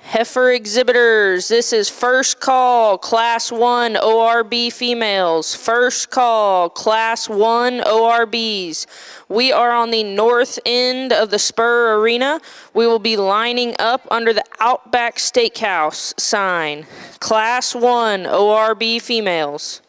Heifer exhibitors, this is first call, Class 1 ORB females. First call, Class 1 ORBs. We are on the north end of the Spur Arena. We will be lining up under the Outback Steakhouse sign. Class 1 ORB females.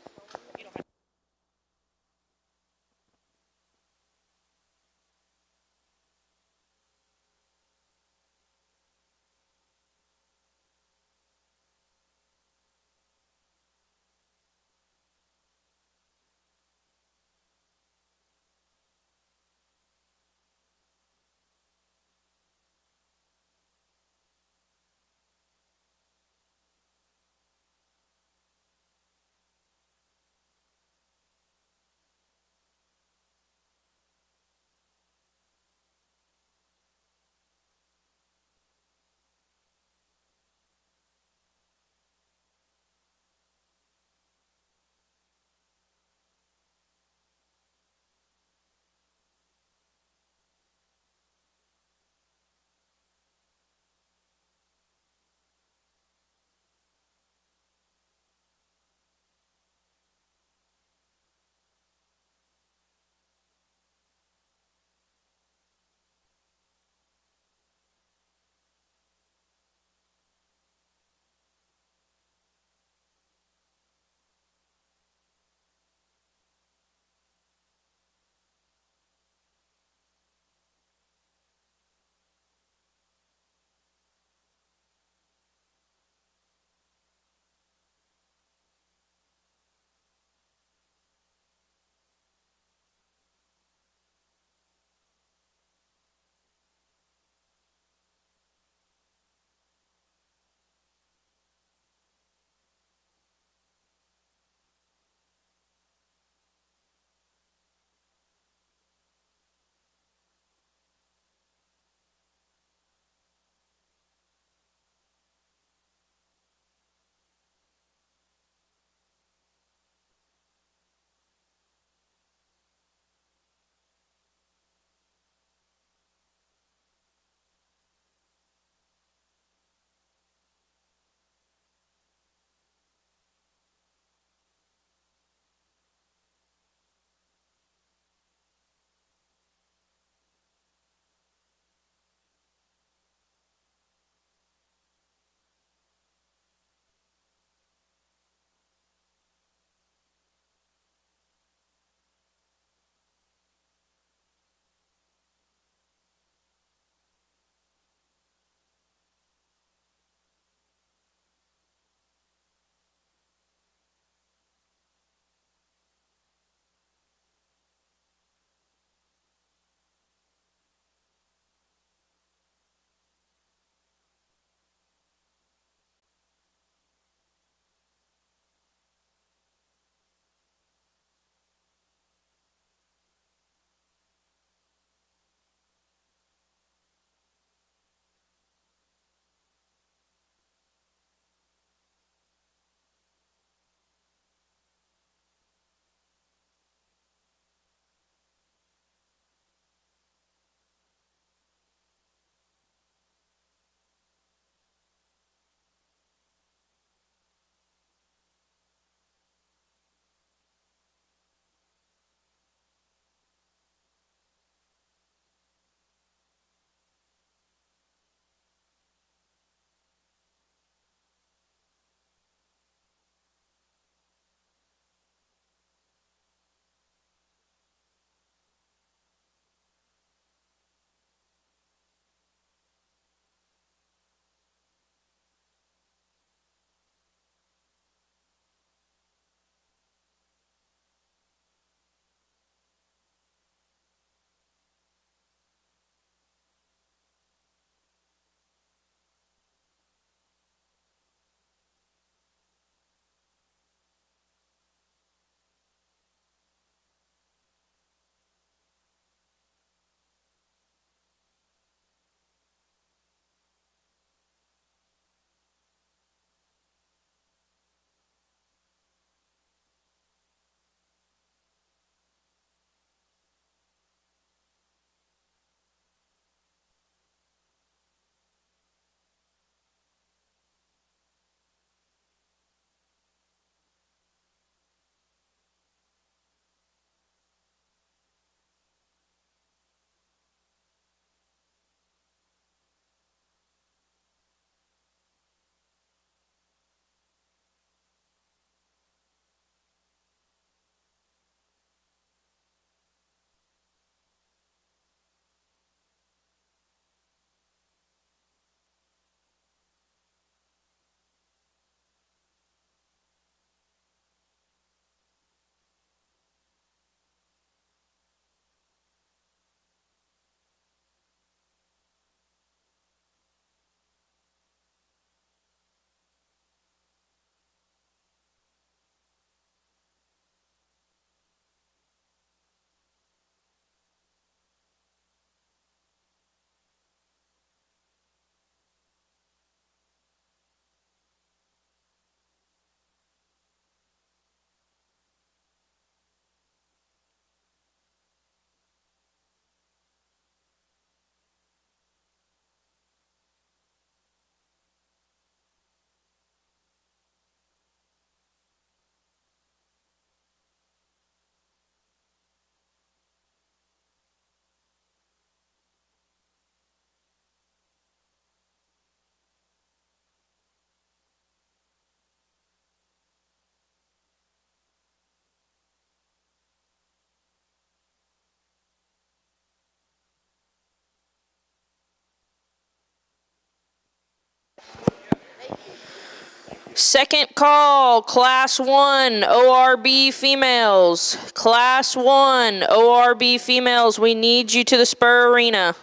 Second call, Class 1 ORB females. Class 1 ORB females, we need you to the Spur Arena.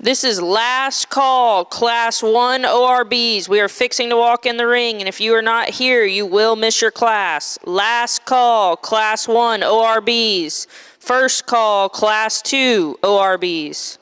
This is last call, Class 1 ORBs. We are fixing to walk in the ring, and if you are not here, you will miss your class. Last call, Class 1 ORBs. First call, Class 2 ORBs.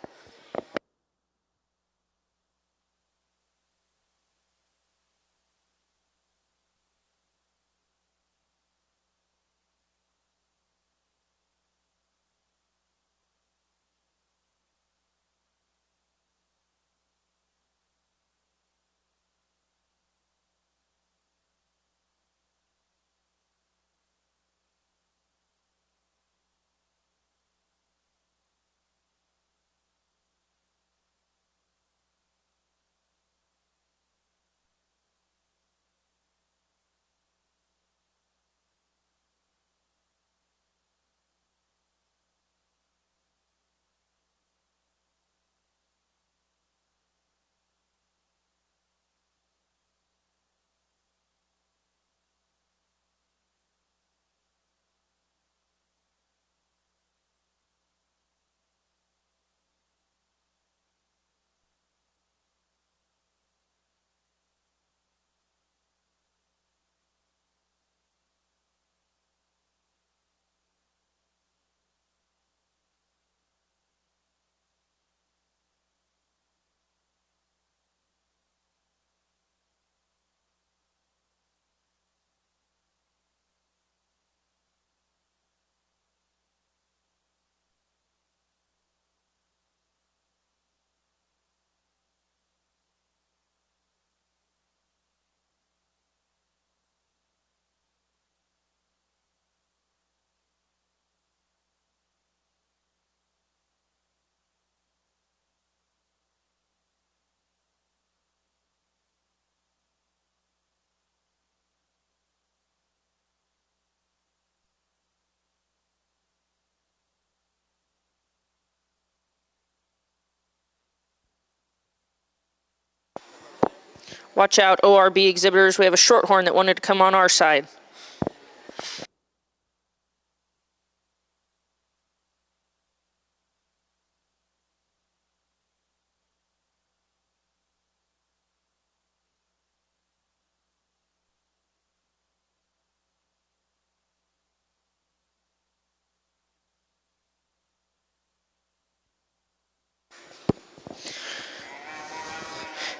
Watch out, ORB exhibitors. We have a shorthorn that wanted to come on our side.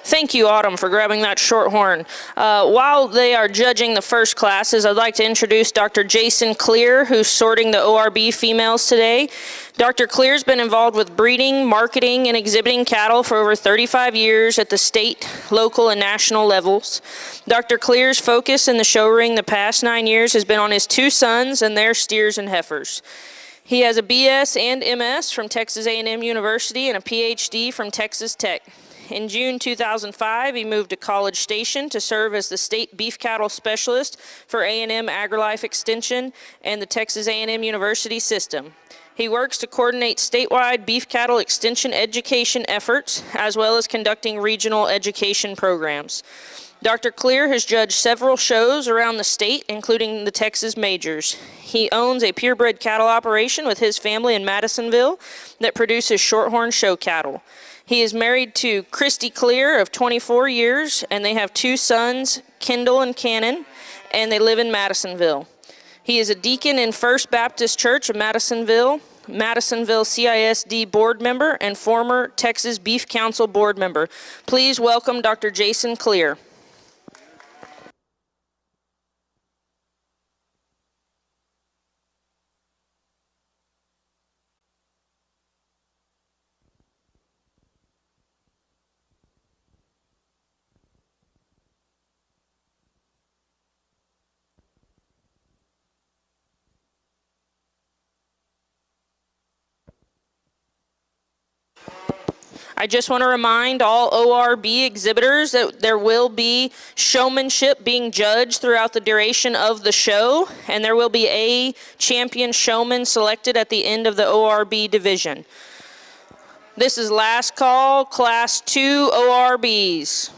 Thank you, Autumn, for grabbing that shorthorn. While they are judging the first classes, I'd like to introduce Dr. Jason Clear, who's sorting the ORB females today. Dr. Clear's been involved with breeding, marketing, and exhibiting cattle for over 35 years at the state, local, and national levels. Dr. Clear's focus in the show ring the past 9 years has been on his 2 sons and their steers and heifers. He has a BS and MS from Texas A&M University and a PhD from Texas Tech. In June 2005, he moved to College Station to serve as the state beef cattle specialist for A&M AgriLife Extension and the Texas A&M University system. He works to coordinate statewide beef cattle extension education efforts, as well as conducting regional education programs. Dr. Clear has judged several shows around the state, including the Texas Majors. He owns a purebred cattle operation with his family in Madisonville that produces shorthorn show cattle. He is married to Christy Clear of 24 years, and they have 2 sons, Kendall and Cannon, and they live in Madisonville. He is a deacon in First Baptist Church of Madisonville, Madisonville CISD board member, and former Texas Beef Council board member. Please welcome Dr. Jason Clear. I just want to remind all ORB exhibitors that there will be showmanship being judged throughout the duration of the show, and there will be a champion showman selected at the end of the ORB division. This is last call, Class 2 ORBs.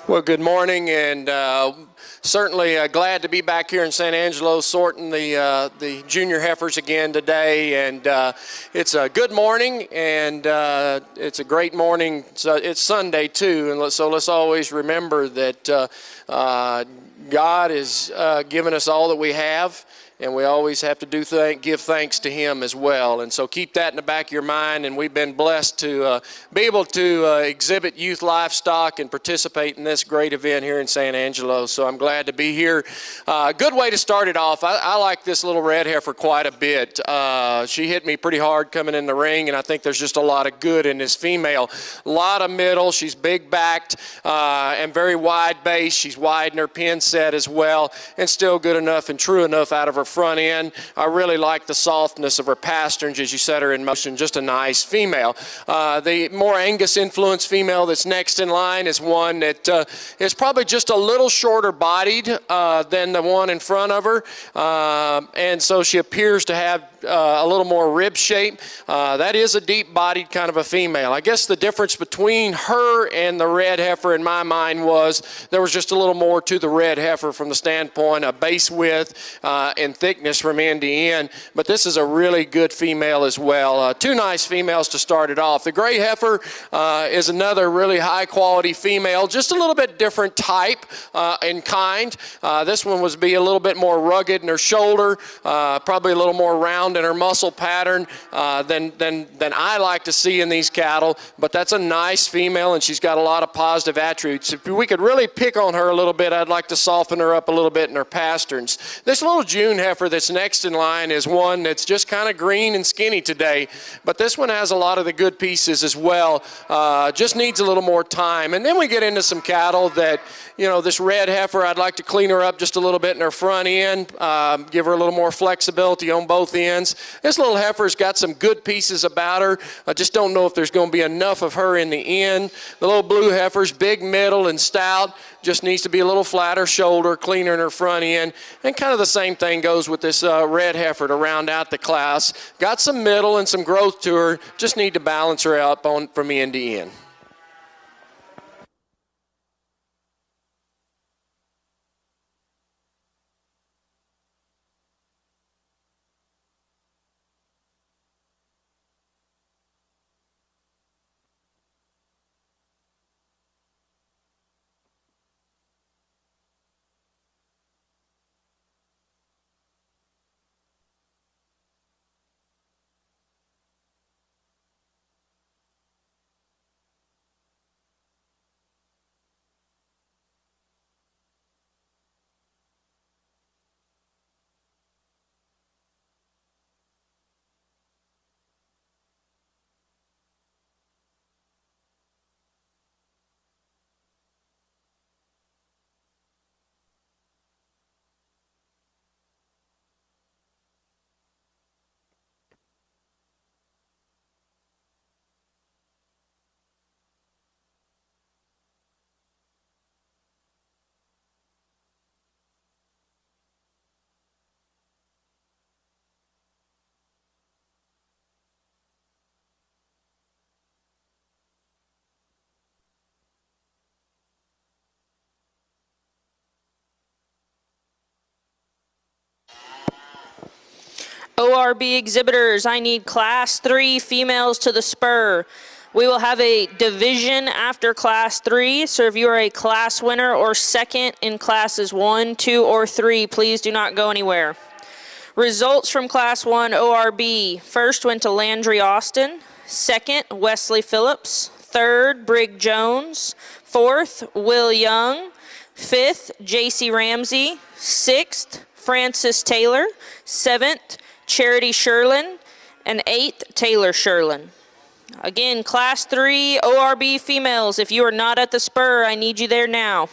Well, good morning, and certainly glad to be back here in San Angelo sorting the junior heifers again today. And it's a good morning, and it's a great morning. So it's Sunday too, and so let's always remember that God has given us all that we have. And we always have to give thanks to Him as well. And so keep that in the back of your mind. And we've been blessed to be able to exhibit youth livestock and participate in this great event here in San Angelo. So I'm glad to be here. Good way to start it off. I like this little red heifer quite a bit. She hit me pretty hard coming in the ring, and I think there's just a lot of good in this female. A lot of middle. She's big backed and very wide base. She's wide in her pin set as well, and still good enough and true enough out of her front end. I really like the softness of her pasterns as you set her in motion. Just a nice female. The more Angus influenced female that's next in line is one that is probably just a little shorter bodied than the one in front of her, and so she appears to have a little more rib shape. That is a deep bodied kind of a female. I guess the difference between her and the red heifer in my mind was there was just a little more to the red heifer from the standpoint of base width and thickness from end to end, but this is a really good female as well. Two nice females to start it off. The gray heifer is another really high quality female, just a little bit different type and kind. This one was be a little bit more rugged in her shoulder, probably a little more round in her muscle pattern than I like to see in these cattle, but that's a nice female, and she's got a lot of positive attributes. If we could really pick on her a little bit, I'd like to soften her up a little bit in her pasterns. This little June heifer that's next in line is one that's just kind of green and skinny today, but this one has a lot of the good pieces as well. Just needs a little more time. And then we get into some cattle that, you know, this red heifer, I'd like to clean her up just a little bit in her front end, give her a little more flexibility on both ends. This little heifer's got some good pieces about her. I just don't know if there's going to be enough of her in the end. The little blue heifer's big middle and stout, just needs to be a little flatter shoulder, cleaner in her front end. And kind of the same thing goes with this red heifer to round out the class. Got some middle and some growth to her, just need to balance her up from end to end. ORB exhibitors, I need Class 3 females to the spur. We will have a division after Class 3, so if you are a class winner or second in Classes 1, 2, or 3, please do not go anywhere. Results from Class 1 ORB. First went to Landry Austin. Second, Wesley Phillips. Third, Brig Jones. Fourth, Will Young. Fifth, J.C. Ramsey. Sixth, Francis Taylor. Seventh, Charity Sherlin. And eighth, Taylor Sherlin. Again, Class 3 ORB females, if you are not at the spur, I need you there now.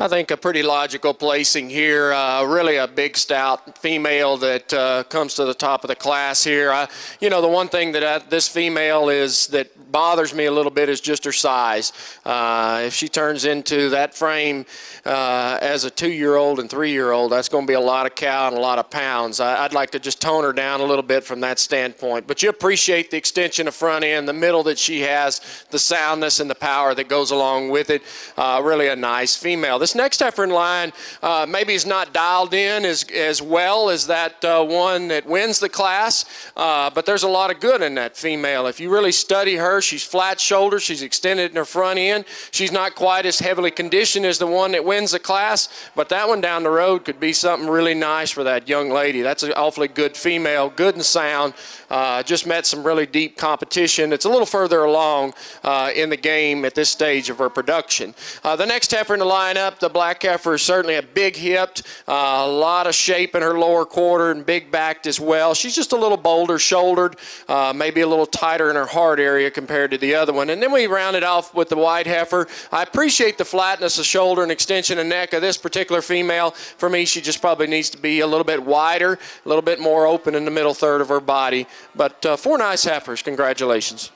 I think a pretty logical placing here. Really a big, stout female that comes to the top of the class here. You know, the one thing that this female is that bothers me a little bit is just her size. If she turns into that frame as a 2-year-old and 3-year-old, that's going to be a lot of cow and a lot of pounds. I'd like to just tone her down a little bit from that standpoint. But you appreciate the extension of front end, the middle that she has, the soundness and the power that goes along with it. Really a nice female. This next heifer in line maybe is not dialed in as well as that one that wins the class, but there's a lot of good in that female. If you really study her, she's flat shouldered, she's extended in her front end. She's not quite as heavily conditioned as the one that wins the class, but that one down the road could be something really nice for that young lady. That's an awfully good female, good and sound. Just met some really deep competition. It's a little further along in the game at this stage of her production. The next heifer in the lineup, the black heifer, is certainly a big hipped, a lot of shape in her lower quarter and big backed as well. She's just a little bolder shouldered, maybe a little tighter in her heart area compared to the other one. And then we round it off with the white heifer. I appreciate the flatness of shoulder and extension of neck of this particular female. For me, she just probably needs to be a little bit wider, a little bit more open in the middle third of her body. But 4 nice heifers. Congratulations.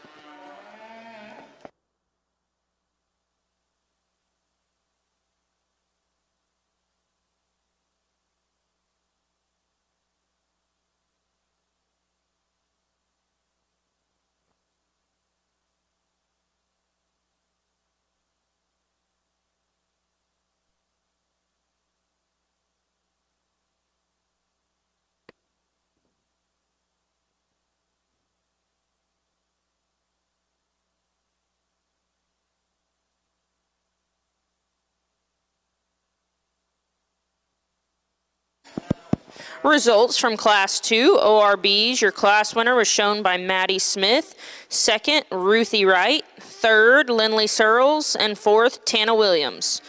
Results from Class 2 ORBs. Your class winner was shown by Maddie Smith. Second, Ruthie Wright. Third, Lindley Searles. And fourth, Tana Williams.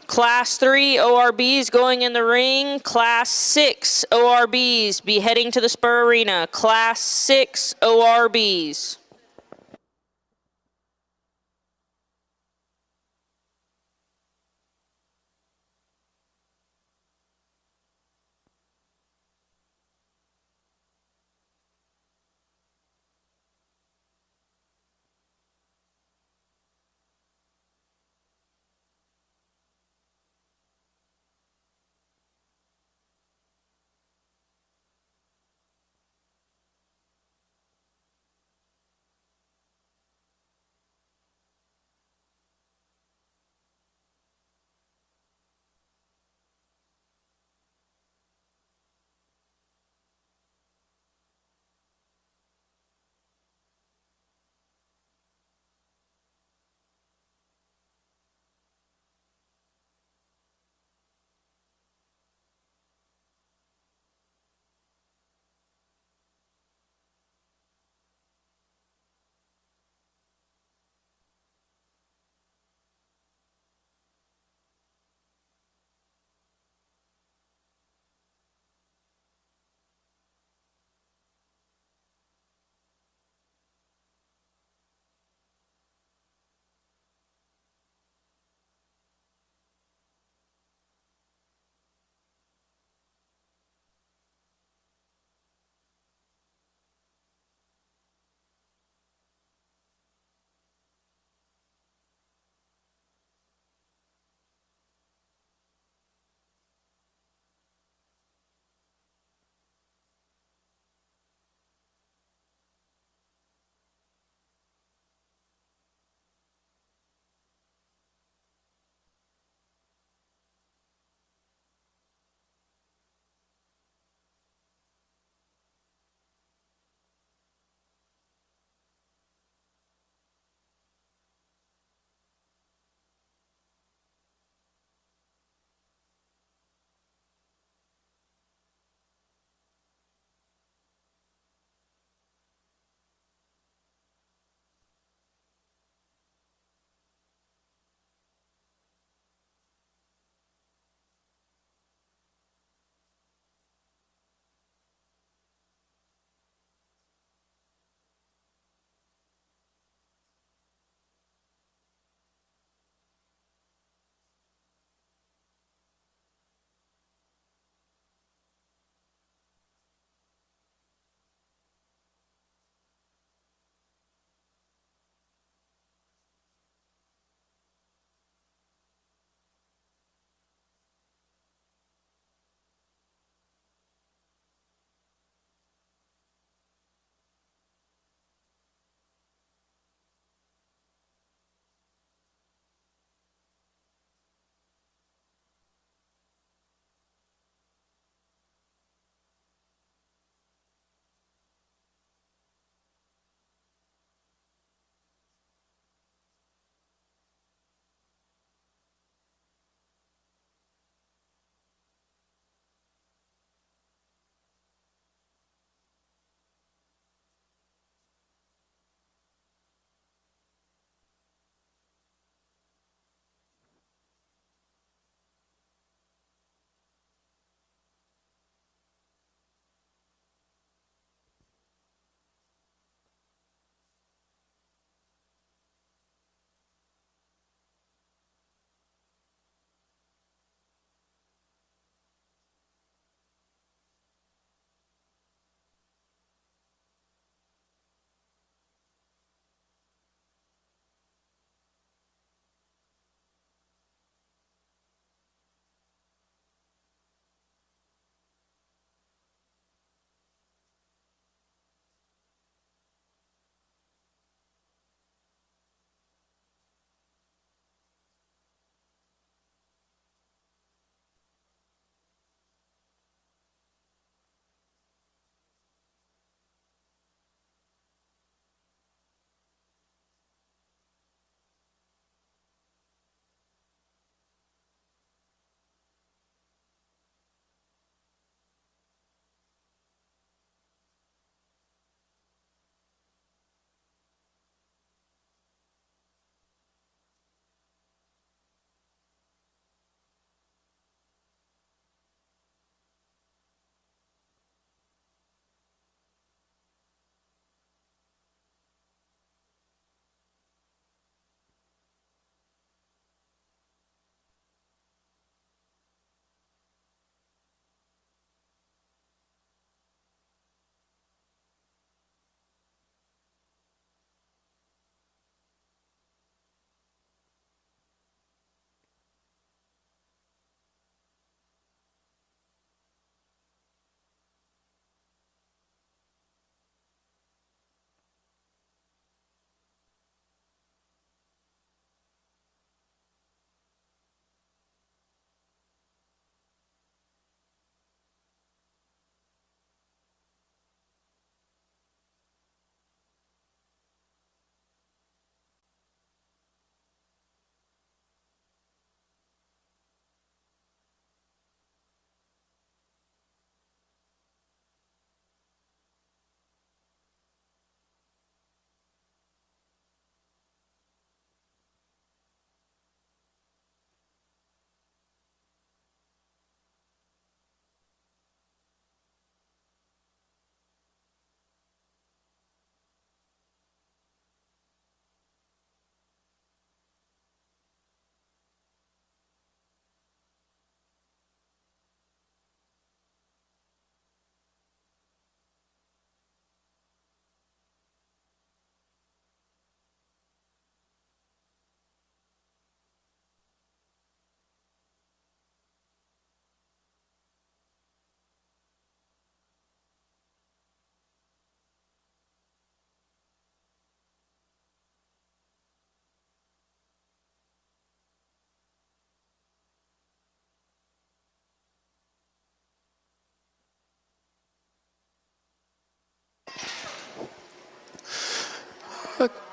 Class 3 ORBs going in the ring. Class 6 ORBs be heading to the Spur Arena. Class 6 ORBs.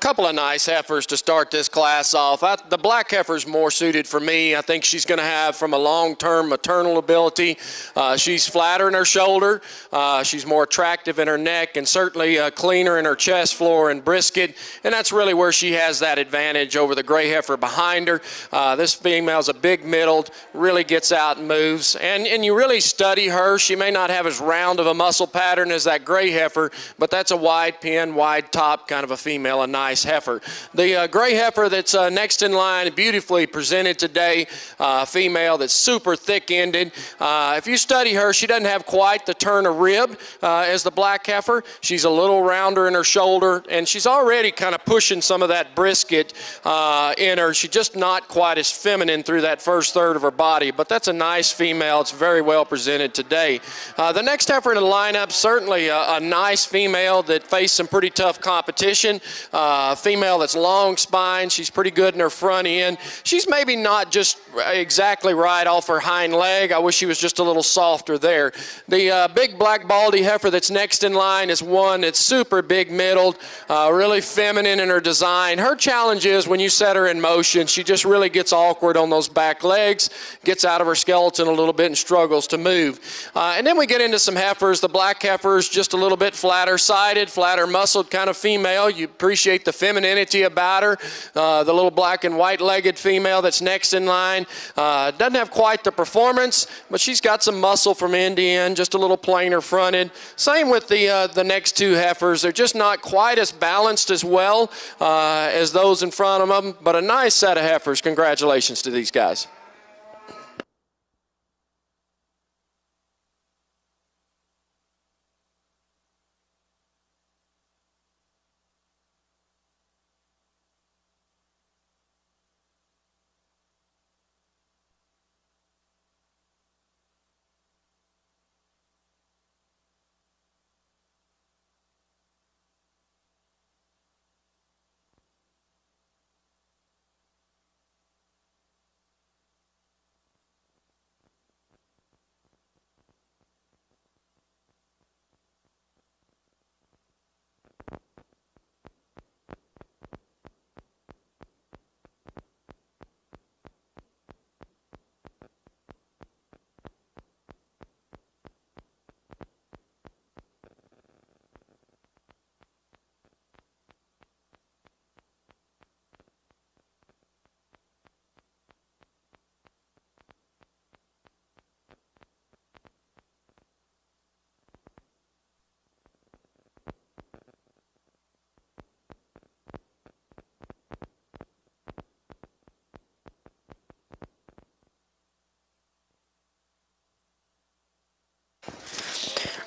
couple of nice heifers to start this class off. The black heifer's more suited for me. I think she's going to have, from a long-term maternal ability, she's flatter in her shoulder, she's more attractive in her neck, and certainly cleaner in her chest floor and brisket, and that's really where she has that advantage over the gray heifer behind her. This female's a big middled, really gets out and moves, and you really study her. She may not have as round of a muscle pattern as that gray heifer, but that's a wide pin, wide top kind of a female, a nice heifer. The gray heifer that's next in line, beautifully presented today, female that's super thick-ended. If you study her, she doesn't have quite the turn of rib as the black heifer. She's a little rounder in her shoulder, and she's already kind of pushing some of that brisket in her. She's just not quite as feminine through that first third of her body, but that's a nice female. It's very well presented today. The next heifer in the lineup, certainly a nice female that faced some pretty tough competition. Female that's long spine. She's pretty good in her front end. She's maybe not just exactly right off her hind leg. I wish she was just a little softer there. The big black baldy heifer that's next in line is one that's super big middled, really feminine in her design. Her challenge is when you set her in motion, she just really gets awkward on those back legs, gets out of her skeleton a little bit and struggles to move. And then we get into some heifers. The black heifer is just a little bit flatter sided, flatter muscled kind of female. You appreciate the femininity about her. The little black and white legged female that's next in line doesn't have quite the performance, but she's got some muscle from end to end, just a little plainer fronted. Same with the next two heifers. They're just not quite as balanced as well as those in front of them, but a nice set of heifers. Congratulations to these guys.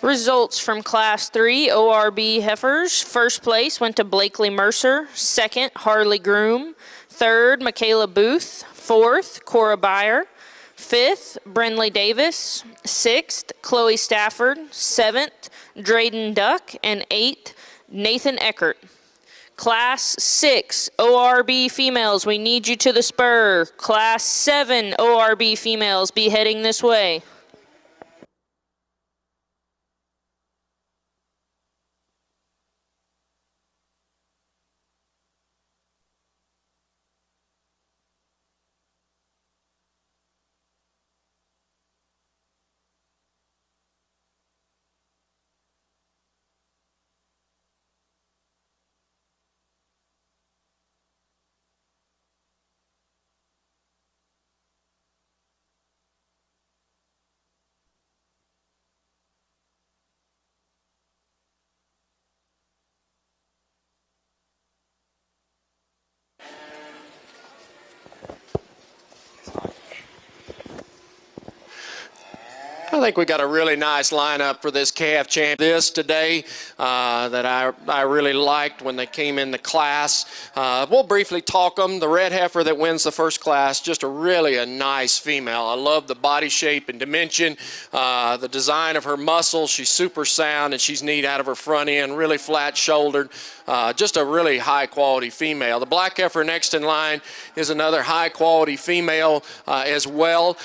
Results from Class 3 ORB heifers. First place went to Blakely Mercer. Second, Harley Groom. Third, Michaela Booth. Fourth, Cora Byer. Fifth, Brenley Davis. Sixth, Chloe Stafford. Seventh, Drayden Duck. And eighth, Nathan Eckert. Class 6 ORB females, we need you to the spur. Class 7 ORB females, be heading this way. I think we got a really nice lineup for this calf champ. This today that I really liked when they came in the class. We'll briefly talk them. The red heifer that wins the first class, just a nice female. I love the body shape and dimension, the design of her muscles. She's super sound and she's neat out of her front end, really flat shouldered. Just a really high quality female. The black heifer next in line is another high quality female as well.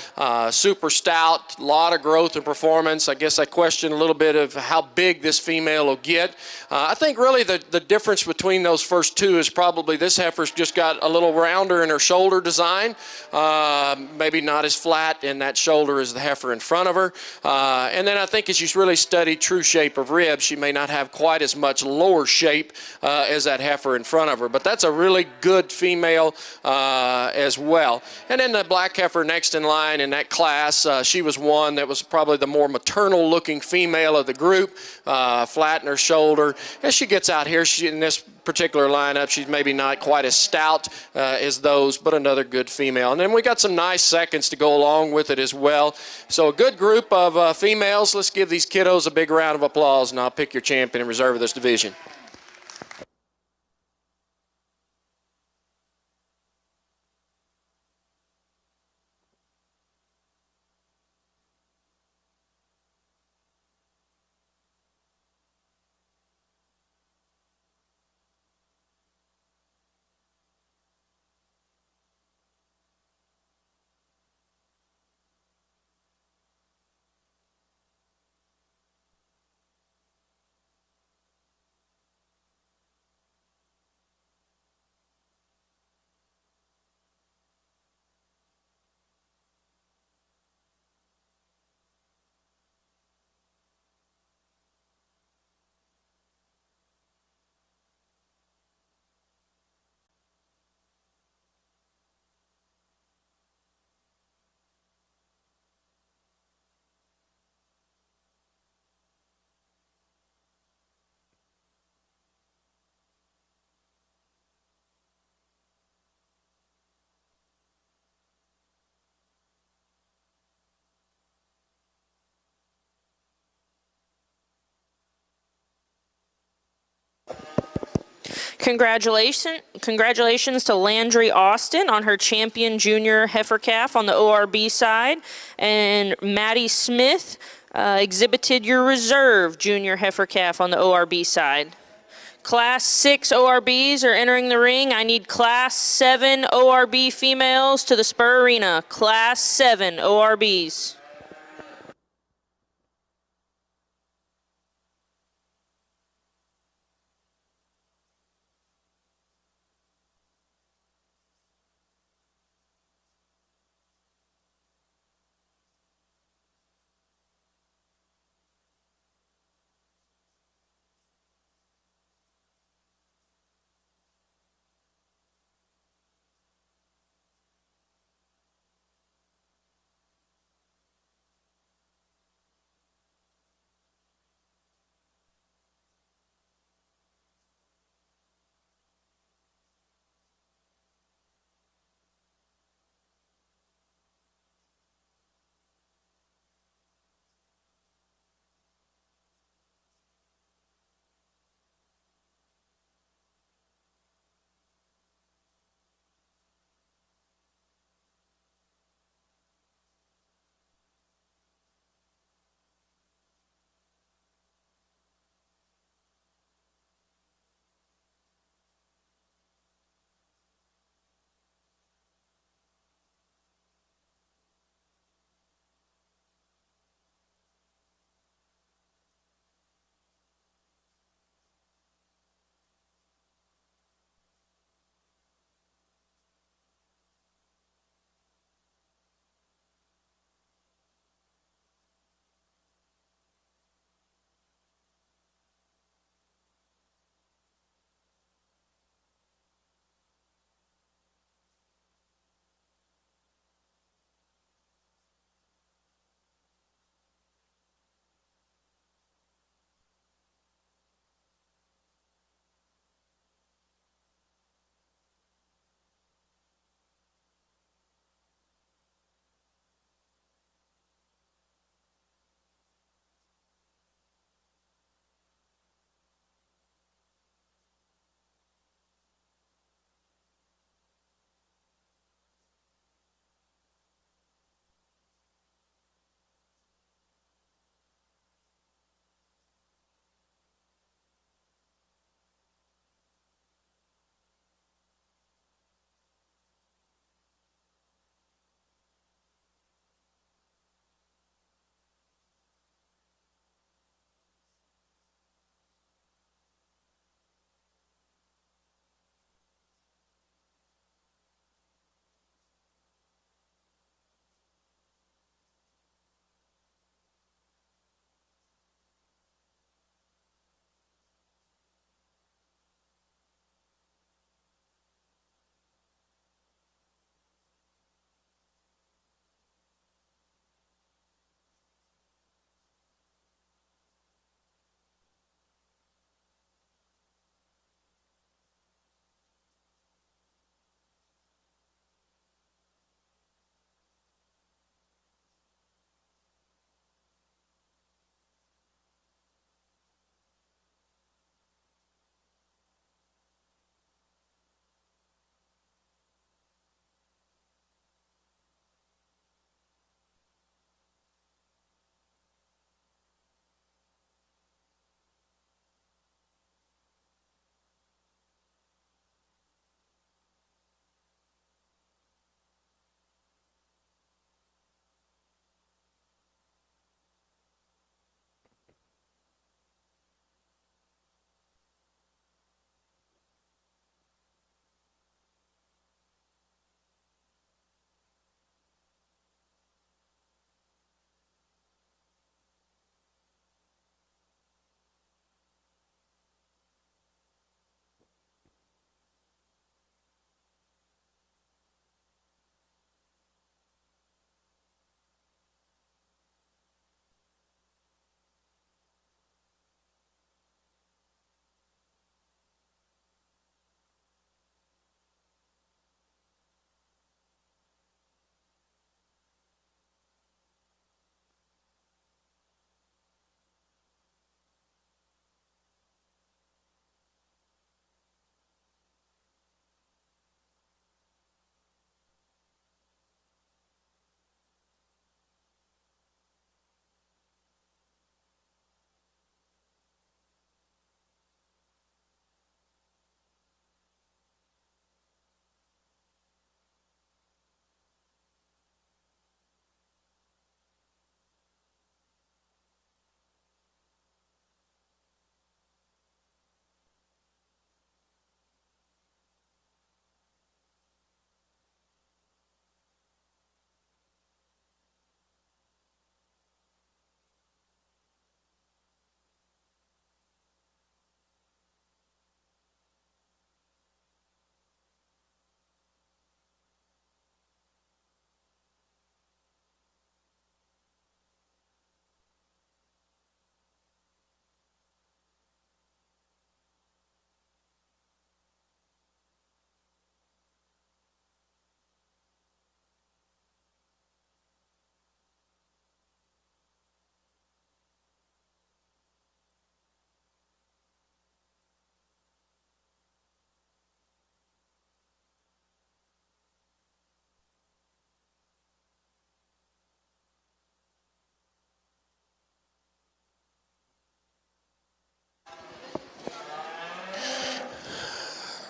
Super stout, a lot of growth growth and performance. I guess I question a little bit of how big this female will get. I think really the difference between those first two is probably this heifer's just got a little rounder in her shoulder design, maybe not as flat in that shoulder as the heifer in front of her. And then I think as you really study true shape of ribs, she may not have quite as much lower shape as that heifer in front of her. But that's a really good female as well. And then the black heifer next in line in that class, she was one that was probably the more maternal looking female of the group, flat in her shoulder. As she gets out here, in this particular lineup, she's maybe not quite as stout as those, but another good female. And then we got some nice seconds to go along with it as well. So a good group of females. Let's give these kiddos a big round of applause, and I'll pick your champion and reserve of this division. Congratulations to Landry Austin on her champion junior heifer calf on the ORB side. And Maddie Smith exhibited your reserve junior heifer calf on the ORB side. Class 6 ORBs are entering the ring. I need Class 7 ORB females to the Spur Arena. Class 7 ORBs.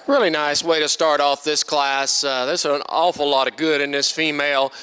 Really nice way to start off this class. There's an awful lot of good in this female.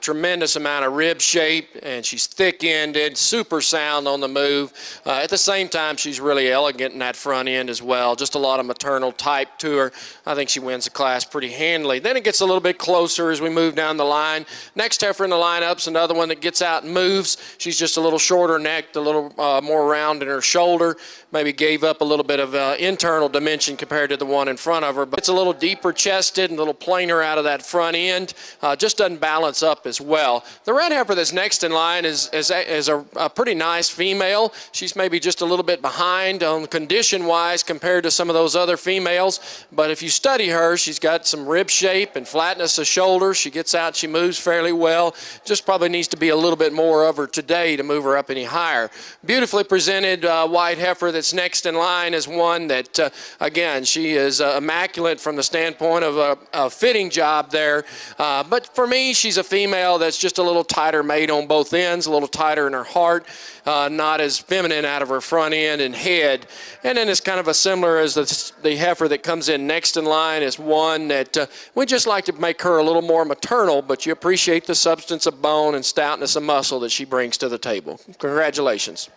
Tremendous amount of rib shape, and she's thick-ended, super sound on the move. At the same time, she's really elegant in that front end as well. Just a lot of maternal type to her. I think she wins the class pretty handily. Then it gets a little bit closer as we move down the line. Next heifer in the lineup's another one that gets out and moves. She's just a little shorter necked, a little more round in her shoulder. Maybe gave up a little bit of internal dimension compared to the one in front of her, but it's a little deeper chested and a little plainer out of that front end. Just doesn't balance up as well. The red heifer that's next in line is a pretty nice female. She's maybe just a little bit behind on condition-wise compared to some of those other females, but if you study her, she's got some rib shape and flatness of shoulder. She gets out, she moves fairly well. Just probably needs to be a little bit more of her today to move her up any higher. Beautifully presented white heifer that's next in line is one that, again, she is immaculate from the standpoint of a fitting job there. But for me, she's a female that's just a little tighter made on both ends, a little tighter in her heart, not as feminine out of her front end and head. And then it's kind of a similar as the heifer that comes in next in line is one that we just like to make her a little more maternal, but you appreciate the substance of bone and stoutness of muscle that she brings to the table. Congratulations.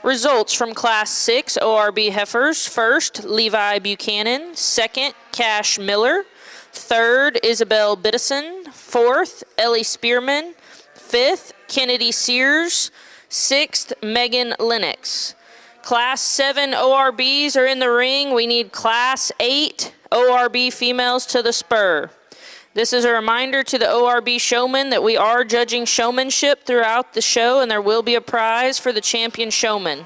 Results from Class 6 ORB heifers. First, Levi Buchanan. Second, Cash Miller. Third, Isabel Biddison. Fourth, Ellie Spearman. Fifth, Kennedy Sears. Sixth, Megan Lennox. Class 7 ORBs are in the ring. We need Class 8 ORB females to the spur. This is a reminder to the ORB showmen that we are judging showmanship throughout the show, and there will be a prize for the champion showman.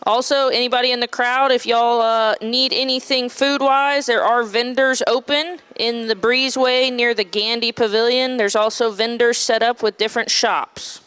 Also, anybody in the crowd, if y'all need anything food-wise, there are vendors open in the breezeway near the Gandy Pavilion. There's also vendors set up with different shops.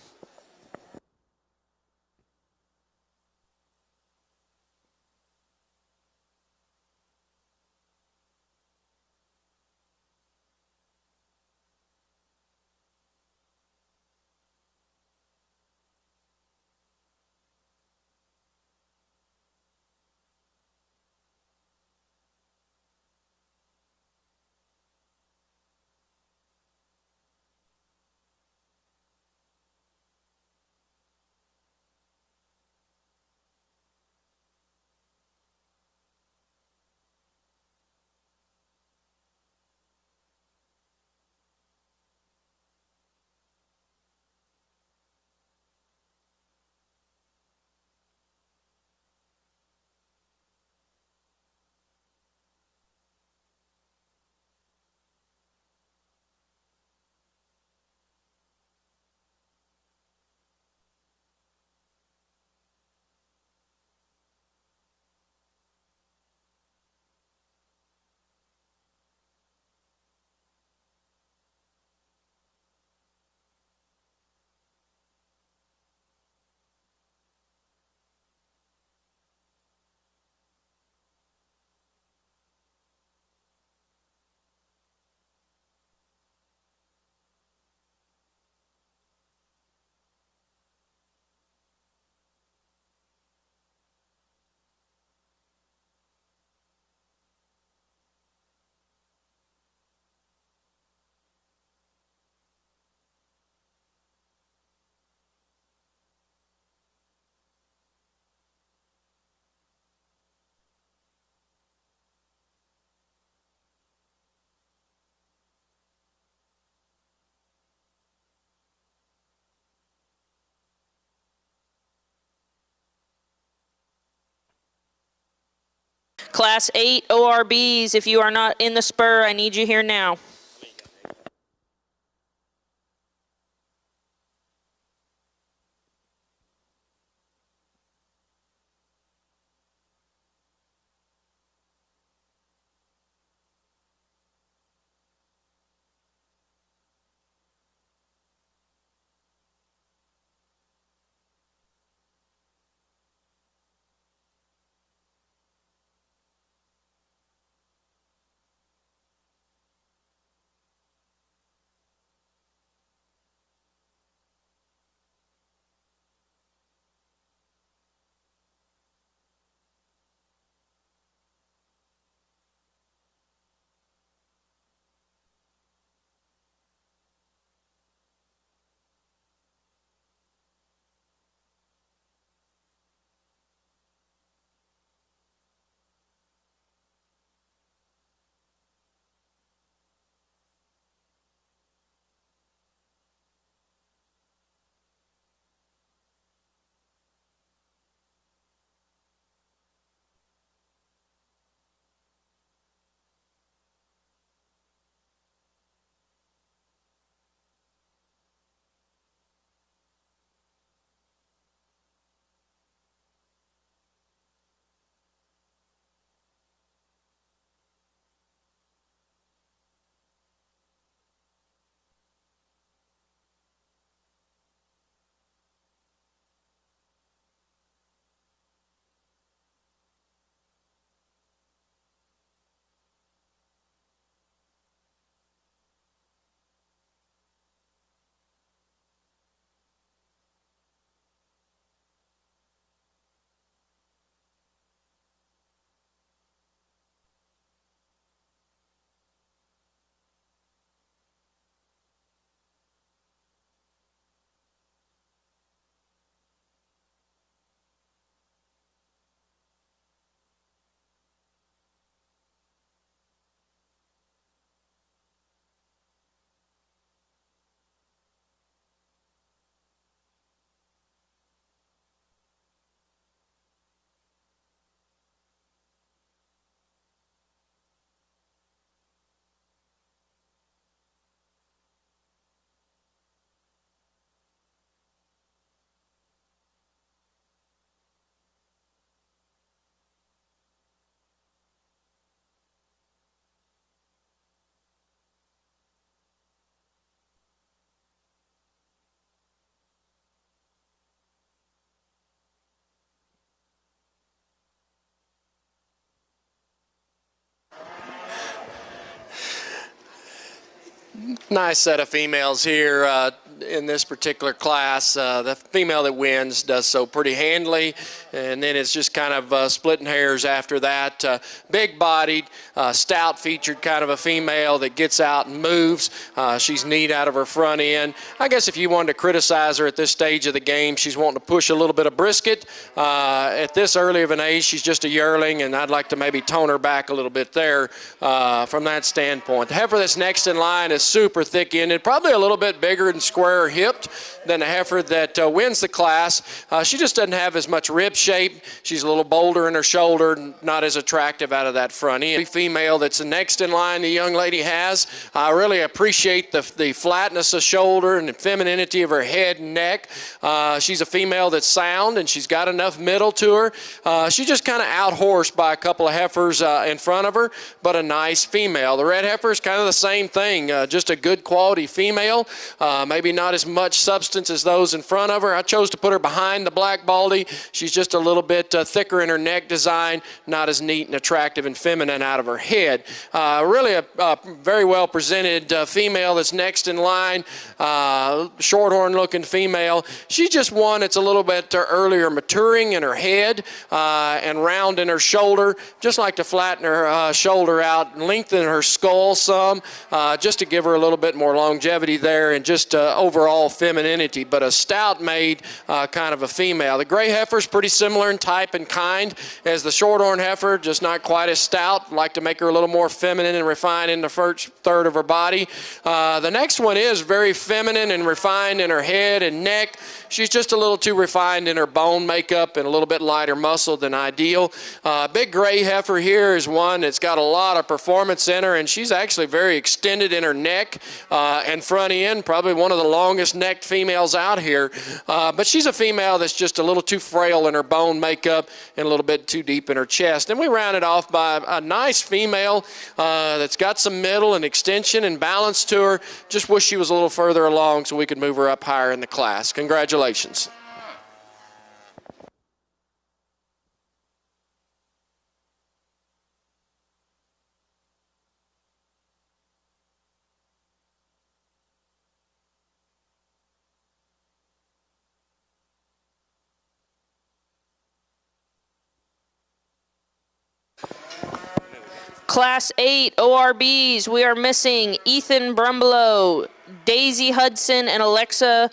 Class 8 ORBs, if you are not in the spur, I need you here now. Nice set of females here in this particular class. The female that wins does so pretty handily, and then it's just kind of splitting hairs after that. Big-bodied, stout-featured kind of a female that gets out and moves. She's neat out of her front end. I guess if you wanted to criticize her at this stage of the game, she's wanting to push a little bit of brisket. At this early of an age, she's just a yearling, and I'd like to maybe tone her back a little bit there from that standpoint. The heifer that's next in line is super thick-ended, probably a little bit bigger and squarer hipped than the heifer that wins the class. She just doesn't have as much rib shape. She's a little bolder in her shoulder, not as attractive out of that front end. The female that's the next in line the young lady has, I really appreciate the flatness of shoulder and the femininity of her head and neck. She's a female that's sound, and she's got enough middle to her. She's just kind of out-horsed by a couple of heifers in front of her, but a nice female. The red heifer is kind of the same thing, just a good quality female, maybe not as much substance as those in front of her. I chose to put her behind the black baldy. She's just a little bit thicker in her neck design, not as neat and attractive and feminine out of her head. Really a very well presented female that's next in line, shorthorn looking female. She's just one that's a little bit earlier maturing in her head and round in her shoulder. Just like to flatten her shoulder out and lengthen her skull some, just to give her a little bit more longevity there, and just overall femininity, but a stout made kind of a female. The gray heifer is pretty similar in type and kind as the shorthorn heifer, just not quite as stout. Like to make her a little more feminine and refined in the first third of her body. The next one is very feminine and refined in her head and neck. She's just a little too refined in her bone makeup and a little bit lighter muscle than ideal. Big gray heifer here is one that's got a lot of performance in her, and she's actually very extended in her neck and front end, probably one of the longest necked females out here. But she's a female that's just a little too frail in her bone makeup and a little bit too deep in her chest. And we round it off by a nice female that's got some middle and extension and balance to her. Just wish she was a little further along so we could move her up higher in the class. Congratulations. Class 8 ORBs, we are missing Ethan Brumbelow, Daisy Hudson, and Alexa.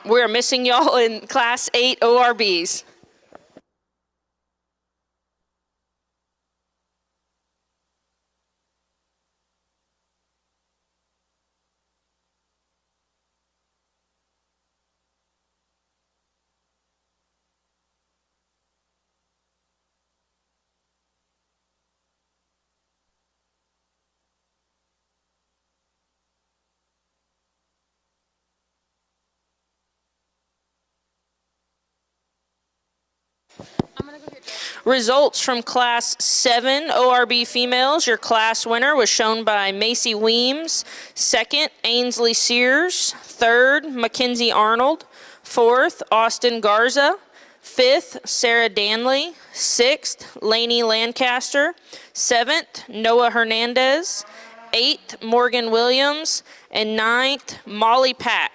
We are missing y'all in Class 8 ORBs. Results from Class 7 ORB females. Your class winner was shown by Macy Weems. Second, Ainsley Sears. Third, Mackenzie Arnold. Fourth, Austin Garza. Fifth, Sarah Danley. Sixth, Lainey Lancaster. Seventh, Noah Hernandez. Eighth, Morgan Williams. And ninth, Molly Pack.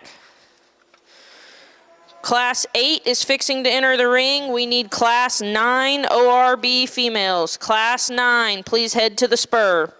Class 8 is fixing to enter the ring. We need Class 9 ORB females. Class 9, please head to the spur.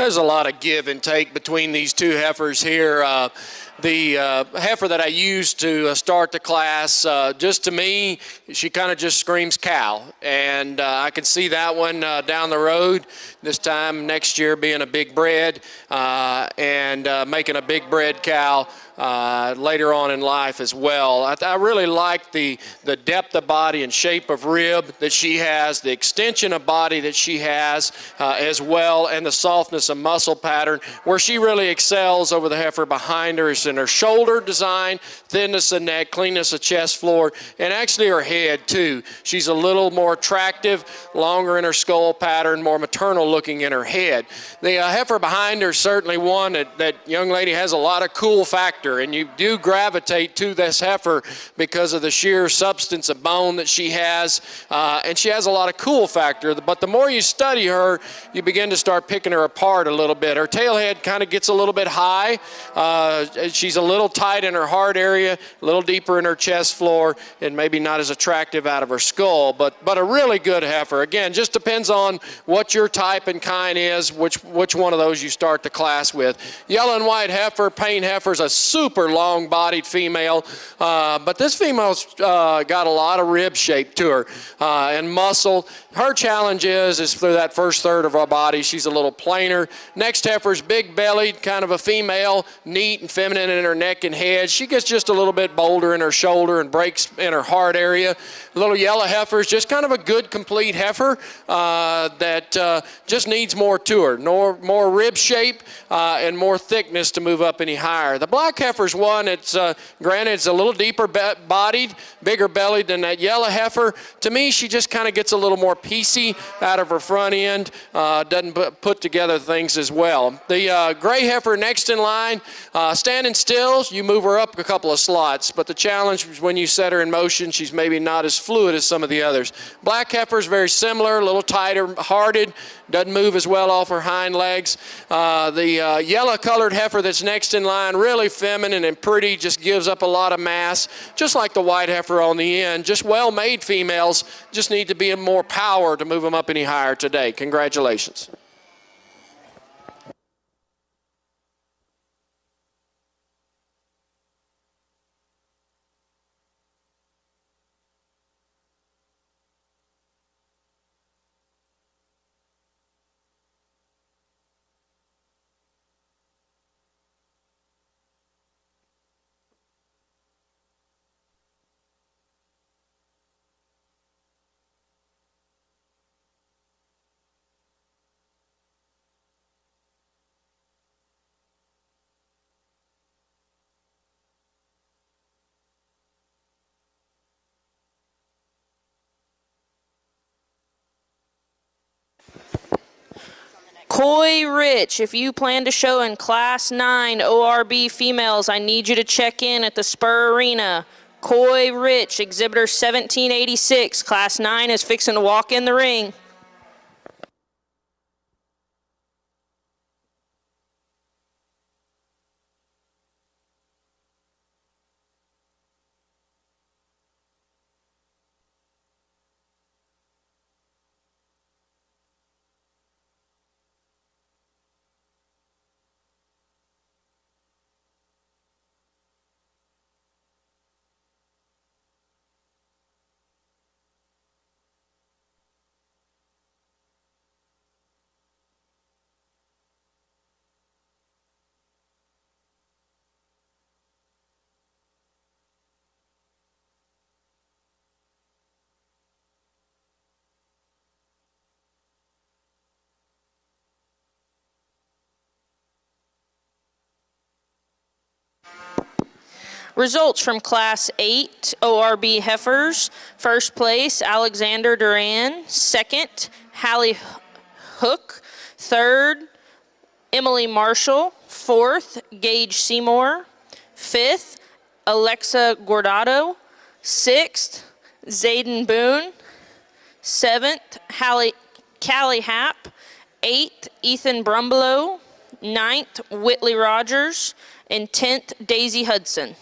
There's a lot of give and take between these two heifers here. The heifer that I used to start the class, just to me, she kind of just screams cow. And I can see that one down the road this time next year being a big bred and making a big bred cow later on in life as well. I really like the depth of body and shape of rib that she has, the extension of body that she has as well, and the softness of muscle pattern. Where she really excels over the heifer behind her is in her shoulder design, thinness of neck, cleanness of chest floor, and actually her head too. She's a little more attractive, longer in her skull pattern, more maternal looking in her head. The heifer behind her is certainly one that young lady has a lot of cool factor, and you do gravitate to this heifer because of the sheer substance of bone that she has, and she has a lot of cool factor. But the more you study her, you begin to start picking her apart a little bit. Her tail head kind of gets a little bit high. She's a little tight in her heart area, a little deeper in her chest floor, and maybe not as attractive out of her skull, but a really good heifer. Again, just depends on what your type and kind is, which one of those you start the class with. Yellow and white heifer, paint heifer, is a super long-bodied female, but this female's got a lot of rib shape to her and muscle. Her challenge is for that first third of her body, she's a little plainer. Next heifer's big-bellied, kind of a female, neat and feminine in her neck and head. She gets just a little bit bolder in her shoulder and breaks in her heart area. Little yellow heifer is just kind of a good, complete heifer that just needs more to her, more rib shape and more thickness to move up any higher. The black heifer's one, it's granted it's a little deeper bodied, bigger bellied than that yellow heifer. To me, she just kind of gets a little more piecey out of her front end, doesn't put together things as well. The gray heifer next in line, standing still, you move her up a couple of slots, but the challenge is when you set her in motion, she's maybe not as fluid as some of the others. Black heifer is very similar, a little tighter hearted, doesn't move as well off her hind legs. The yellow colored heifer that's next in line, really feminine and pretty, just gives up a lot of mass, just like the white heifer on the end. Just well-made females, just need to be in more power to move them up any higher today. Congratulations. Coy Rich, if you plan to show in Class 9 ORB females, I need you to check in at the Spur Arena. Coy Rich, Exhibitor 1786, Class 9 is fixing to walk in the ring. Results from Class 8 ORB heifers. First place, Alexander Duran. Second, Hallie Hook. Third, Emily Marshall. Fourth, Gage Seymour. Fifth, Alexa Gordado. Sixth, Zayden Boone. Seventh, Callie Happ. Eighth, Ethan Brumbelow. Ninth, Whitley Rogers. And 10th, Daisy Hudson.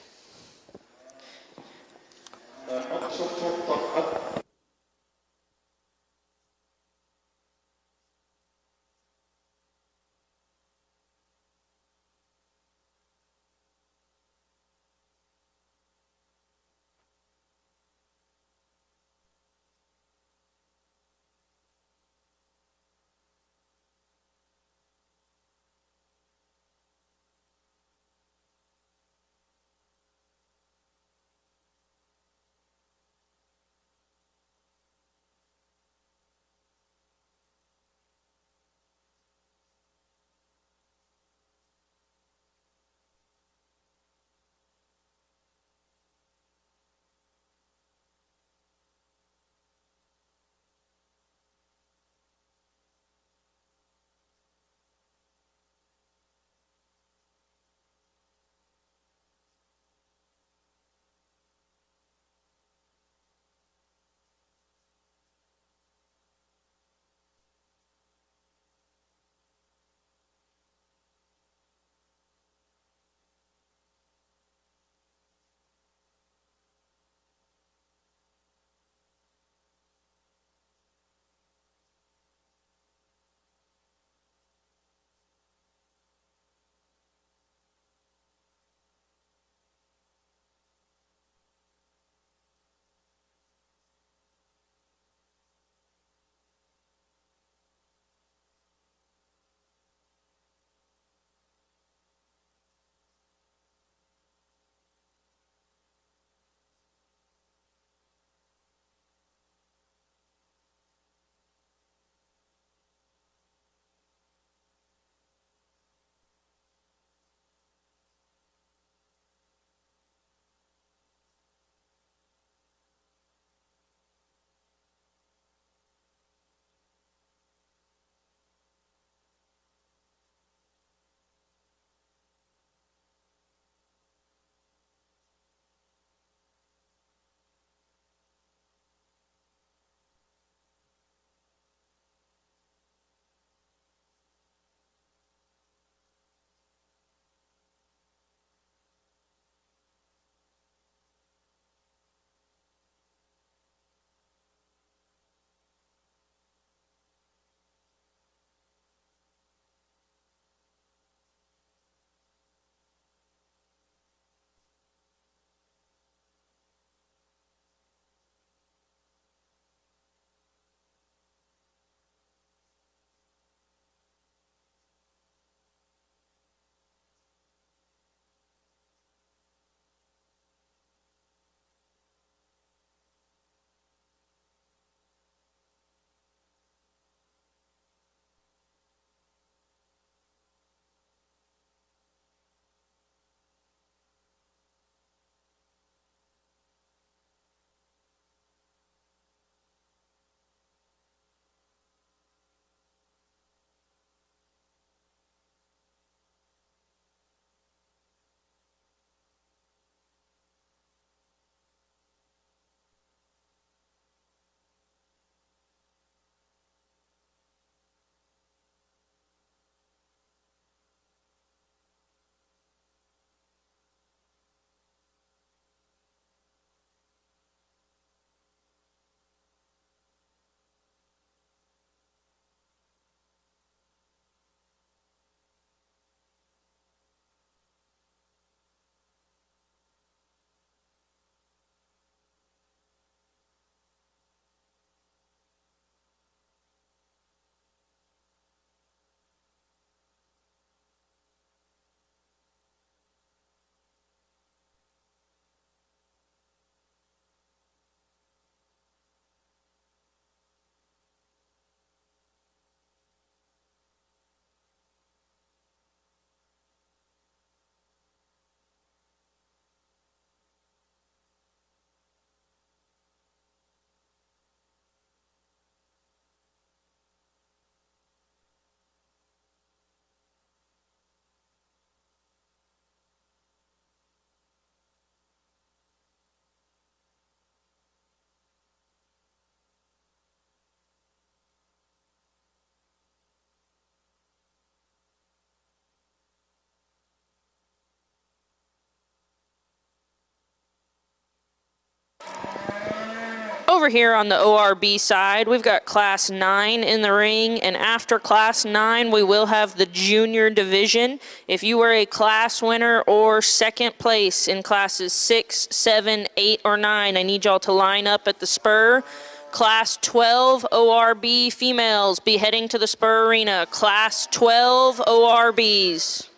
over here on the ORB side, we've got Class 9 in the ring, and after Class 9, we will have the junior division. If you were a class winner or second place in Classes 6, 7, 8, or 9, I need y'all to line up at the Spur. Class 12 ORB females be heading to the Spur Arena. Class 12 ORBs.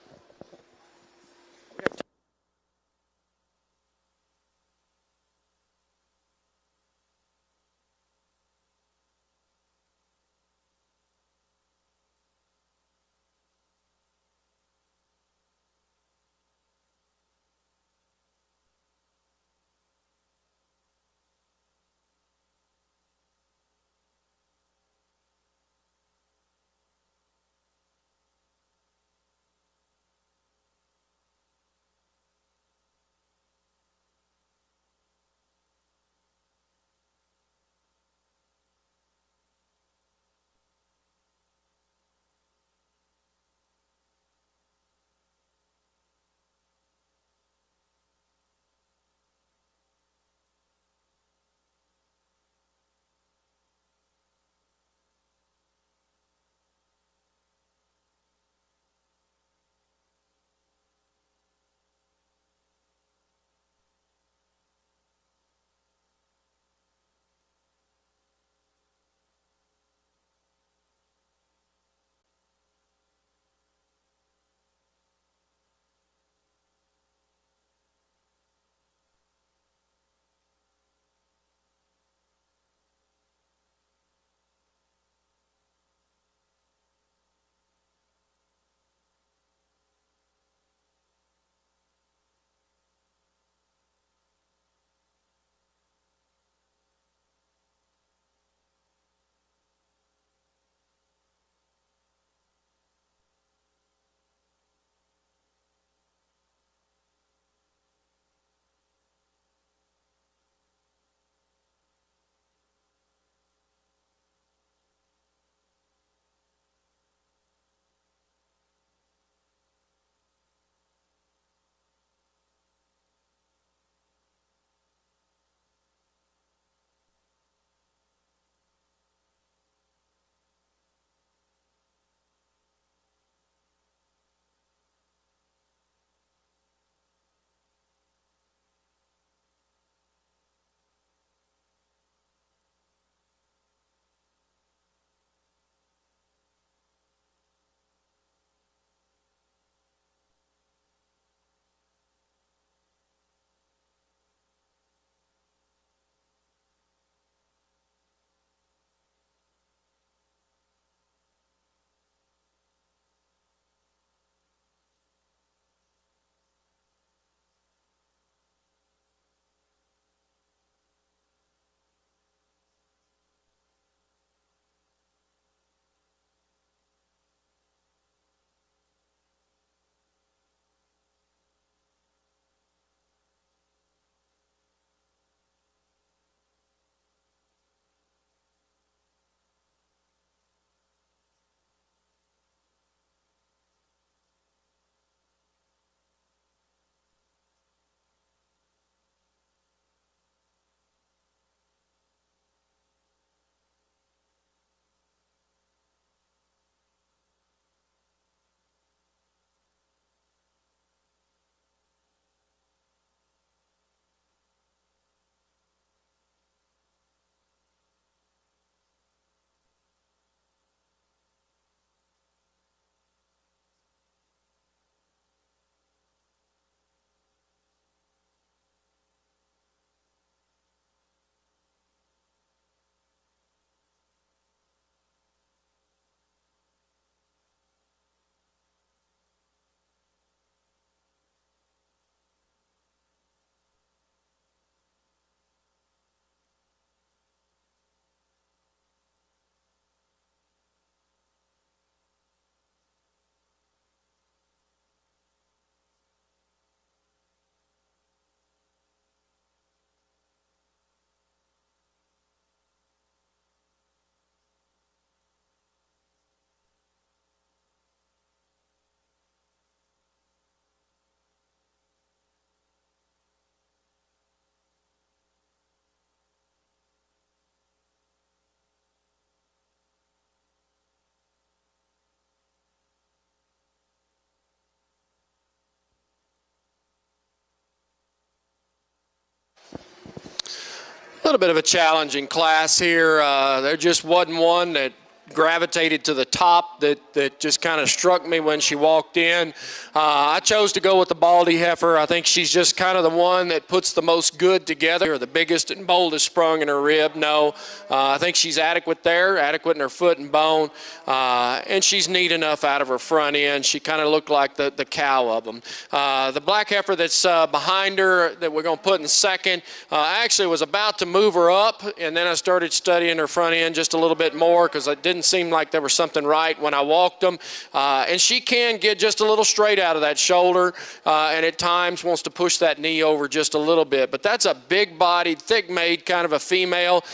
little bit of a challenging class here. There just wasn't one that gravitated to the top that just kind of struck me when she walked in. I chose to go with the Baldy heifer. I think she's just kind of the one that puts the most good together, or the biggest and boldest sprung in her rib. No, I think she's adequate there, adequate in her foot and bone, and she's neat enough out of her front end. She kind of looked like the cow of them. The black heifer that's behind her that we're going to put in second, I actually was about to move her up, and then I started studying her front end just a little bit more because I didn't seem like there was something right when I walked them. And she can get just a little straight out of that shoulder, and at times wants to push that knee over just a little bit. But that's a big-bodied, thick-made kind of a female.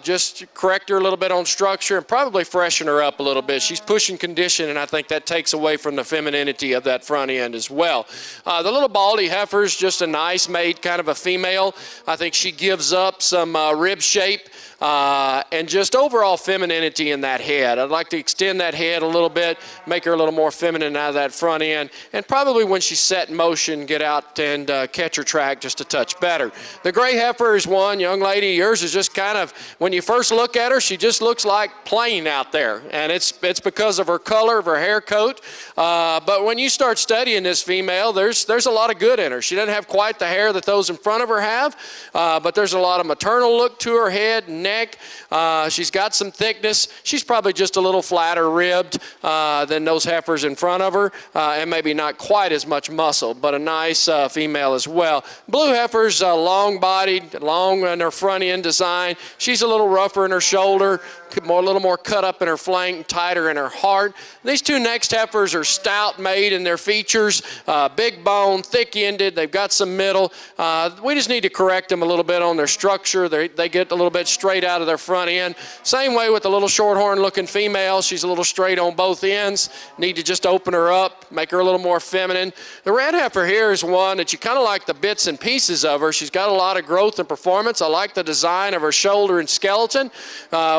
Just correct her a little bit on structure and probably freshen her up a little bit. She's pushing condition, and I think that takes away from the femininity of that front end as well. The little Baldy heifer is just a nice-made kind of a female. I think she gives up some rib shape and just overall femininity in that head. I'd like to extend that head a little bit, make her a little more feminine out of that front end, and probably when she's set in motion, get out and catch her track just a touch better. The gray heifer is one. Young lady, yours is just kind of, when you first look at her, she just looks like plain out there, and it's because of her color of her hair coat. But when you start studying this female, there's a lot of good in her. She doesn't have quite the hair that those in front of her have, but there's a lot of maternal look to her head and neck. She's got some thickness. She's probably just a little flatter ribbed than those heifers in front of her, and maybe not quite as much muscle, but a nice female as well. Blue heifer's long-bodied, long in her front end design. She's a little rougher in her shoulder, a little more cut up in her flank, tighter in her heart. These two next heifers are stout made in their features, big bone, thick-ended. They've got some middle. We just need to correct them a little bit on their structure. They get a little bit straight out of their front end. Same way with the little shorthorn looking female. She's a little straight on both ends. Need to just open her up, make her a little more feminine. The red heifer here is one that you kind of like the bits and pieces of her. She's got a lot of growth and performance. I like the design of her shoulder and skeleton.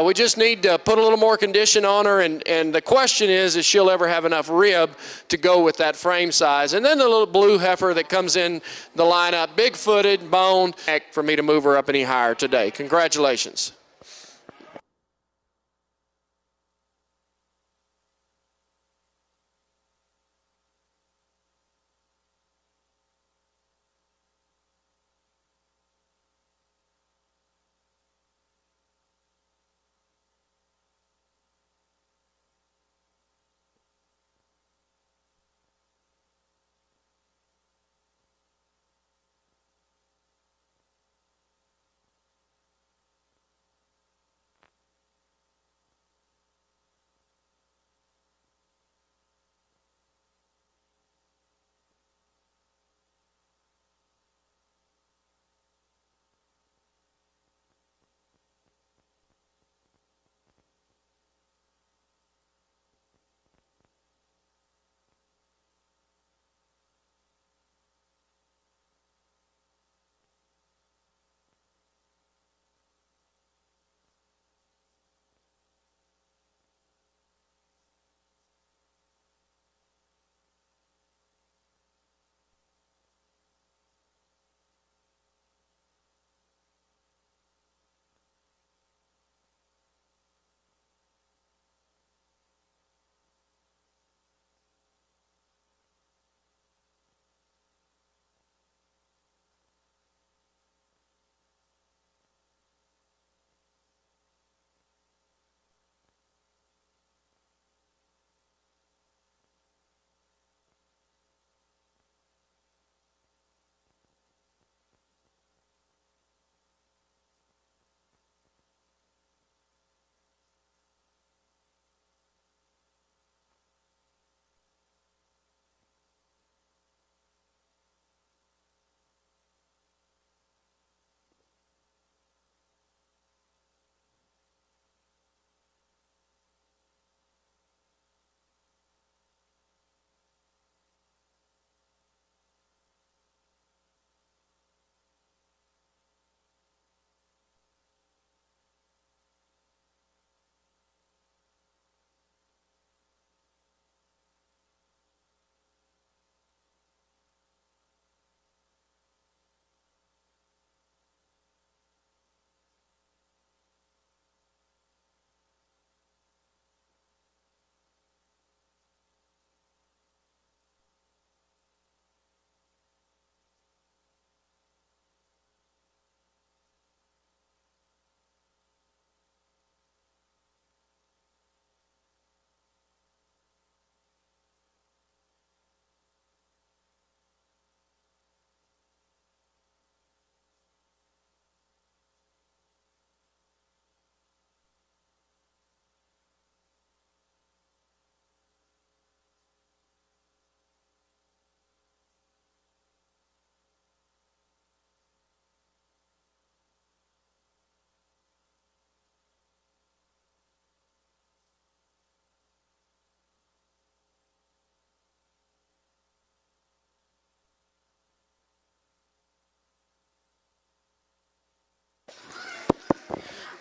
We just need to put a little more condition on her, and the question is she'll ever have enough rib to go with that frame size. And then the little blue heifer that comes in the lineup, big-footed, boned, for me to move her up any higher today. Congratulations.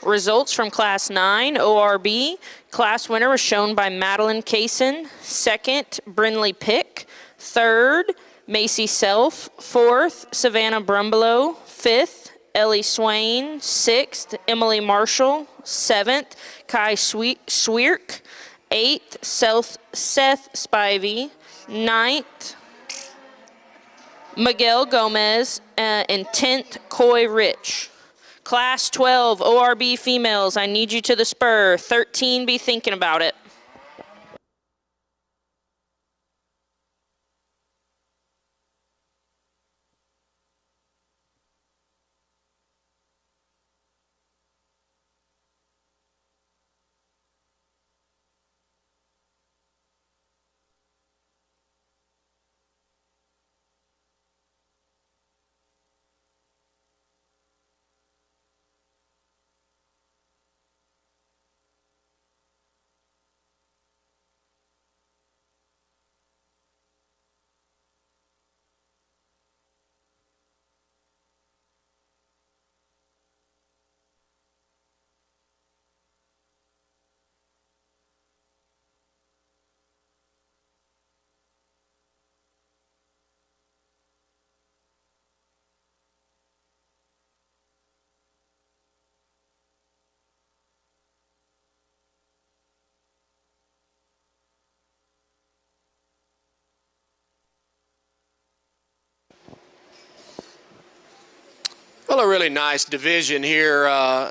Results from Class 9 ORB. Class winner was shown by Madeline Kaysen. Second, Brinley Pick. Third, Macy Self. Fourth, Savannah Brumbelow. Fifth, Ellie Swain. Sixth, Emily Marshall. Seventh, Kai Swierk. Eighth, Seth Spivey. Ninth, Miguel Gomez. And 10th, Coy Rich. Class 12 ORB females, I need you to the spur. 13, be thinking about it. Well, a really nice division here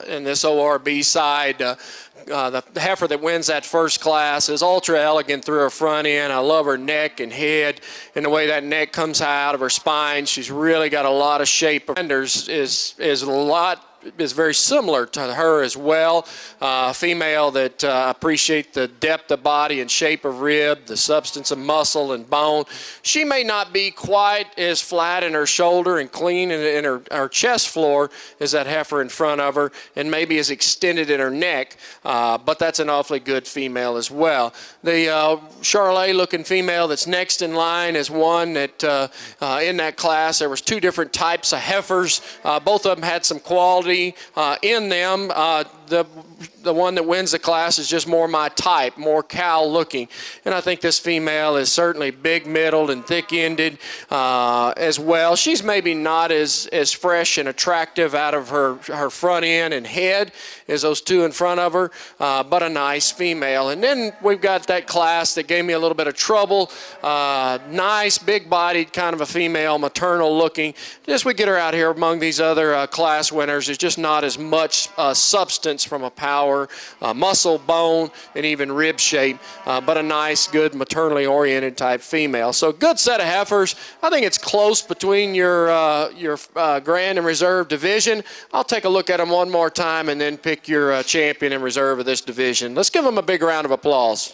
in this ORB side. The heifer that wins that first class is ultra elegant through her front end. I love her neck and head and the way that neck comes out of her spine. She's really got a lot of shape. Anders is very similar to her as well. Female that appreciate the depth of body and shape of rib, the substance of muscle and bone. She may not be quite as flat in her shoulder and clean in her chest floor as that heifer in front of her, and maybe as extended in her neck, but that's an awfully good female as well. The Charolais-looking female that's next in line is one that in that class there was two different types of heifers. Both of them had some quality in them. The one that wins the class is just more my type, more cow looking. And I think this female is certainly big-middled and thick-ended as well. She's maybe not as fresh and attractive out of her front end and head as those two in front of her, but a nice female. And then we've got that class that gave me a little bit of trouble. Nice, big-bodied kind of a female, maternal looking. Just we get her out here among these other class winners, there's just not as much substance from a power, muscle, bone, and even rib shape, but a nice, good, maternally oriented type female. So good set of heifers. I think it's close between your Grand and Reserve division. I'll take a look at them one more time and then pick your champion and reserve of this division. Let's give them a big round of applause.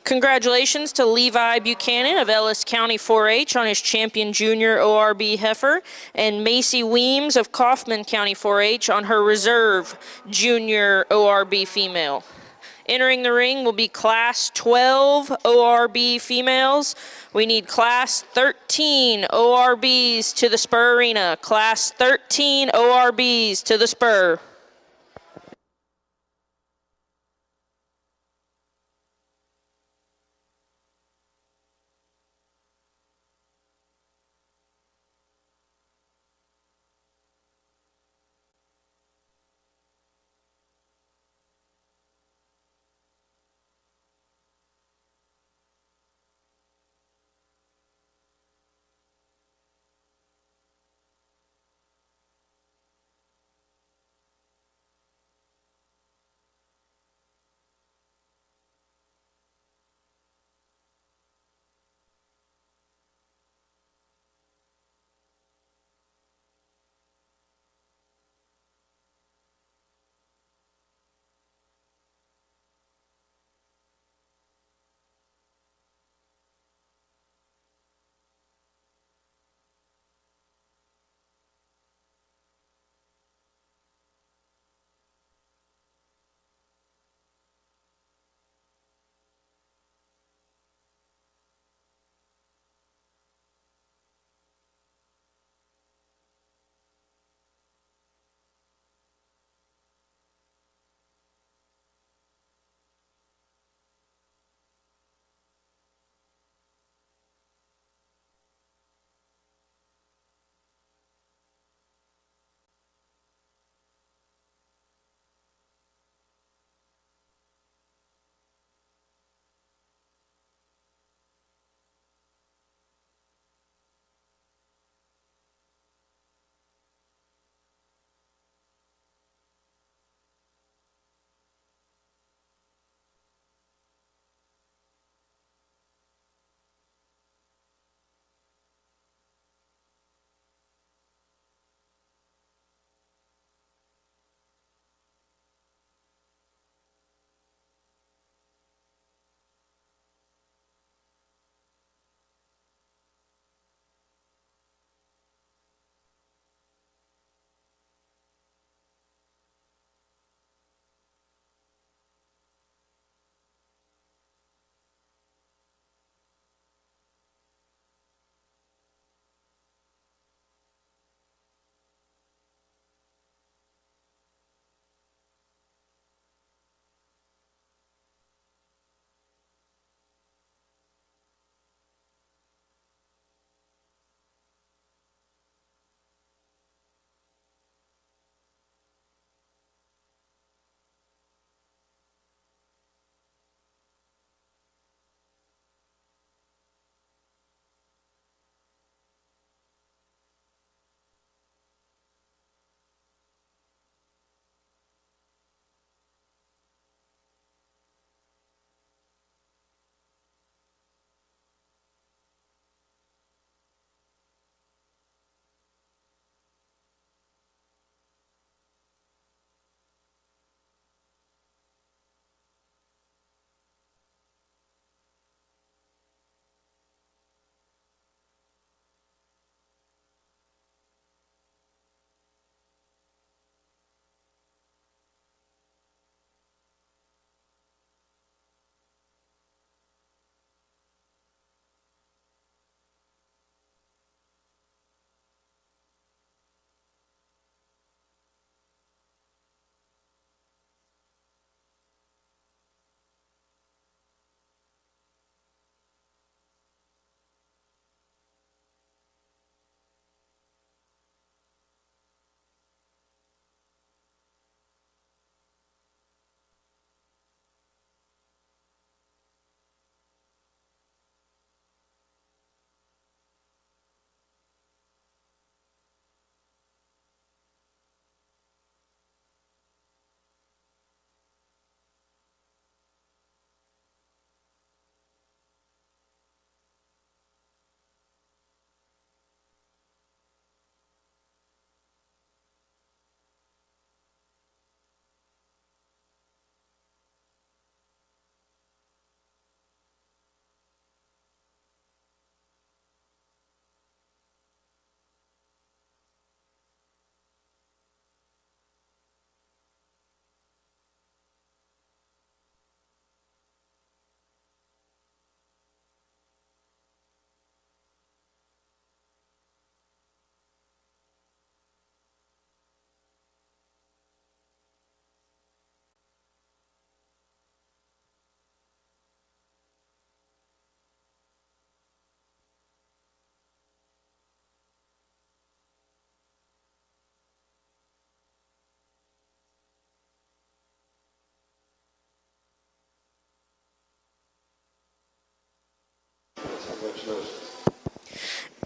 Congratulations to Levi Buchanan of Ellis County 4-H on his champion junior ORB heifer, and Macy Weems of Kaufman County 4-H on her reserve junior ORB female. Entering the ring will be Class 12 ORB females. We need Class 13 ORBs to the Spur Arena. Class 13 ORBs to the Spur.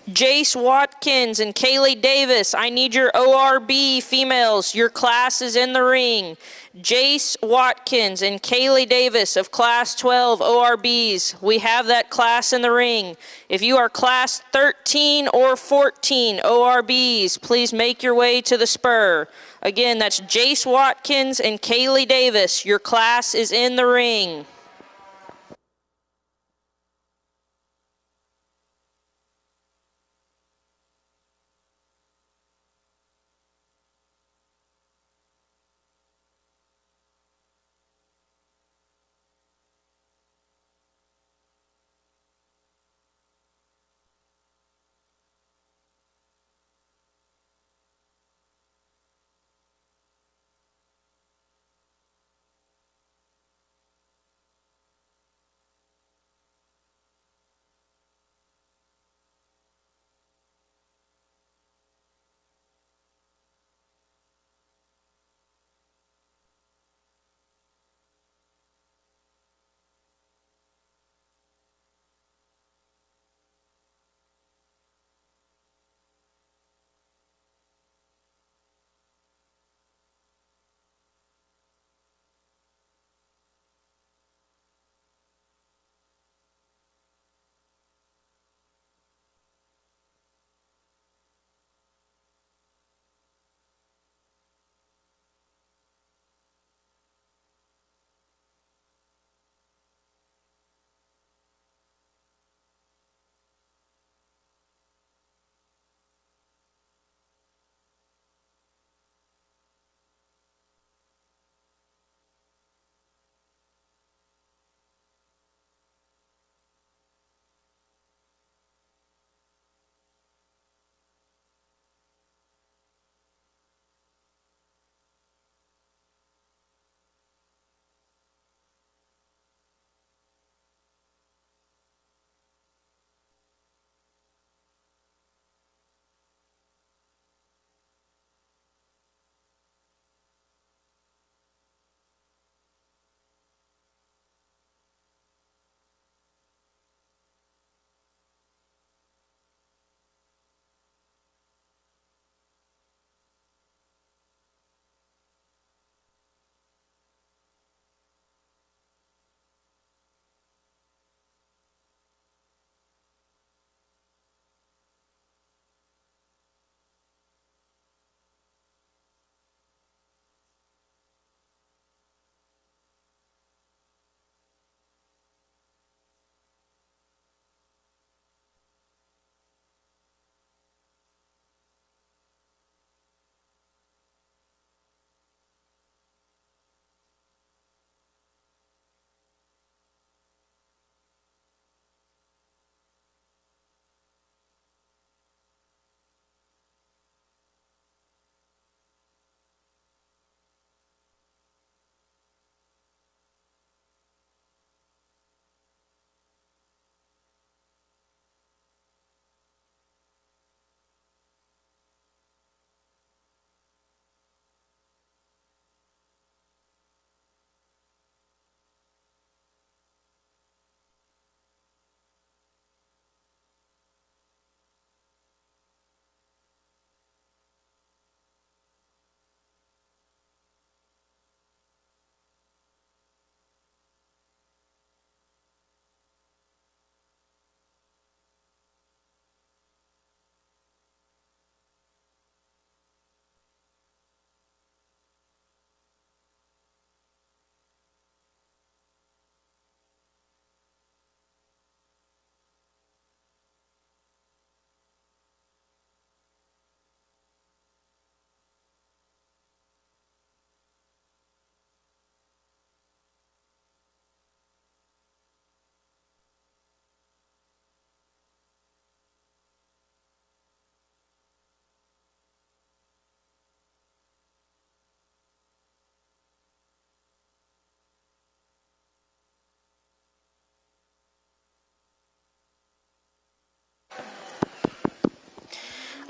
Jace Watkins and Kaylee Davis, I need your ORB females. Your class is in the ring. Jace Watkins and Kaylee Davis of Class 12 ORBs. We have that class in the ring. If you are Class 13 or 14 ORBs, please make your way to the spur. Again, that's Jace Watkins and Kaylee Davis. Your class is in the ring.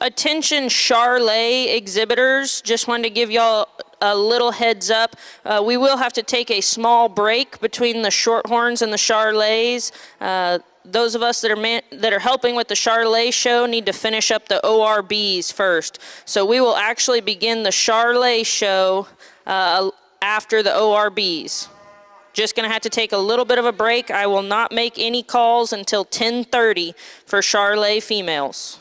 Attention Charlet exhibitors, just wanted to give y'all a little heads up. We will have to take a small break between the Shorthorns and the Charlets. those of us that are helping with the Charlet show need to finish up the ORBs first. So we will actually begin the Charlet show after the ORBs. Just going to have to take a little bit of a break. I will not make any calls until 10:30 for Charlet females.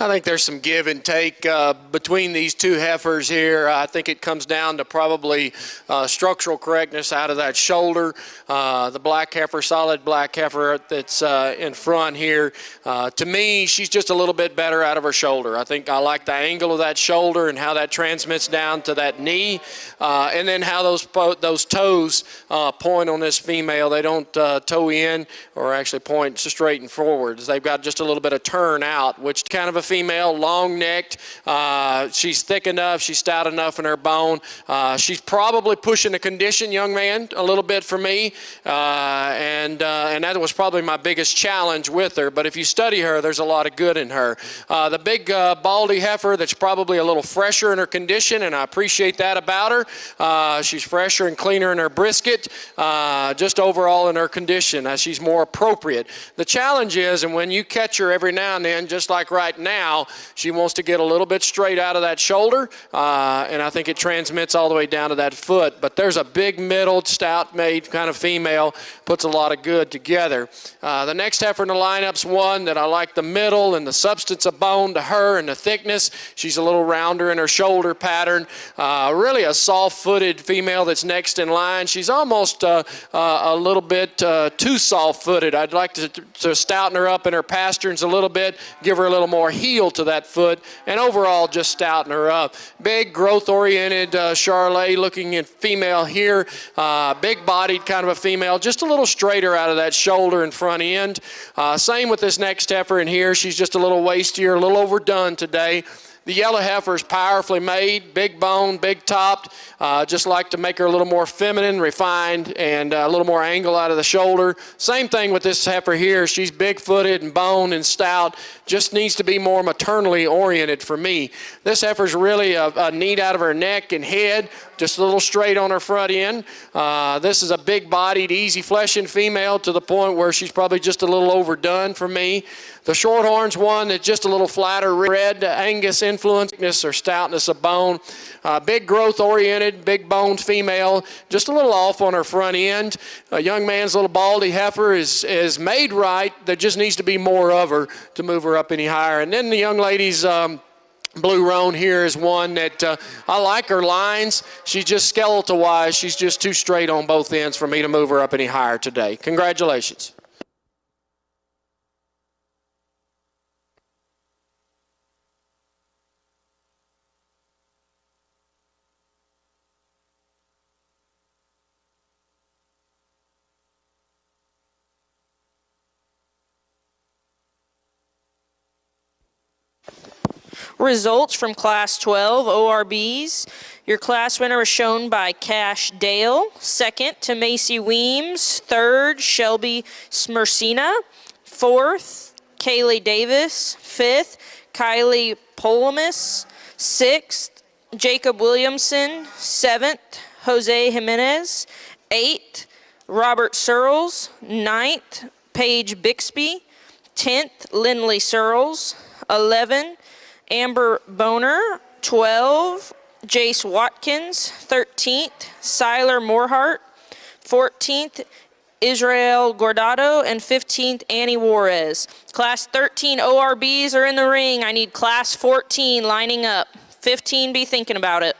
I think there's some give and take between these two heifers here. I think it comes down to probably structural correctness out of that shoulder. The black heifer, solid black heifer that's in front here, to me, she's just a little bit better out of her shoulder. I think I like the angle of that shoulder and how that transmits down to that knee, and then how those toes point on this female. They don't toe in or actually point straight and forwards. They've got just a little bit of turn out, which kind of a female, long-necked. She's thick enough. She's stout enough in her bone. She's probably pushing the condition, young man, a little bit for me, and that was probably my biggest challenge with her. But if you study her, there's a lot of good in her. The big baldy heifer that's probably a little fresher in her condition, and I appreciate that about her. She's fresher and cleaner in her brisket, just overall in her condition. She's more appropriate. The challenge is, and when you catch her every now and then, just like right now, she wants to get a little bit straight out of that shoulder, and I think it transmits all the way down to that foot. But there's a big middled, stout-made kind of female, puts a lot of good together. The next heifer in the lineup's one that I like the middle and the substance of bone to her and the thickness. She's a little rounder in her shoulder pattern. Really a soft-footed female that's next in line. She's almost a little bit too soft-footed. I'd like to stouten her up in her pasterns a little bit, give her a little more heel to that foot, and overall just stouten her up. Big, growth-oriented Charolais-looking female here. Big-bodied kind of a female, just a little straighter out of that shoulder and front end. Same with this next heifer in here. She's just a little waistier, a little overdone today. The yellow heifer is powerfully made, big bone, big topped. Just like to make her a little more feminine, refined, and a little more angle out of the shoulder. Same thing with this heifer here. She's big-footed and boned and stout. Just needs to be more maternally oriented for me. This heifer's really a neat out of her neck and head, just a little straight on her front end. This is a big-bodied, easy-fleshing female to the point where she's probably just a little overdone for me. The Shorthorn's one that's just a little flatter red, Angus influence or stoutness of bone. Big growth-oriented, big-boned female, just a little off on her front end. A young man's little baldy heifer is made right. There just needs to be more of her to move her up any higher. And then the young lady's Blue Roan here is one that I like her lines. She's just skeletal-wise. She's just too straight on both ends for me to move her up any higher today. Congratulations. Results from Class 12 ORBs. Your class winner was shown by Cash Dale. Second to Macy Weems. Third, Shelby Smersina. Fourth, Kaylee Davis. Fifth, Kylie Polomis. Sixth, Jacob Williamson. Seventh, Jose Jimenez. Eighth, Robert Searles. Ninth, Paige Bixby. 10th, Lindley Searles. 11, Amber Boner. 12, Jace Watkins. 13th, Siler Morehart. 14th, Israel Gordado. And 15th, Annie Juarez. Class 13 ORBs are in the ring. I need Class 14 lining up. 15, be thinking about it.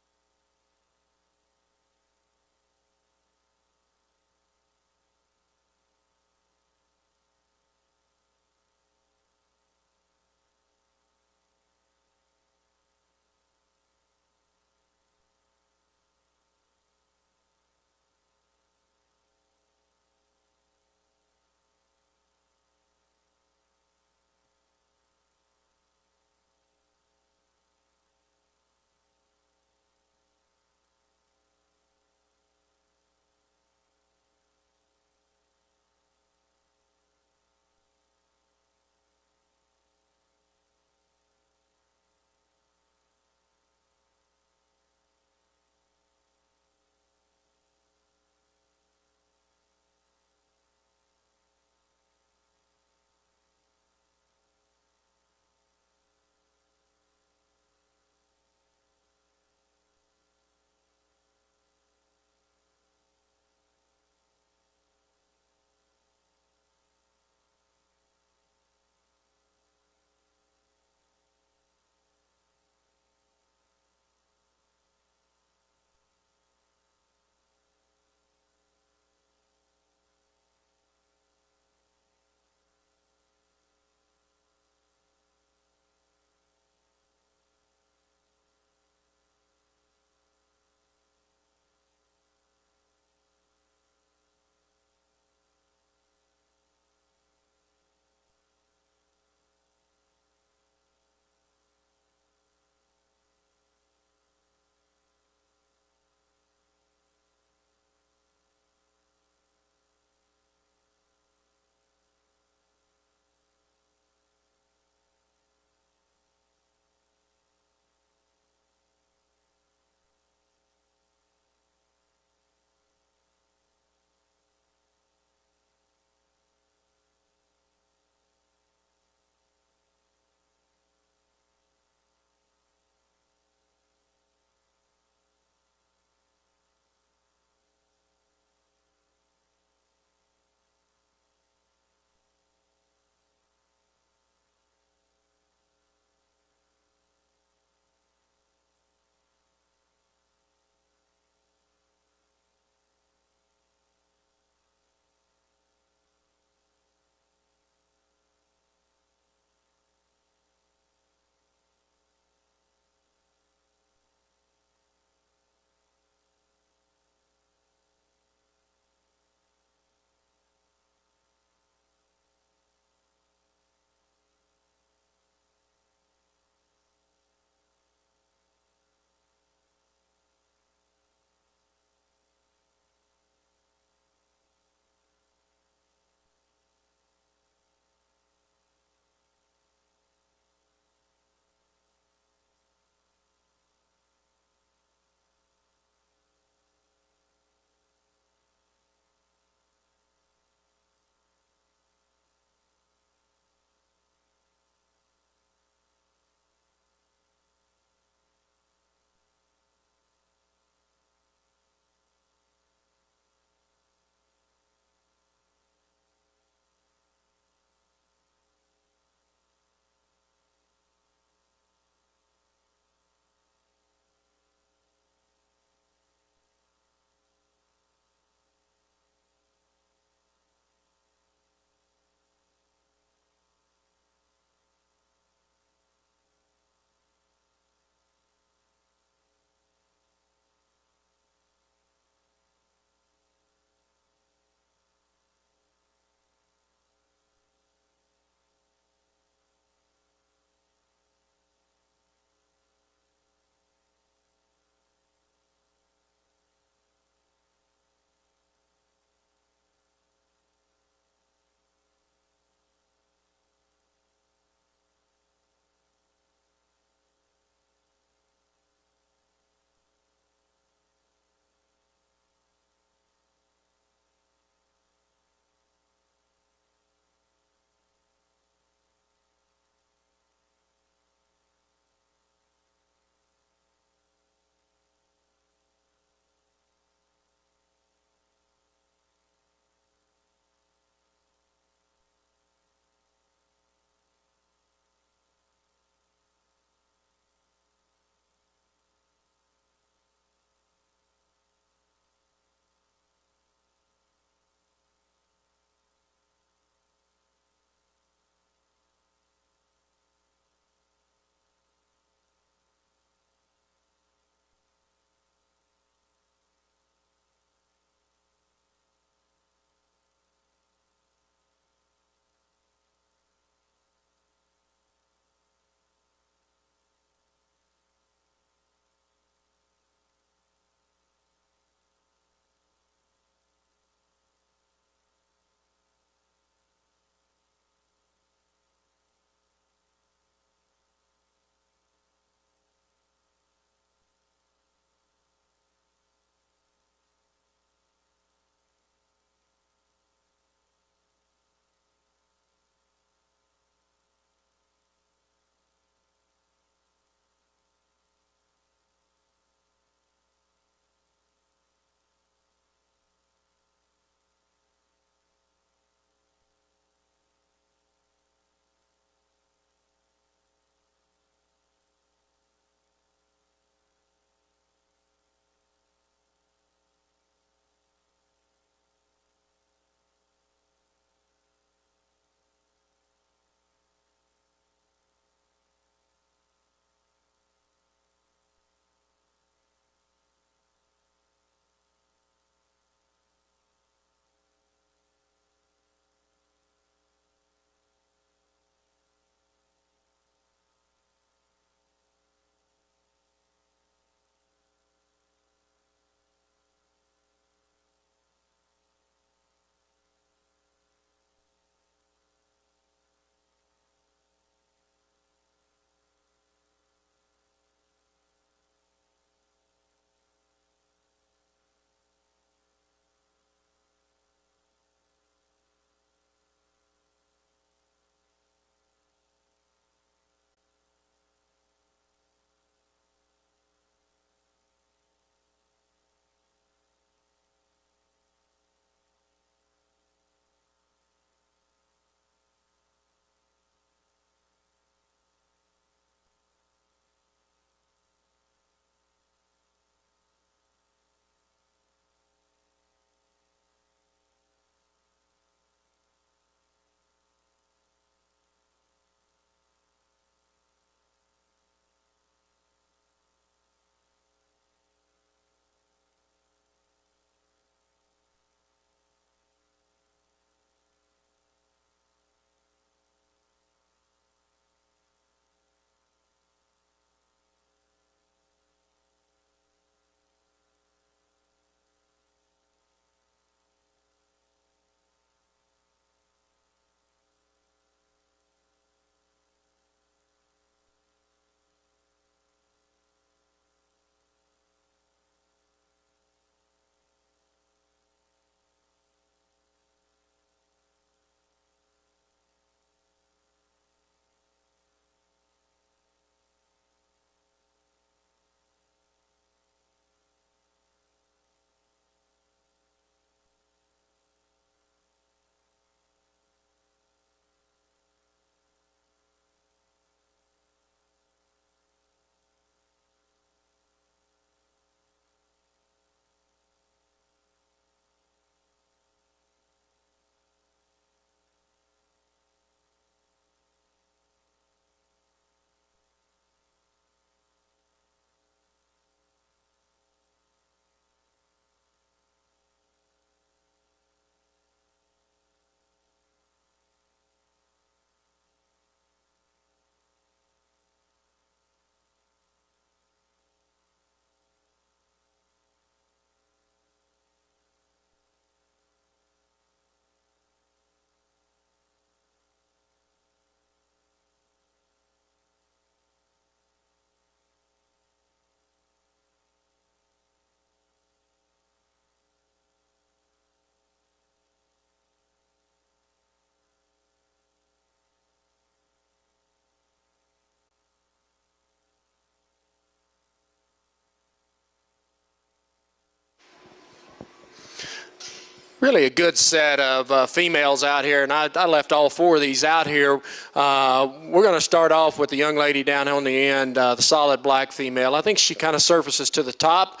Really a good set of females out here, and I left all four of these out here. We're going to start off with the young lady down on the end, the solid black female. I think she kind of surfaces to the top.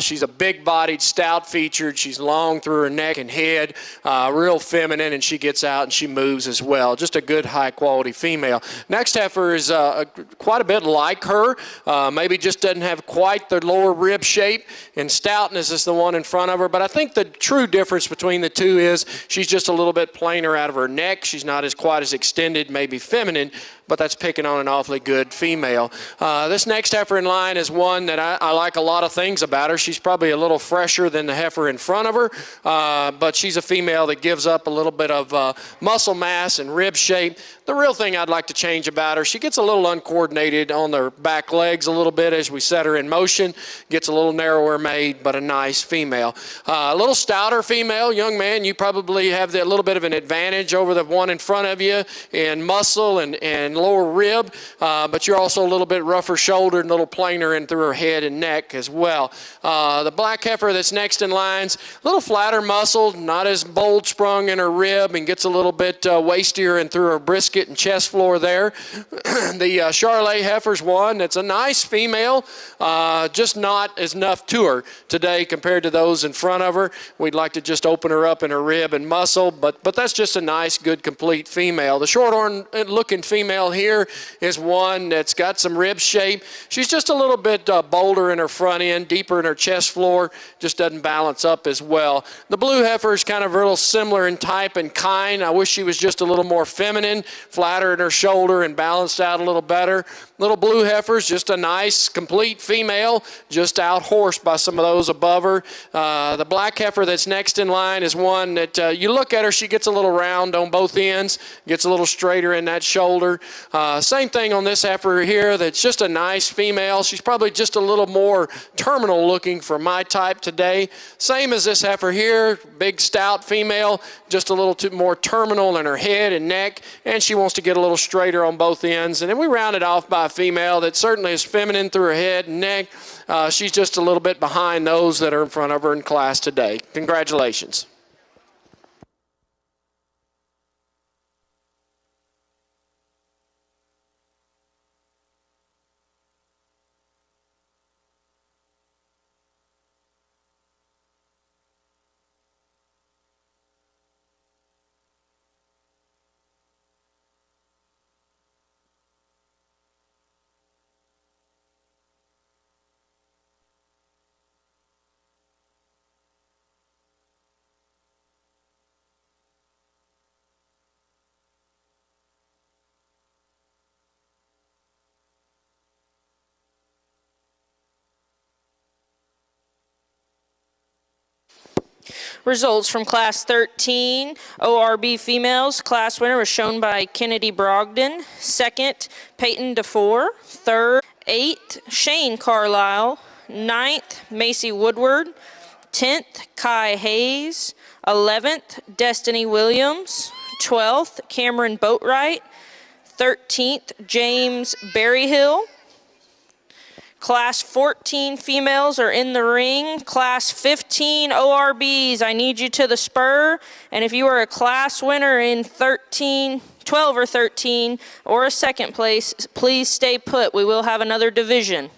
She's a big-bodied, stout-featured. She's long through her neck and head, real feminine, and she gets out and she moves as well. Just a good, high-quality female. Next heifer is quite a bit like her, maybe just doesn't have quite the lower rib shape, and stoutness is the one in front of her. But I think the true difference between the two is she's just a little bit plainer out of her neck. She's not quite as extended, maybe feminine, but that's picking on an awfully good female. This next heifer in line is one that I like a lot of things about her. She's probably a little fresher than the heifer in front of her, but she's a female that gives up a little bit of muscle mass and rib shape. The real thing I'd like to change about her, she gets a little uncoordinated on her back legs a little bit as we set her in motion. Gets a little narrower made, but a nice female. A little stouter female, young man, you probably have a little bit of an advantage over the one in front of you in muscle and lower rib, but you're also a little bit rougher shouldered and a little plainer in through her head and neck as well. The black heifer that's next in line's a little flatter muscled, not as bold sprung in her rib, and gets a little bit waistier and through her brisket and chest floor there. The Charolais heifer's one that's a nice female, just not as enough to her today compared to those in front of her. We'd like to just open her up in her rib and muscle, but that's just a nice, good, complete female. The shorthorn looking female here is one that's got some rib shape. She's just a little bit bolder in her front end, deeper in her chest floor, just doesn't balance up as well. The blue heifer is kind of real similar in type and kind. I wish she was just a little more feminine, flatter in her shoulder and balanced out a little better. Little blue heifer's just a nice, complete female, just out-horsed by some of those above her. The black heifer that's next in line is one that you look at her, she gets a little round on both ends, gets a little straighter in that shoulder. Same thing on this heifer here, that's just a nice female. She's probably just a little more terminal looking for my type today. Same as this heifer here, big stout female, just a little more terminal in her head and neck, and she wants to get a little straighter on both ends. And then we round it off by a female that certainly is feminine through her head and neck. She's just a little bit behind those that are in front of her in class today. Congratulations. Results from Class 13 ORB females. Class winner was shown by Kennedy Brogdon. Second, Peyton DeFore. Third, 8th, Shane Carlisle. 9th, Macy Woodward. 10th, Kai Hayes. 11th, Destiny Williams. 12th, Cameron Boatwright. 13th, James Berryhill. Class 14 females are in the ring. Class 15 ORBs, I need you to the spur. And if you are a class winner in 12 or 13, or a second place, please stay put. We will have another division.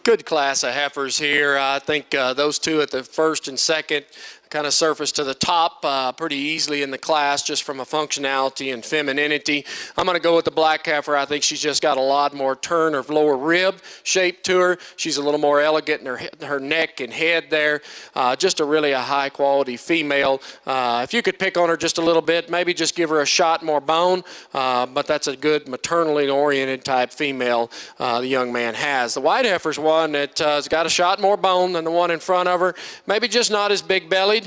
good class of heifers here. I think those two at the first and second kind of surface to the top pretty easily in the class just from a functionality and femininity. I'm going to go with the black heifer. I think she's just got a lot more turn of lower rib shape to her. She's a little more elegant in her neck and head there. Just a high quality female. If you could pick on her just a little bit, maybe just give her a shot more bone, but that's a good maternally oriented type female the young man has. The white heifer's one that has got a shot more bone than the one in front of her. Maybe just not as big bellied.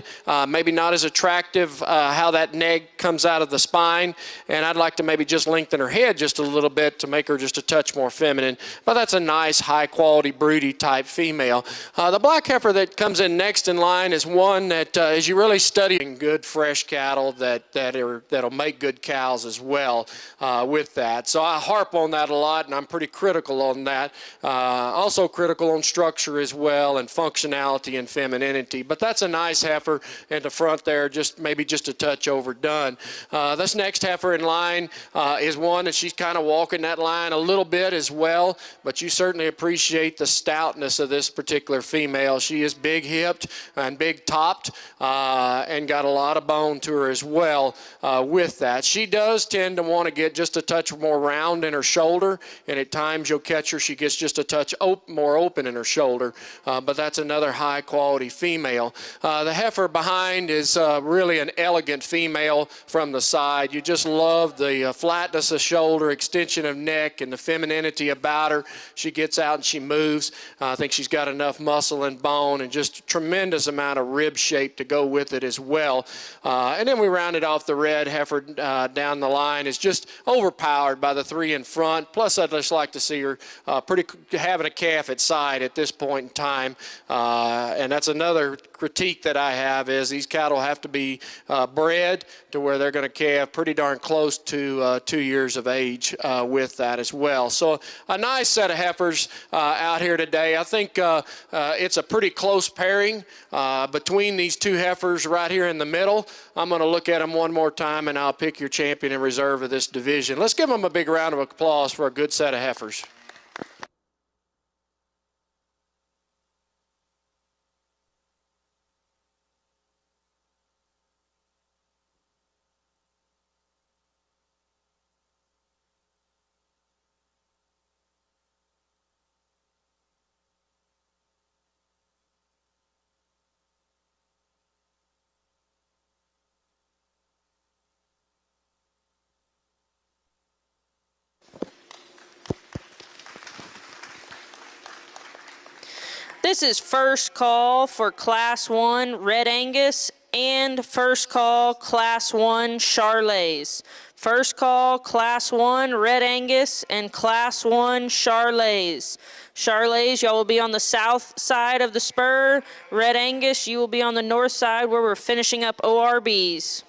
Maybe not as attractive how that neck comes out of the spine, and I'd like to maybe just lengthen her head just a little bit to make her just a touch more feminine, but that's a nice high quality broody type female. The black heifer that comes in next in line is one that as you really study good fresh cattle that'll make good cows as well with that. So I harp on that a lot, and I'm pretty critical on that. Also critical on structure as well and functionality and femininity, but that's a nice heifer in the front there, maybe just a touch overdone. This next heifer in line is one that she's kind of walking that line a little bit as well, but you certainly appreciate the stoutness of this particular female. She is big hipped and big topped and got a lot of bone to her as well with that. She does tend to want to get just a touch more round in her shoulder, and at times you'll catch her, she gets just a touch more open in her shoulder, but that's another high quality female. The heifer behind is really an elegant female from the side. You just love the flatness of shoulder, extension of neck, and the femininity about her. She gets out and she moves. I think she's got enough muscle and bone and just a tremendous amount of rib shape to go with it as well. And then we rounded off the red heifer down the line is just overpowered by the three in front. Plus, I'd just like to see her having a calf at side at this point in time. And that's another critique that I have is these cattle have to be bred to where they're going to calve pretty darn close to 2 years of age with that as well. So a nice set of heifers out here today. I think it's a pretty close pairing between these two heifers right here in the middle. I'm going to look at them one more time, and I'll pick your champion and reserve of this division. Let's give them a big round of applause for a good set of heifers. This is first call for Class 1 Red Angus and first call Class 1 Charolais. First call Class 1 Red Angus and Class 1 Charolais. Charolais, y'all will be on the south side of the spur. Red Angus, you will be on the north side where we're finishing up ORBs.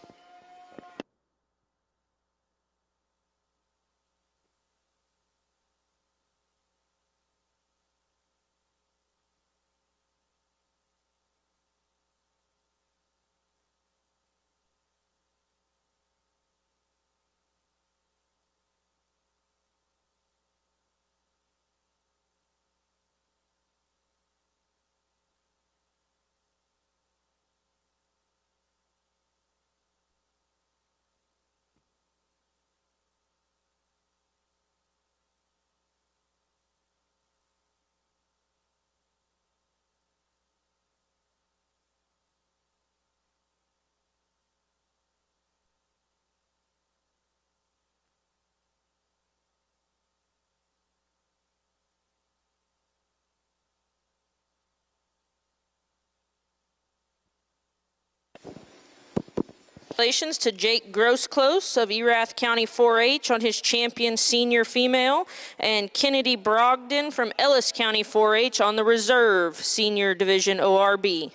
Congratulations to Jake Grossclose of Erath County 4-H on his champion senior female, and Kennedy Brogdon from Ellis County 4-H on the reserve senior division ORB.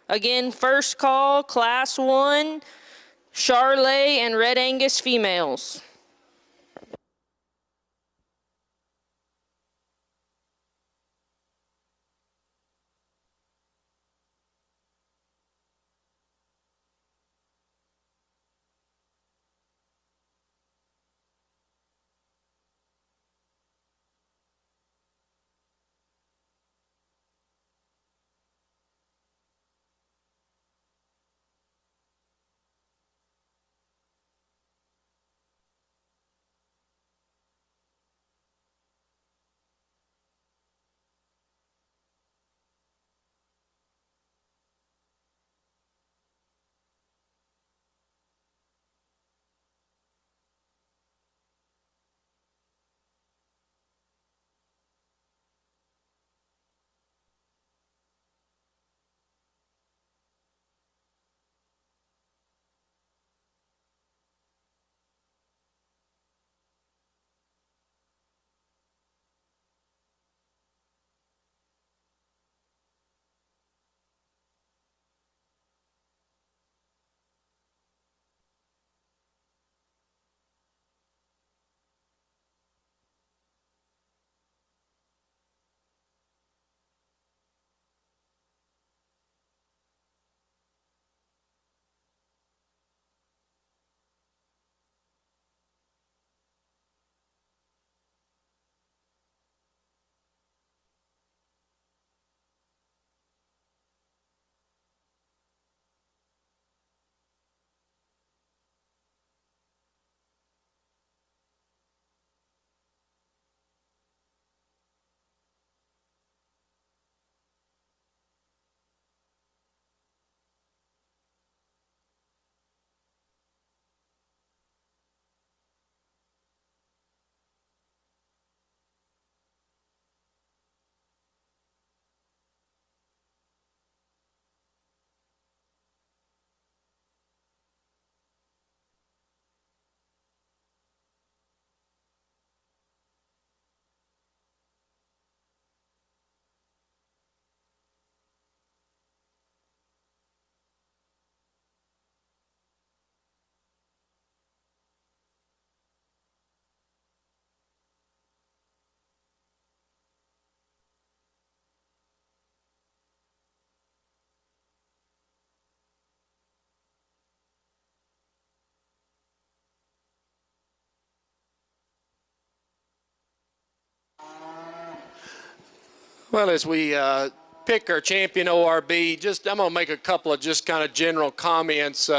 Again, first call, Class 1, Charolais and Red Angus females. Well, as we pick our champion ORB, I'm going to make a couple of just kind of general comments.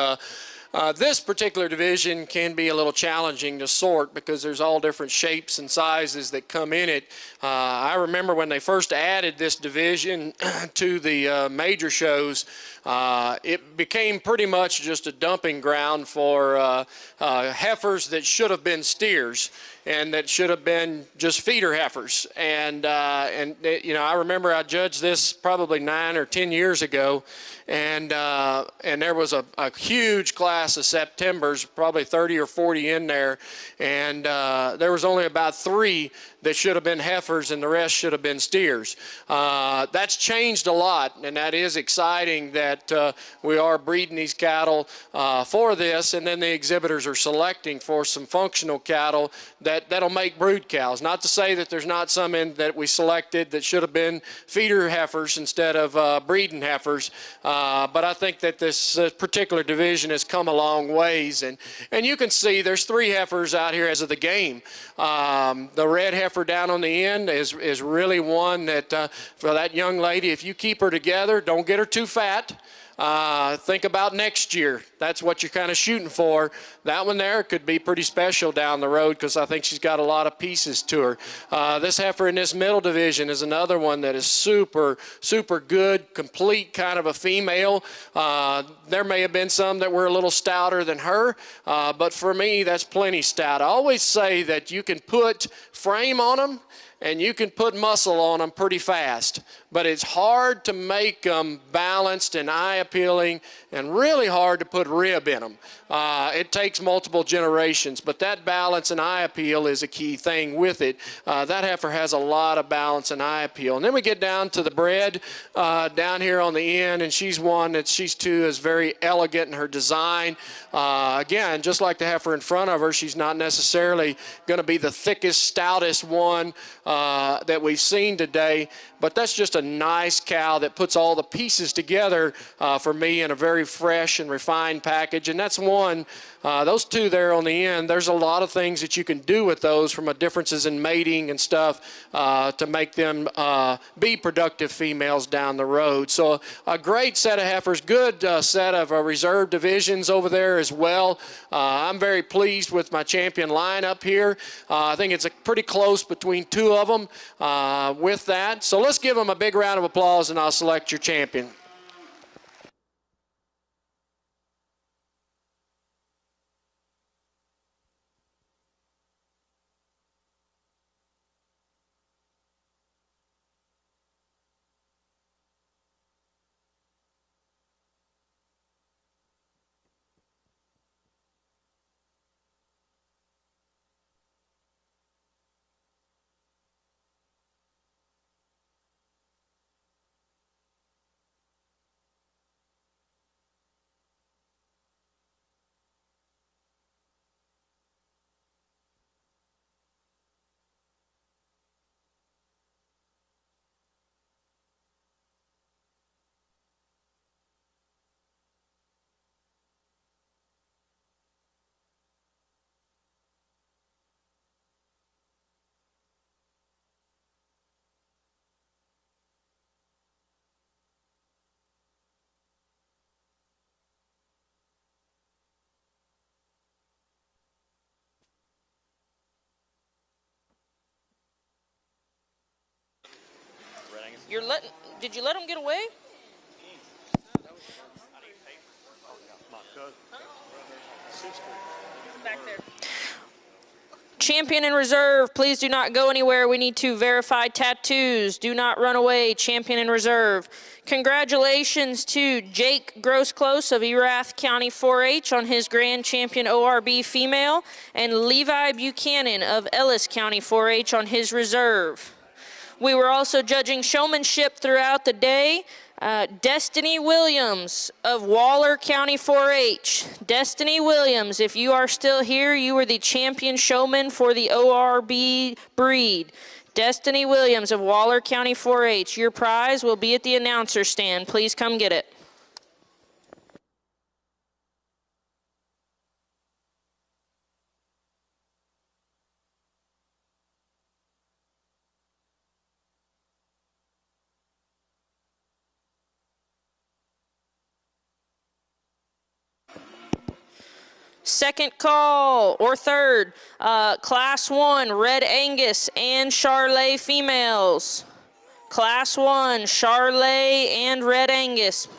This particular division can be a little challenging to sort because there's all different shapes and sizes that come in it. I remember when they first added this division to the major shows, it became pretty much just a dumping ground for heifers that should have been steers and that should have been just feeder heifers. And I remember I judged this probably 9 or 10 years ago, and there was a huge class of Septembers, probably 30 or 40 in there, and there was only about 3 that should have been heifers and the rest should have been steers. That's changed a lot, and that is exciting that we are breeding these cattle for this, and then the exhibitors are selecting for some functional cattle that'll make brood cows. Not to say that there's not some in that we selected that should have been feeder heifers instead of breeding heifers, but I think that this particular division has come a long ways, and you can see there's 3 heifers out here as of the game. The red heifer down on the end is really one that for that young lady, if you keep her together, don't get her too fat. Think about next year. That's what you're kind of shooting for. That one there could be pretty special down the road because I think she's got a lot of pieces to her. This heifer in this middle division is another one that is super, super good, complete kind of a female. There may have been some that were a little stouter than her, but for me, that's plenty stout. I always say that you can put frame on them and you can put muscle on them pretty fast, but it's hard to make them balanced and eye appealing and really hard to put rib in them. It takes multiple generations, but that balance and eye appeal is a key thing with it. That heifer has a lot of balance and eye appeal. And then we get down to the bred down here on the end, and she's one that she's too is very elegant in her design. Again, just like the heifer in front of her, she's not necessarily going to be the thickest, stoutest one that we've seen today, but that's just a nice cow that puts all the pieces together for me in a very fresh and refined package. And that's one, those 2 there on the end, there's a lot of things that you can do with those from a differences in mating and stuff to make them be productive females down the road. So a great set of heifers, good set of reserve divisions over there as well. I'm very pleased with my champion lineup here. I think it's pretty close between 2 of them with that. So let's give them a big round of applause and I'll select your champion. Did you let them get away? Back there. Champion in reserve, please do not go anywhere. We need to verify tattoos. Do not run away. Champion in reserve. Congratulations to Jake Grossclose of Erath County 4-H on his Grand Champion ORB female, and Levi Buchanan of Ellis County 4-H on his reserve. We were also judging showmanship throughout the day. Destiny Williams of Waller County 4-H. Destiny Williams, if you are still here, you are the champion showman for the ORB breed. Destiny Williams of Waller County 4-H. Your prize will be at the announcer stand. Please come get it. Second call, or third, Class 1 Red Angus and Charolais females. Class 1 Charolais and Red Angus.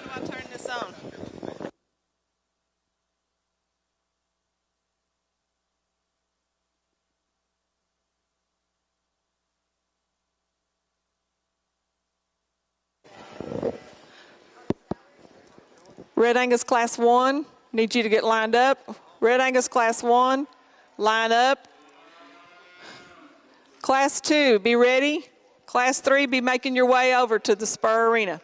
How do I turn this on? Red Angus Class 1, need you to get lined up. Red Angus Class 1, line up. Class 2, be ready. Class 3, be making your way over to the Spur Arena.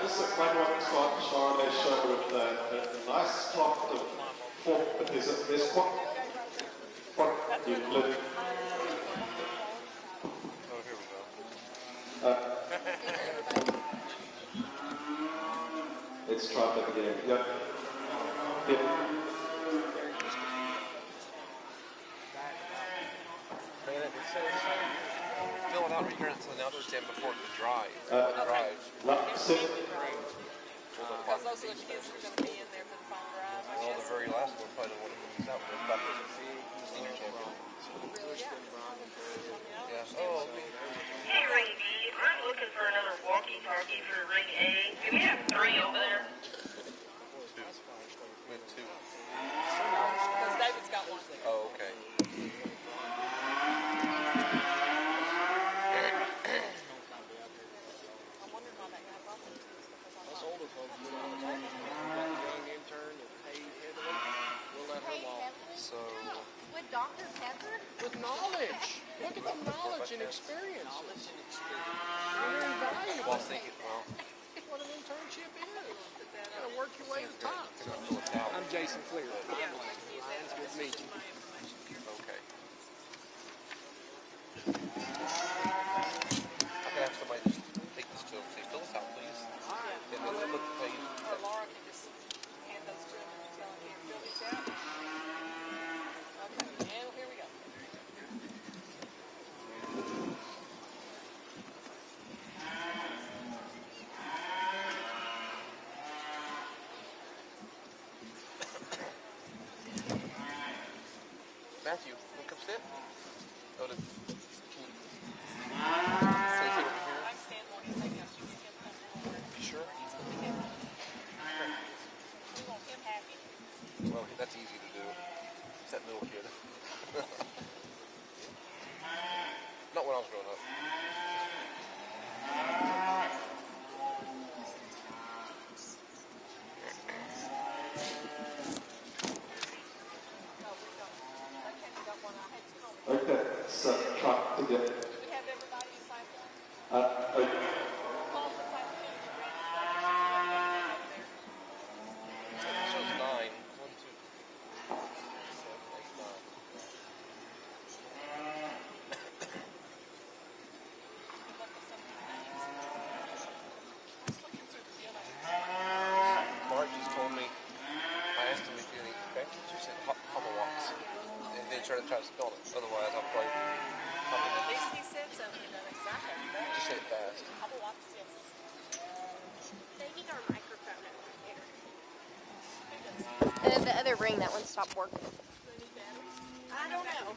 This is a flat one start they show with a nice clock of four, but there's quite you live. Let's try that again. Yep. Yep. Fill it out right here until now to stand before the drive. Because those are the kids who are going to be in there for the final drive, I Well, guess. the very last one probably the one that comes out with the senior champion. Yeah. Oh, okay. Hey, Ring B, I'm looking for another walkie-talkie for Ring A. Do we have 3 over there? We have 2. Because David's got one. Oh, okay. I'm wondering why that guy brought them to us, because I thought, Older folks do it all the time. Young intern that paid heavily, we'll let her walk. So, With Dr. Pepper? With knowledge. Look at the knowledge and experience. They're invaluable. well, I was thinking, well, What an internship is. You gotta work your way to the top. I'm gonna fill it out. I'm Jason Clear. Lions, good to meet you. Okay. I could have somebody just take this to him and say, fill this out, please. And then flip the page. or Laura can just hand those to him and tell him, here, fill these out. Okay, and here we go. Matthew, want to come sit? Oh, can you say it over here? I stand more anything else. You can come over. You sure? He's going to be happy. We want him happy. Well, that's easy to do. It's that little kid. Not when I was growing up. No, we don't. I can't got one. I had two on. Okay, so try to get. Do we have everybody in class one? Okay. Call for class two. You ready to start? There. It shows 9. 1, 2, 7, 8, 9. Look at some of these names. Just looking through the field. Mark just told me, I asked him if he had any expected. She said Hummelwalks. And then try to spell it. Otherwise, I'll probably At least he said something that exactly that. just say it fast. Couple walks, yes. They need our microphone over here. The other ring, that one stopped working. I don't know.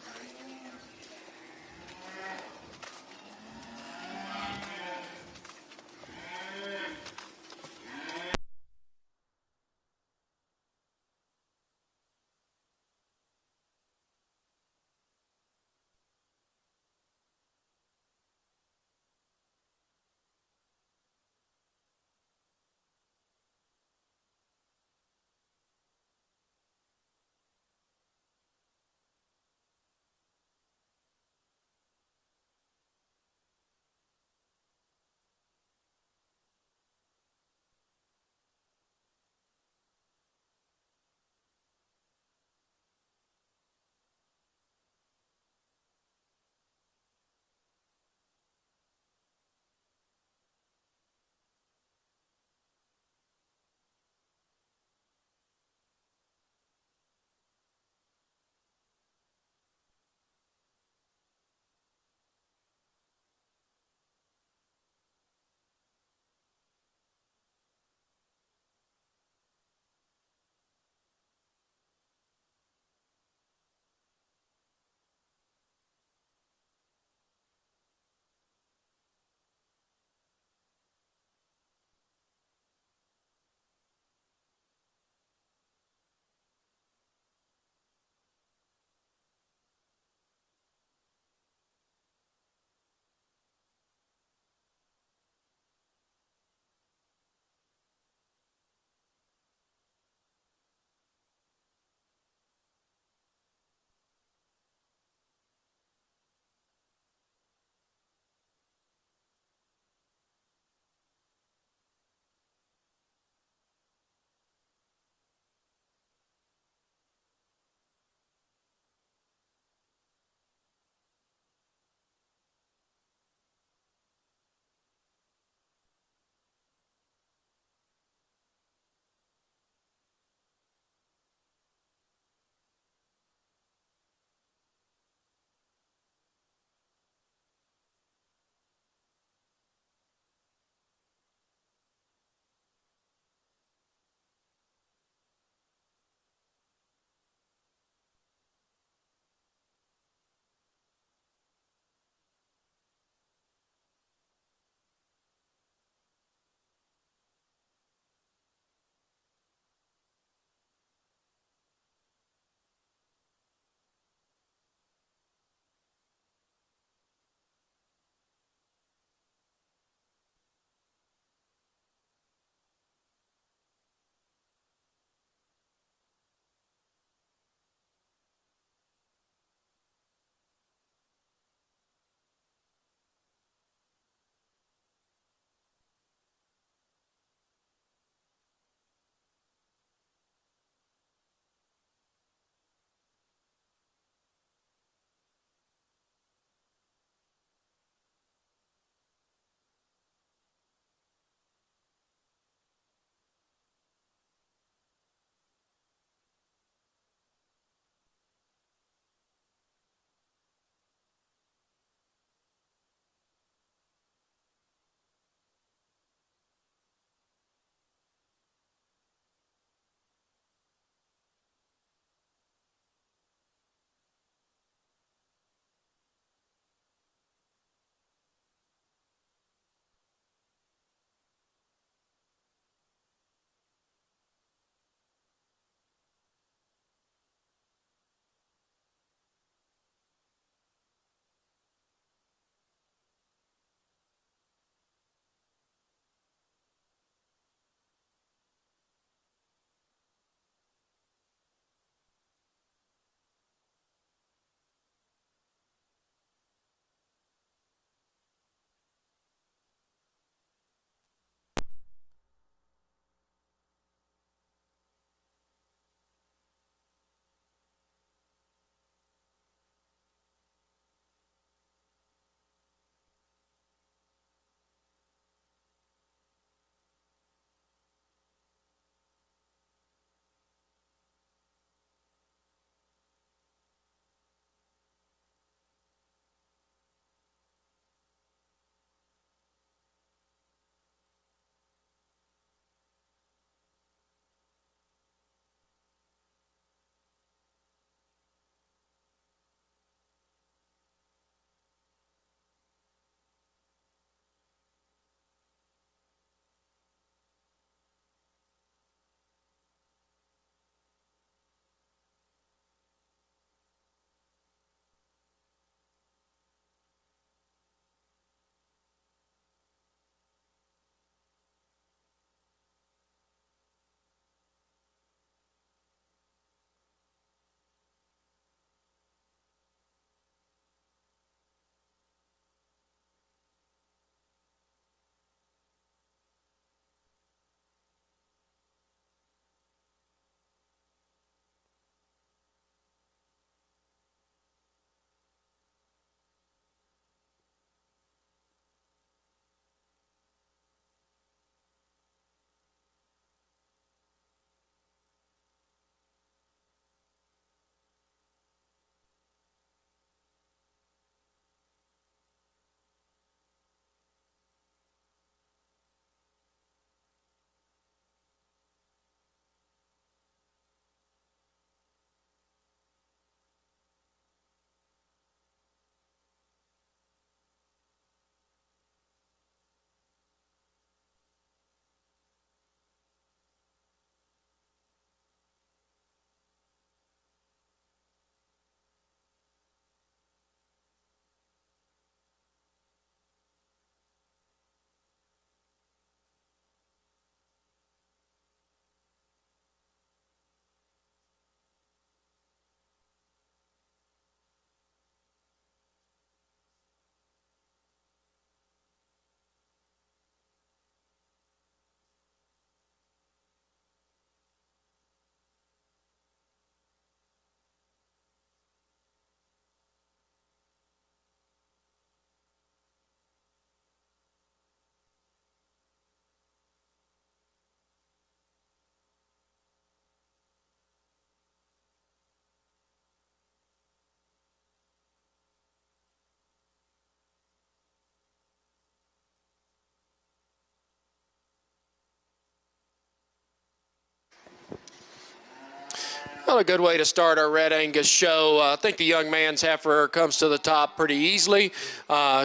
Well, a good way to start our Red Angus show. I think the young man's heifer comes to the top pretty easily.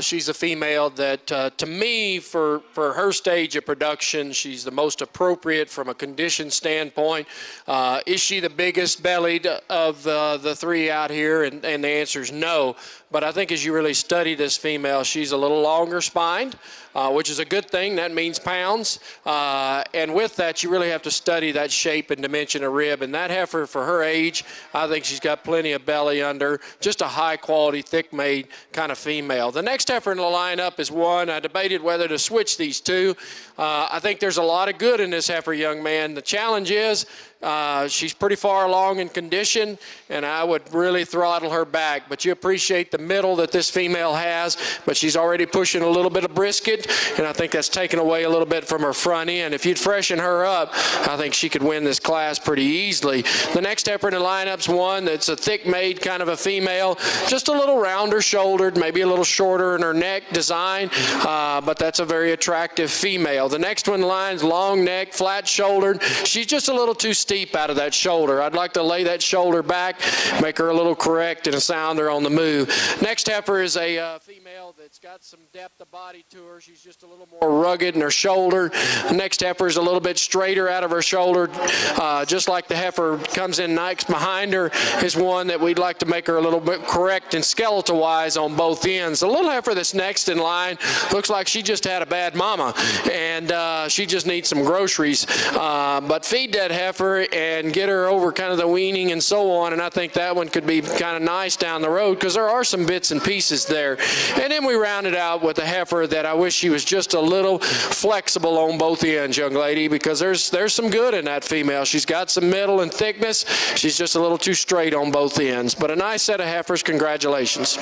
She's a female that, to me, for her stage of production, she's the most appropriate from a condition standpoint. Is she the biggest bellied of the three out here? And the answer is no. But I think as you really study this female, she's a little longer spined, which is a good thing. That means pounds. And with that, you really have to study that shape and dimension of rib. And that heifer, for her age, I think she's got plenty of belly under. Just a high-quality, thick-made kind of female. The next heifer in the lineup is one. I debated whether to switch these two. I think there's a lot of good in this heifer, young man. The challenge is she's pretty far along in condition, and I would really throttle her back. But you appreciate the middle that this female has, but she's already pushing a little bit of brisket, and I think that's taken away a little bit from her front end. If you'd freshen her up, I think she could win this class pretty easily. The next heifer in the lineup's one that's a thick-made kind of a female, just a little rounder shouldered, maybe a little shorter in her neck design, but that's a very attractive female. The next one in line's long neck, flat shouldered. She's just a little too steep out of that shoulder. I'd like to lay that shoulder back, make her a little correct and a sounder on the move. Next heifer is a female that's got some depth of body to her. She's just a little more rugged in her shoulder. Next heifer is a little bit straighter out of her shoulder, just like the heifer comes in next behind her is one that we'd like to make her a little bit correct and skeletal wise on both ends. The little heifer that's next in line looks like she just had a bad mama and she just needs some groceries, but feed that heifer and get her over kind of the weaning and so on, and I think that one could be kind of nice down the road because there are some bits and pieces there. And then we round it out with a heifer that I wish she was just a little flexible on both ends, young lady, because there's some good in that female. She's got some middle and thickness. She's just a little too straight on both ends, but a nice set of heifers. Congratulations.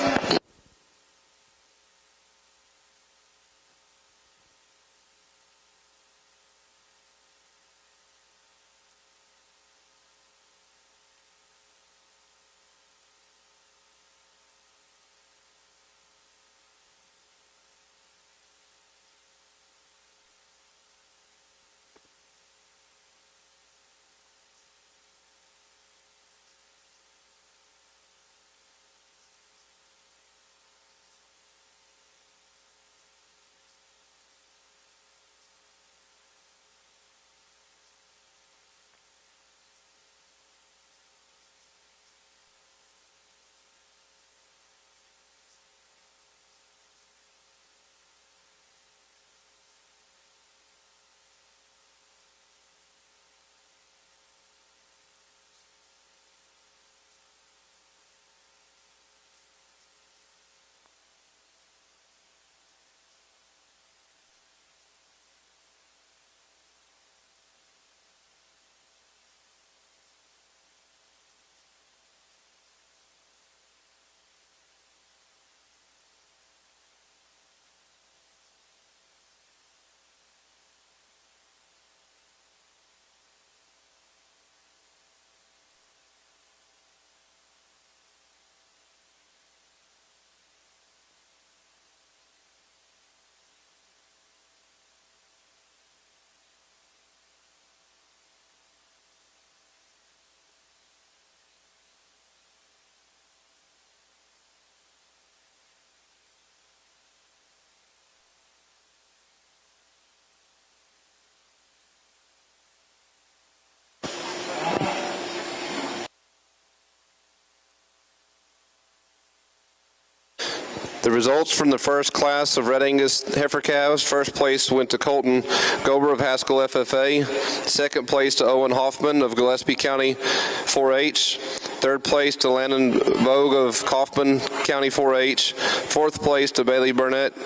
The results from the first class of Red Angus heifer calves: first place went to Colton Gober of Haskell FFA, second place to Owen Hoffman of Gillespie County 4-H, third place to Landon Vogue of Kaufman County 4-H, fourth place to Bailey Burnett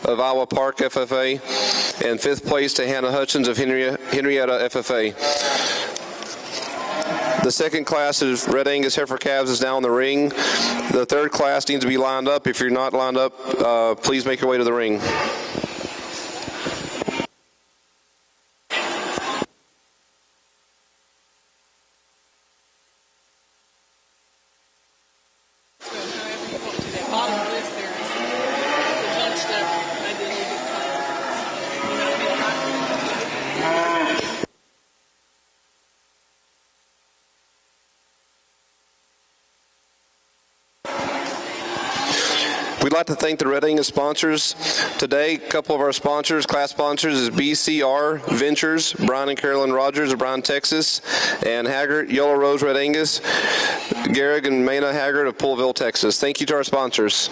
of Iowa Park FFA, and fifth place to Hannah Hutchins of Henrietta FFA. The second class of Red Angus heifer calves is now in the ring. The third class needs to be lined up. If you're not lined up, please make your way to the ring. We'd like to thank the Red Angus sponsors today. A couple of our sponsors, class sponsors, is BCR Ventures, Brian and Carolyn Rogers of Bryan, Texas, and Haggard, Yellow Rose Red Angus, Garrig and Mena Haggard of Poolville, Texas. Thank you to our sponsors.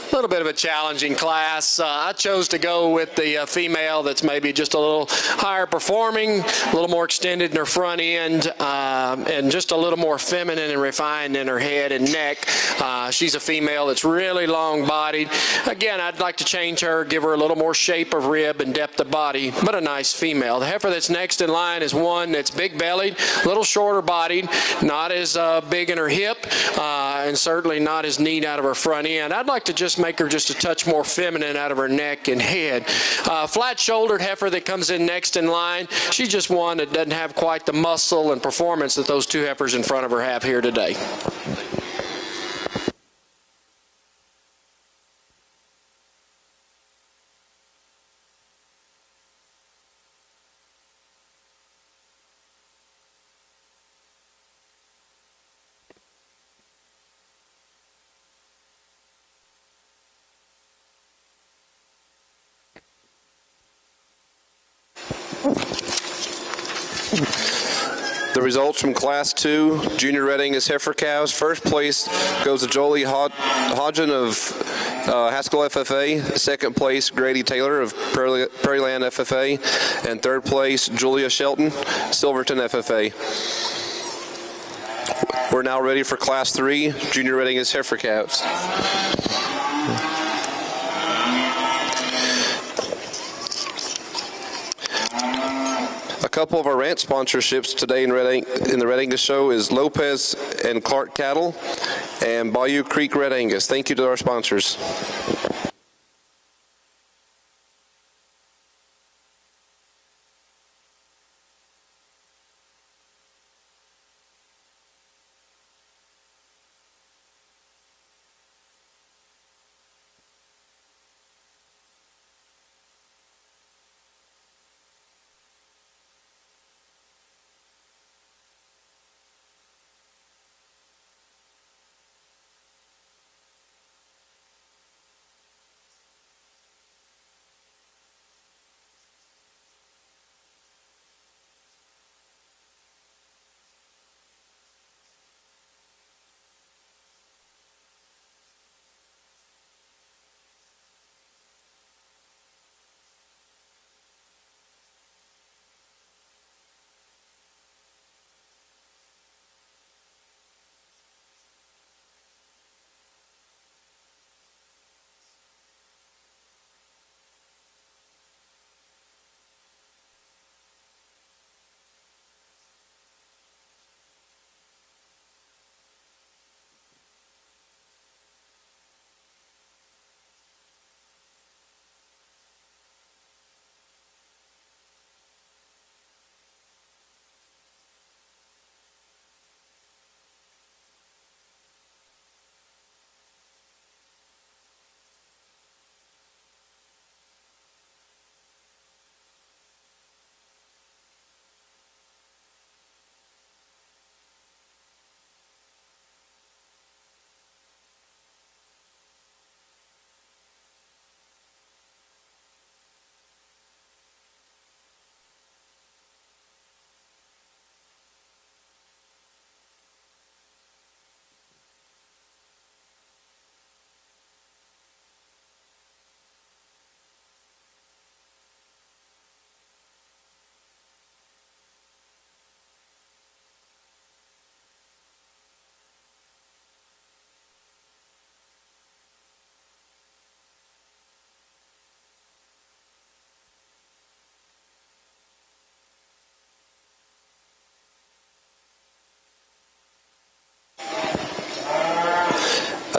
A little bit of a challenging class. I chose to go with the female that's maybe just a little higher performing, a little more extended in her front end, and just a little more feminine and refined in her head and neck. She's a female that's really long-bodied. Again, I'd like to change her, give her a little more shape of rib and depth of body, but a nice female. The heifer that's next in line is one that's big-bellied, a little shorter-bodied, not as big in her hip, and certainly not as neat out of her front end. I'd like to just make her just a touch more feminine out of her neck and head. Flat-shouldered heifer that comes in next in line, she's just one that doesn't have quite the muscle and performance that those two heifers in front of her have here today. The results from Class 2 Junior Red Angus heifer calves. First place goes to Jolie Hodgen of Haskell FFA. Second place, Grady Taylor of Prairieland FFA. And third place, Julia Shelton, Silverton FFA. We're now ready for Class 3 Junior Red Angus heifer calves. A couple of our ranch sponsorships today in the Red Angus show is Lopez and Clark Cattle and Bayou Creek Red Angus. Thank you to our sponsors.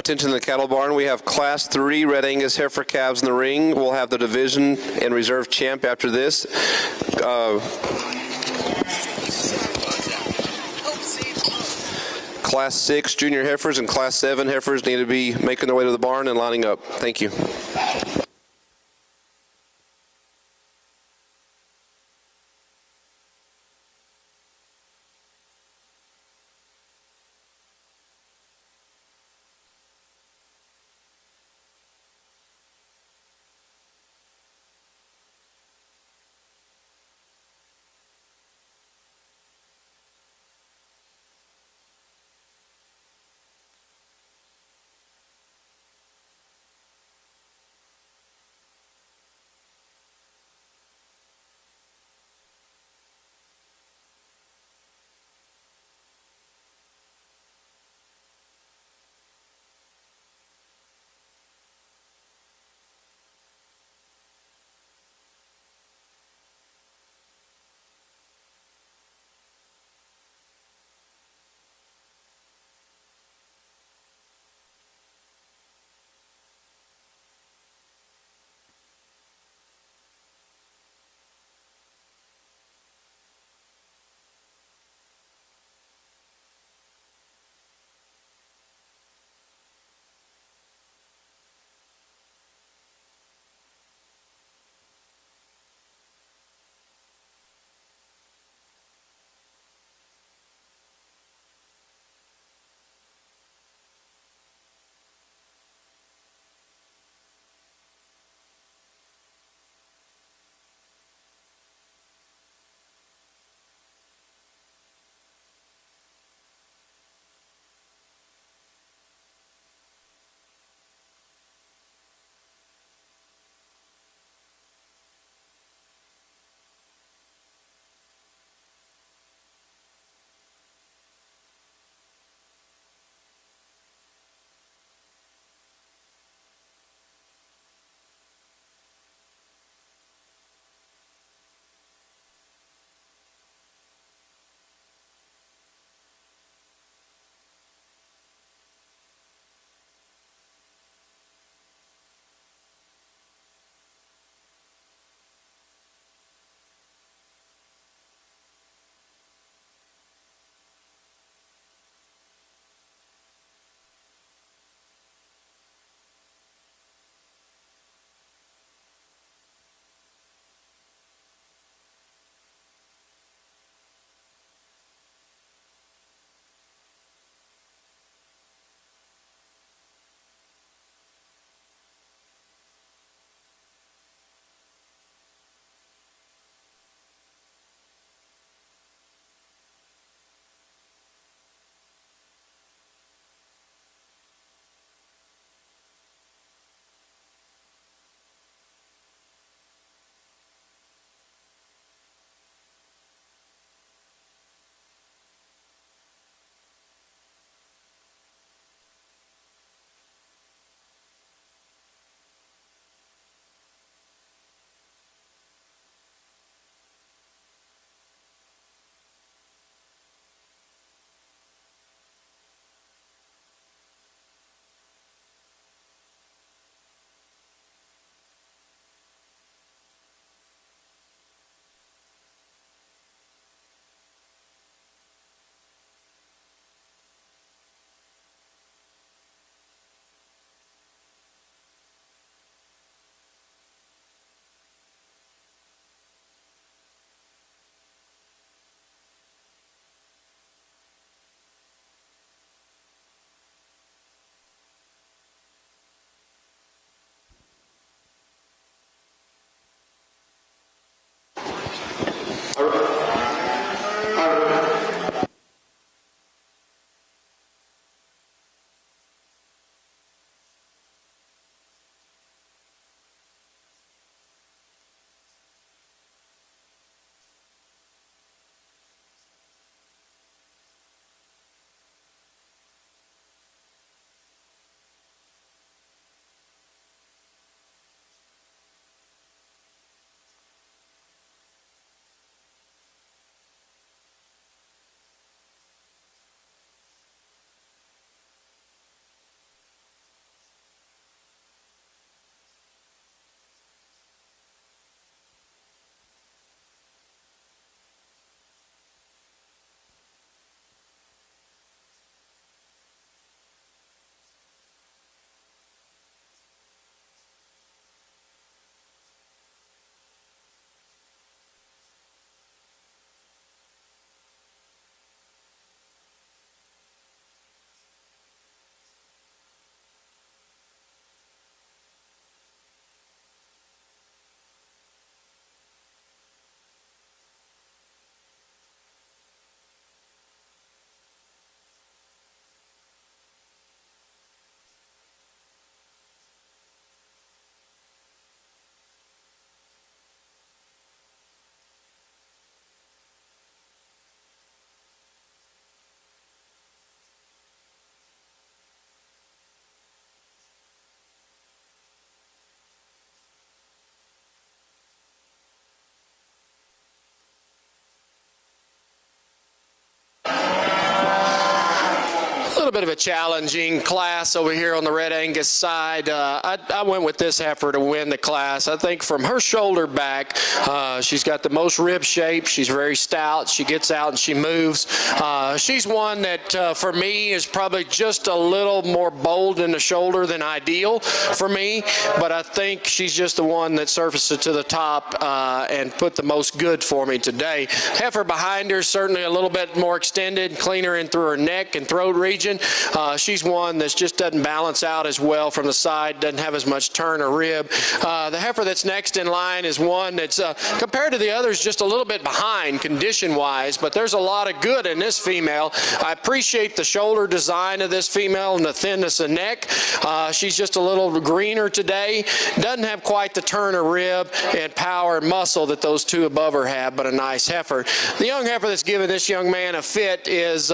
attention to the cattle barn. We have Class 3 Red Angus heifer calves in the ring. We'll have the division and reserve champ after this. Class 6 junior heifers and Class 7 heifers need to be making their way to the barn and lining up. Thank you. little bit of a challenging class over here on the Red Angus side. I went with this heifer to win the class. I think from her shoulder back, she's got the most rib shape. She's very stout. She gets out and she moves. She's one that for me is probably just a little more bold in the shoulder than ideal for me, but I think she's just the one that surfaced it to the top and put the most good for me today. Heifer behind her, certainly a little bit more extended, cleaner in through her neck and throat region. She's one that just doesn't balance out as well from the side, doesn't have as much turn or rib. The heifer that's next in line is one that's compared to the others just a little bit behind condition-wise, but there's a lot of good in this female. I appreciate the shoulder design of this female and the thinness of neck. She's just a little greener today. Doesn't have quite the turn of rib and power and muscle that those two above her have, but a nice heifer. The young heifer that's giving this young man a fit is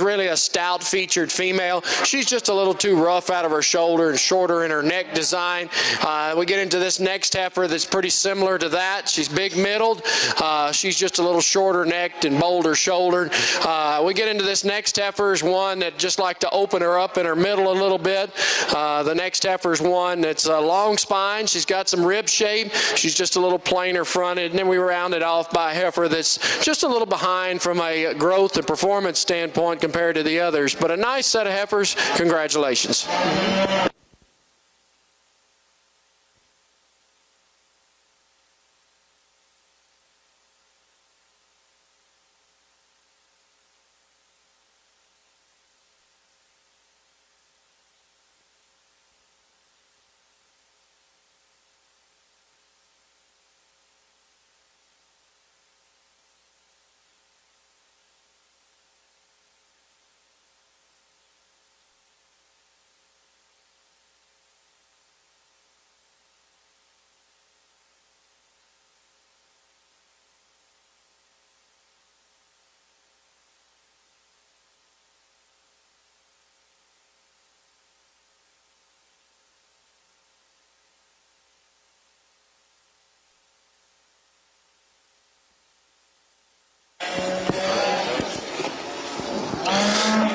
really a stout-featured female. She's just a little too rough out of her shoulder and shorter in her neck design. We get into this next heifer that's pretty similar to that. She's big-middled. She's just a little shorter-necked and bolder-shouldered. We get into this next heifer is one that just like to open her up in her middle a little bit. The next heifer is one that's a long spine. She's got some rib shape. She's just a little plainer fronted. And then we round it off by a heifer that's just a little behind from a growth and performance standpoint compared to the others. But a nice set of heifers. Congratulations.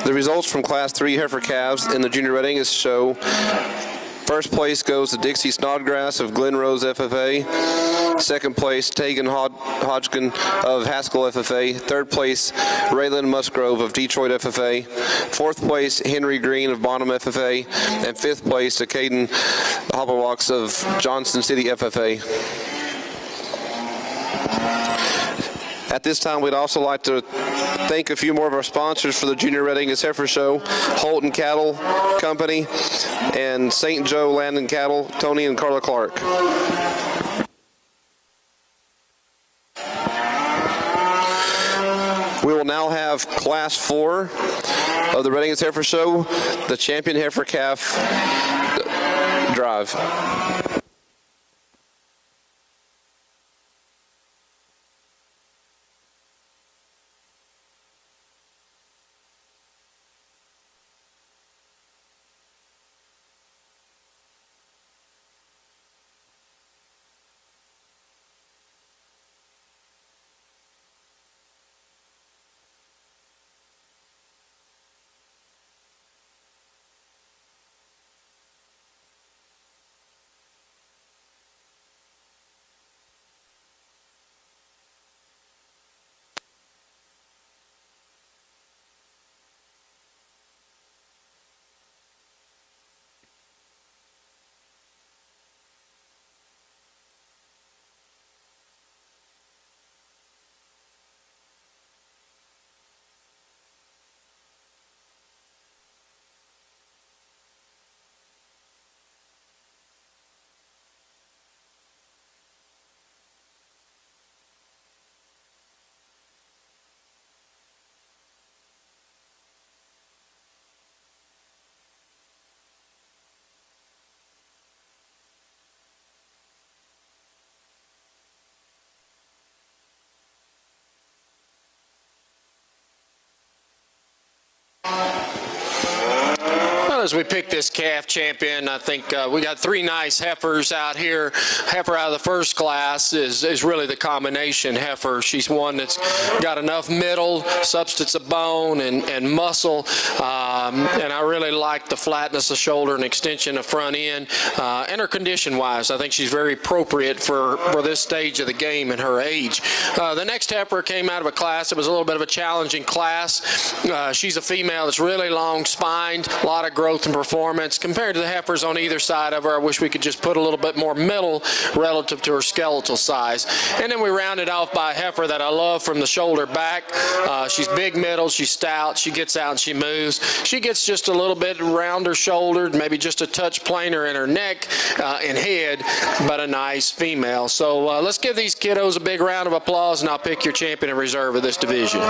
The results from Class 3 heifer calves in the Junior Red Angus show. First place goes to Dixie Snodgrass of Glen Rose FFA. Second place, Tegan Hodgkin of Haskell FFA. Third place, Raylan Musgrove of Detroit FFA. Fourth place, Henry Green of Bonham FFA. And fifth place to Caden Hopperwalks of Johnson City FFA. At this time, we'd also like to thank a few more of our sponsors for the Junior Red Angus Heifer Show: Holton Cattle Company and St. Joe Land and Cattle, Tony and Carla Clark. We will now have Class 4 of the Red Angus Heifer Show, the Champion Heifer Calf Drive. as we pick this calf champion, I think we got 3 nice heifers out here. Heifer out of the first class is really the combination heifer. She's one that's got enough middle, substance of bone and muscle, and I really like the flatness of shoulder and extension of front end, and her condition-wise. I think she's very appropriate for this stage of the game and her age. The next heifer came out of a class that was a little bit of a challenging class. She's a female that's really long-spined, a lot of growth and performance. Compared to the heifers on either side of her, I wish we could just put a little bit more middle relative to her skeletal size. And then we rounded off by a heifer that I love from the shoulder back. She's big middle, she's stout, she gets out and she moves. She gets just a little bit rounder shouldered, maybe just a touch plainer in her neck and head, but a nice female. So let's give these kiddos a big round of applause, and I'll pick your champion and reserve of this division.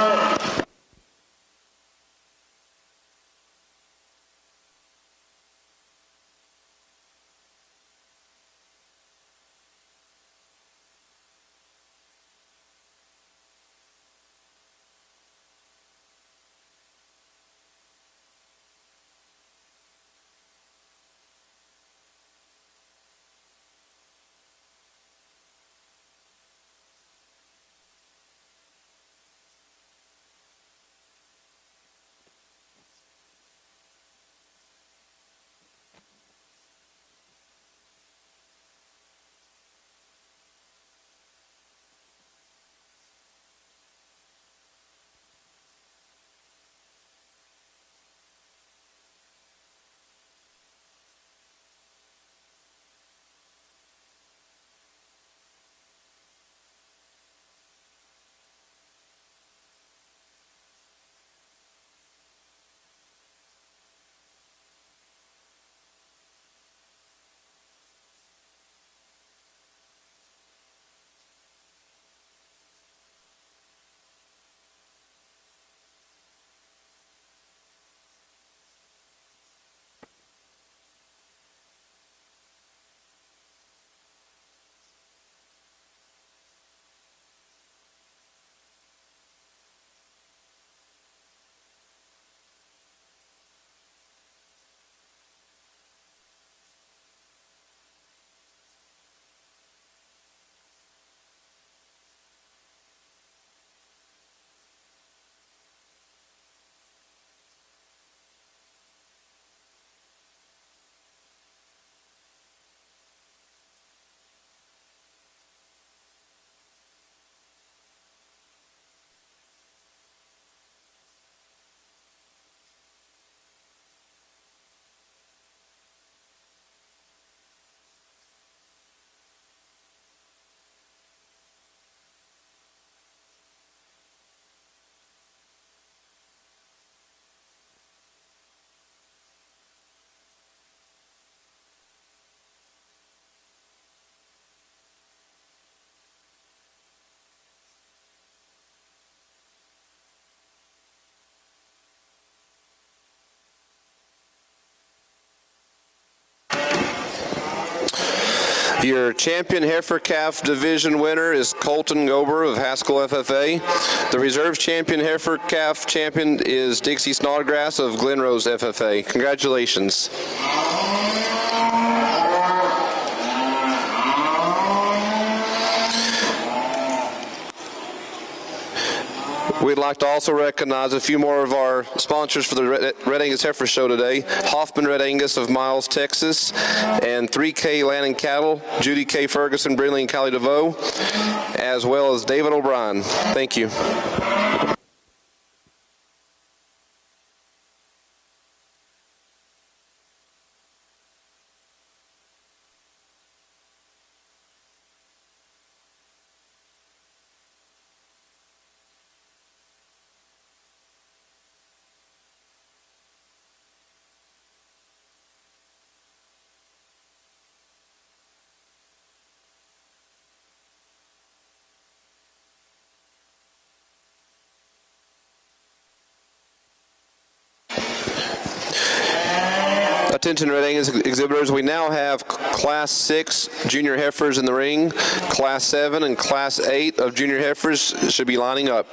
Your champion heifer calf division winner is Colton Gober of Haskell FFA. The reserve champion heifer calf champion is Dixie Snodgrass of Glenrose FFA. Congratulations. We'd like to also recognize a few more of our sponsors for the Red Angus Heifer Show today. Hoffman Red Angus of Miles, Texas, and 3K Land and Cattle, Judy K. Ferguson, Brindley, and Callie DeVoe, as well as David O'Brien. Thank you. Attention Red Angus exhibitors, we now have Class 6 junior heifers in the ring. Class 7 and Class 8 of junior heifers should be lining up.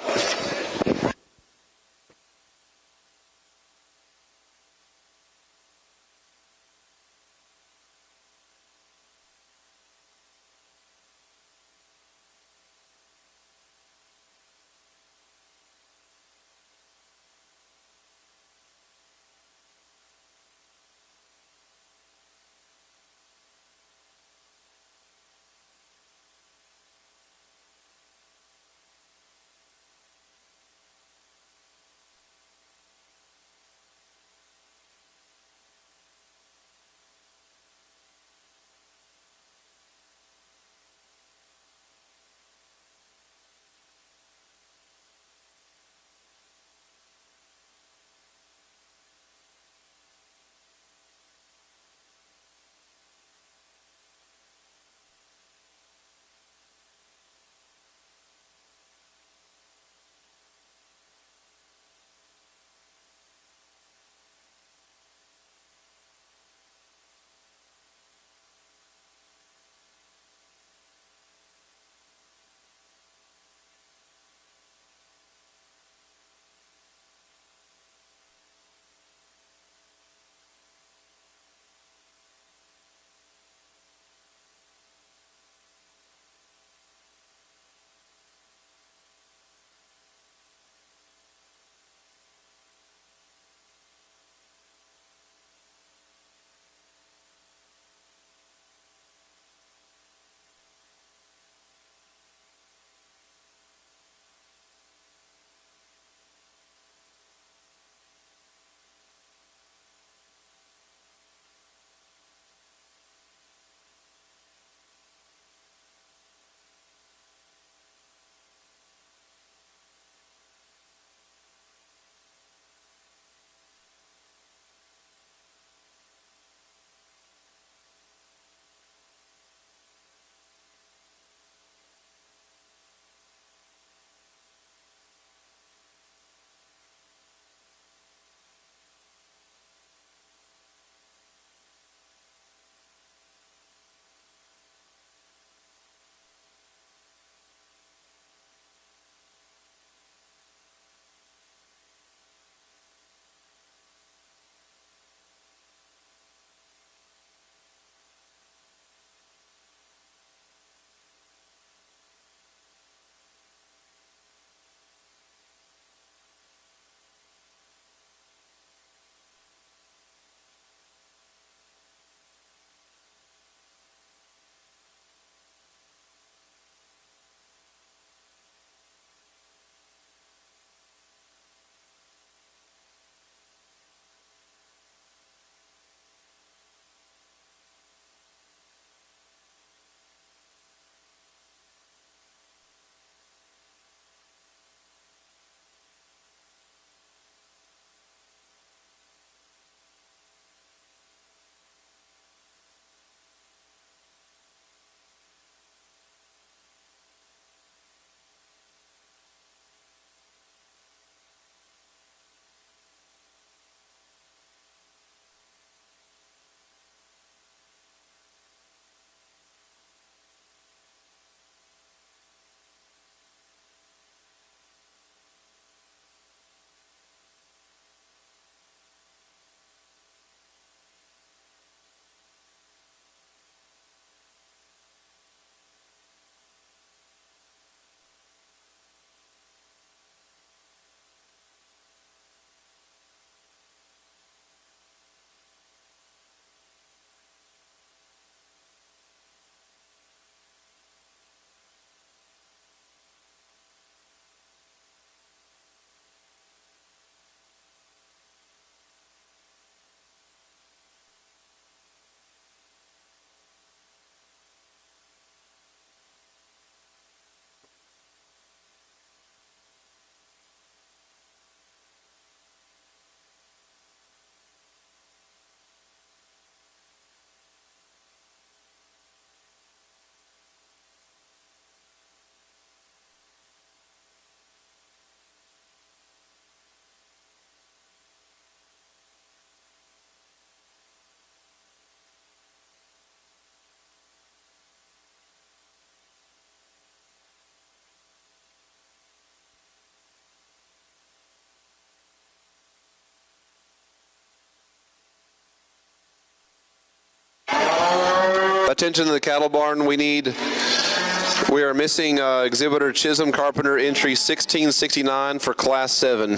attention to the cattle barn. We are missing exhibitor Chisholm Carpenter entry 1669 for Class 7.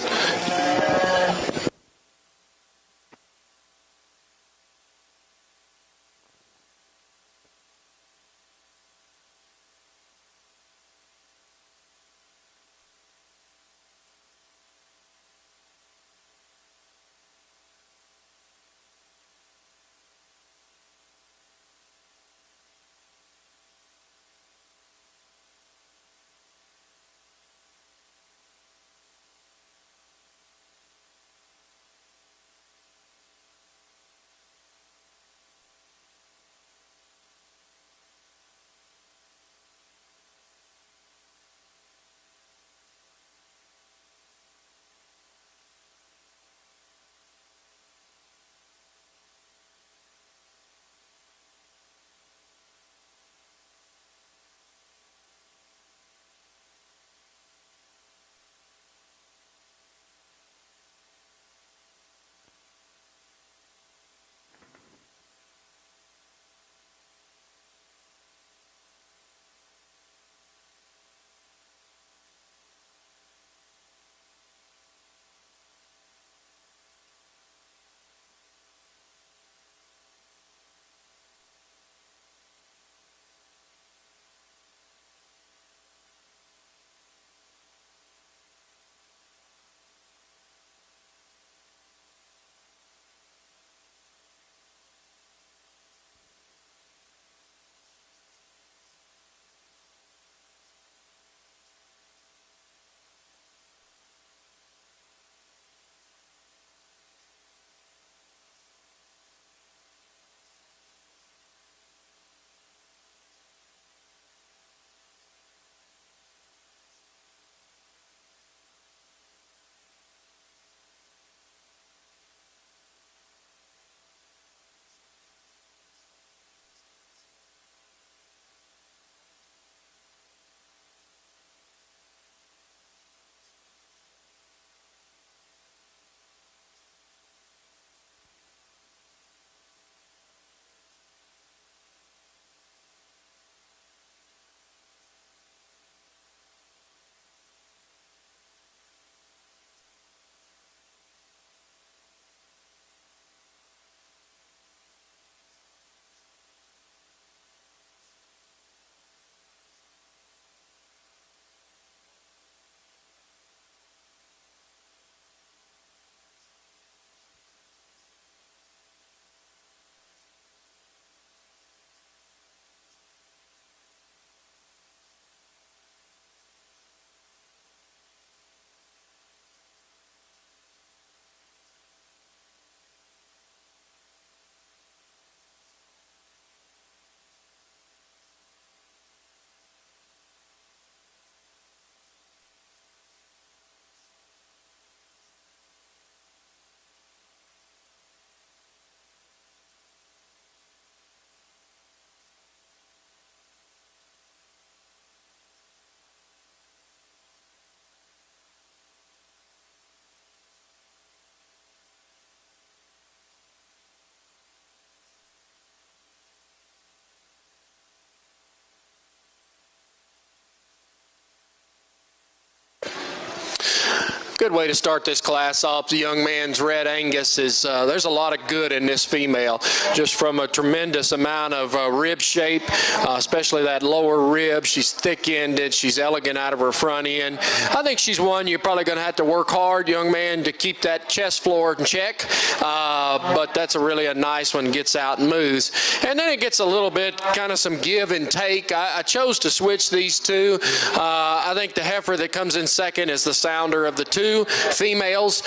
Good way to start this class off. The young man's Red Angus is, there's a lot of good in this female, just from a tremendous amount of rib shape, especially that lower rib. She's thick-ended. She's elegant out of her front end. I think she's one you're probably going to have to work hard, young man, to keep that chest floor in check, but that's a nice one, gets out and moves. And then it gets a little bit kind of some give and take. I chose to switch these two. I think the heifer that comes in second is the sounder of the two females.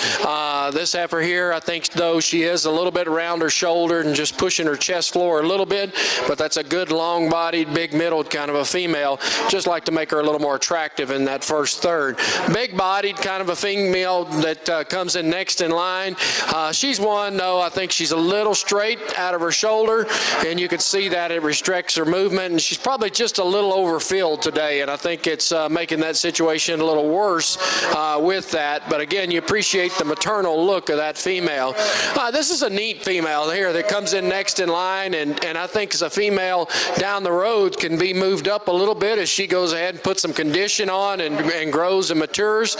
This heifer here, I think, though, she is a little bit around her shoulder and just pushing her chest floor a little bit, but that's a good long-bodied, big-middled kind of a female. Just like to make her a little more attractive in that first third. Big-bodied kind of a female that comes in next in line. She's one, though, I think she's a little straight out of her shoulder, and you can see that it restricts her movement, and she's probably just a little overfilled today, and I think it's making that situation a little worse with that. that. But again, you appreciate the maternal look of that female. This is a neat female here that comes in next in line, and I think as a female down the road can be moved up a little bit as she goes ahead and puts some condition on and grows and matures.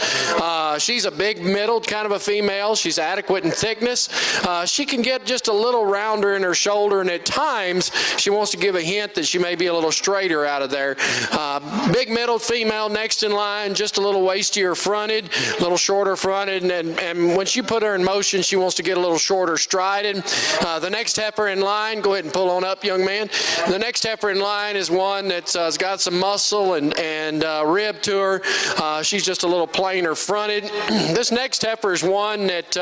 She's a big middled kind of a female. She's adequate in thickness. She can get just a little rounder in her shoulder, and at times she wants to give a hint that she may be a little straighter out of there. Big middled female next in line, just a little waistier fronted, a little shorter fronted, and when you put her in motion, she wants to get a little shorter strided. The next heifer in line, go ahead and pull on up, young man. The next heifer in line is one that's got some muscle and rib to her. She's just a little plainer fronted. This next heifer is one that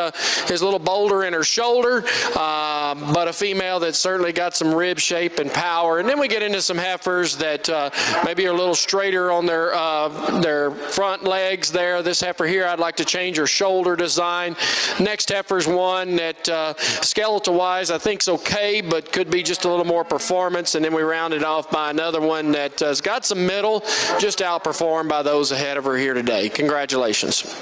is a little bolder in her shoulder, but a female that's certainly got some rib shape and power. And then we get into some heifers that maybe are a little straighter on their front legs there. This heifer here, I'd like to change her shoulder design. Next heifer is one that skeletal-wise I think's okay, but could be just a little more performance. And then we round it off by another one that has got some middle, just outperformed by those ahead of her here today. Congratulations.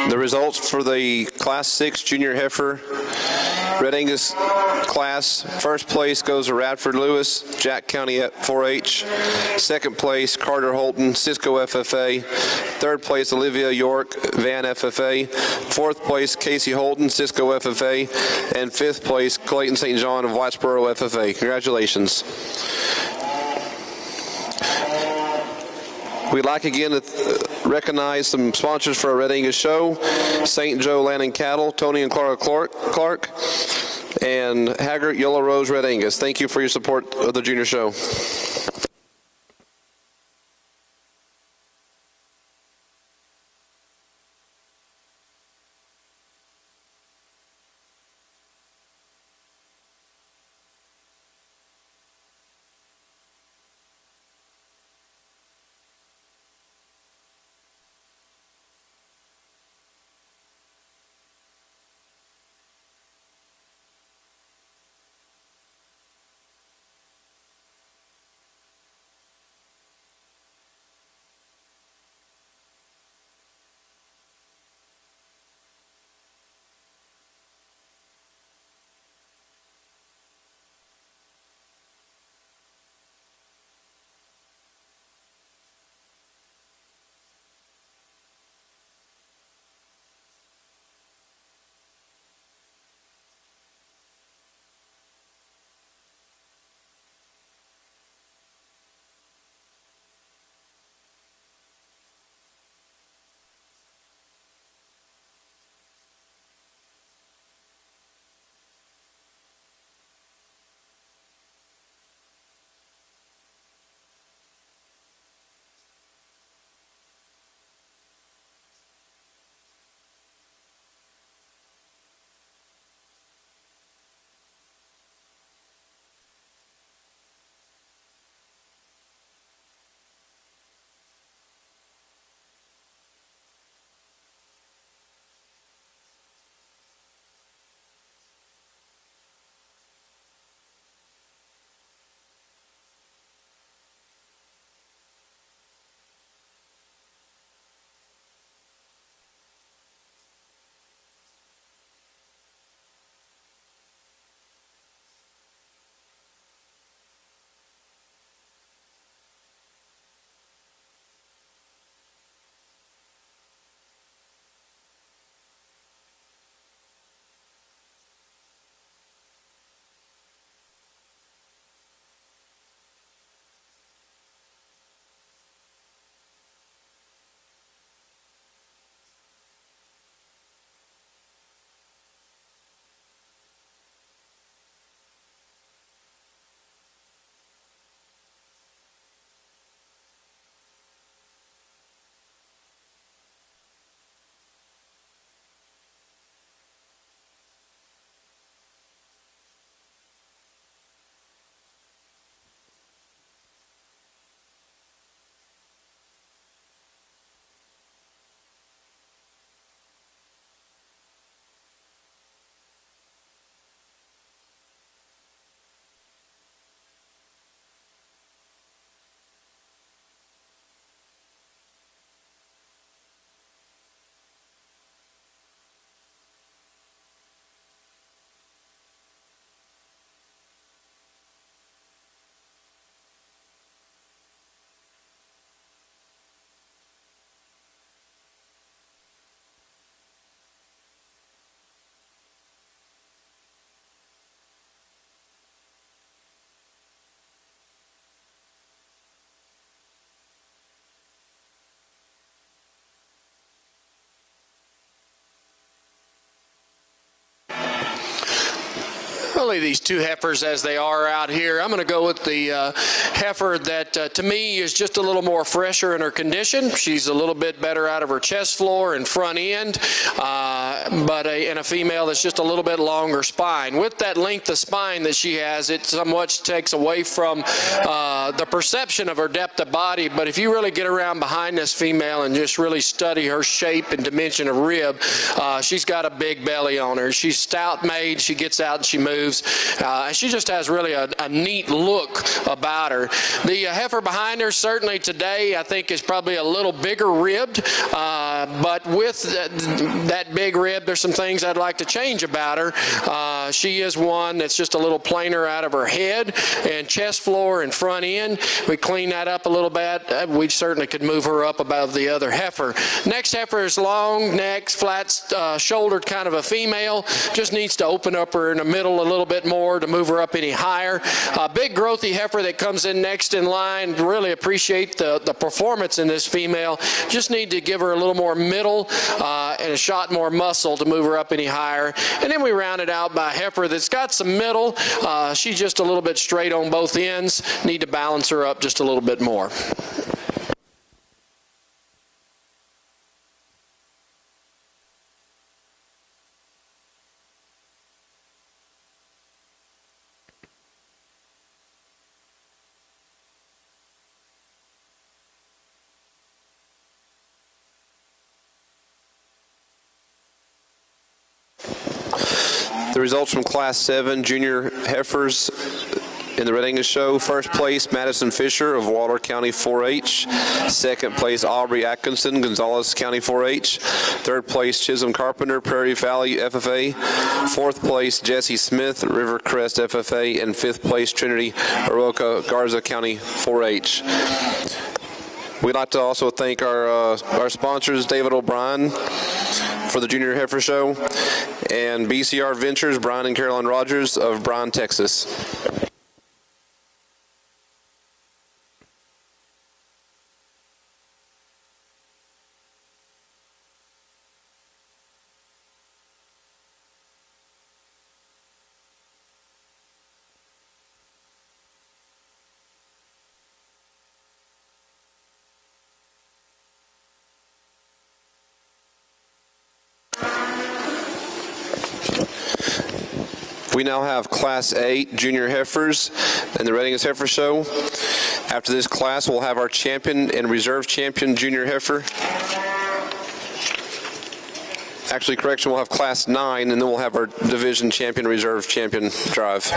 The results for the Class 6 Junior Heifer Red Angus class, first place goes to Radford Lewis, Jack County at 4-H. Second place, Carter Holton, Cisco FFA. Third place, Olivia York, Van FFA. Fourth place, Casey Holton, Cisco FFA. And fifth place, Clayton St. John of Whitesboro FFA. Congratulations. We'd like again to recognize some sponsors for our Red Angus show: St. Joe Land and Cattle, Tony and Clara Clark, and Haggart Yellow Rose Red Angus. Thank you for your support of the junior show. Really, these two heifers as they are out here. I'm going to go with the heifer that to me is just a little more fresher in her condition. She's a little bit better out of her chest floor and front end, but in a female that's just a little bit longer spine. With that length of spine that she has, it somewhat takes away from the perception of her depth of body. But if you really get around behind this female and just really study her shape and dimension of rib, she's got a big belly on her. She's stout made. She gets out and she moves. She just has really a neat look about her. The heifer behind her certainly today I think is probably a little bigger ribbed, but with that big rib there's some things I'd like to change about her. She is one that's just a little plainer out of her head and chest floor and front end. We clean that up a little bit. We certainly could move her up above the other heifer. Next heifer is long neck, flat shouldered kind of a female. Just needs to open up her in the middle a little bit more to move her up any higher. A big growthy heifer that comes in next in line. Really appreciate the performance in this female. Just need to give her a little more middle and a shot more muscle to move her up any higher. And then we round it out by a heifer that's got some middle. She's just a little bit straight on both ends. Need to balance her up just a little bit more. The results from Class 7 junior heifers in the Red Angus show: first place Madison Fisher of Waller County 4-H, second place Aubrey Atkinson, Gonzales County 4-H, third place Chisholm Carpenter, Prairie Valley FFA, fourth place Jesse Smith, Rivercrest FFA, and fifth place Trinity Aroca, Garza County 4-H. We'd like to also thank our sponsors, David O'Brien for the Junior Heifer Show, and BCR Ventures, Brian and Caroline Rogers of Bryan, Texas. We now have Class 8 junior heifers in the Red Angus Heifer Show. After this class, we'll have our champion and reserve champion junior heifer. Actually, correction, we'll have Class 9, and then we'll have our division champion, reserve champion drive.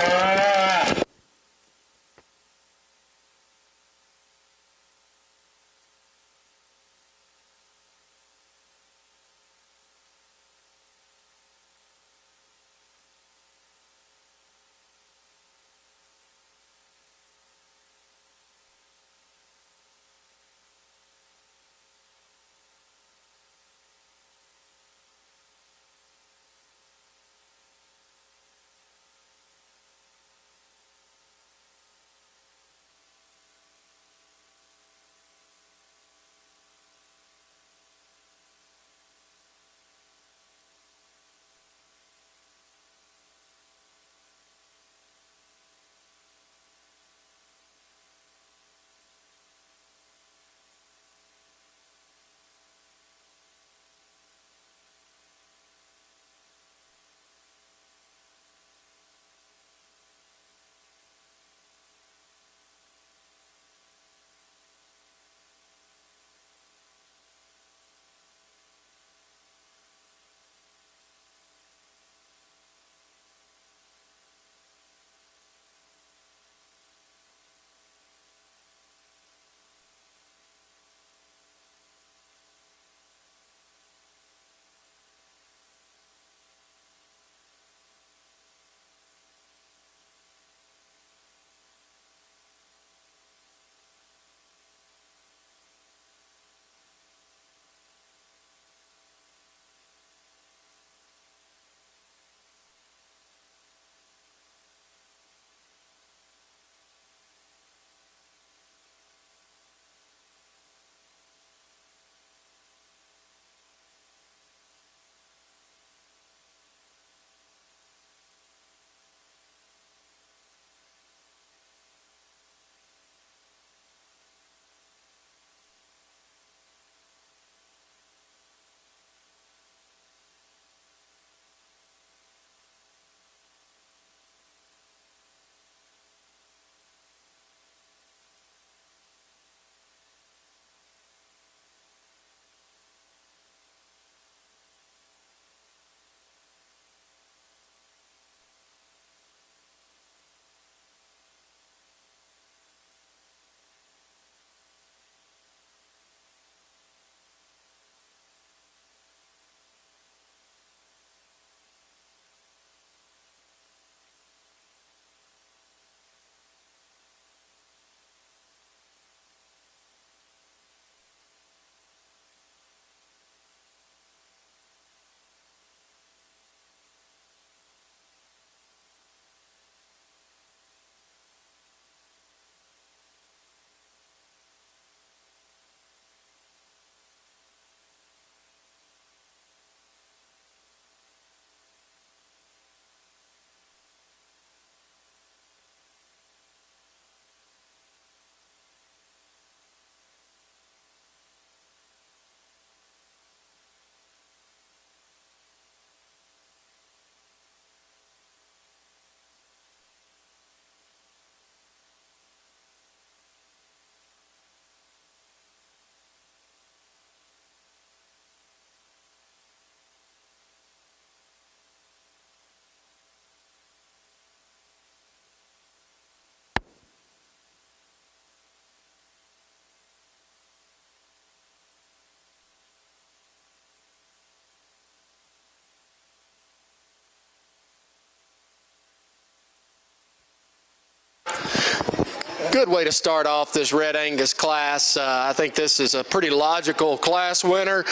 good way to start off this Red Angus class. I think this is a pretty logical class winner.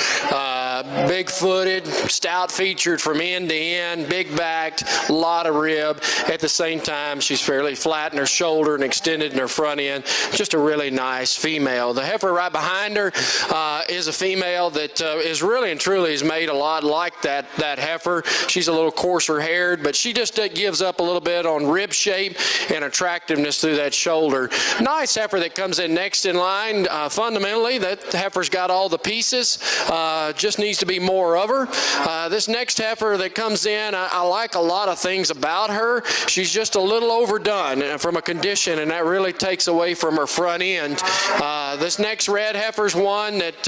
Big-footed, stout-featured from end to end, big-backed, a lot of rib. At the same time, she's fairly flat in her shoulder and extended in her front end. Just a really nice female. The heifer right behind her is a female that is really and truly is made a lot like that heifer. She's a little coarser haired, but she just gives up a little bit on rib shape and attractiveness through that shoulder. Nice heifer that comes in next in line. Fundamentally, that heifer's got all the pieces. Just needs to be more of her. This next heifer that comes in, I like a lot of things about her. She's just a little overdone from a condition, and that really takes away from her front end. This next red heifer's one that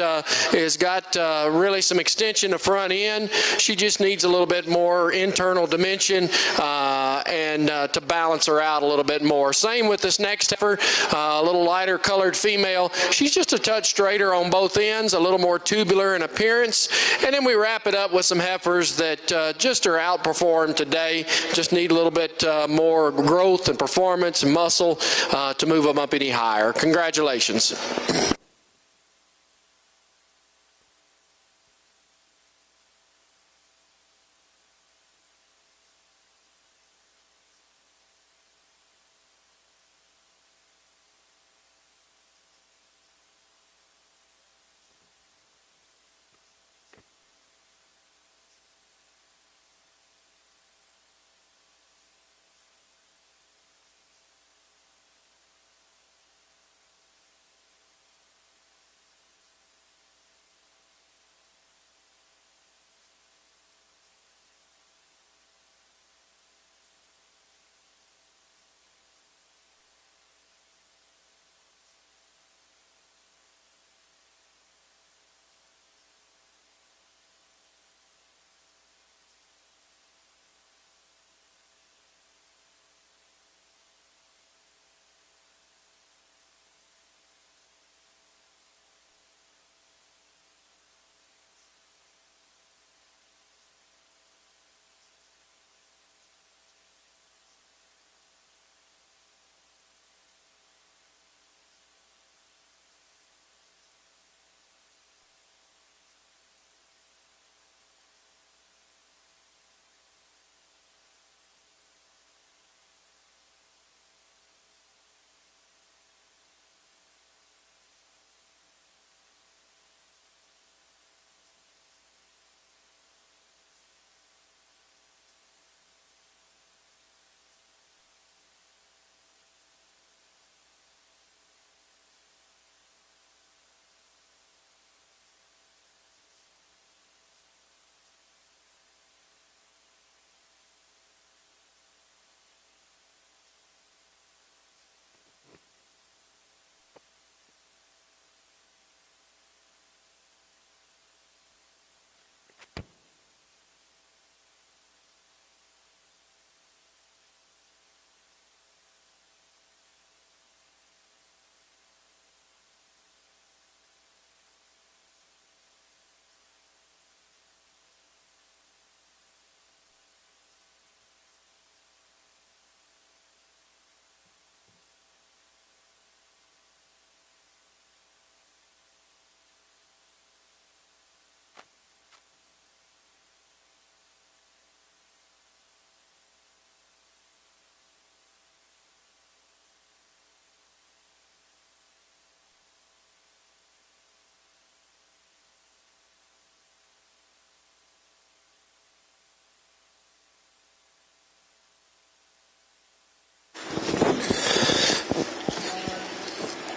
has got really some extension of front end. She just needs a little bit more internal dimension and to balance her out a little bit more. Same with this next heifer, a little lighter colored female. She's just a touch straighter on both ends, a little more tubular in appearance. And then we wrap it up with some heifers that just are outperformed today, just need a little bit more growth and performance and muscle to move them up any higher. Congratulations.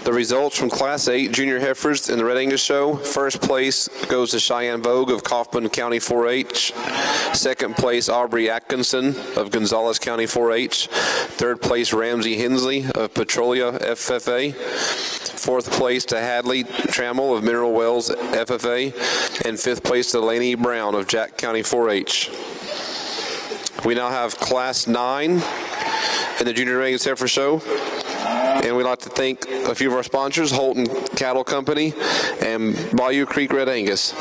The results from Class 8 junior heifers in the Red Angus Show. First place goes to Cheyenne Vogue of Kaufman County 4-H. Second place, Aubrey Atkinson of Gonzales County 4-H. Third place, Ramsey Hensley of Petrolia FFA. Fourth place to Hadley Trammell of Mineral Wells FFA. And fifth place to Laney Brown of Jack County 4-H. We now have Class 9 in the Junior Red Angus Heifer Show. And we'd like to thank a few of our sponsors, Holton Cattle Company and Bayou Creek Red Angus.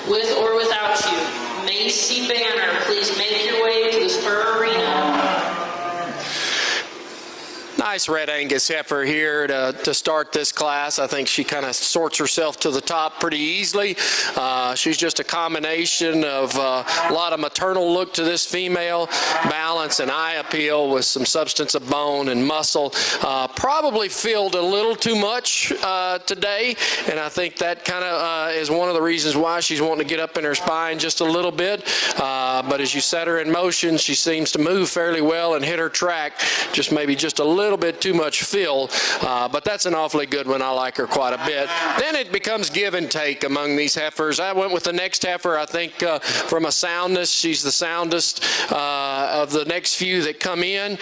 with or without you. Macy Banner, please make your way to the Spur Arena. Nice red Angus heifer here to start this class. I think she kind of sorts herself to the top pretty easily. She's just a combination of a lot of maternal look to this female, balance and eye appeal with some substance of bone and muscle. Probably filled a little too much today, and I think that kind of is one of the reasons why she's wanting to get up in her spine just a little bit. But as you set her in motion, she seems to move fairly well and hit her track, just maybe just a little bit too much fill, but that's an awfully good one. I like her quite a bit. Then it becomes give and take among these heifers. I went with the next heifer. I think from a soundness, she's the soundest of the next few that come in.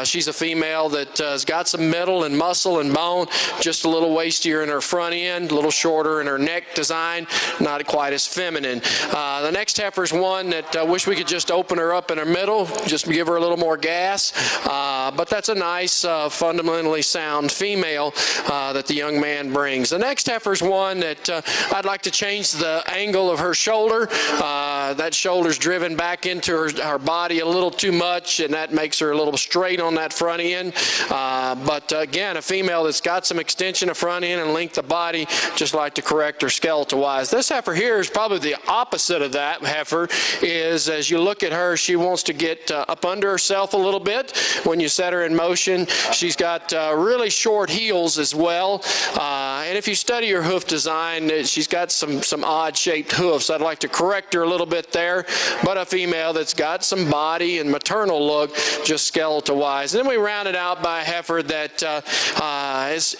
She's a female that has got some metal and muscle and bone, just a little waistier in her front end, a little shorter in her neck design, not quite as feminine. The next heifer is one that I wish we could just open her up in her middle, just give her a little more gas, but that's a nice fundamentally sound female that the young man brings. The next heifer is one that I'd like to change the angle of her shoulder. That shoulder's driven back into her body a little too much, and that makes her a little straight on that front end. But again, a female that's got some extension of front end and length of body, just like to correct her skeletal-wise. This heifer here is probably the opposite of that heifer. Is as you look at her, she wants to get up under herself a little bit when you set her in motion. She's got really short heels as well, and if you study her hoof design, she's got some odd-shaped hoofs. I'd like to correct her a little bit there, but a female that's got some body and maternal look, just skeletal-wise. Then we round it out by a heifer that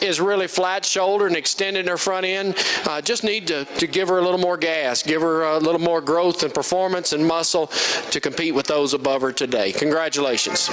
is really flat-shouldered and extended in her front end. Just need to give her a little more gas, give her a little more growth and performance and muscle to compete with those above her today. Congratulations.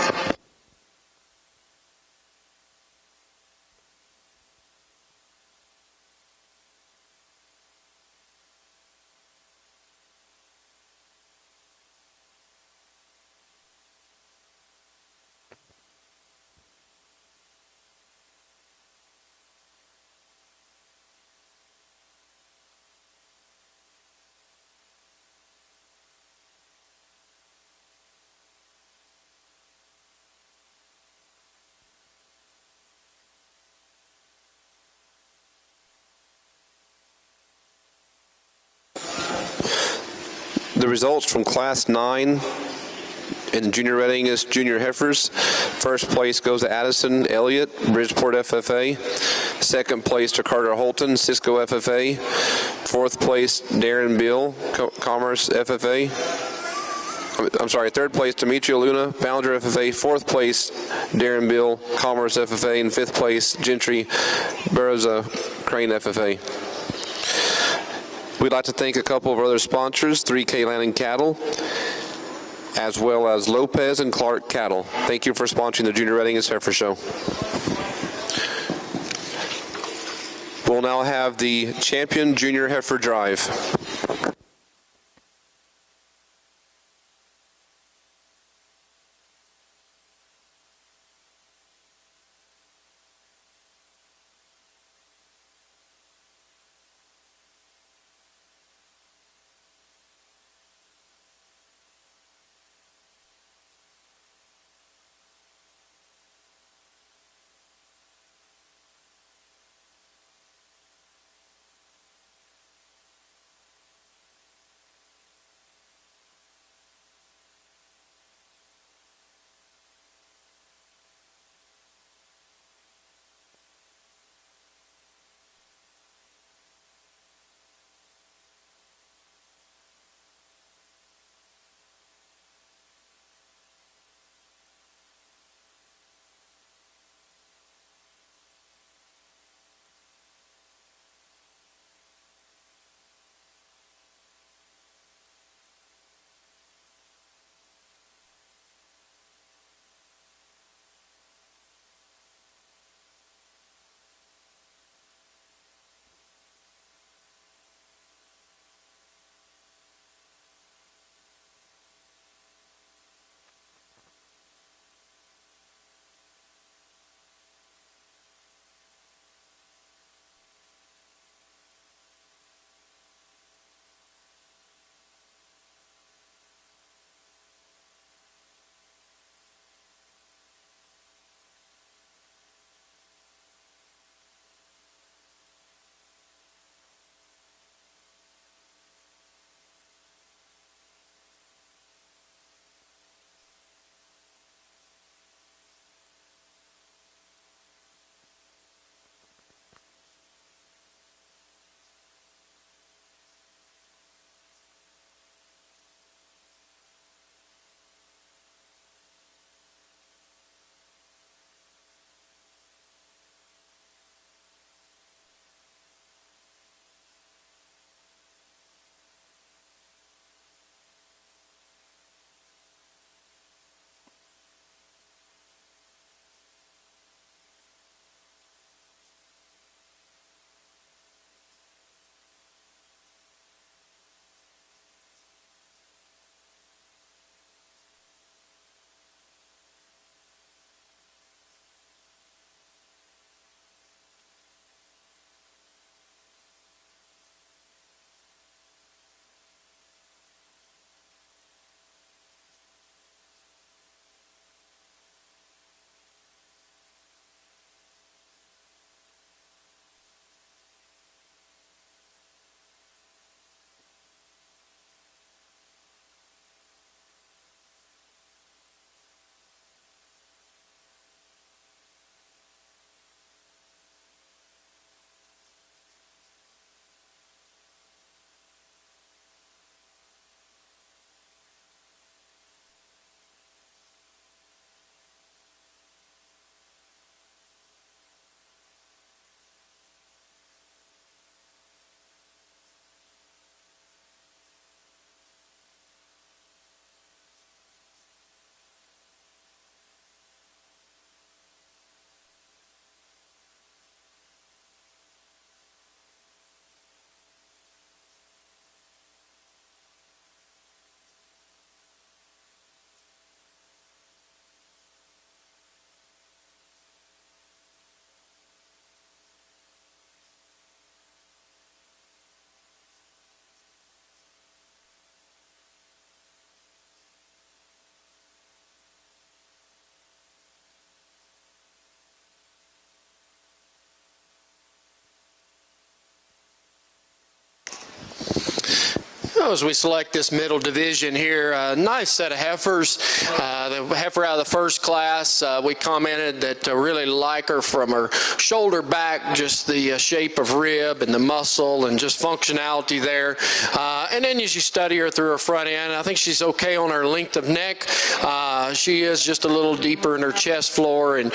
The results from Class 9 in the Junior Red Angus Junior Heifers. First place goes to Addison Elliott, Bridgeport FFA. Second place to Carter Holton, Cisco FFA. Fourth place, Darren Bill, Commerce FFA. I'm sorry, third place, Demetria Luna, Ballinger FFA. Fourth place, Darren Bill, Commerce FFA. And fifth place, Gentry Barroza, Crane FFA. We'd like to thank a couple of our other sponsors, 3K Land and Cattle, as well as Lopez and Clark Cattle. Thank you for sponsoring the Junior Red Angus Heifer Show. We'll now have the Champion Junior Heifer Drive. Now, as we select this middle division here, a nice set of heifers. The heifer out of the first class, we commented that really like her from her shoulder back, just the shape of rib and the muscle and just functionality there. And then as you study her through her front end, I think she's okay on her length of neck. She is just a little deeper in her chest floor and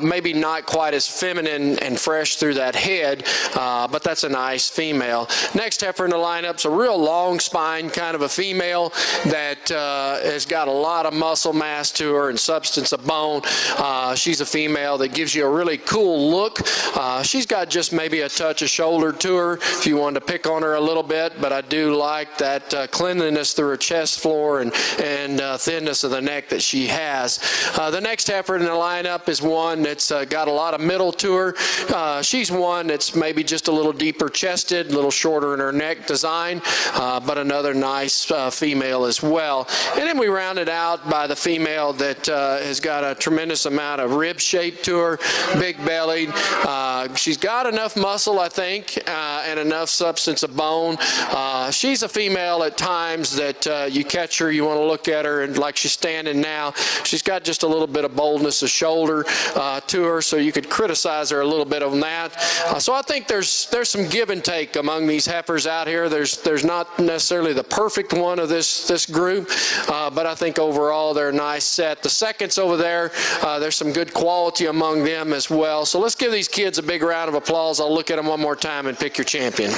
maybe not quite as feminine and fresh through that head, but that's a nice female. Next heifer in the lineup's a real long spine kind of a female that has got a lot of muscle mass to her and substance of bone. She's a female that gives you a really cool look. She's got just maybe a touch of shoulder to her if you wanted to pick on her a little bit, but I do like that cleanliness through her chest floor and thinness of the neck that she has. The next heifer in the lineup is one that's got a lot of middle to her. She's one that's maybe just a little deeper chested, a little shorter in her neck design, but another nice female as well. And then we round it out by the female that has got a tremendous amount of rib shape to her, big bellied. She's got enough muscle, I think, and enough substance of bone. She's a female at times that you catch her, you want to look at her, and like she's standing now, she's got just a little bit of boldness of shoulder to her, so you could criticize her a little bit on that. So I think there's some give and take among these heifers out here. There's not necessarily the perfect one of this group, but I think overall they're a nice set. The seconds over there, there's some good quality among them as well. So let's give these kids a big round of applause. I'll look at them one more time and pick your champion.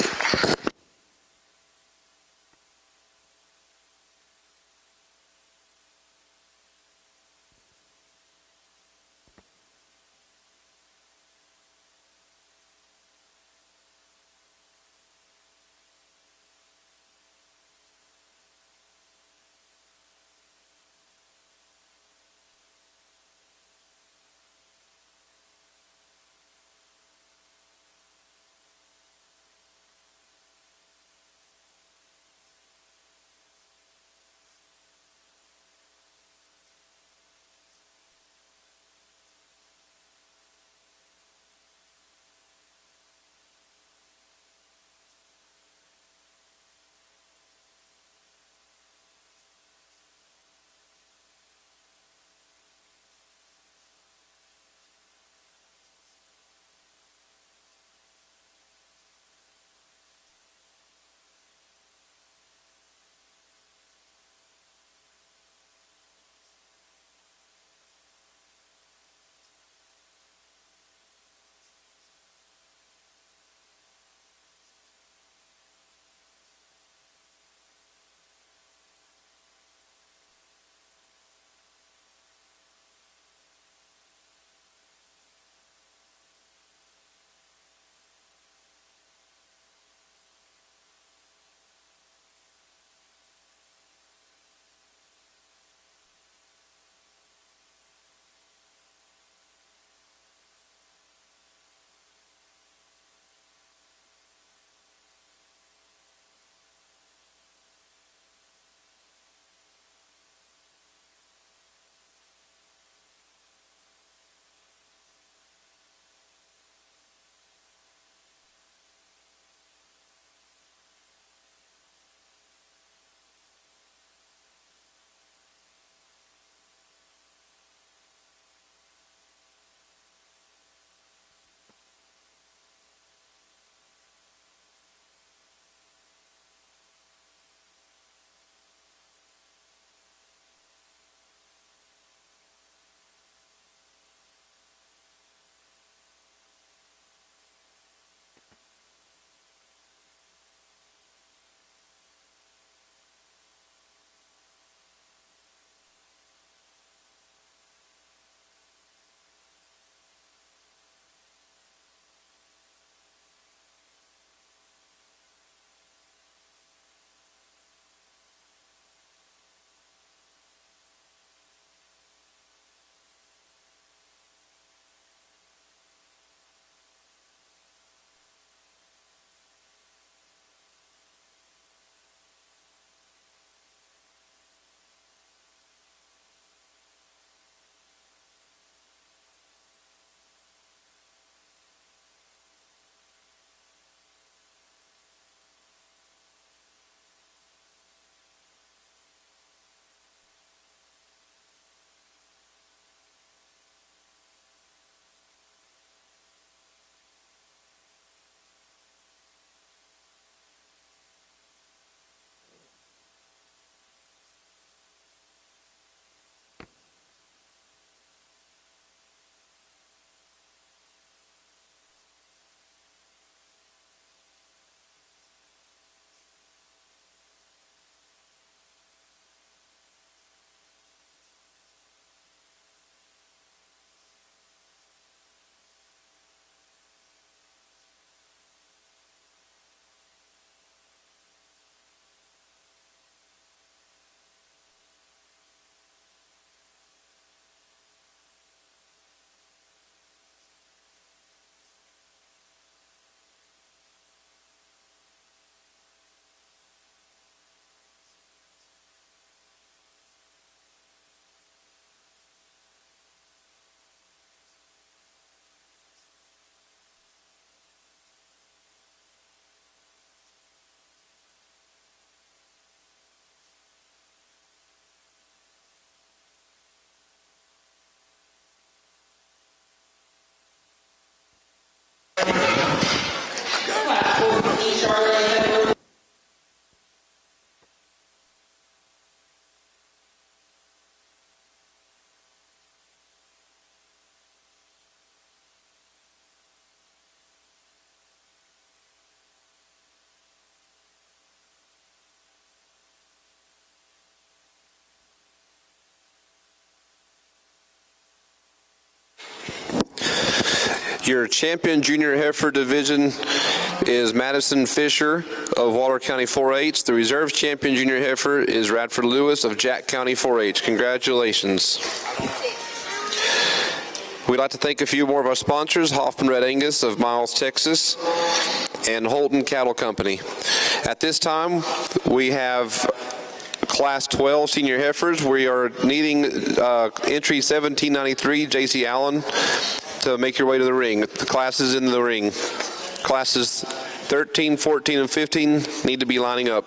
Your champion junior heifer division is Madison Fisher of Waller County 4-H. The reserve champion junior heifer is Radford Lewis of Jack County 4-H. Congratulations. We'd like to thank a few more of our sponsors, Hoffman Red Angus of Miles, Texas, and Holton Cattle Company. At this time, we have Class 12 senior heifers. We are needing entry 1793, J.C. Allen, to make your way to the ring. The classes in the ring. Classes 13, 14, and 15 need to be lining up.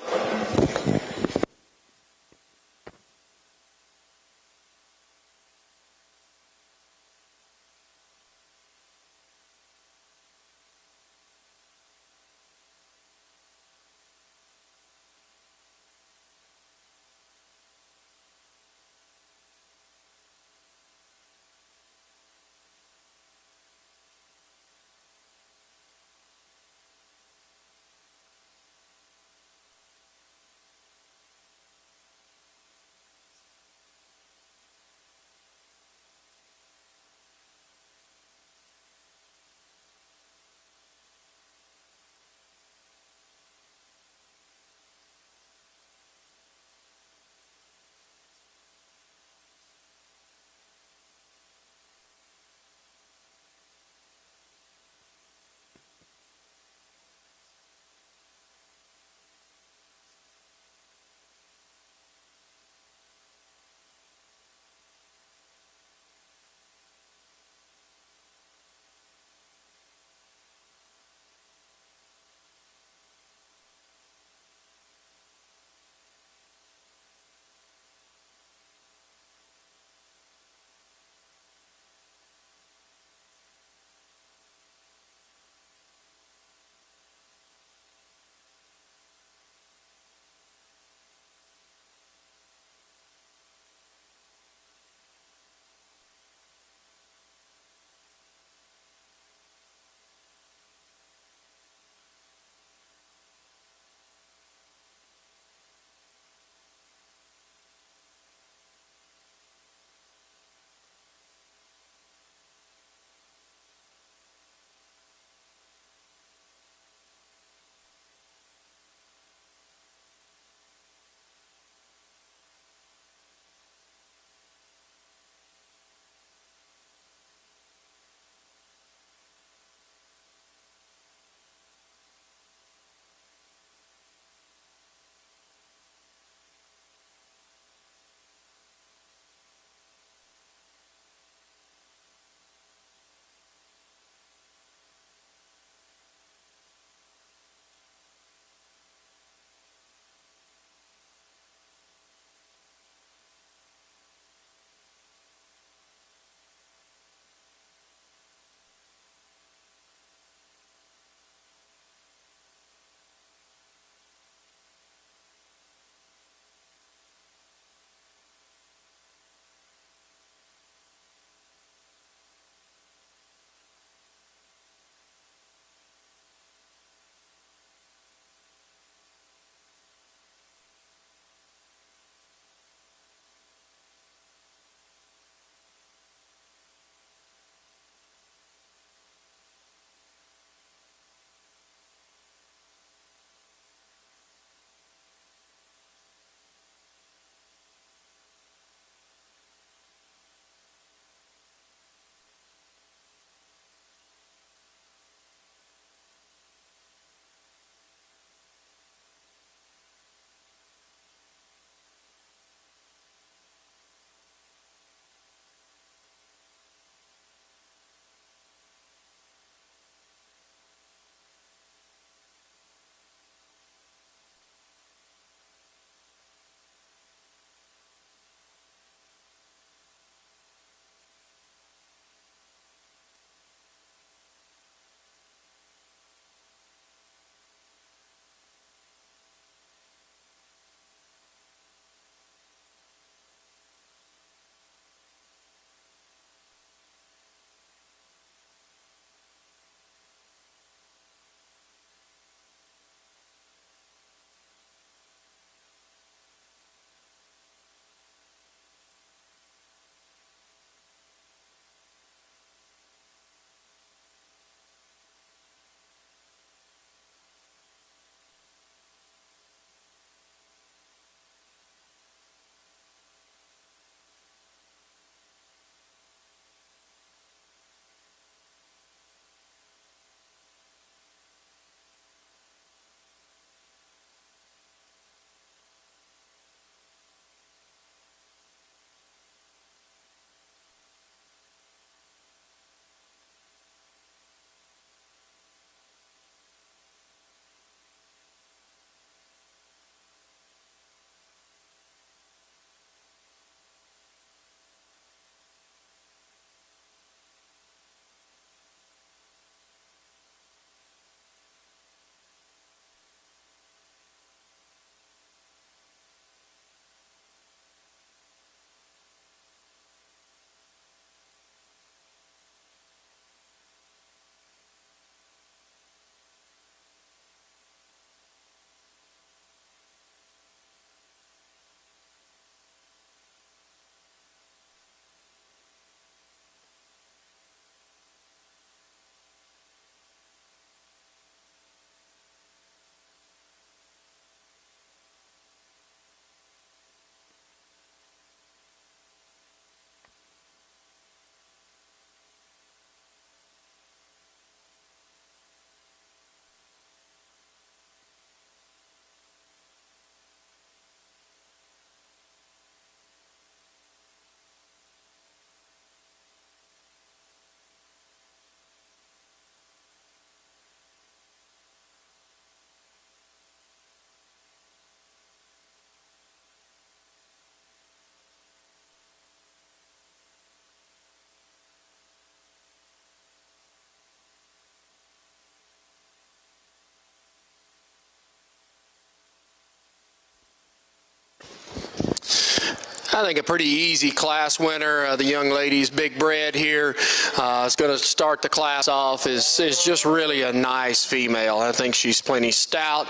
I think a pretty easy class winner. The young lady's big bred here is going to start the class off is just really a nice female. I think she's plenty stout,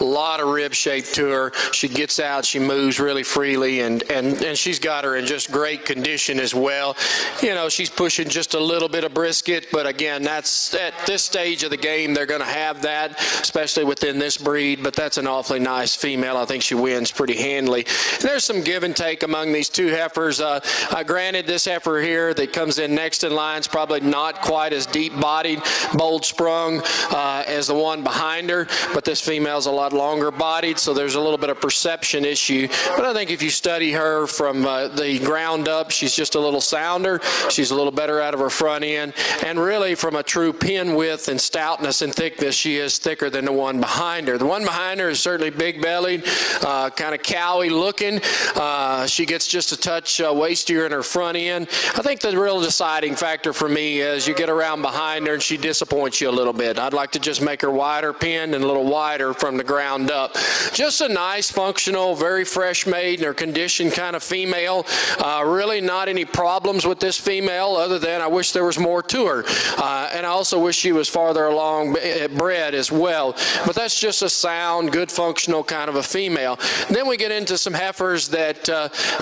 a lot of rib shape to her. She gets out, she moves really freely, and she's got her in just great condition as well. You know, she's pushing just a little bit of brisket, but again, that's at this stage of the game, they're going to have that, especially within this breed, but that's an awfully nice female. I think she wins pretty handily. And there's some give and take among these two heifers. Granted, this heifer here that comes in next in line is probably not quite as deep-bodied, bold-sprung as the one behind her, but this female's a lot longer-bodied, so there's a little bit of perception issue. But I think if you study her from the ground up, she's just a little sounder. She's a little better out of her front end, and really from a true pin width and stoutness and thickness, she is thicker than the one behind her. The one behind her is certainly big-bellied, kind of cowy looking. She gets just a touch waistier in her front end. I think the real deciding factor for me is you get around behind her and she disappoints you a little bit. I'd like to just make her wider pinned and a little wider from the ground up. Just a nice, functional, very fresh made and her condition kind of female. Really not any problems with this female other than I wish there was more to her. And I also wish she was farther along bred as well. But that's just a sound, good, functional kind of a female. And then we get into some heifers that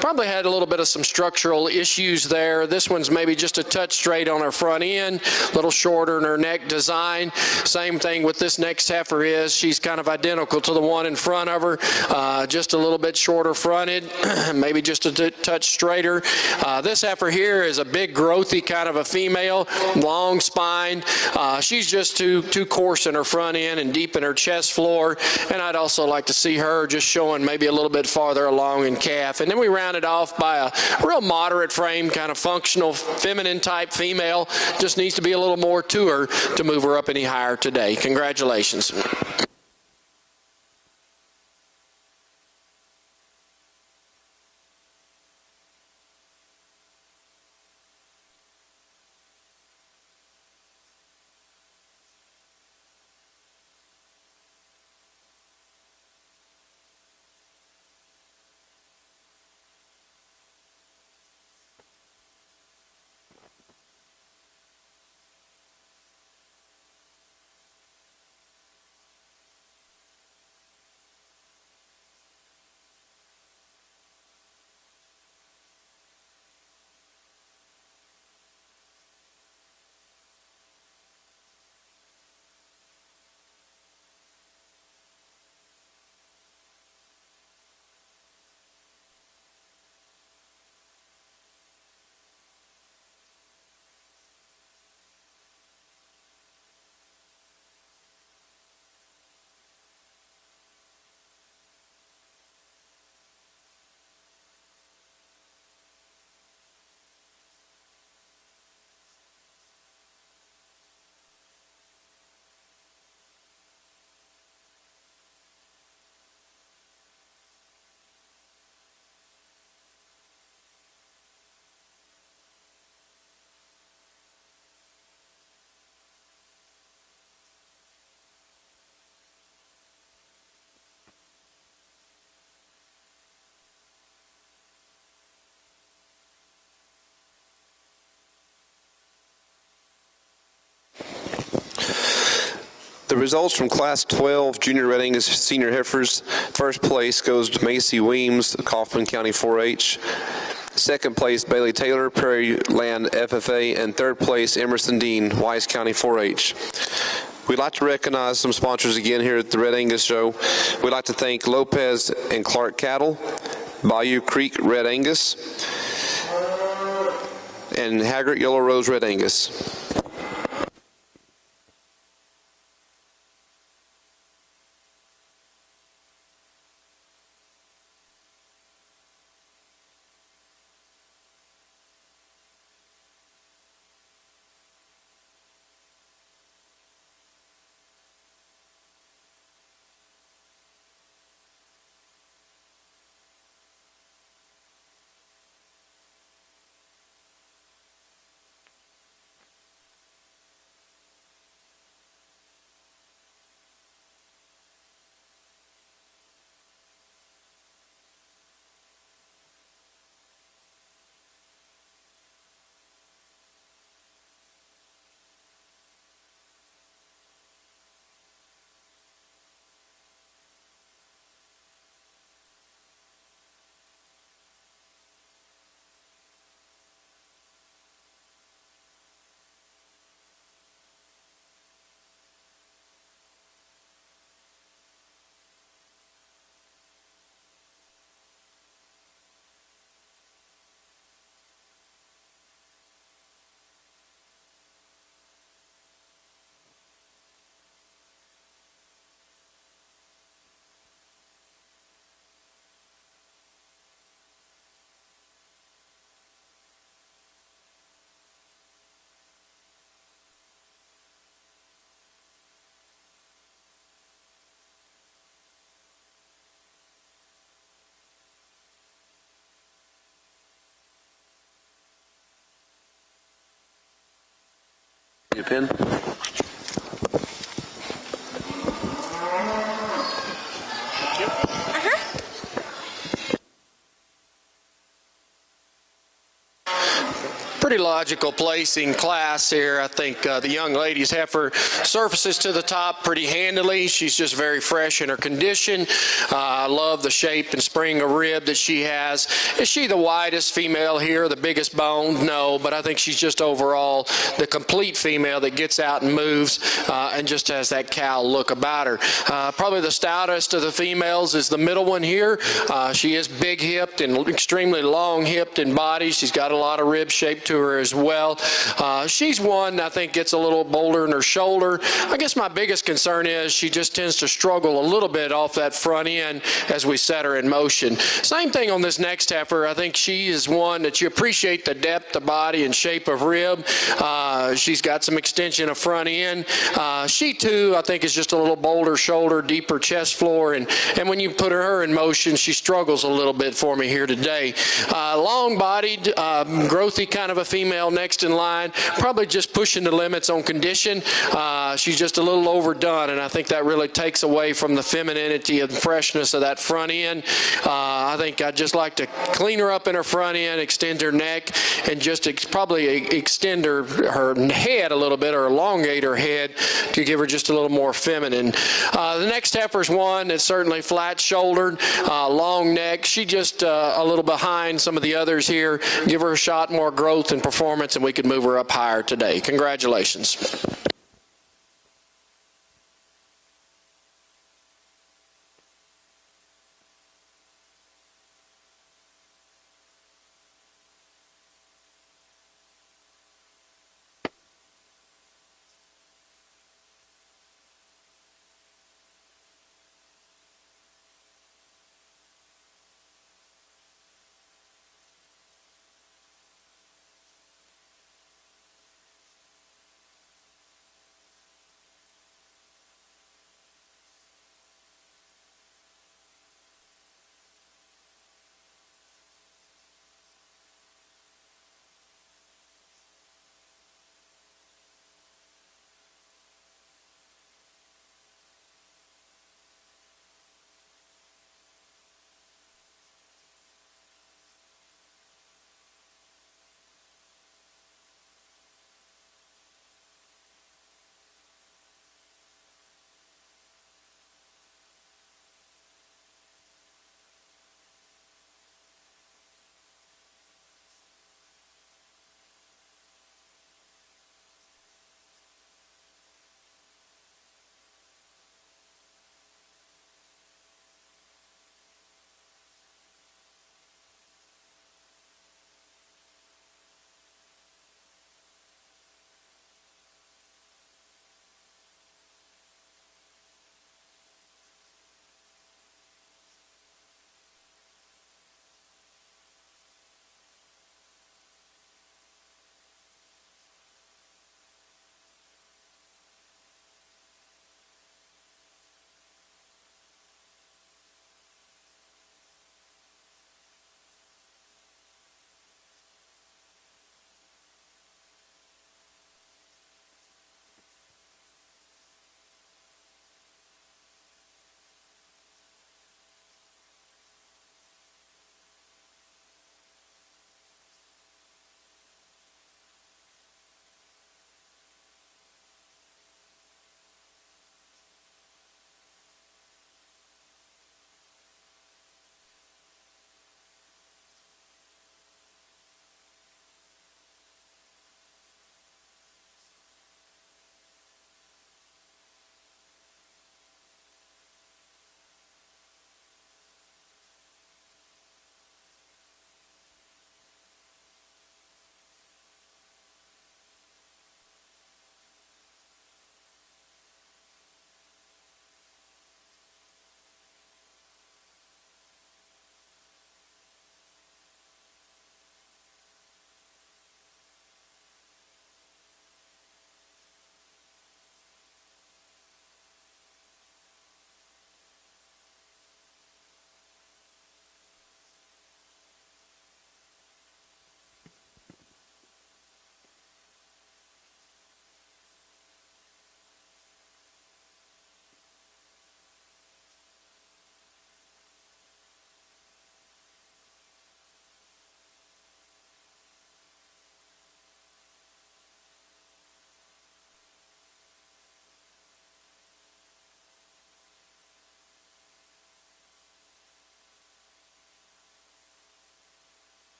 probably had a little bit of some structural issues there. This one's maybe just a touch straight on her front end, a little shorter in her neck design. Same thing with this next heifer is. She's kind of identical to the one in front of her, just a little bit shorter fronted, maybe just a touch straighter. This heifer here is a big growthy kind of a female, long spine. She's just too coarse in her front end and deep in her chest floor, and I'd also like to see her just showing maybe a little bit farther along in calf. And then we round it off by a real moderate frame, kind of functional, feminine type female. Just needs to be a little more to her to move her up any higher today. Congratulations. The results from Class 12 Junior Red Angus Senior Heifers. First place goes to Macy Weems, Kaufman County 4-H. Second place, Bailey Taylor, Prairie Land FFA. And third place, Emerson Dean, Wise County 4-H. We'd like to recognize some sponsors again here at the Red Angus Show. We'd like to thank Lopez and Clark Cattle, Bayou Creek Red Angus, and Haggart Yellow Rose Red Angus. Your pen? Pretty logical placing class here. I think the young lady's heifer surfaces to the top pretty handily. She's just very fresh in her condition. I love the shape and spring of rib that she has. Is she the widest female here, the biggest bone? No, but I think she's just overall the complete female that gets out and moves and just has that cow look about her. Probably the stoutest of the females is the middle one here. She is big-hipped and extremely long-hipped in body. She's got a lot of rib shape to her as well. She's one I think gets a little bolder in her shoulder. I guess my biggest concern is she just tends to struggle a little bit off that front end as we set her in motion. Same thing on this next heifer. I think she is one that you appreciate the depth of body and shape of rib. She's got some extension of front end. She too I think is just a little bolder shoulder, deeper chest floor, and when you put her in motion she struggles a little bit for me here today. Long-bodied, growthy kind of a female next in line, probably just pushing the limits on condition. She's just a little overdone, and I think that really takes away from the femininity and freshness of that front end. I think I'd just like to clean her up in her front end, extend her neck, and just probably extend her head a little bit, or elongate her head to give her just a little more feminine. The next heifer's one that's certainly flat-shouldered, long neck. She just a little behind some of the others here. Give her a shot more growth and performance, and we could move her up higher today. Congratulations.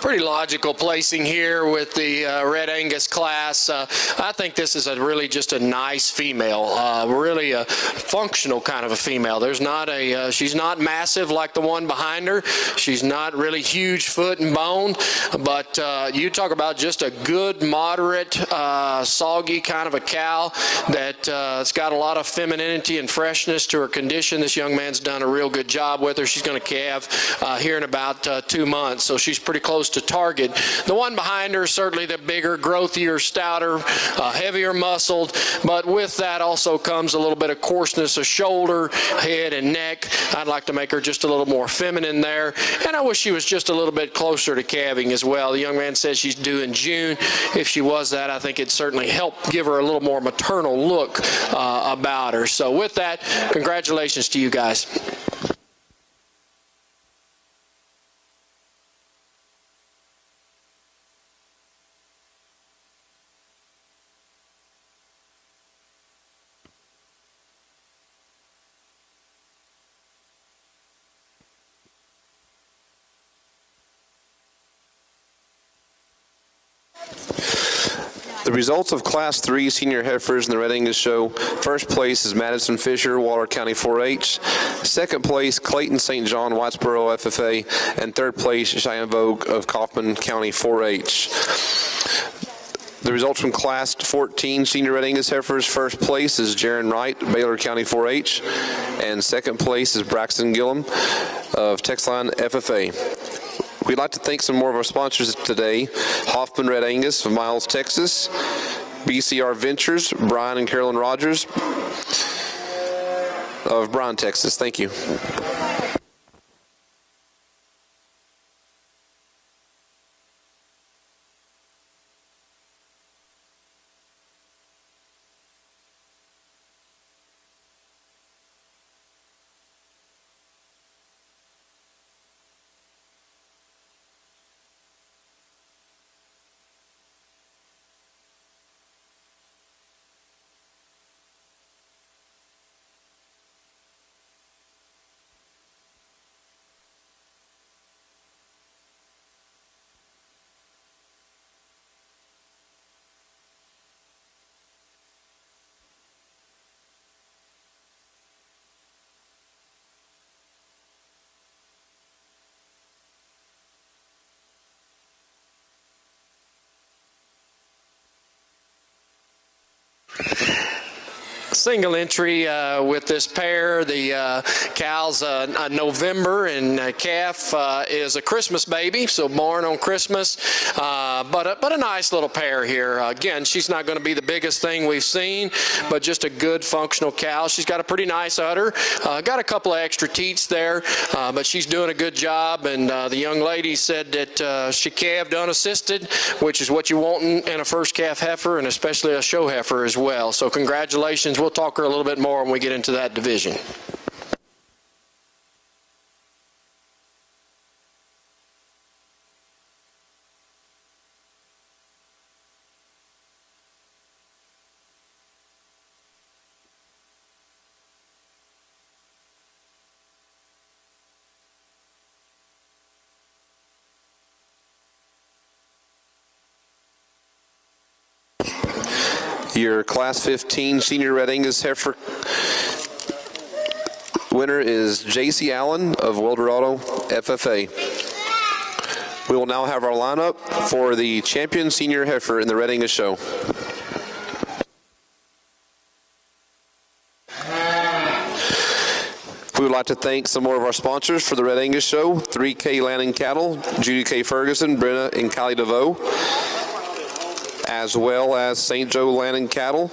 Pretty logical placing here with the Red Angus class. I think this is really just a nice female, really a functional kind of a female. There's not she's not massive like the one behind her. She's not really huge foot and bone, but you talk about just a good, moderate, soggy kind of a cow that it's got a lot of femininity and freshness to her condition. This young man's done a real good job with her. She's going to calve here in about 2 months, so she's pretty close to target. The one behind her is certainly the bigger, growthier, stouter, heavier muscled, but with that also comes a little bit of coarseness of shoulder, head, and neck. I'd like to make her just a little more feminine there, and I wish she was just a little bit closer to calving as well. The young man says she's due in June. If she was that, I think it'd certainly help give her a little more maternal look about her. So with that, congratulations to you guys. The results of Class 3 senior heifers in the Red Angus show: first place is Madison Fisher, Waller County 4-H. Second place, Clayton St. John, Whitesboro FFA. And third place, Cheyenne Vogue of Kaufman County 4-H. The results from Class 14 senior Red Angus heifers: first place is Jaron Wright, Baylor County 4-H. And second place is Braxton Gillum of Texline FFA. We'd like to thank some more of our sponsors today: Hoffman Red Angus of Miles, Texas; BCR Ventures, Brian and Carolyn Rogers of Bryan, Texas. Thank you. Single entry with this pair. The cow's November, and calf is a Christmas baby, so born on Christmas. But a nice little pair here. Again, she's not going to be the biggest thing we've seen, but just a good functional cow. She's got a pretty nice udder. Got a couple of extra teats there, but she's doing a good job. And the young lady said that she calved unassisted, which is what you want in a first calf heifer, and especially a show heifer as well. So congratulations. We'll talk her a little bit more when we get into that division. Your Class 15 senior Red Angus heifer winner is J.C. Allen of Wildorado FFA. We will now have our lineup for the champion senior heifer in the Red Angus show. We would like to thank some more of our sponsors for the Red Angus show: 3K Land and Cattle, Judy K. Ferguson, Brenna and Kylie DeVoe, as well as St. Joe Land and Cattle,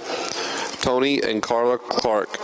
Tony and Carla Clark.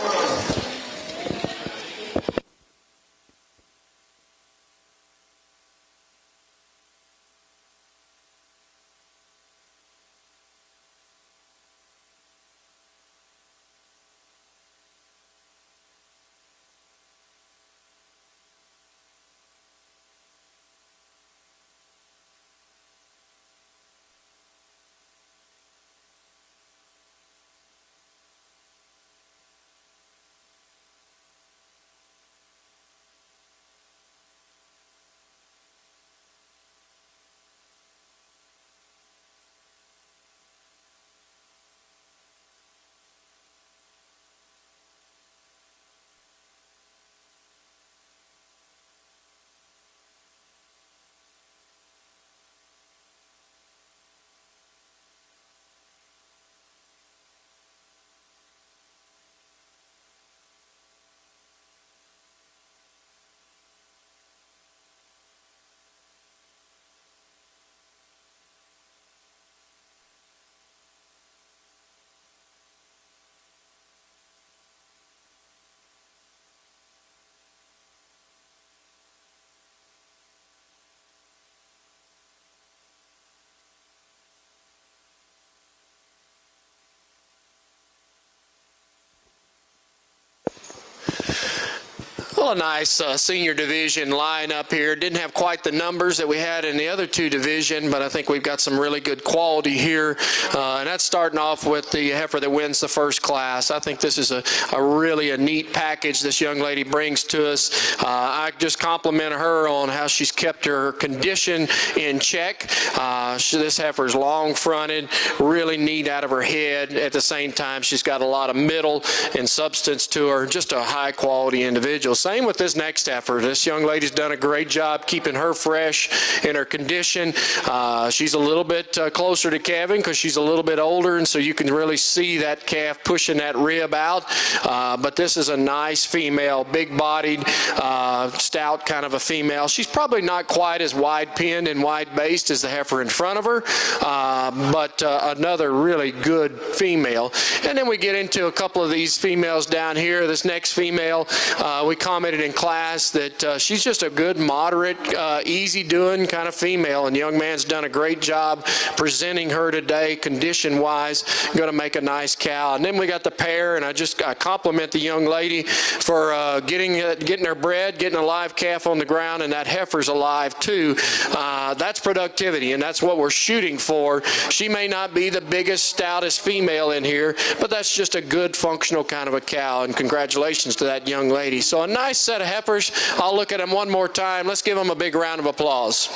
Well, a nice senior division lineup here. Didn't have quite the numbers that we had in the other two division, but I think we've got some really good quality here. And that's starting off with the heifer that wins the first class. I think this is a really a neat package this young lady brings to us. I just compliment her on how she's kept her condition in check. This heifer's long fronted, really neat out of her head. At the same time, she's got a lot of middle and substance to her. Just a high quality individual. Same with this next heifer. This young lady's done a great job keeping her fresh in her condition. She's a little bit closer to calving because she's a little bit older, and so you can really see that calf pushing that rib out. But this is a nice female, big-bodied, stout kind of a female. She's probably not quite as wide-pinned and wide-based as the heifer in front of her, but another really good female. And then we get into a couple of these females down here. This next female, we commented in class that she's just a good, moderate, easy-doing kind of female, and the young man's done a great job presenting her today, condition-wise. Going to make a nice cow. And then we got the pair, and I compliment the young lady for getting her bred, getting a live calf on the ground, and that heifer's alive too. That's productivity, and that's what we're shooting for. She may not be the biggest, stoutest female in here, but that's just a good, functional kind of a cow, and congratulations to that young lady. So a nice set of heifers. I'll look at them one more time. Let's give them a big round of applause.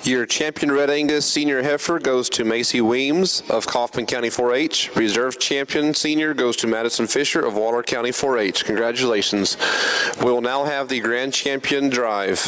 Your champion Red Angus senior heifer goes to Macy Weems of Kaufman County 4-H. Reserve champion senior goes to Madison Fisher of Waller County 4-H. Congratulations. We will now have the grand champion drive.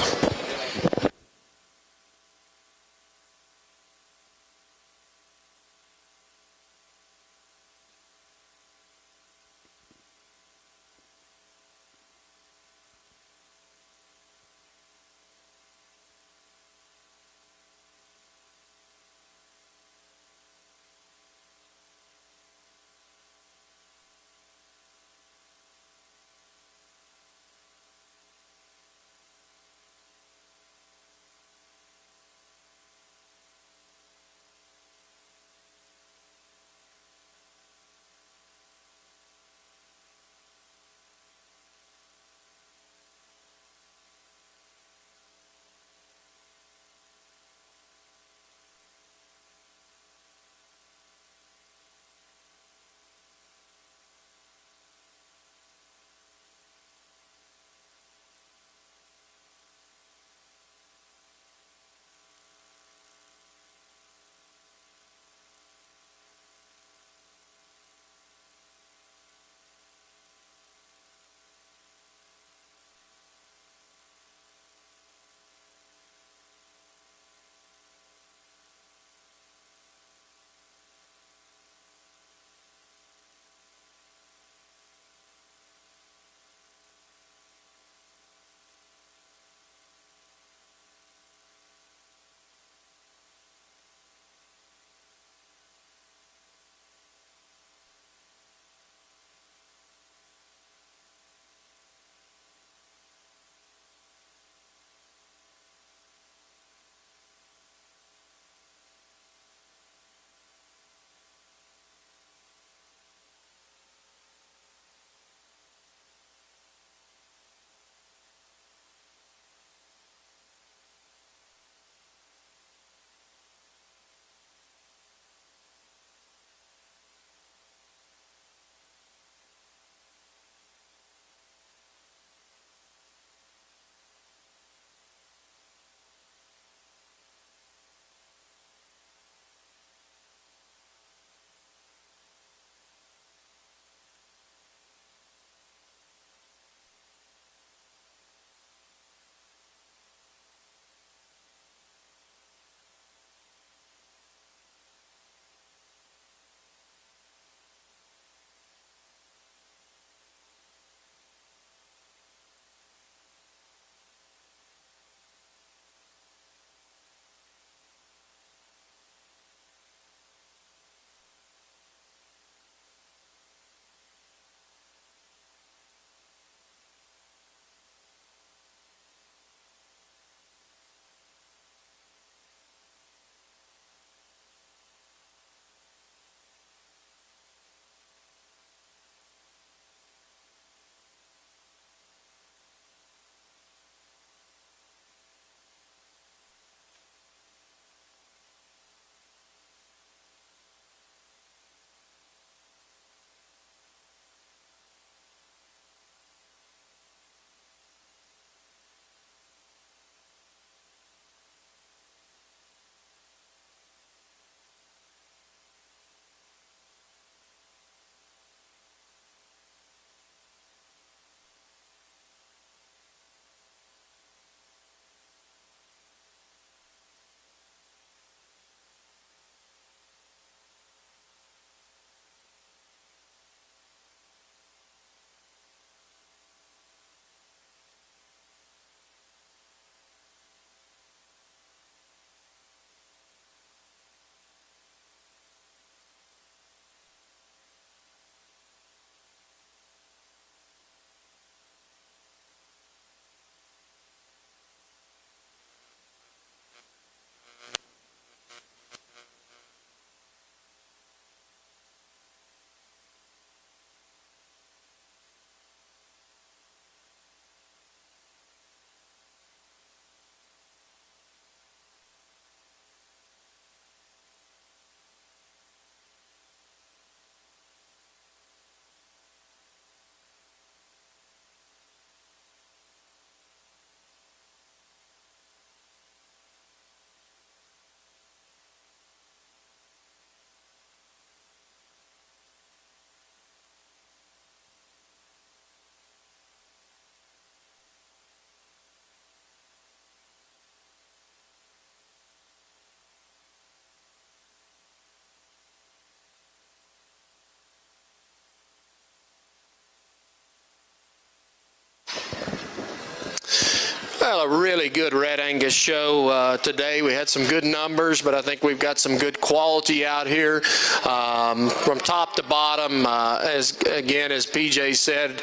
a really good Red Angus show today. We had some good numbers, but I think we've got some good quality out here from top to bottom. As PJ said,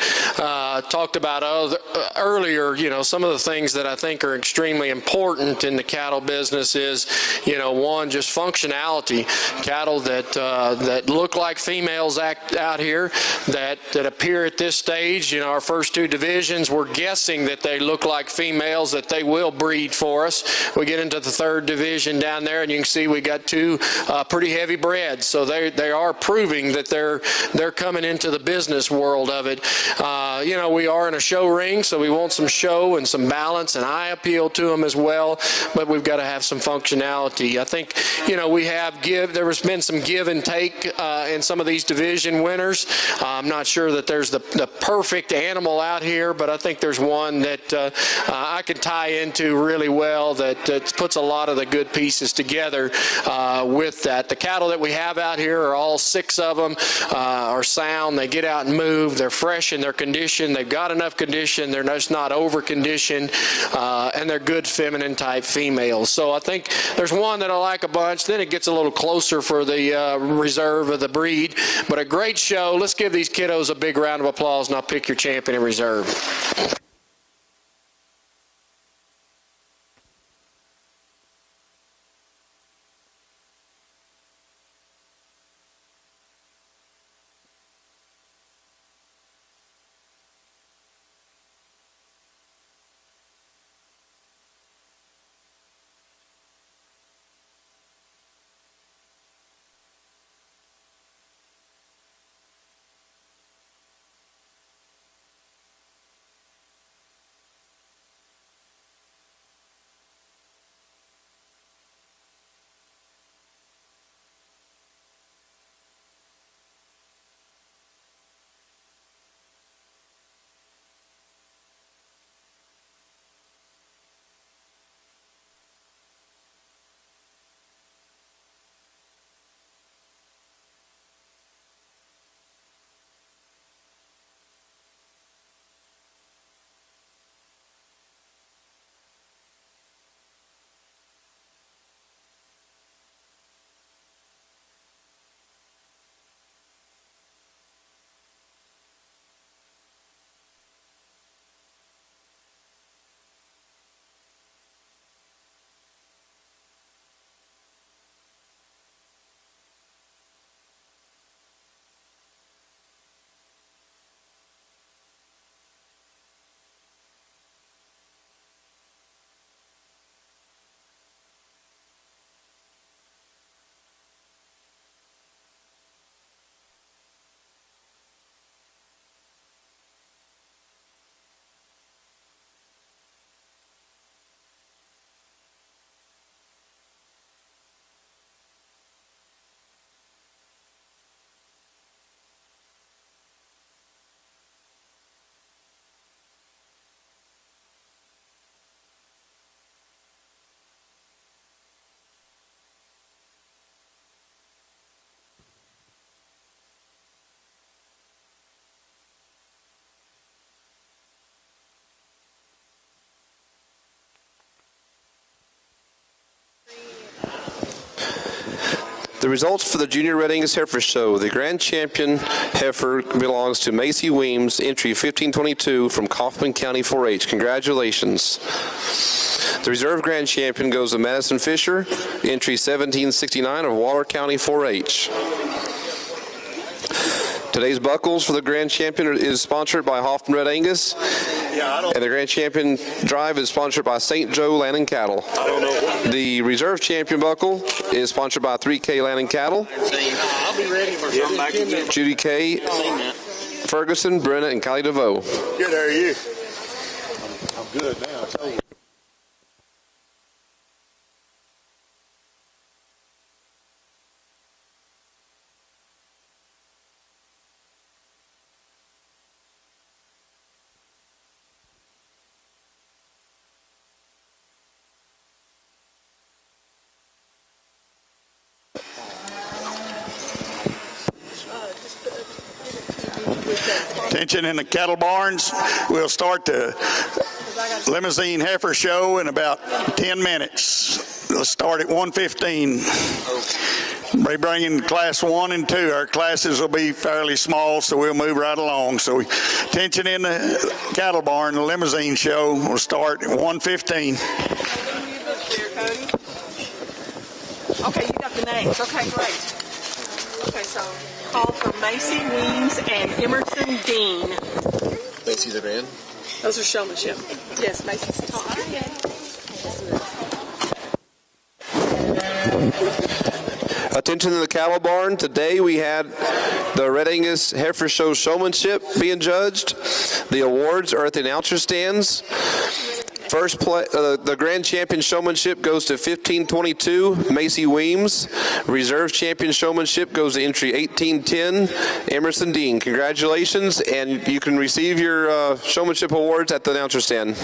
talked about earlier, some of the things that I think are extremely important in the cattle business is, one, just functionality. Cattle that look like females out here that appear at this stage. Our first two divisions, we're guessing that they look like females, that they will breed for us. We get into the third division down there, and you can see we got two pretty heavy breds. So they are proving that they're coming into the business world of it. We are in a show ring, so we want some show and some balance, and eye appeal to them as well. But we've got to have some functionality. I think there has been some give and take in some of these division winners. I'm not sure that there's the perfect animal out here, but I think there's one that I can tie into really well that puts a lot of the good pieces together with that. The cattle that we have out here are all 6 of them are sound. They get out and move. They're fresh in their condition. They've got enough condition. They're just not over conditioned, and they're good feminine type females. So I think there's one that I like a bunch. Then it gets a little closer for the reserve of the breed, but a great show. Let's give these kiddos a big round of applause, and I'll pick your champion in reserve. The results for the Junior Red Angus Heifer Show. The grand champion heifer belongs to Macy Weems, entry 1522 from Kaufman County 4-H. Congratulations. The reserve grand champion goes to Madison Fisher, entry 1769 of Waller County 4-H. Today's buckles for the grand champion is sponsored by Hoffman Red Angus, and the grand champion drive is sponsored by St. Joe Land and Cattle. The reserve champion buckle is sponsored by 3K Land and Cattle, Judy K, Ferguson, Brenna, and Kylie DeVoe. Good, how are you? I'm good now, I tell you. Attention in the cattle barns. We'll start the limousine heifer show in about 10 minutes. Let's start at 1:15. We're bringing class 1 and 2. Our classes will be fairly small, so we'll move right along. So attention in the cattle barn, the limousine show will start at 1:15. Okay, you got the names. Okay, great. Okay, so call for Macy Weems and Emerson Dean. Macy's the band? Those are showmanship. Yes, Macy's the top. Attention to the cattle barn. Today we had the Red Angus Heifer Show showmanship being judged. The awards are at the announcer stands. The grand champion showmanship goes to 1522 Macy Weems. Reserve champion showmanship goes to entry 1810 Emerson Dean. Congratulations, and you can receive your showmanship awards at the announcer stand.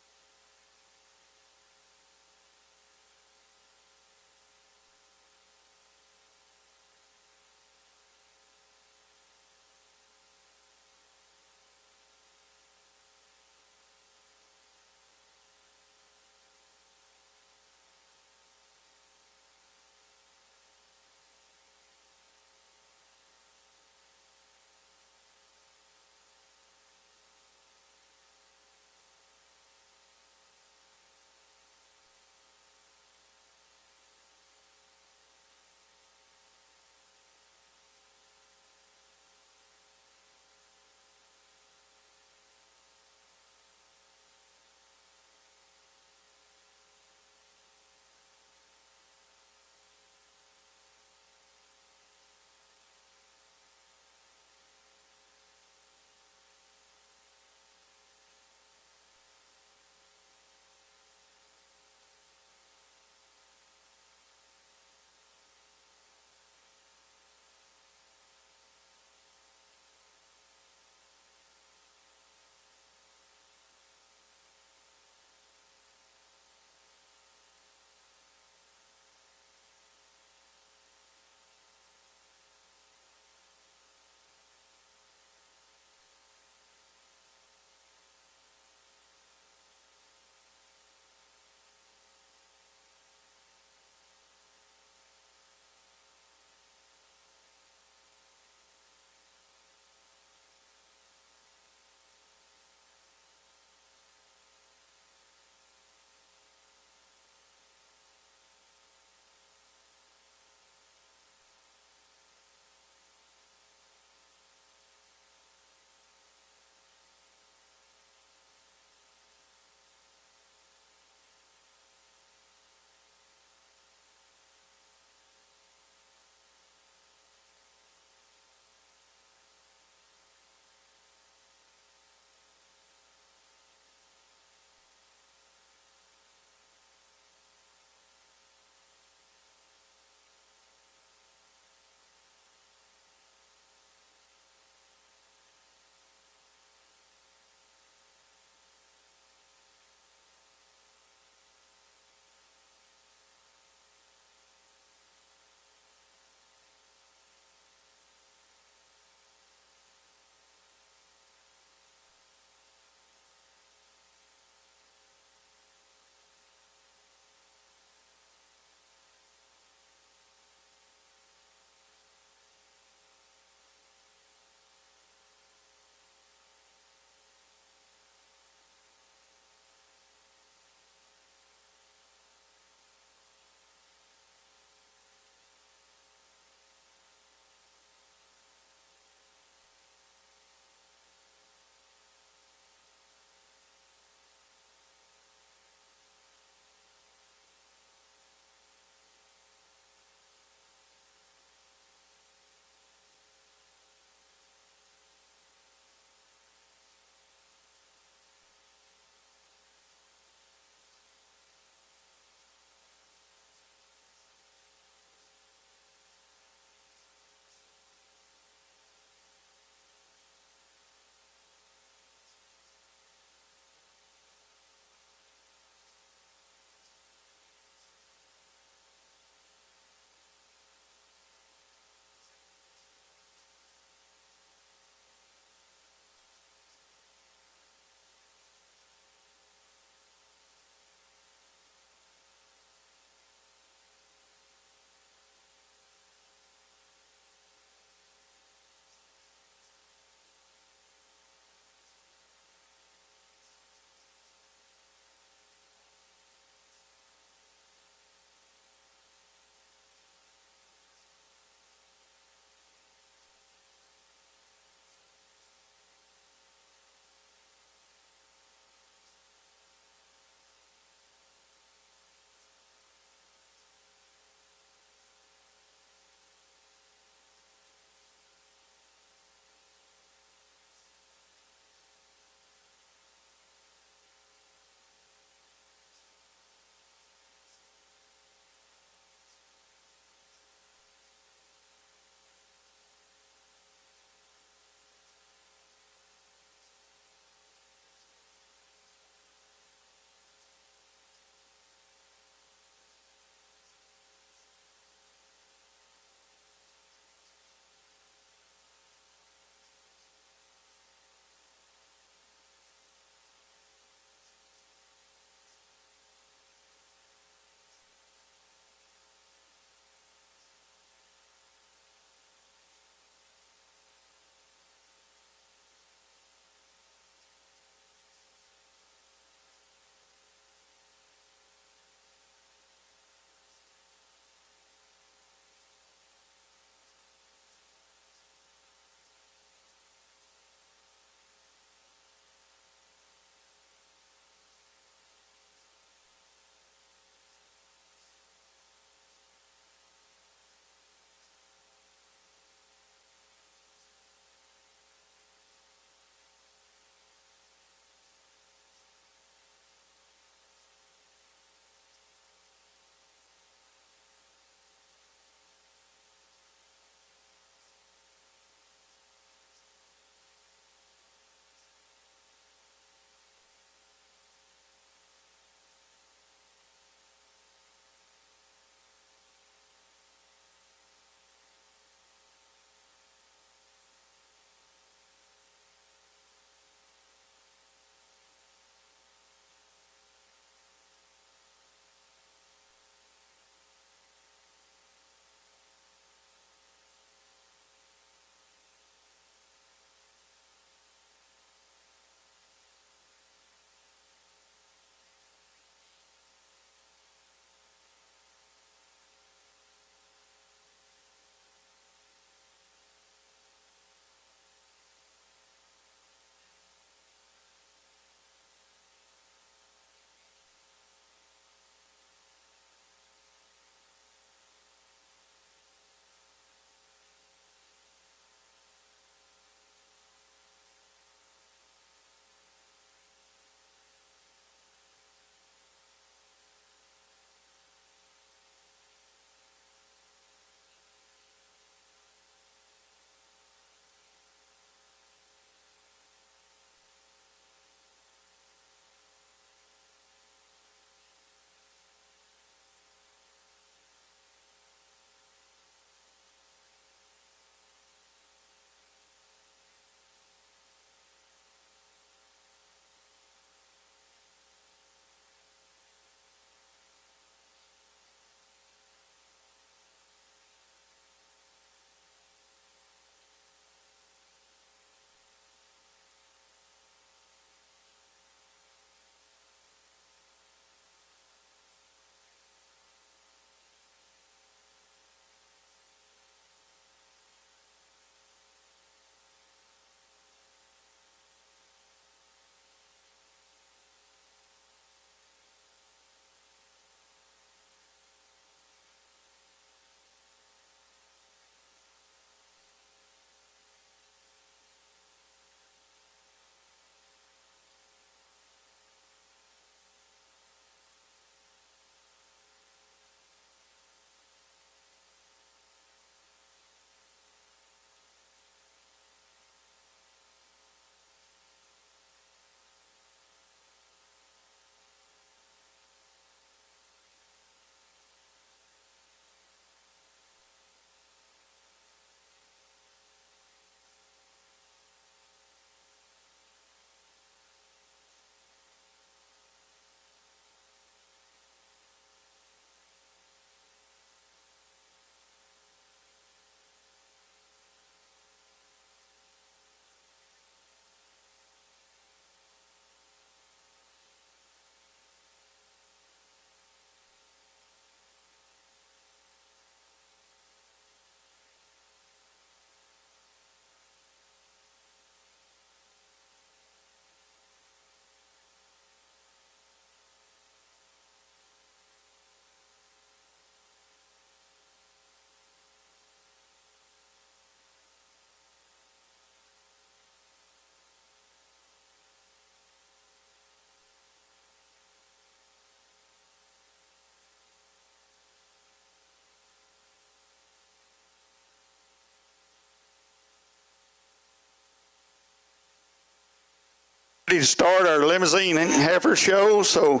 Ready to start our limousine heifer show, so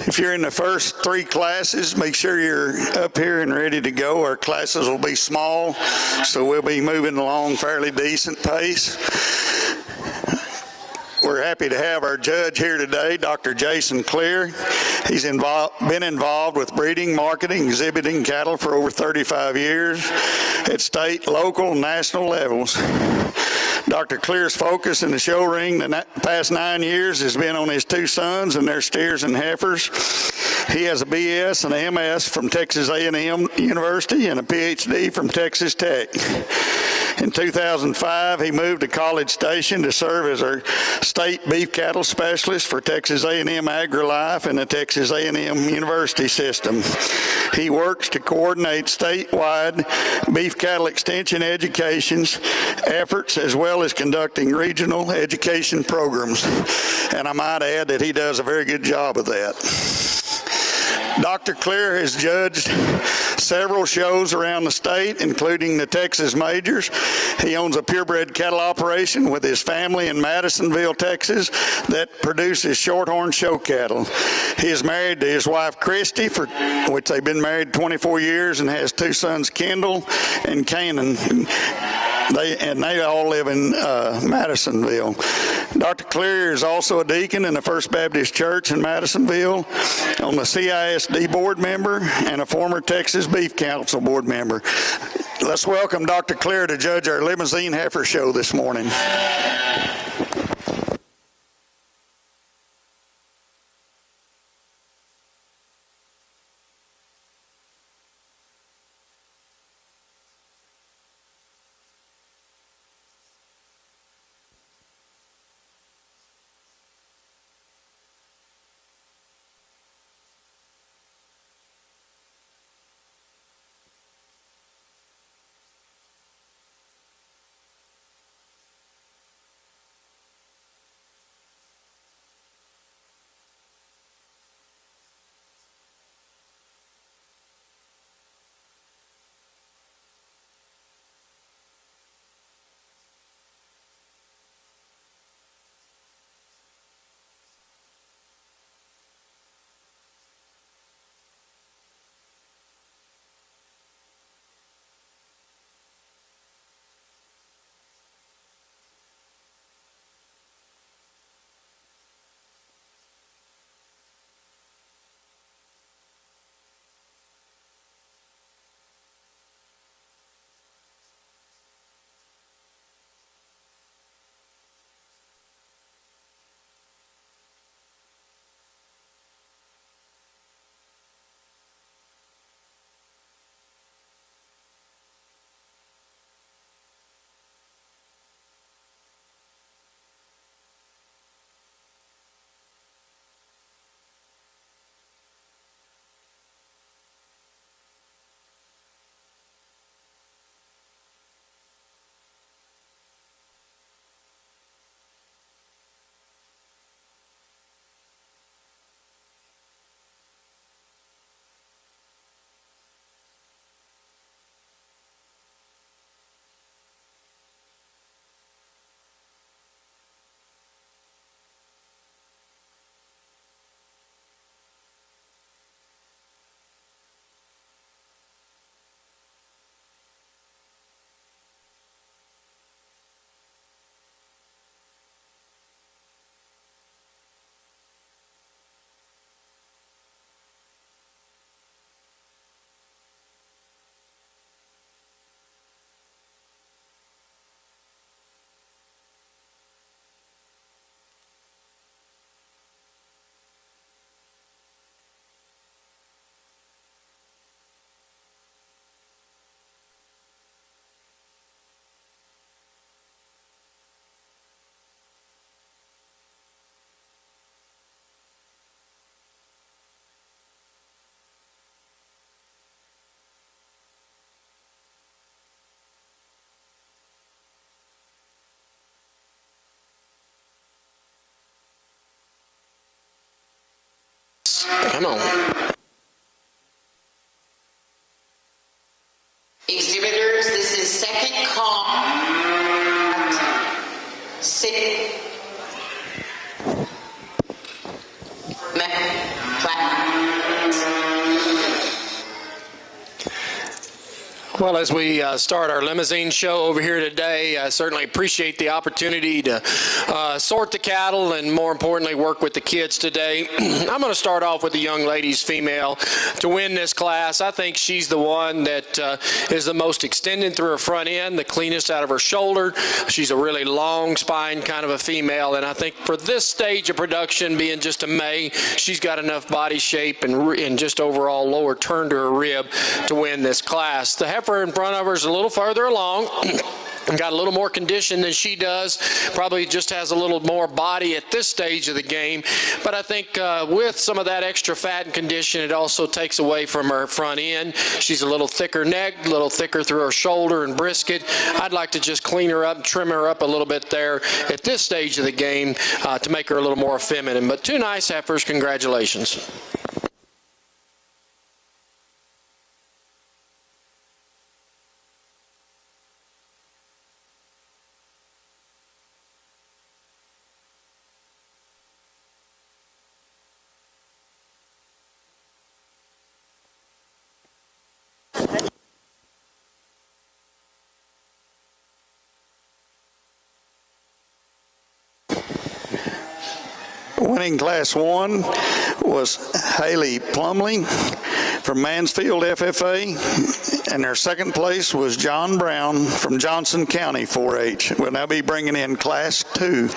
if you're in the first 3 classes, make sure you're up here and ready to go. Our classes will be small, so we'll be moving along fairly decent pace. We're happy to have our judge here today, Dr. Jason Clear. He's been involved with breeding, marketing, exhibiting cattle for over 35 years at state, local, and national levels. Dr. Clear's focus in the show ring the past 9 years has been on his 2 sons and their steers and heifers. He has a BS and a MS from Texas A&M University and a PhD from Texas Tech. In 2005, he moved to College Station to serve as our state beef cattle specialist for Texas A&M AgriLife and the Texas A&M University system. He works to coordinate statewide beef cattle extension education's efforts, as well as conducting regional education programs. And I might add that he does a very good job of that. Dr. Clear has judged several shows around the state, including the Texas Majors. He owns a purebred cattle operation with his family in Madisonville, Texas, that produces shorthorn show cattle. He is married to his wife, Christy, for which they've been married 24 years, and has 2 sons, Kendall and Canaan. They all live in Madisonville. Dr. Clear is also a deacon in the First Baptist Church in Madisonville, on the CISD board member, and a former Texas Beef Council board member. Let's welcome Dr. Clear to judge our limousine heifer show this morning. Come on. Exhibitors, this is second comp. Well, as we start our limousine show over here today, I certainly appreciate the opportunity to sort the cattle and, more importantly, work with the kids today. I'm going to start off with the young lady's female to win this class. I think she's the one that is the most extended through her front end, the cleanest out of her shoulder. She's a really long spine kind of a female, and I think for this stage of production, being just a May, she's got enough body shape and just overall lower turn to her rib to win this class. The heifer in front of her is a little further along. Got a little more condition than she does, probably just has a little more body at this stage of the game, but I think with some of that extra fat and condition, it also takes away from her front end. She's a little thicker neck, a little thicker through her shoulder and brisket. I'd like to just clean her up and trim her up a little bit there at this stage of the game to make her a little more feminine, but two nice heifers. Congratulations. Winning Class 1 was Haley Plumley from Mansfield FFA, and their second place was John Brown from Johnson County 4-H. We'll now be bringing in Class 2.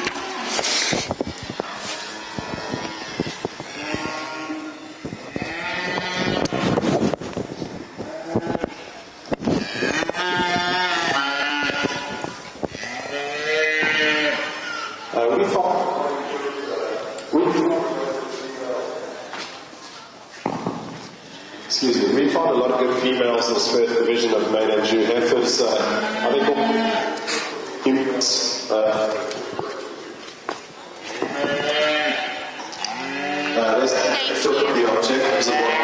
Excuse me, we found a lot of good females in this first division of main and Jew heifers. I think all let's look at the objectives of what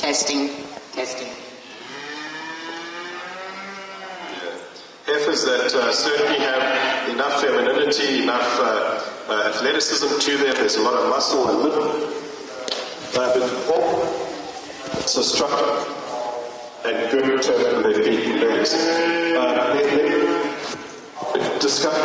Testing. Heifers that certainly have enough femininity, enough athleticism to them. There's a lot of muscle and so structure and good turn with their feet and legs. Discuss.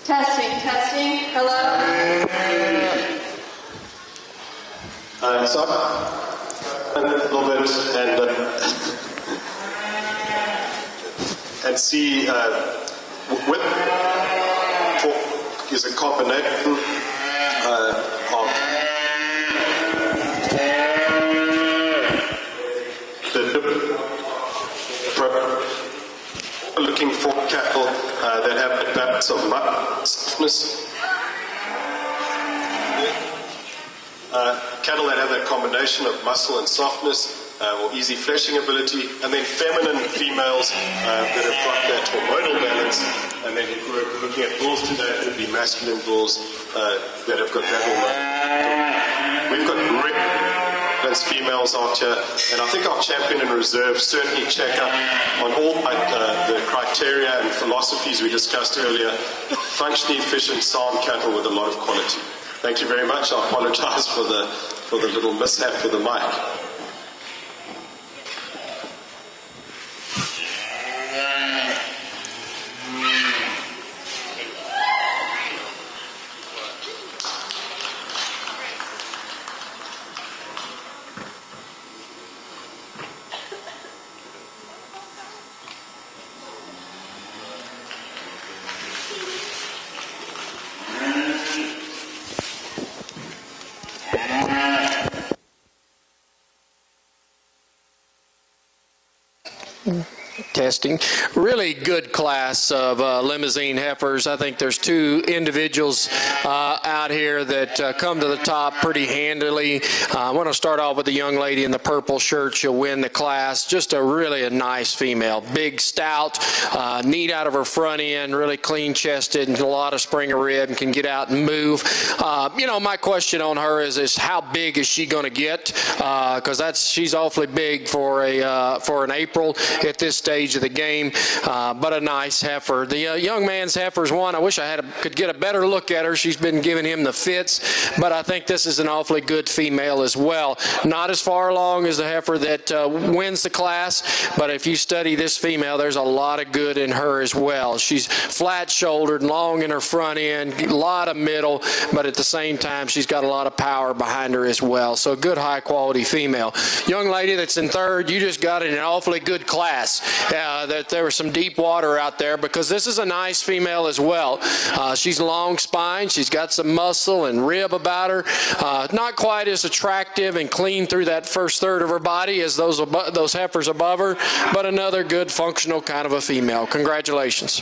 Testing. Hello? So, a little bit and see with is a combination of looking for cattle that have a balance of softness. Cattle that have that combination of muscle and softness or easy fleshing ability, and then feminine females that have got that hormonal balance. And then if we're looking at bulls today, it would be masculine bulls that have got that hormone. We've got great females out here, and I think our champion in reserve certainly check up on all the criteria and philosophies we discussed earlier. Functionally efficient, sound cattle with a lot of quality. Thank you very much. I apologize for the little mishap with the mic. Testing. Really good class of limousine heifers. I think there's two individuals out here that come to the top pretty handily. I want to start off with the young lady in the purple shirt. She'll win the class. Just a nice female. Big, stout, neat out of her front end, really clean chested and a lot of spring of rib and can get out and move. My question on her is how big is she going to get? Because she's awfully big for an April at this stage of the game, but a nice heifer. The young man's heifer's one. I wish I could get a better look at her. She's been giving him the fits, but I think this is an awfully good female as well. Not as far along as the heifer that wins the class, but if you study this female, there's a lot of good in her as well. She's flat-shouldered, long in her front end, a lot of middle, but at the same time, she's got a lot of power behind her as well. So a good, high-quality female. Young lady that's in third, you just got in an awfully good class. That there was some deep water out there because this is a nice female as well. She's long spine. She's got some muscle and rib about her. Not quite as attractive and clean through that first third of her body as those heifers above her, but another good functional kind of a female. Congratulations.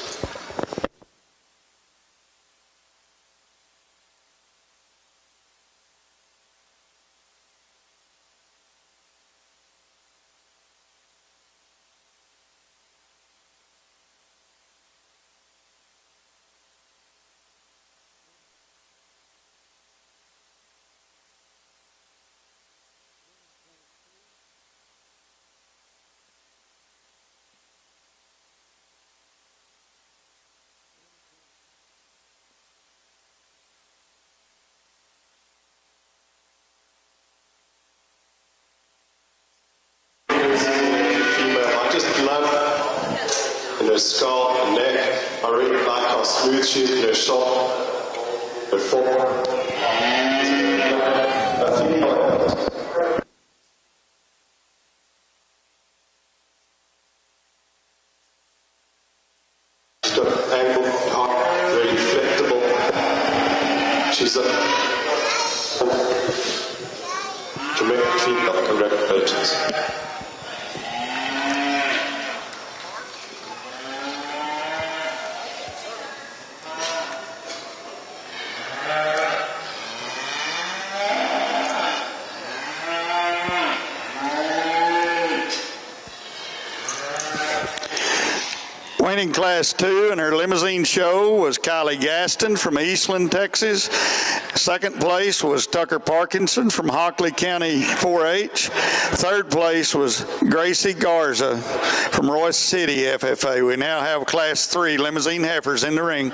Her skull and neck. I really like how smooth she is in her shot, her form. She's got an angle, heart, very flexible. She's a tremendous female. Congratulations. Winning Class 2 in her limousine show was Kylie Gaston from Eastland, Texas. Second place was Tucker Parkinson from Hockley County 4-H. Third place was Gracie Garza from Royce City FFA. We now have Class 3 limousine heifers in the ring.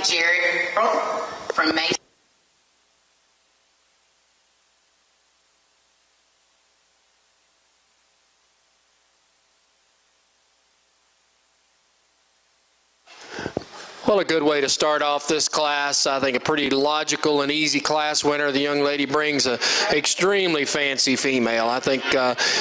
Jared from Mason. Well, a good way to start off this class. I think a pretty logical and easy class winner. The young lady brings a extremely fancy female. I think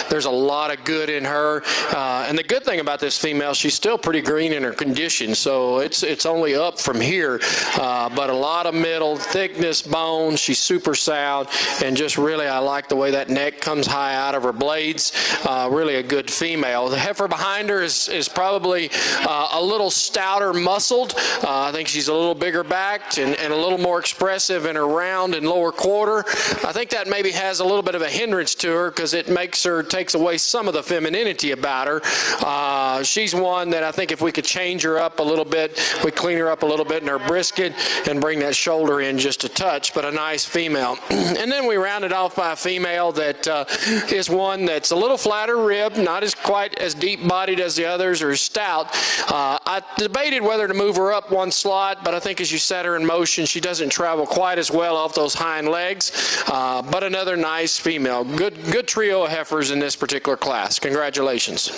there's a lot of good in her. And the good thing about this female, she's still pretty green in her condition, so it's only up from here. But a lot of middle, thickness, bone. She's super sound, and just really I like the way that neck comes high out of her blades. Really a good female. The heifer behind her is probably a little stouter muscled. I think she's a little bigger backed and a little more expressive in her round and lower quarter. I think that maybe has a little bit of a hindrance to her because it takes away some of the femininity about her. She's one that I think if we could change her up a little bit, we clean her up a little bit in her brisket and bring that shoulder in just a touch, but a nice female. And then we rounded off by a female that is one that's a little flatter ribbed, not as quite as deep bodied as the others, or stout. I debated whether to move her up one slot, but I think as you set her in motion, she doesn't travel quite as well off those hind legs, but another nice female. Good trio of heifers in this particular class. Congratulations.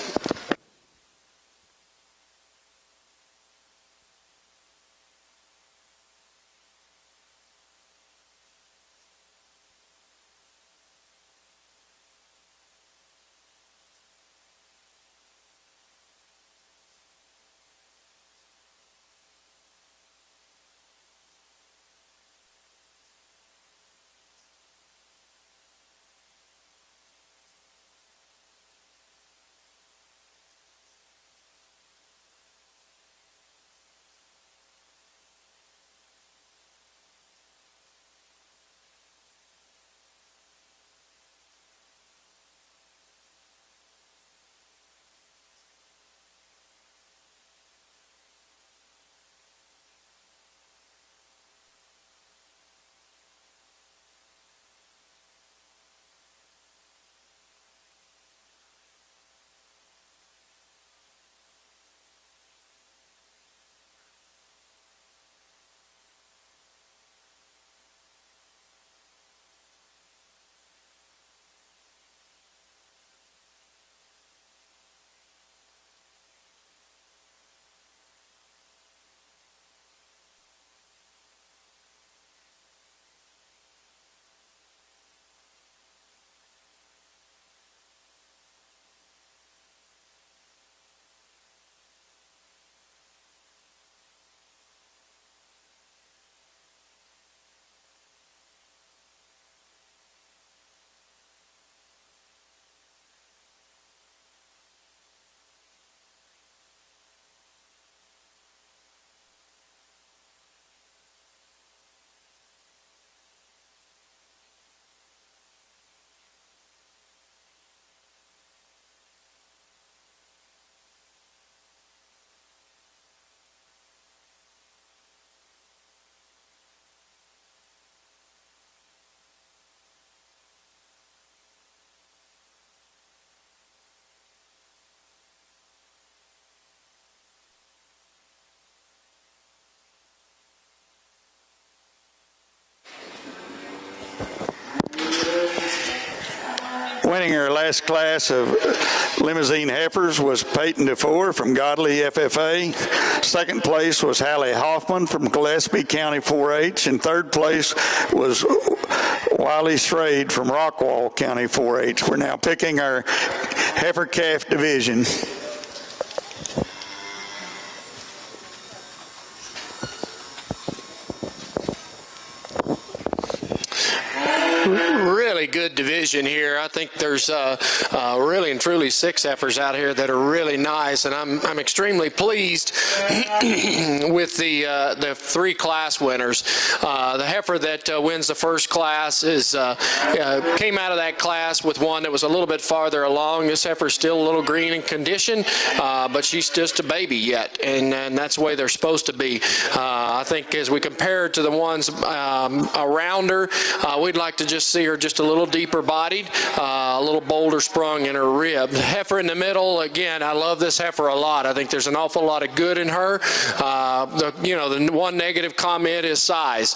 Winning our last class of limousine heifers was Peyton DeFore from Godley FFA. Second place was Hallie Hoffman from Gillespie County 4-H. And third place was Wiley Schrade from Rockwall County 4-H. We're now picking our heifer calf division. Really good division here. I think there's really and truly 6 heifers out here that are really nice, and I'm extremely pleased with the 3 class winners. The heifer that wins the first class came out of that class with one that was a little bit farther along. This heifer's still a little green in condition, but she's just a baby yet, and that's the way they're supposed to be. I think as we compare it to the ones around her, we'd like to just see her just a little deeper bodied, a little boulder sprung in her rib. The heifer in the middle, again, I love this heifer a lot. I think there's an awful lot of good in her. The one negative comment is size.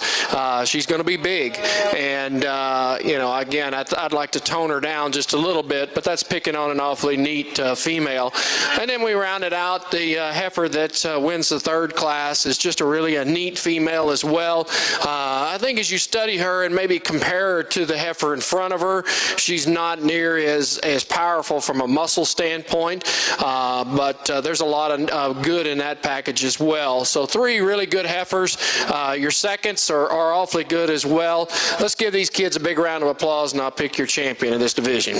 She's going to be big, and again, I'd like to tone her down just a little bit, but that's picking on an awfully neat female. And then we rounded out the heifer that wins the third class is just a neat female as well. I think as you study her and maybe compare her to the heifer in front of her, she's not near as powerful from a muscle standpoint, but there's a lot of good in that package as well. So 3 really good heifers. Your seconds are awfully good as well. Let's give these kids a big round of applause, and I'll pick your champion in this division.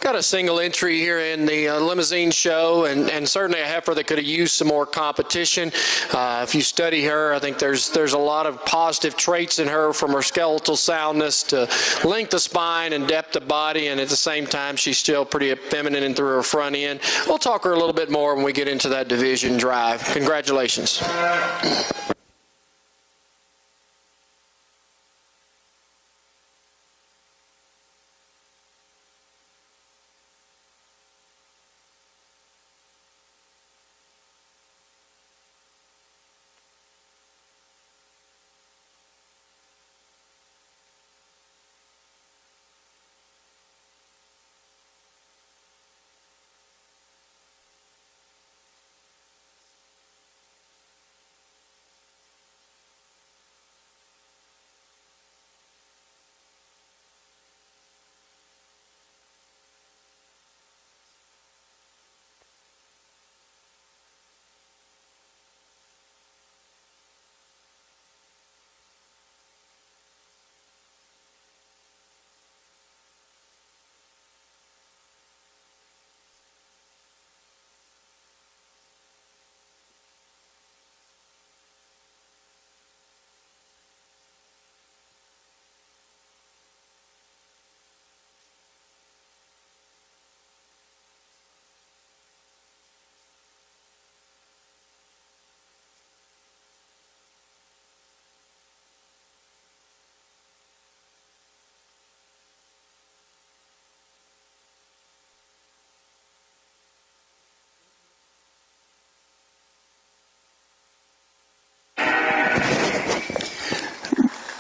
Got a single entry here in the limousine show, and certainly a heifer that could have used some more competition. If you study her, I think there's a lot of positive traits in her, from her skeletal soundness to length of spine and depth of body, and at the same time she's still pretty feminine and through her front end. We'll talk her a little bit more when we get into that division drive. Congratulations.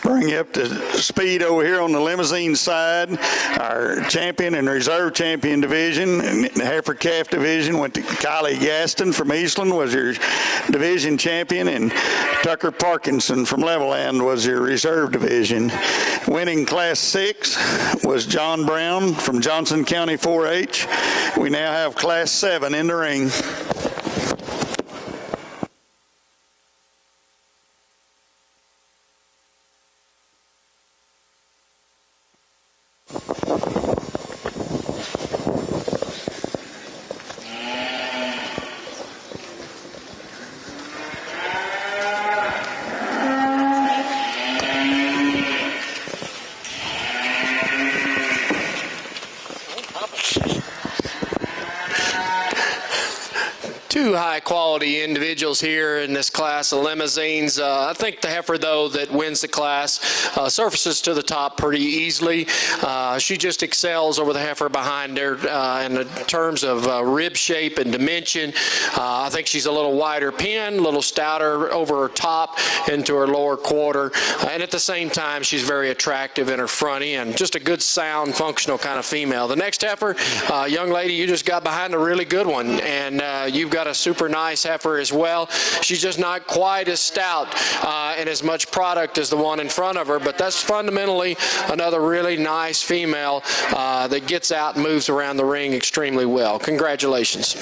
Bring you up to speed over here on the limousine side. Our champion and reserve champion division, and the heifer calf division, went to Kylie Gaston from Eastland, was your division champion, and Tucker Parkinson from Levelland was your reserve division. Winning Class 6 was John Brown from Johnson County 4-H. We now have Class 7 in the ring. Two high-quality individuals here in this class of limousines. I think the heifer, though, that wins the class surfaces to the top pretty easily. She just excels over the heifer behind her in terms of rib shape and dimension. I think she's a little wider pin, a little stouter over her top into her lower quarter, and at the same time, she's very attractive in her front end. Just a good, sound, functional kind of female. The next heifer, young lady, you just got behind a really good one, and you've got a super nice heifer as well. She's just not quite as stout and as much product as the one in front of her, but that's fundamentally another really nice female that gets out and moves around the ring extremely well. Congratulations.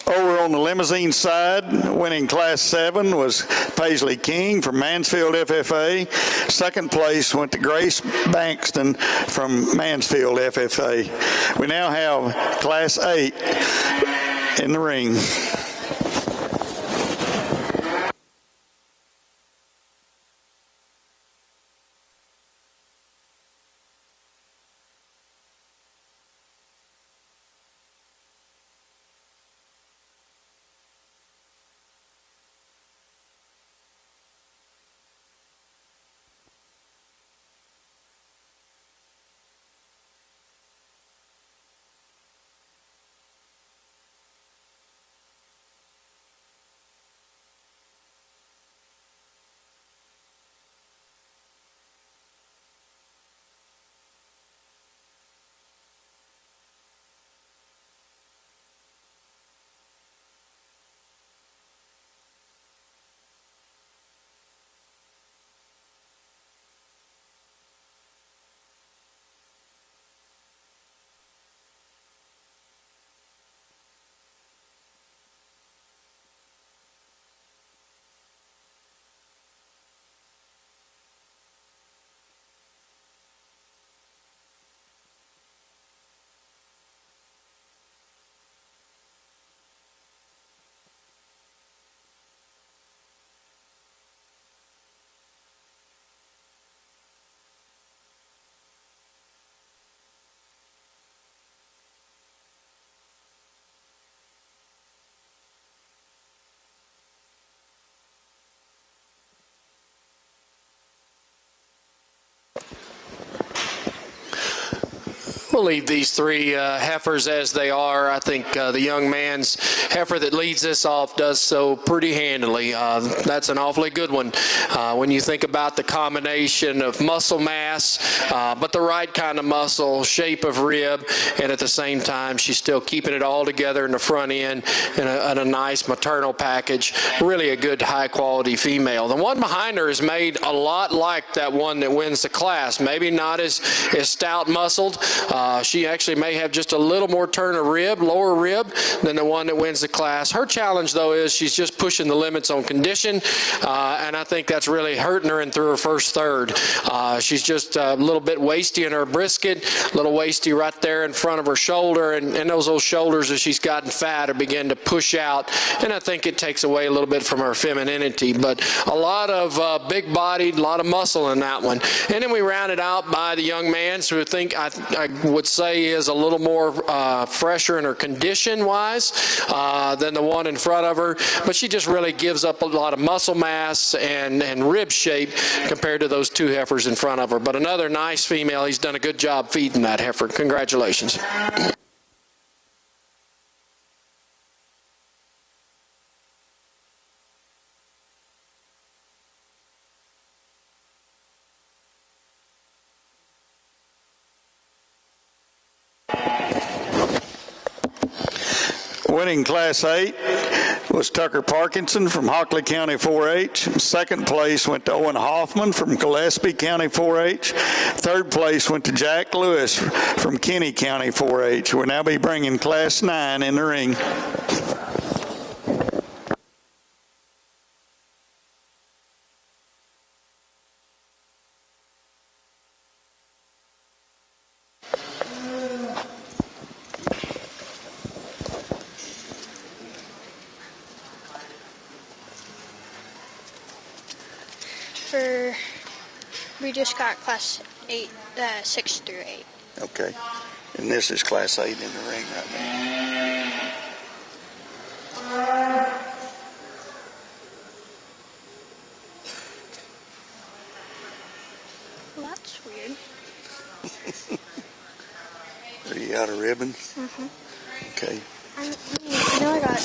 Over on the limousine side, winning Class 7 was Paisley King from Mansfield FFA. Second place went to Grace Bankston from Mansfield FFA. We now have Class 8 in the ring. We'll leave these three heifers as they are. I think the young man's heifer that leads this off does so pretty handily. That's an awfully good one when you think about the combination of muscle mass, but the right kind of muscle, shape of rib, and at the same time, she's still keeping it all together in the front end in a nice maternal package. Really a good high-quality female. The one behind her is made a lot like that one that wins the class. Maybe not as stout muscled, She actually may have just a little more turn of rib, lower rib, than the one that wins the class. Her challenge, though, is she's just pushing the limits on condition, and I think that's really hurting her in through her first third. She's just a little bit wasty in her brisket, a little wasty right there in front of her shoulder, and those shoulders, as she's gotten fat, are beginning to push out, and I think it takes away a little bit from her femininity. But a lot of big-bodied, a lot of muscle in that one. And then we rounded out by the young man, who I think I would say is a little more fresher in her condition-wise than the one in front of her, but she just really gives up a lot of muscle mass and rib shape compared to those two heifers in front of her. But another nice female. He's done a good job feeding that heifer. Congratulations. Winning Class 8 was Tucker Parkinson from Hockley County 4-H. Second place went to Owen Hoffman from Gillespie County 4-H. Third place went to Jack Lewis from Kinney County 4-H. We'll now be bringing Class 9 in the ring. We just got Class 8, 6 through 8. Okay. And this is Class 8 in the ring right now. Well, that's weird. Are you out of ribbons? Mm-hmm. Okay. I know I got...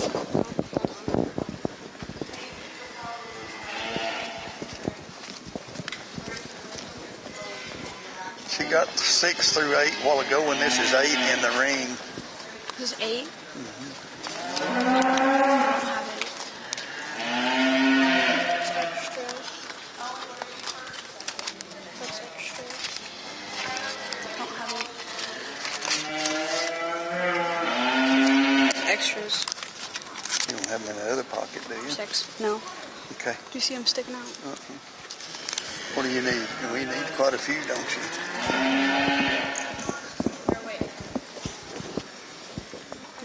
She got 6 through 8 a while ago, and this is 8 in the ring. This is 8? Mm-hmm. That's extras. I don't have it. Extras. You don't have them in the other pocket, do you? 6. No. Okay. Do you see them sticking out? What do you need? We need quite a few, don't you?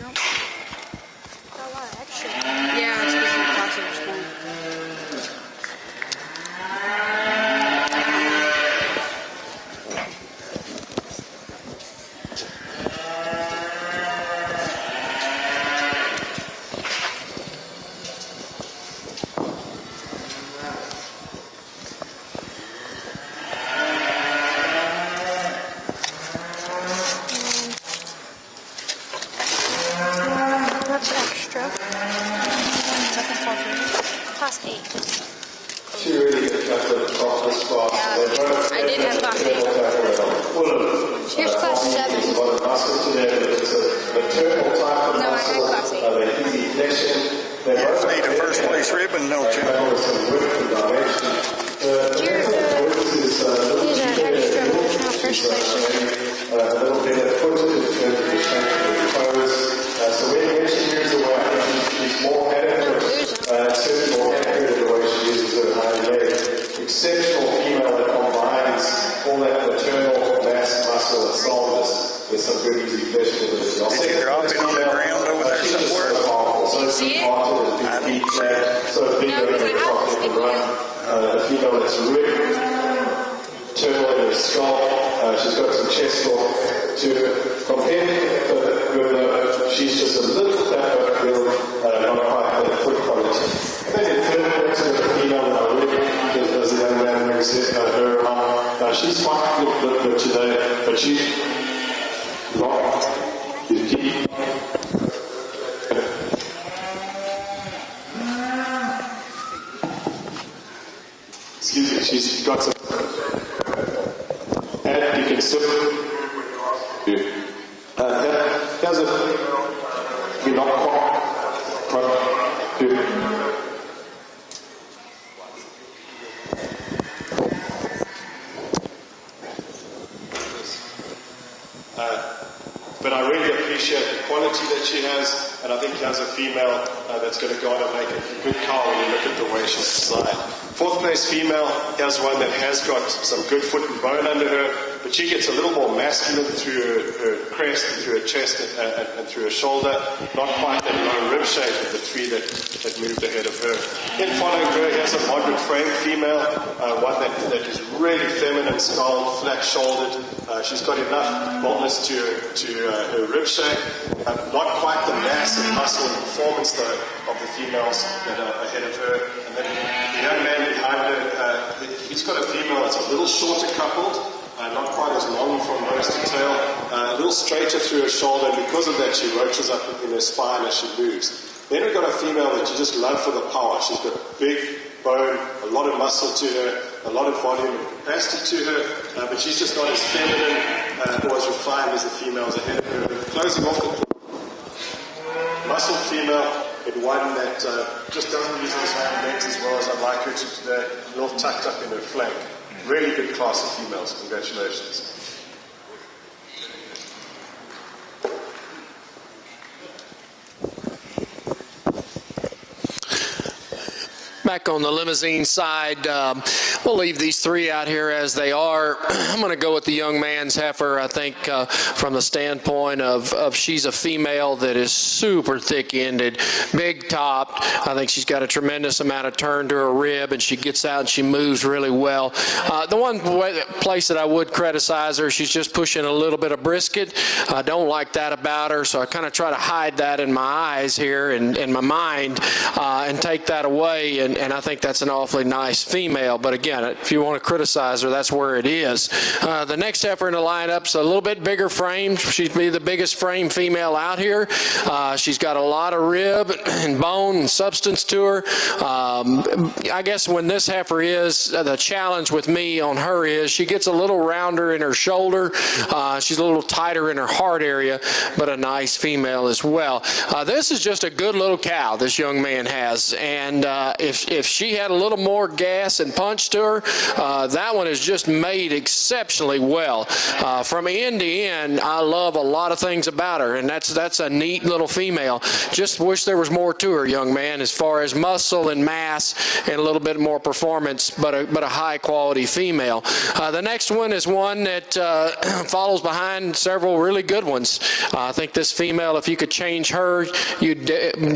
Nope. Got a lot of extra. Yeah, it's because the classes are small. Class 8. She really gets back to the top of the spot. I did have class 8. Here's class 7. No, I had class 8. You need a first place ribbon, don't you? These are extra, not first place ribbon. A little bit of footage in terms of the shape of the toes. So when she's away, I think she's more adequate. Certainly more accurate in the way she uses her hind leg. Exceptional female that combines all that maternal mass, muscle, and softness with some good easy flesh to it. Did you drop it on the ground over there somewhere? So see it? So big run. A female that's really turtle in her skull. She's got some chest walk to her. Compared with she's just a little bit that girl, not quite the foot quality. I think the third person with the female that I really, as the young man brings it, her mom, she's fine a little bit today, but she's not. Excuse me, she's got some. And you can sit. There's a. You're not quite. appreciate the quality that she has, and I think she has a female that's going to go on and make a good cow when you look at the way she's designed. Fourth place female, here's one that has got some good foot and bone under her, but she gets a little more masculine through her crest and through her chest and through her shoulder. Not quite that low rib shape of the three that moved ahead of her. Then following her, here's a moderate frame female, one that is really feminine, skulled, flat-shouldered. She's got enough boldness to her rib shape. Not quite the mass and muscle and performance, though, of the females that are ahead of her. And then the young man behind her, he's got a female that's a little shorter coupled, not quite as long from nose to tail, a little straighter through her shoulder, and because of that she roaches up in her spine as she moves. Then we've got a female that you just love for the power. She's got big bone, a lot of muscle to her, a lot of volume and capacity to her, but she's just not as feminine or as refined as the females ahead of her. Closing off the muscle female, and one that just doesn't use those hind legs as well as I'd like her to today, a little tucked up in her flank. Really good class of females. Congratulations. Back on the limousine side, we'll leave these three out here as they are. I'm going to go with the young man's heifer, I think, from the standpoint of she's a female that is super thick-ended, big topped. I think she's got a tremendous amount of turn to her rib, and she gets out and she moves really well. The one place that I would criticize her, she's just pushing a little bit of brisket. I don't like that about her, so I kind of try to hide that in my eyes here and in my mind and take that away. And I think that's an awfully nice female. But again, if you want to criticize her, that's where it is. The next heifer in the lineup's a little bit bigger frame. She'd be the biggest frame female out here. She's got a lot of rib and bone and substance to her. I guess when this heifer is, the challenge with me on her is she gets a little rounder in her shoulder. She's a little tighter in her heart area, but a nice female as well. This is just a good little cow this young man has. And if she had a little more gas and punch to her, that one is just made exceptionally well. From end to end, I love a lot of things about her, and that's a neat little female. Just wish there was more to her, young man, as far as muscle and mass and a little bit more performance, but a high quality female. The next one is one that follows behind several really good ones. I think this female, if you could change her, you'd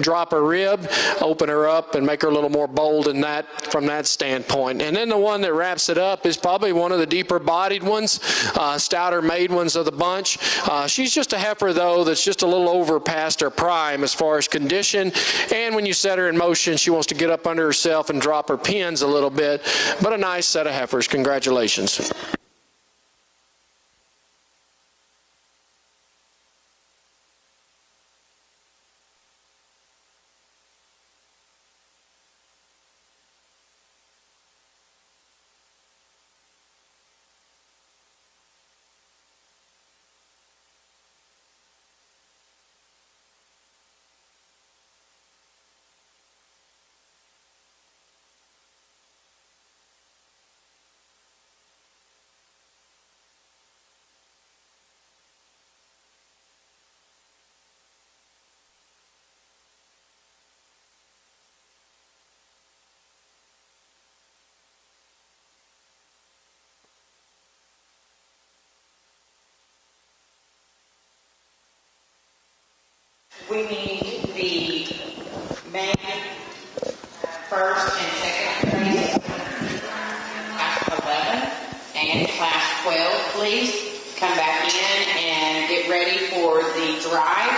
drop her rib, open her up, and make her a little more bold in that from that standpoint. And then the one that wraps it up is probably one of the deeper bodied ones, stouter made ones of the bunch. She's just a heifer, though, that's just a little over past her prime as far as condition. And when you set her in motion, she wants to get up under herself and drop her pins a little bit. But a nice set of heifers. Congratulations. We need the main first and second place, class 11 and class 12, please. Come back in and get ready for the drive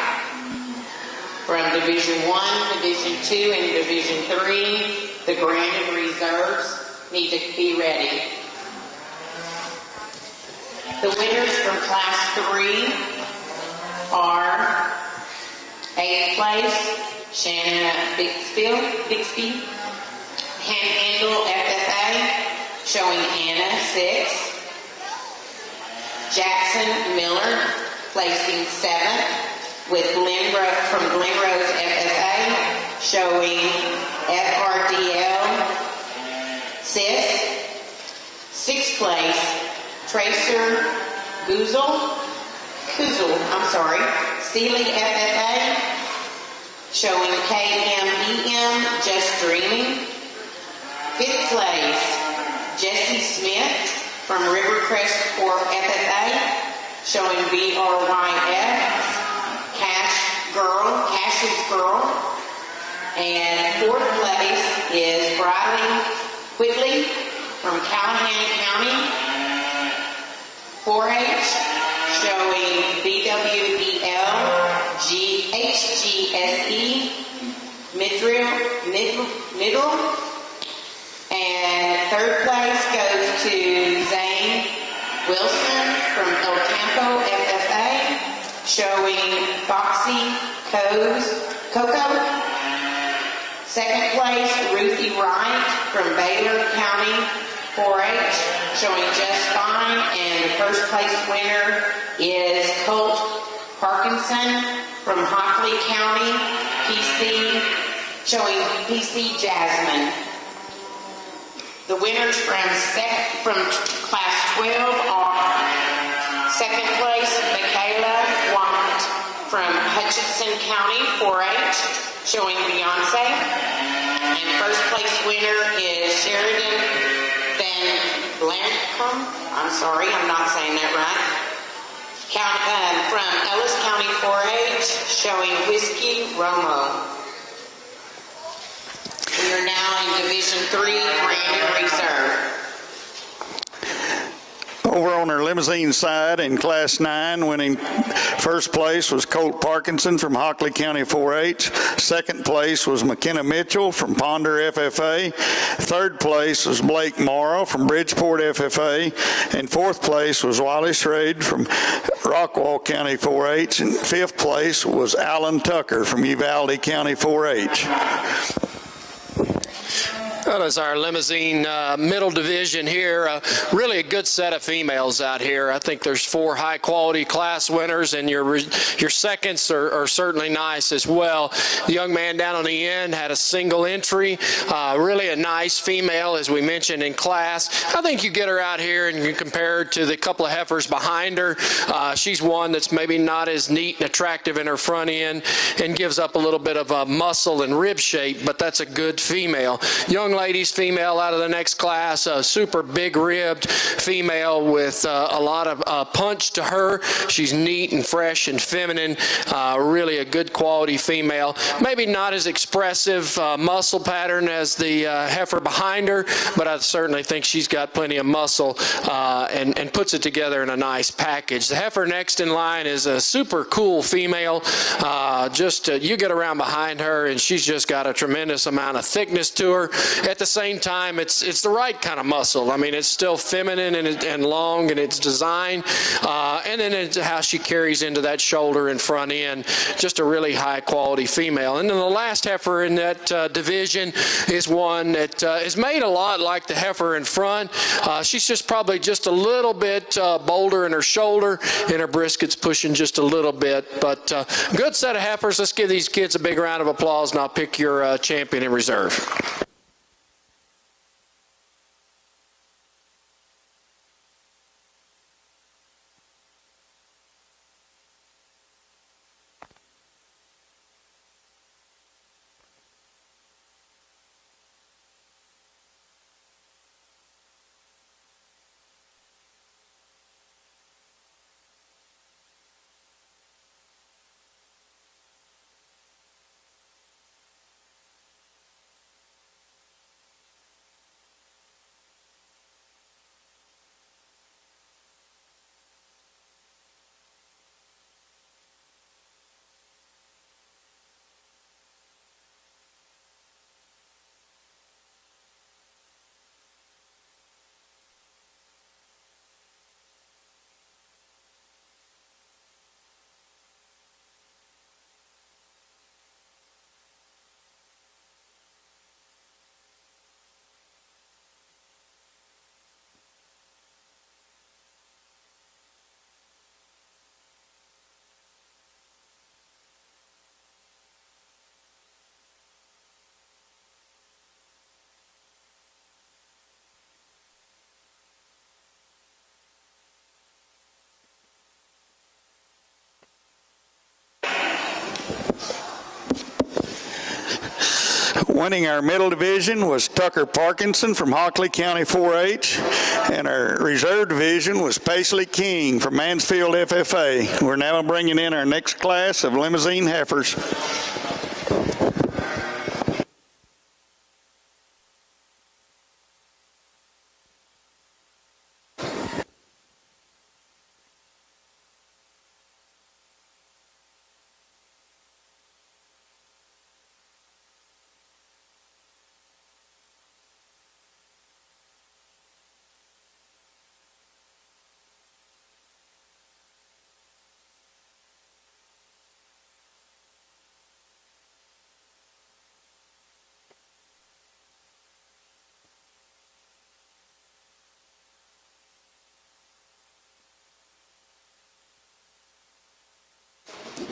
from Division 1, Division 2, and Division 3. The grand and reserves need to be ready. The winners from class 3 are 8th place, Shannon Bixby, Handhandle FFA, showing Anna 6. Jackson Miller, placing 7th, with from Glenrose FFA, showing FRDL 6th place, Tracer Goozle, Sealy FFA, showing KMEM, Just Dreaming. 5th place, Jesse Smith from Rivercrest Corp FFA, showing BRYF, Cash's Girl. And 4th place is Briley Quigley from Callahan County, 4-H, showing BWEL HGSE middle. And 3rd place goes to Zane Wilson from El Campo FFA, showing Foxy Coco. 2nd place, Ruthie Wright from Baylor County 4-H, showing just fine. And the 1st place winner is Colt Parkinson from Hockley County PC, showing PC Jasmine. The winners from class 12 are 2nd place, Michaela Watt from Hutchinson County 4-H, showing Beyonce. And 1st place winner is Sheridan Van Blankum. I'm sorry, I'm not saying that right. From Ellis County 4-H, showing Whiskey Romo. We are now in Division 3, Grand Reserve. Over on our limousine side in Class 9, winning 1st place was Colt Parkinson from Hockley County 4-H. 2nd place was McKenna Mitchell from Ponder FFA. 3rd place was Blake Morrow from Bridgeport FFA. And 4th place was Wally Schrade from Rockwall County 4-H. And 5th place was Alan Tucker from Uvalde County 4-H. That is our limousine middle division here. Really a good set of females out here. I think there's 4 high-quality class winners, and your seconds are certainly nice as well. The young man down on the end had a single entry. Really a nice female, as we mentioned, in class. I think you get her out here and you compare her to the couple of heifers behind her. She's one that's maybe not as neat and attractive in her front end and gives up a little bit of muscle and rib shape, but that's a good female. Young ladies female out of the next class, a super big ribbed female with a lot of punch to her. She's neat and fresh and feminine, really a good quality female. Maybe not as expressive muscle pattern as the heifer behind her, but I certainly think she's got plenty of muscle and puts it together in a nice package. The heifer next in line is a super cool female. You get around behind her and she's just got a tremendous amount of thickness to her. At the same time, it's the right kind of muscle. I mean, it's still feminine and long in its design, and then it's how she carries into that shoulder and front end. Just a really high quality female. And then the last heifer in that division is one that is made a lot like the heifer in front. She's just probably just a little bit bolder in her shoulder, and her brisket's pushing just a little bit. But good set of heifers. Let's give these kids a big round of applause, and I'll pick your champion in reserve. Winning our middle division was Tucker Parkinson from Hockley County 4-H, and our reserve division was Paisley King from Mansfield FFA. We're now bringing in our next class of limousine heifers.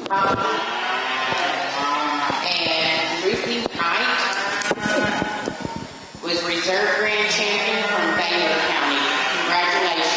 And Ruthie Knight was reserve grand champion from Baylor County. Congratulations.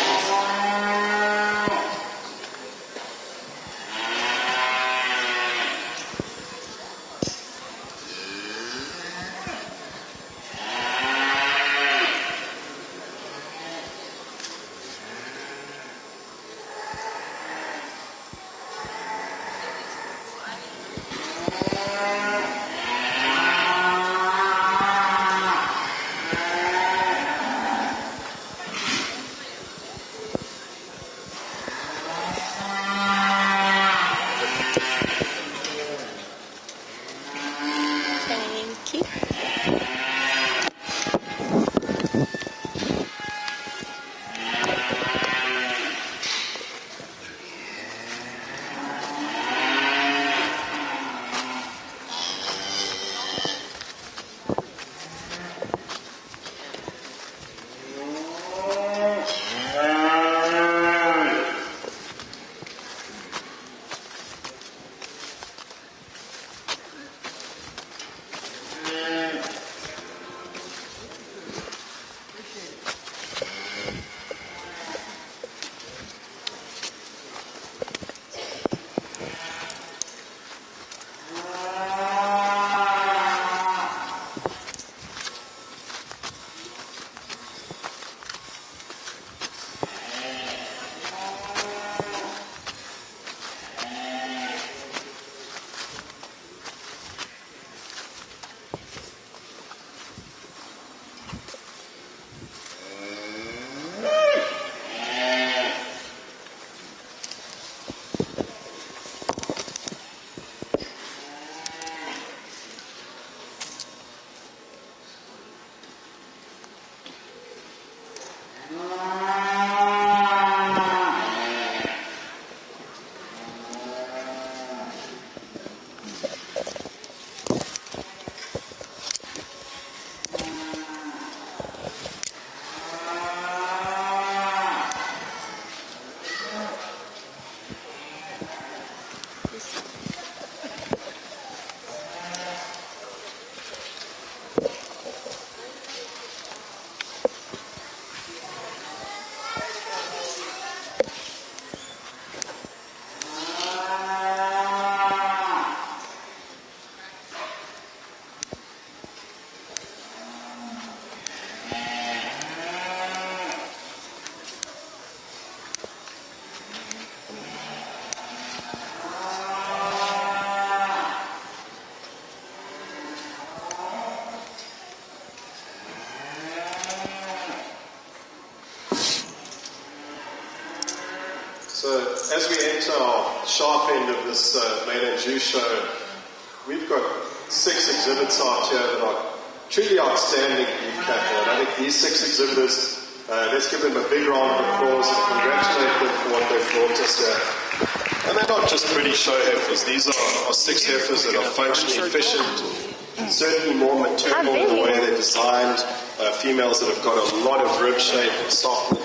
So as we enter our sharp end of this Main and Jew show, we've got 6 exhibits out here that are truly outstanding beef cattle. And I think these 6 exhibitors, let's give them a big round of applause and congratulate them for what they've brought us here. And they're not just pretty show heifers. These are 6 heifers that are functionally efficient, certainly more maternal in the way they're designed, females that have got a lot of rib shape and softness,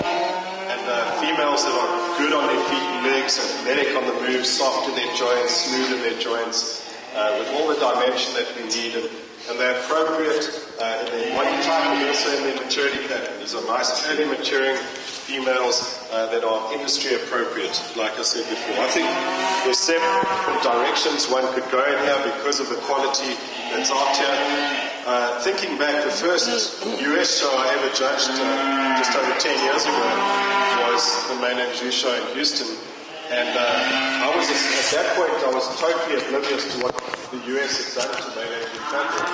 and females that are good on their feet and legs, athletic on the move, soft in their joints, smooth in their joints, with all the dimension that we need, and they're appropriate in their body type and also in their maturity pattern. These are nice early maturing females that are industry appropriate, like I said before. I think there's several directions one could go in here because of the quality that's out here. Thinking back, the first US show I ever judged just over 10 years ago was the Mainland Jew show in Houston. And I was, at that point, I was totally oblivious to what the US had done to Mainland Jew cattle.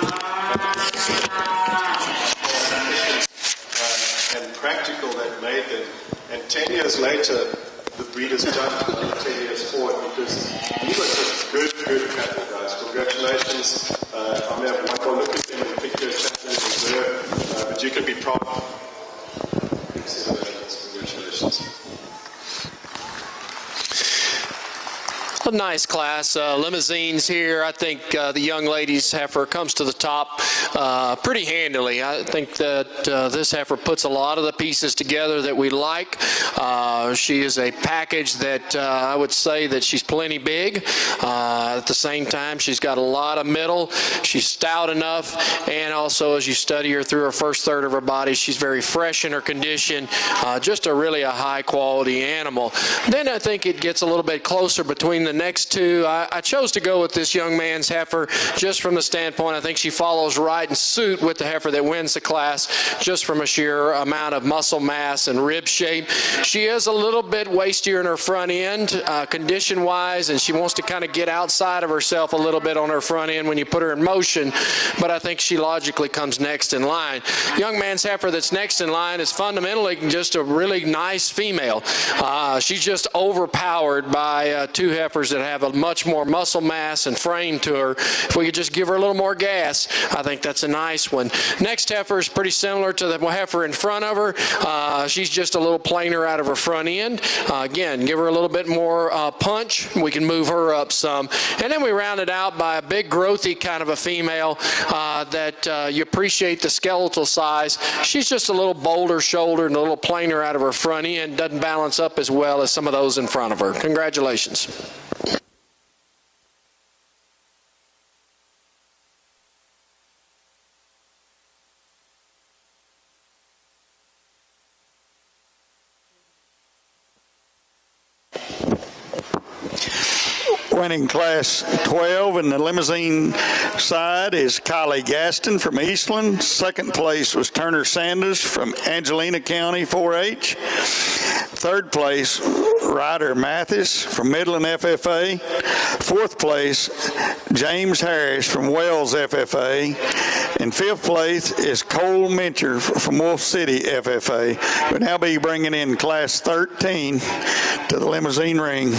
And practical that made them. And 10 years later, the breeders jumped 10 years forward because these are just good cattle, guys. Congratulations. I'm going to have one more look at them and pick your chapter in reserve, but you can be proud. Big set of animals. Congratulations. A nice class, limousines here. I think the young lady's heifer comes to the top pretty handily. I think that this heifer puts a lot of the pieces together that we like. She is a package that I would say that she's plenty big. At the same time, she's got a lot of middle. She's stout enough, and also as you study her through her first third of her body, she's very fresh in her condition. Just really a high quality animal. Then I think it gets a little bit closer between the next two. I chose to go with this young man's heifer just from the standpoint I think she follows right in suit with the heifer that wins the class just from a sheer amount of muscle mass and rib shape. She is a little bit wastier in her front end condition wise, and she wants to kind of get outside of herself a little bit on her front end when you put her in motion, but I think she logically comes next in line. Young man's heifer that's next in line is fundamentally just a really nice female. She's just overpowered by two heifers that have a much more muscle mass and frame to her. If we could just give her a little more gas, I think that's a nice one. Next heifer is pretty similar to the heifer in front of her. She's just a little plainer out of her front end. Again, give her a little bit more punch. We can move her up some. And then we round it out by a big growthy kind of a female that you appreciate the skeletal size. She's just a little bolder shouldered and a little plainer out of her front end. Doesn't balance up as well as some of those in front of her. Congratulations. Winning class 12 in the limousine side is Kylie Gaston from Eastland. Second place was Turner Sanders from Angelina County 4-H. Third place, Ryder Mathis from Midland FFA. Fourth place, James Harris from Wells FFA. And fifth place is Cole Mincher from Wolf City FFA. We'll now be bringing in class 13 to the limousine ring.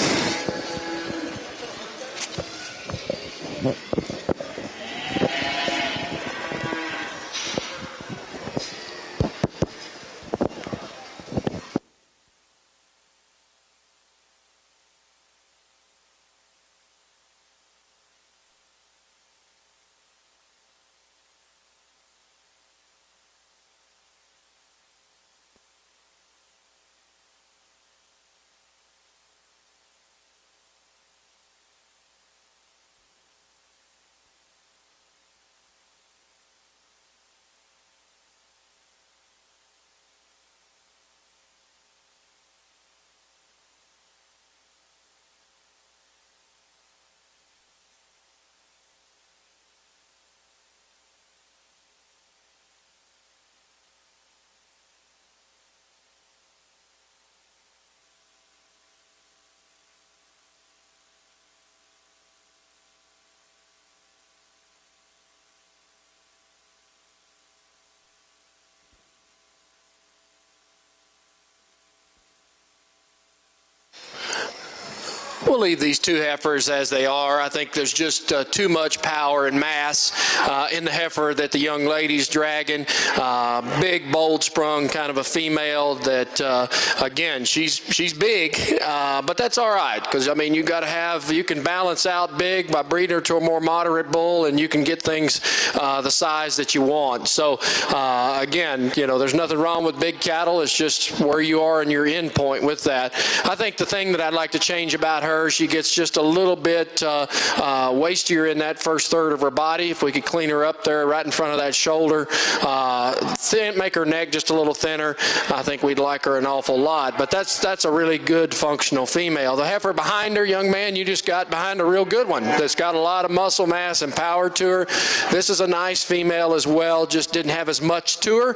We'll leave these two heifers as they are. I think there's just too much power and mass in the heifer that the young lady's dragging. Big, bold sprung kind of a female that, again, she's big, but that's all right because, I mean, you can balance out big by breeding her to a more moderate bull, and you can get things the size that you want. So, again, you know, there's nothing wrong with big cattle. It's just where you are in your end point with that. I think the thing that I'd like to change about her her. She gets just a little bit wastier in that first third of her body. If we could clean her up there right in front of that shoulder, make her neck just a little thinner, I think we'd like her an awful lot. But that's a really good functional female. The heifer behind her, young man, you just got behind a real good one that's got a lot of muscle mass and power to her. This is a nice female as well, just didn't have as much to her.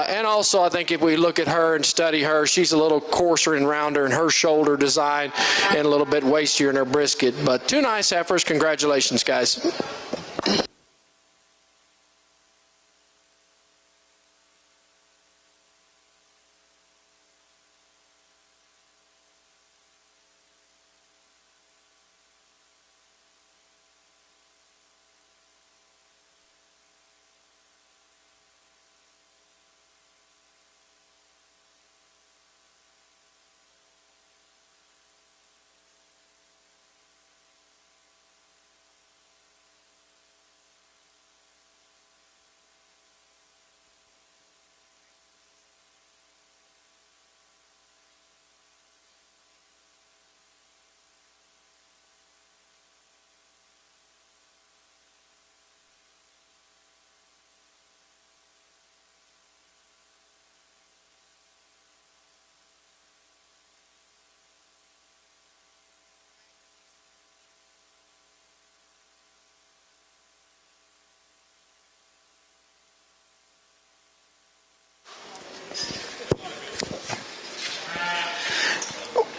And also, I think if we look at her and study her, she's a little coarser and rounder in her shoulder design and a little bit wastier in her brisket. But two nice heifers. Congratulations, guys.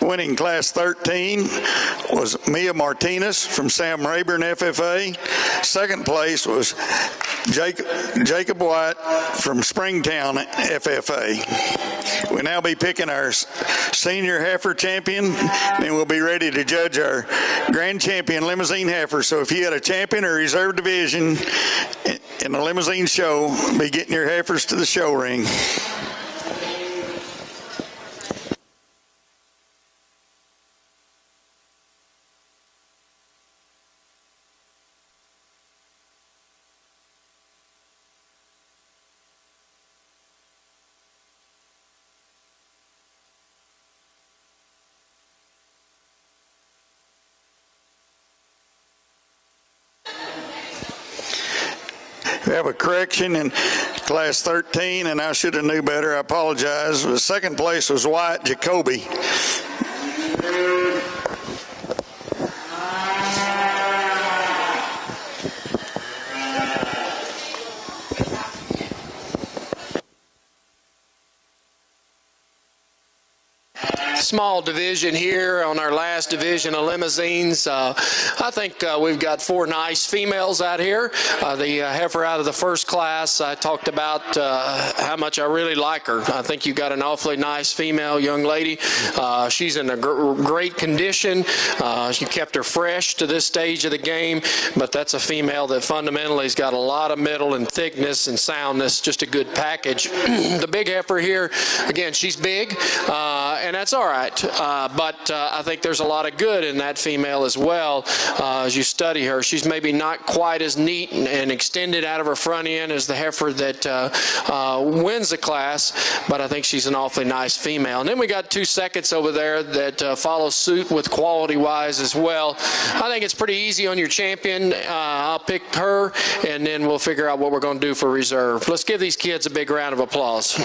Winning Class 13 was Mia Martinez from Sam Rayburn FFA. Second place was Jacob White from Springtown FFA. We'll now be picking our senior heifer champion, and we'll be ready to judge our grand champion limousine heifer. So if you had a champion or reserve division in the limousine show, be getting your heifers to the show ring. We have a correction in Class 13, and I should have knew better. I apologize. The second place was White Jacoby. Small division here on our last division of limousines. I think we've got four nice females out here. The heifer out of the first class, I talked about how much I really like her. I think you got an awfully nice female young lady. She's in a great condition. She kept her fresh to this stage of the game, but that's a female that fundamentally has got a lot of middle and thickness and soundness, just a good package. The big heifer here, again, she's big, and that's all right. But I think there's a lot of good in that female as well as you study her. She's maybe not quite as neat and extended out of her front end as the heifer that wins the class, but I think she's an awfully nice female. And then we got two seconds over there that follow suit with quality-wise as well. I think it's pretty easy on your champion. I'll pick her, and then we'll figure out what we're going to do for reserve. Let's give these kids a big round of applause.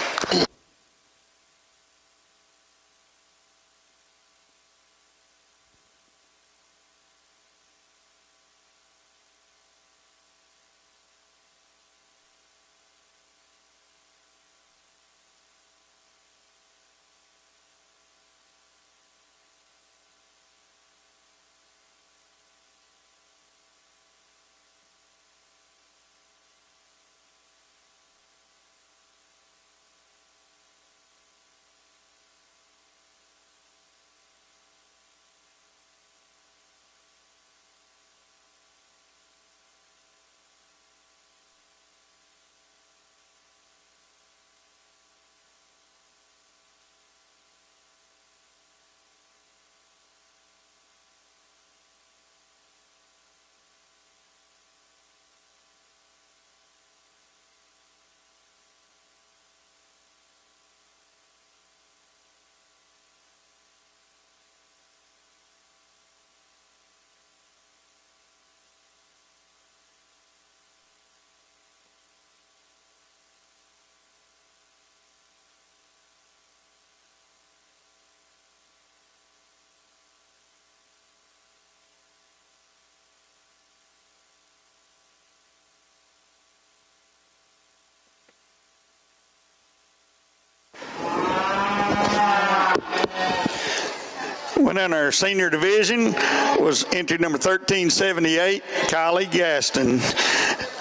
in our senior division was entry number 1378, Kylie Gaston.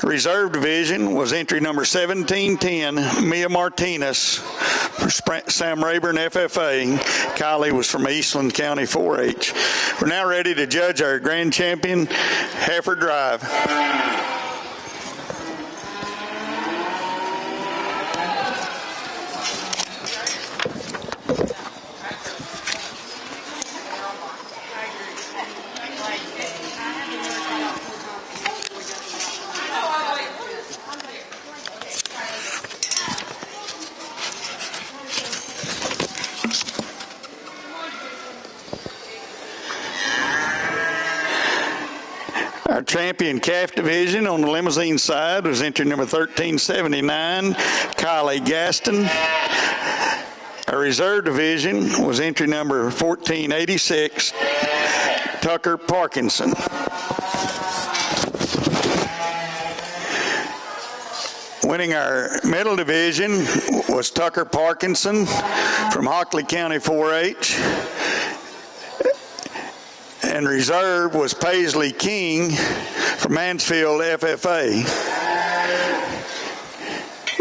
Reserve division was entry number 1710, Mia Martinez for Sam Rayburn FFA. Kylie was from Eastland County 4-H. We're now ready to judge our grand champion heifer drive. Our champion calf division on the limousine side was entry number 1379, Kylie Gaston. Our reserve division was entry number 1486, Tucker Parkinson. Winning our middle division was Tucker Parkinson from Hockley County 4-H. And reserve was Paisley King from Mansfield FFA.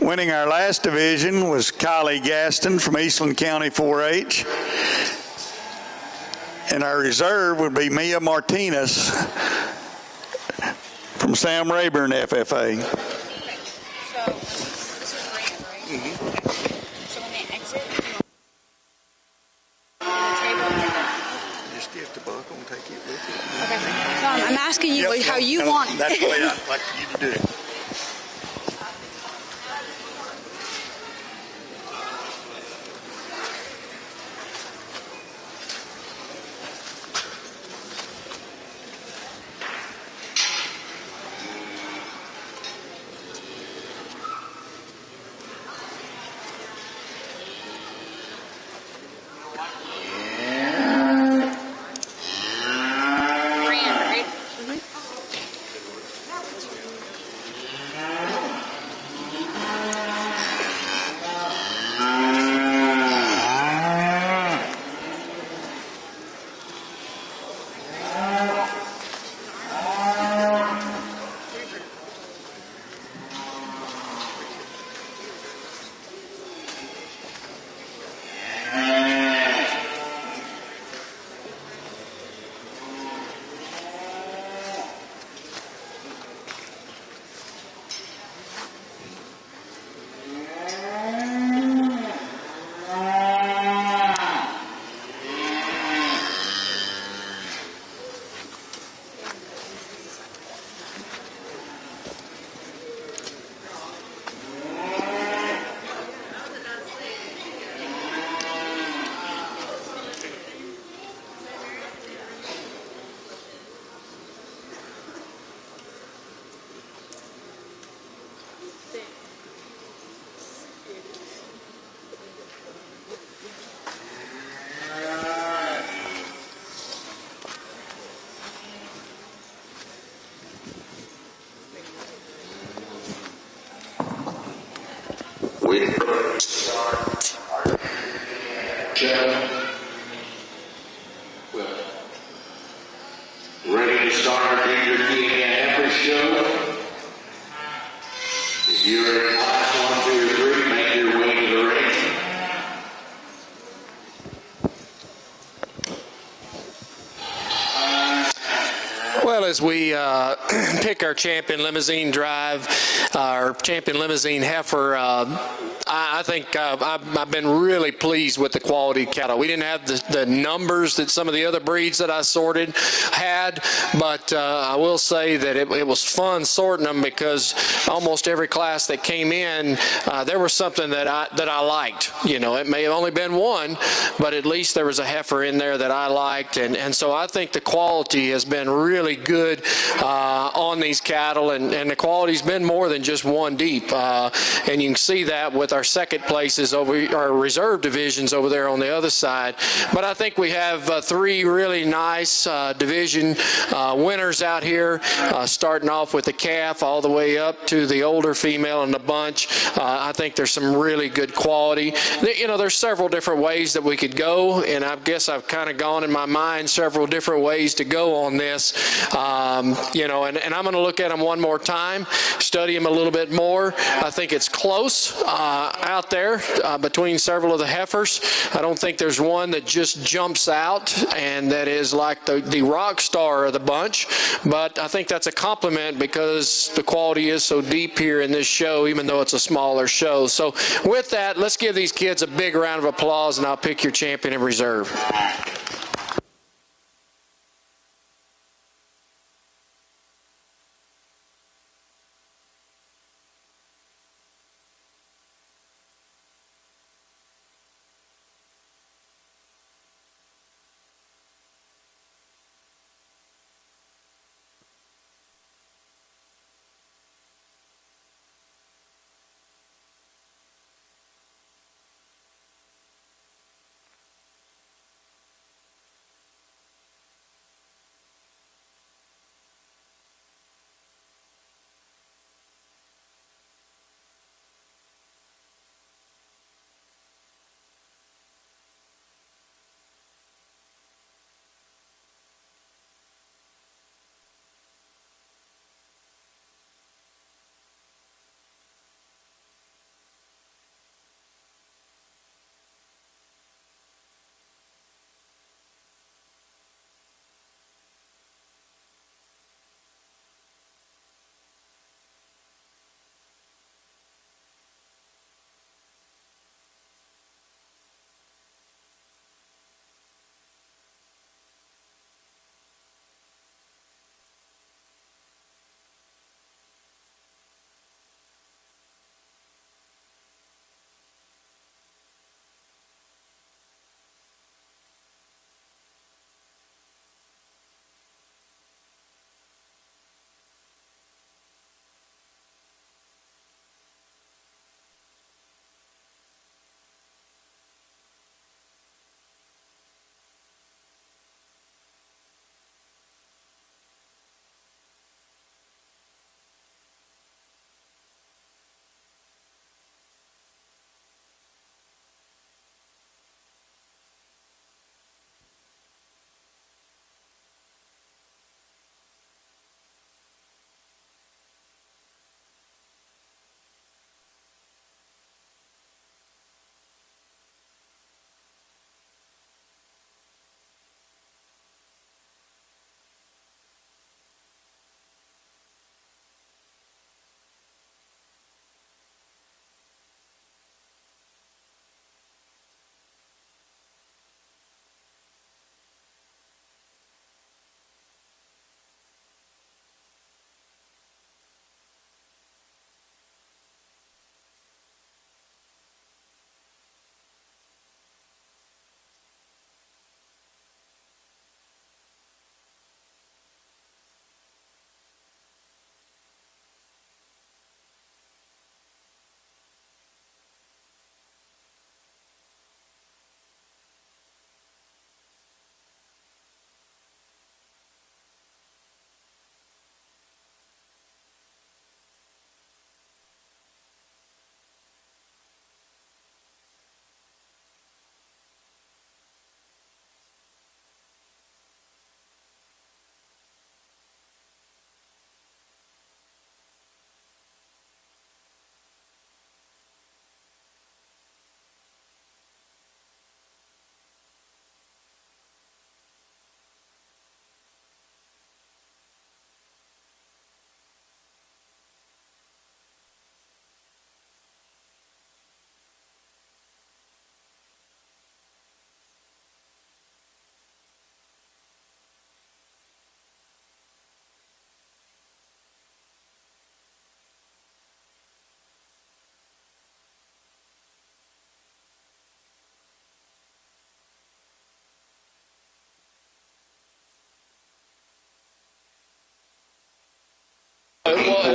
Winning our last division was Kylie Gaston from Eastland County 4-H. And our reserve would be Mia Martinez from Sam Rayburn FFA. So, this is ran, right? Mm-hmm. So when they exit, Just get the buckle and take it with you. okay. No, I'm asking you how you want it. That's the way I'd like you to do it. Ran, right? Ready to start our junior King and Heifers show. If you're in class 1, 2, or 3, make your way to the ring. Well, as we pick our champion limousine drive, our champion limousine heifer, I think I've been really pleased with the quality cattle. We didn't have the numbers that some of the other breeds that I sorted had, but I will say that it was fun sorting them because almost every class that came in, there was something that I liked. You know, it may have only been one, but at least there was a heifer in there that I liked, and so I think the quality has been really good on on these cattle, and the quality's been more than just one deep. And you can see that with our second places over our reserve divisions over there on the other side. But I think we have three really nice division winners out here, starting off with the calf all the way up to the older female in the bunch. I think there's some really good quality. You know, there's several different ways that we could go, and I guess I've kind of gone in my mind several different ways to go on this. You know, and I'm going to look at them one more time, study them a little bit more. I think it's close out there between several of the heifers. I don't think there's one that just jumps out and that is like the rock star of the bunch, but I think that's a compliment because the quality is so deep here in this show, even though it's a smaller show. So with that, let's give these kids a big round of applause, and I'll pick your champion in reserve.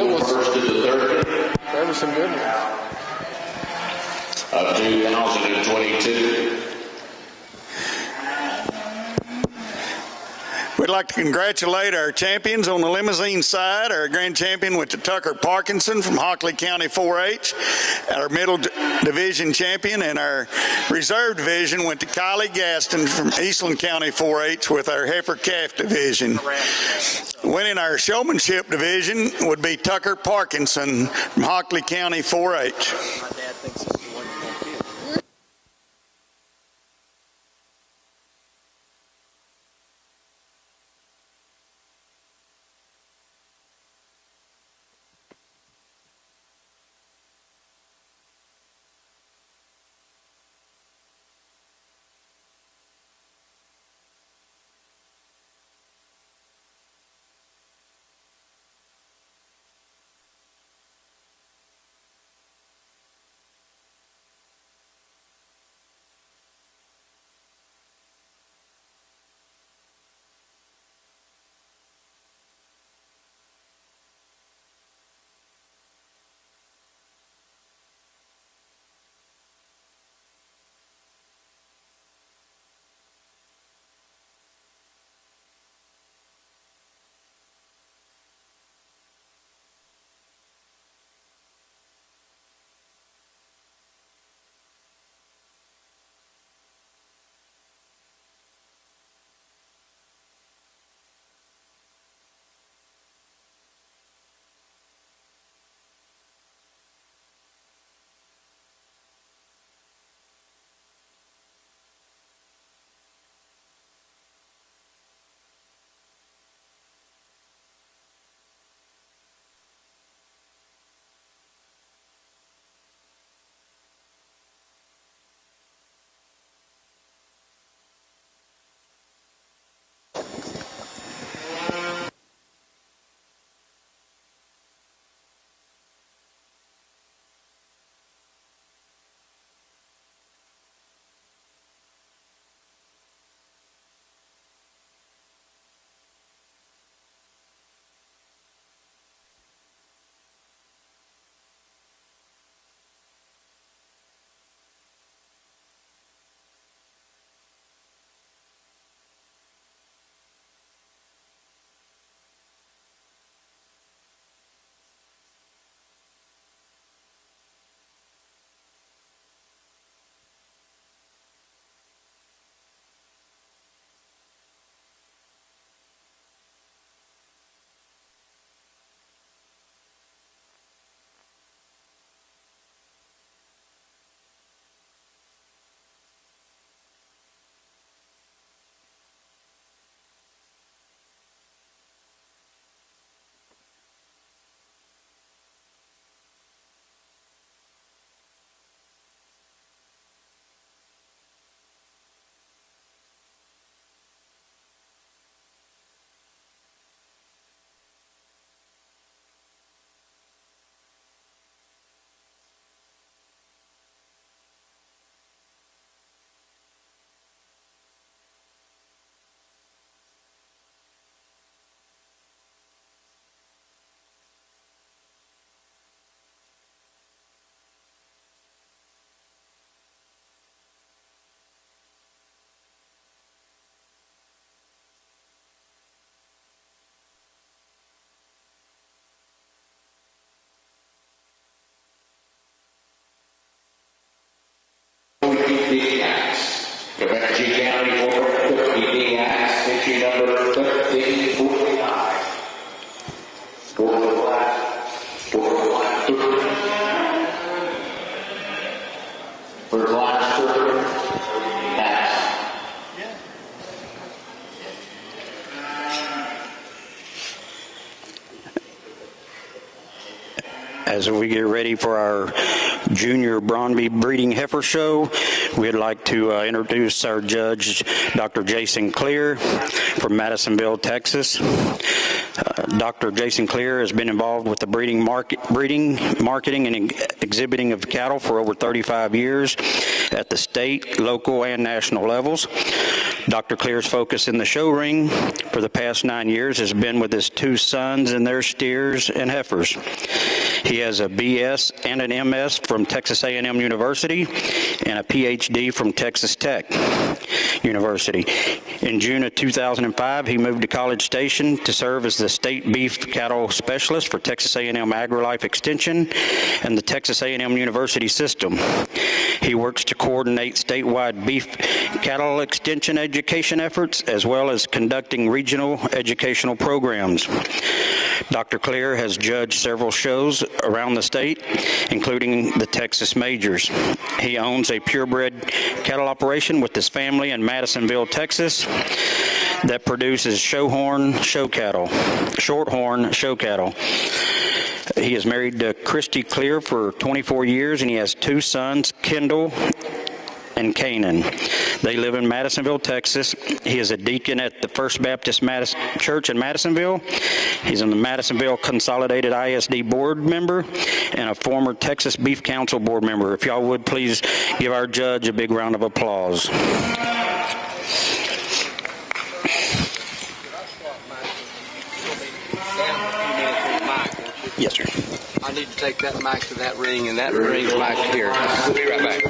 21st to the 30th There was some good ones. of 2022. We'd like to congratulate our champions on the limousine side. Our grand champion went to Tucker Parkinson from Hockley County 4-H. Our middle division champion and our reserve division went to Kylie Gaston from Eastland County 4-H with our heifer calf division. Winning our showmanship division would be Tucker Parkinson from Hockley County 4-H. Comanche County 450 acts, issue number 1349. For the black, for class 30 acts. As we get ready for our Junior Bromby Breeding Heifer Show, we'd like to introduce our judge, Dr. Jason Clear from Madisonville, Texas. Dr. Jason Clear has been involved with the breeding, marketing, and exhibiting of cattle for over 35 years at the state, local, and national levels. Dr. Clear's focus in the show ring for the past 9 years has been with his 2 sons and their steers and heifers. He has a BS and an MS from Texas A&M University and a PhD from Texas Tech University. In June of 2005, he moved to College Station to serve as the state beef cattle specialist for Texas A&M AgriLife Extension and the Texas A&M University system. He works to coordinate statewide beef cattle extension education efforts as well as conducting regional educational programs. Dr. Clear has judged several shows around the state, including the Texas Majors. He owns a purebred cattle operation with his family in Madisonville, Texas, that produces shorthorn show cattle. He is married to Christy Clear for 24 years, and he has 2 sons, Kendall and Canaan. They live in Madisonville, Texas. He is a deacon at the First Baptist Church in Madisonville. He's in the Madisonville Consolidated ISD board member and a former Texas Beef Council board member. If y'all would please give our judge a big round of applause. Yes, sir. I need to take that mic to that ring, and that ring's mic here. We'll be right back.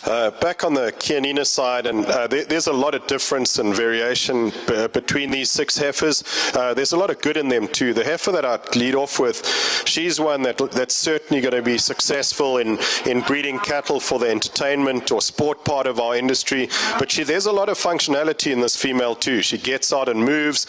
Back on the Chianina side, and there's a lot of difference and variation between these 6 heifers. There's a lot of good in them too. The heifer that I lead off with, she's one that's certainly going to be successful in breeding cattle for the entertainment or sport part of our industry, but there's a lot of functionality in this female too. She gets out and moves.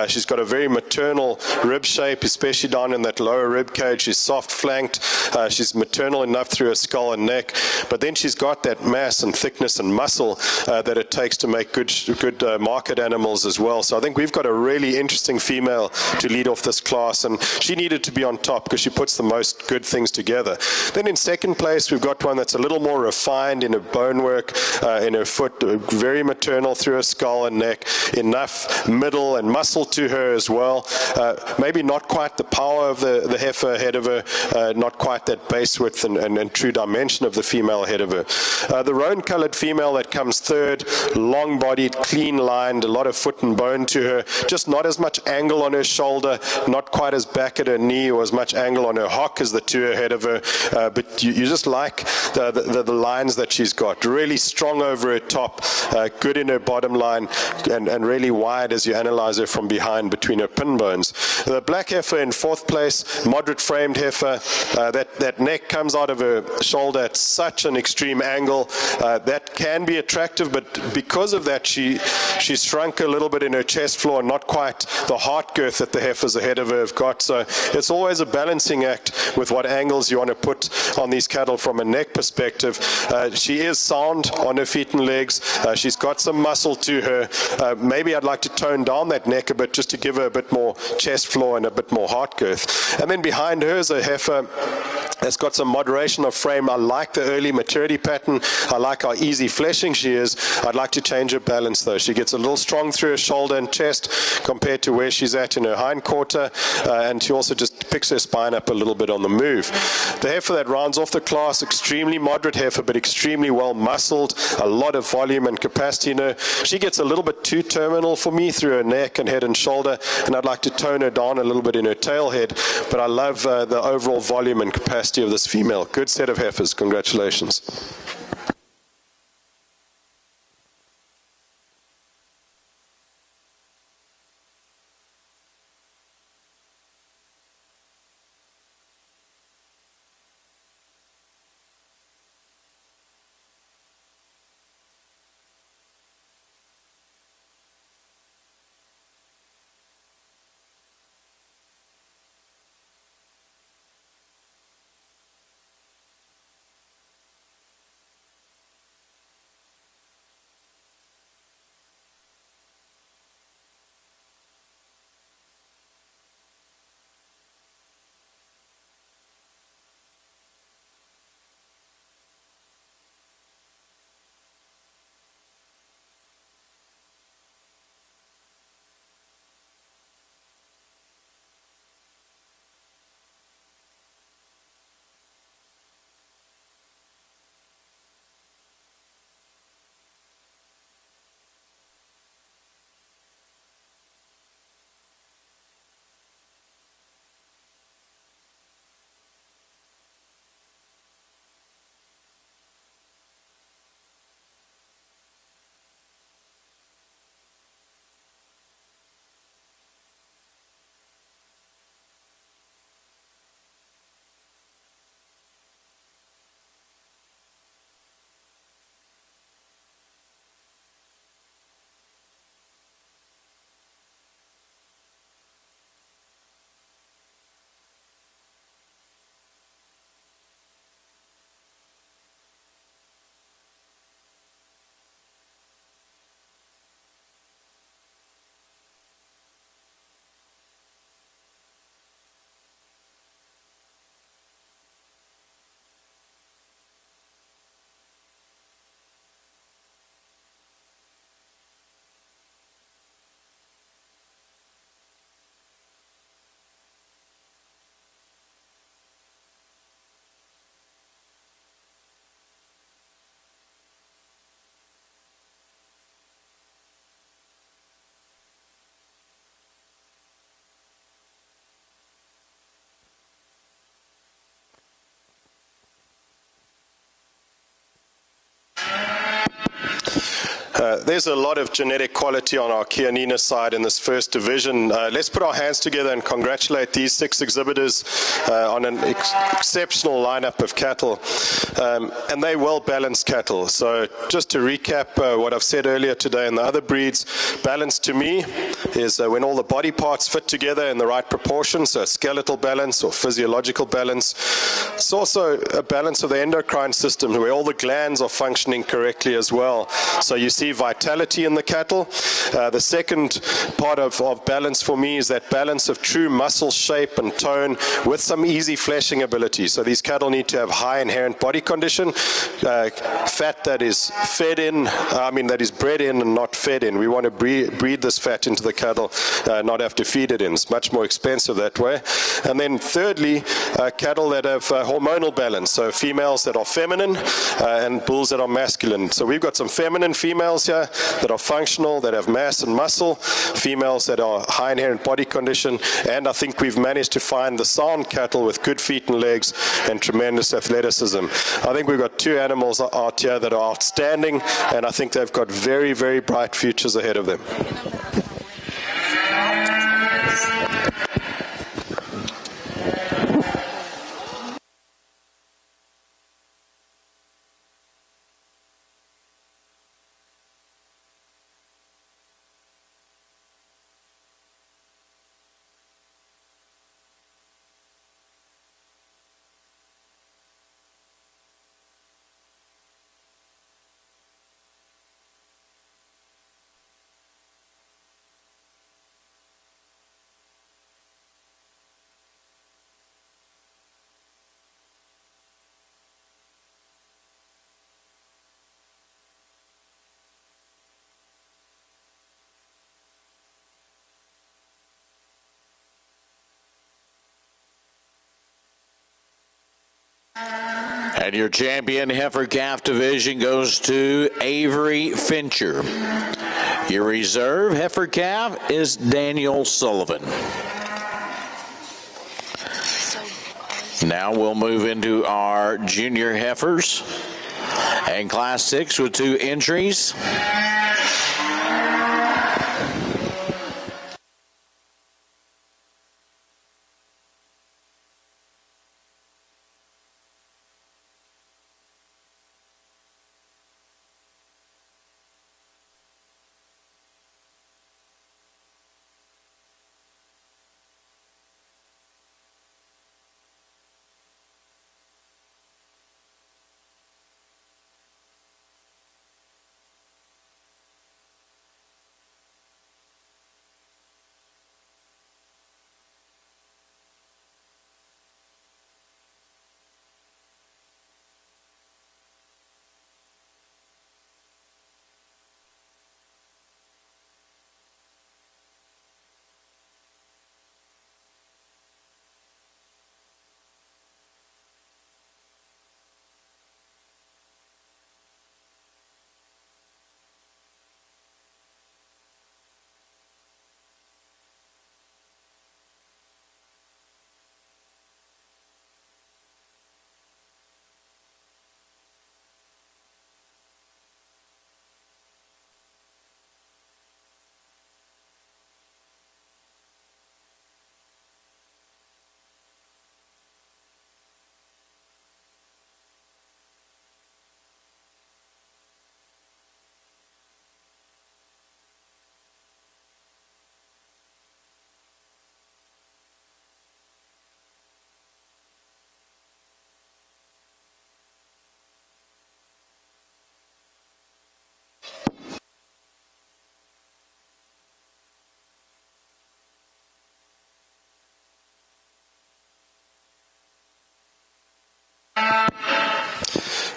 She's got a very maternal rib shape, especially down in that lower rib cage. She's soft flanked. She's maternal enough through her skull and neck, but then she's got that mass and thickness and muscle that it takes to make good market animals as well. So I think we've got a really interesting female to lead off this class, and she needed to be on top because she puts the most good things together. Then in second place, we've got one that's a little more refined in her bone work, in her foot, very maternal through her skull and neck, enough middle and muscle to her as well. Maybe not quite the power of the heifer ahead of her, not quite that base width and true dimension of the female ahead of her. The roan-colored female that comes third, long-bodied, clean-lined, a lot of foot and bone to her, just not as much angle on her shoulder, not quite as back at her knee or as much angle on her hock as the two ahead of her, but you just like the lines that she's got. Really strong over her top, good in her bottom line, and really wide as you analyze her from behind between her pin bones. The black heifer in fourth place, moderate-framed heifer, that neck comes out of her shoulder at such an extreme angle. That can be attractive, but because of that, she's shrunk a little bit in her chest floor, and not quite the heart girth that the heifers ahead of her have got. So it's always a balancing act with what angles you want to put on these cattle from a neck perspective. She is sound on her feet and legs. She's got some muscle to her. Maybe I'd like to tone down that neck a bit just to give her a bit more chest floor and a bit more heart girth. And then behind her is a heifer that's got some moderation of frame. I like the early maturity pattern. I like how easy fleshing she is. I'd like to change her balance though. She gets a little strong through her shoulder and chest compared to where she's at in her hind quarter, and she also just picks her spine up a little bit on the move. The heifer that rounds off the class, extremely moderate heifer, but extremely well muscled, a lot of volume and capacity in her. She gets a little bit too terminal for me through her neck and head and shoulder, and I'd like to tone her down a little bit in her tail head, but I love the overall volume and capacity of this female. Good set of heifers. Congratulations. there's a lot of genetic quality on our Chianina side in this first division. Let's put our hands together and congratulate these 6 exhibitors on an exceptional lineup of cattle. And they're well-balanced cattle. So just to recap what I've said earlier today in the other breeds, balance to me is when all the body parts fit together in the right proportion, so skeletal balance or physiological balance. It's also a balance of the endocrine system where all the glands are functioning correctly as well. So you see vitality in the cattle. The second part of balance for me is that balance of true muscle shape and tone with some easy fleshing ability. So these cattle need to have high inherent body condition, fat that is fed in, that is bred in and not fed in. We want to breed this fat into the cattle, not have to feed it in. It's much more expensive that way. And then thirdly, cattle that have hormonal balance, so females that are feminine and bulls that are masculine. So we've got some feminine females here that are functional, that have mass and muscle, females that are high inherent body condition, and I think we've managed to find the sound cattle with good feet and legs and tremendous athleticism. I think we've got 2 animals out here that are outstanding, and I think they've got very, very bright futures ahead of them. And your champion heifer calf division goes to Avery Fincher. Your reserve heifer calf is Daniel Sullivan. Now we'll move into our junior heifers and class 6 with 2 entries.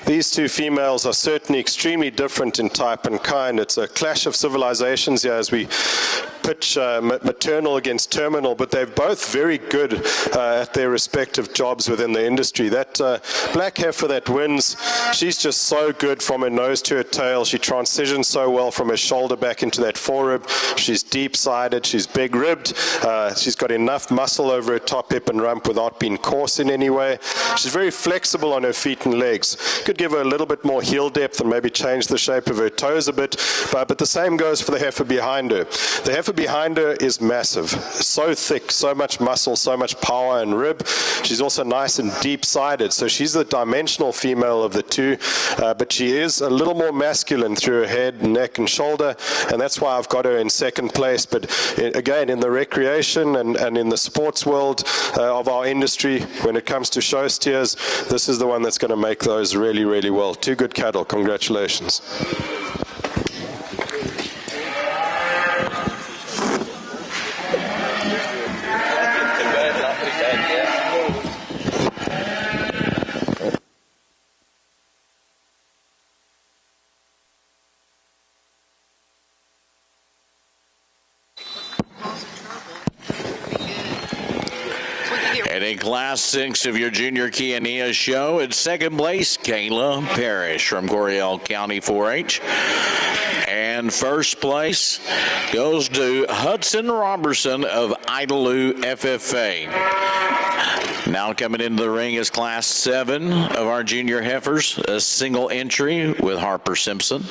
These 2 females are certainly extremely different in type and kind. It's a clash of civilizations here as we pitch maternal against terminal, but they're both very good at their respective jobs within the industry. That black heifer that wins, she's just so good from her nose to her tail. She transitions so well from her shoulder back into that forerib. She's deep-sided, she's big-ribbed, she's got enough muscle over her top hip and rump without being coarse in any way. She's very flexible on her feet and legs. Could give her a little bit more heel depth and maybe change the shape of her toes a bit, but the same goes for the heifer behind her. The heifer behind her is massive, so thick, so much muscle, so much power and rib. She's also nice and deep-sided, so she's the dimensional female of the two, but she is a little more masculine through her head, neck, and shoulder, and that's why I've got her in second place. But again, in the recreation and in the sports world of our industry, when it comes to show steers, this is the one that's going to make those really, really well. Two good cattle. Congratulations. And in Class 6 of your Junior Kia show, in second place, Kayla Parrish from Coryell County 4-H. And first place goes to Hudson Robertson of Idalou FFA. Now coming into the ring is Class 7 of our Junior Heifers, a single entry with Harper Simpson.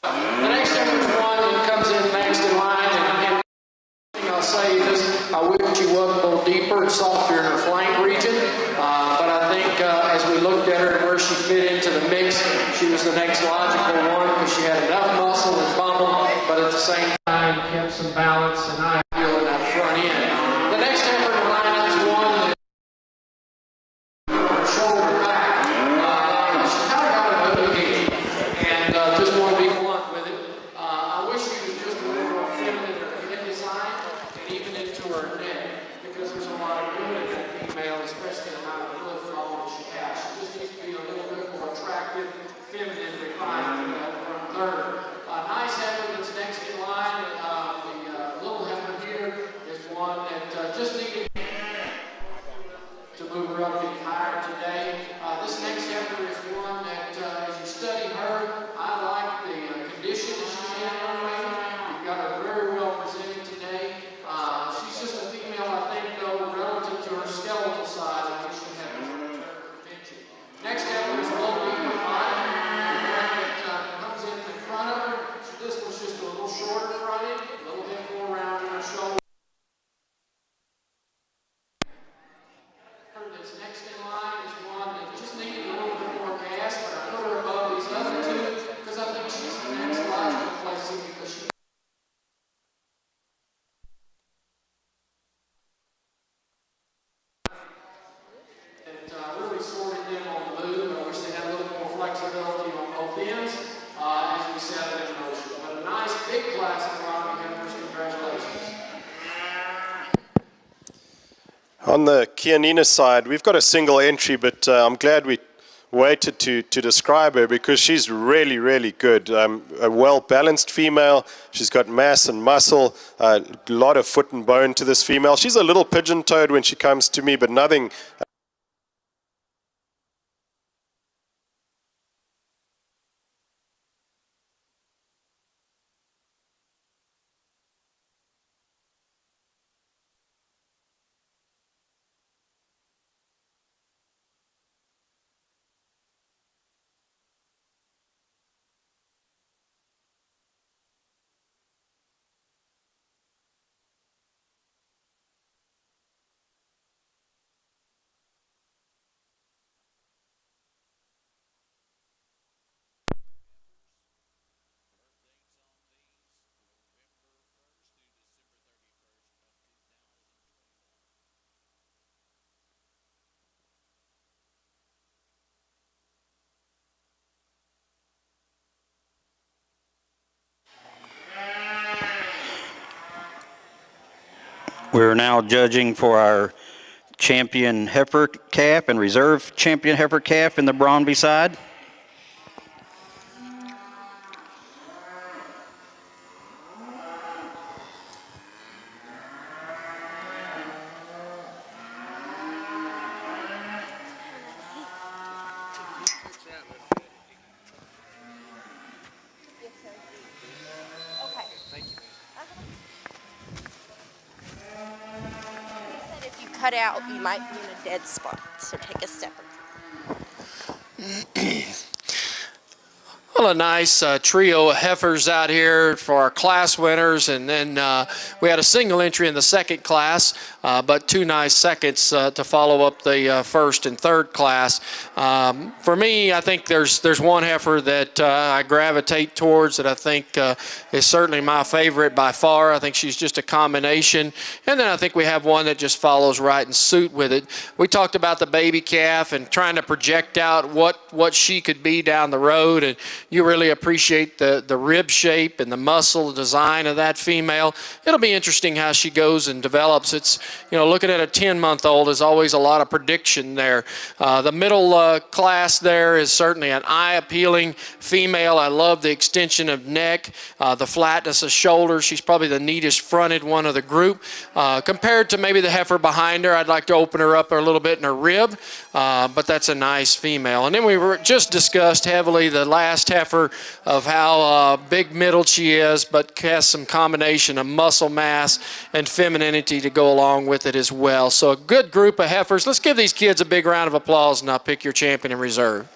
The next one that comes in next in line, and I'll say this, I whipped you up a little deeper and softer in her flank region, but I think as we looked at her and where she fit into the mix, she was the next logical one because she had enough muscle and bubble, but at the same time kept some balance and eye feel in that front end. The next heifer in the lineup is one that shoulder back. She kind of got a booty here, and just want to be blunt with it. I wish she was just a little more feminine in her head design and even into her neck, because there's a lot of good in that female, especially the amount of foot roll that she has. She just needs to be a little bit more attractive, feminine, refined in that front third. A nice heifer that's next in line, the little heifer here is one that just needed to move her up any higher today. This next heifer is one that, as you study her, I like the condition that she's in already. You've got her very well presented today. She's just a female, I think, though, relative to her skeletal size, I think she has potential. Next heifer is a little deeper body. The one that comes in front of her. This one's just a little shorter fronted, a little bit more round in her shoulder. That's next in line is one that just needed a little bit more gas, but I put her above these other two because I think she's the next logical place because she really sorted them on the move. I wish they had a little more flexibility on both ends as we set it in motion. But a nice big class of Robbie Heifers. Congratulations. On the Kianina side, we've got a single entry, but I'm glad we waited to describe her because she's really, really good. A well-balanced female. She's got mass and muscle, a lot of foot and bone to this female. She's a little pigeon-toed when she comes to me, but nothing We're now judging for our champion heifer calf and reserve champion heifer calf in the Bromby side. Cut out, you might be in a dead spot, so take a step or two. Well, a nice trio of heifers out here for our class winners, and then we had a single entry in the second class, but two nice seconds to follow up the first and third class. For me, I think there's one heifer that I gravitate towards that I think is certainly my favorite by far. I think she's just a combination, and then I think we have one that just follows right in suit with it. We talked about the baby calf and trying to project out what she could be down the road, and you really appreciate the rib shape and the muscle design of that female. It'll be interesting how she goes and develops. It's, looking at a 10-month-old is always a lot of prediction there. The middle class there is certainly an eye-appealing female. I love the extension of neck, the flatness of shoulder. She's probably the neatest fronted one of the group. Compared to maybe the heifer behind her, I'd like to open her up a little bit in her rib, but that's a nice female. And then we were just discussed heavily the last heifer of how big-middled she is, but has some combination of muscle mass and femininity to go along with it as well. So a good group of heifers. Let's give these kids a big round of applause, and I'll pick your champion in reserve.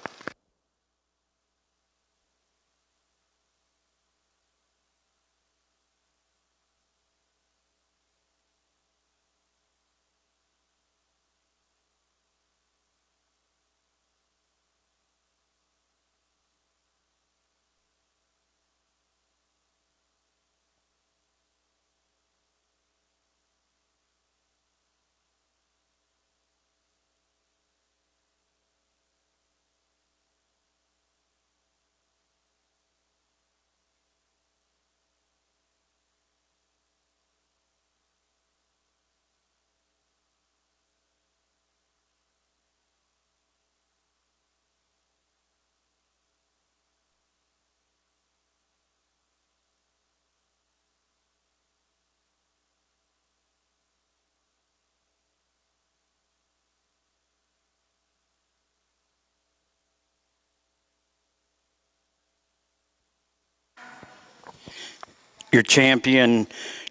Your champion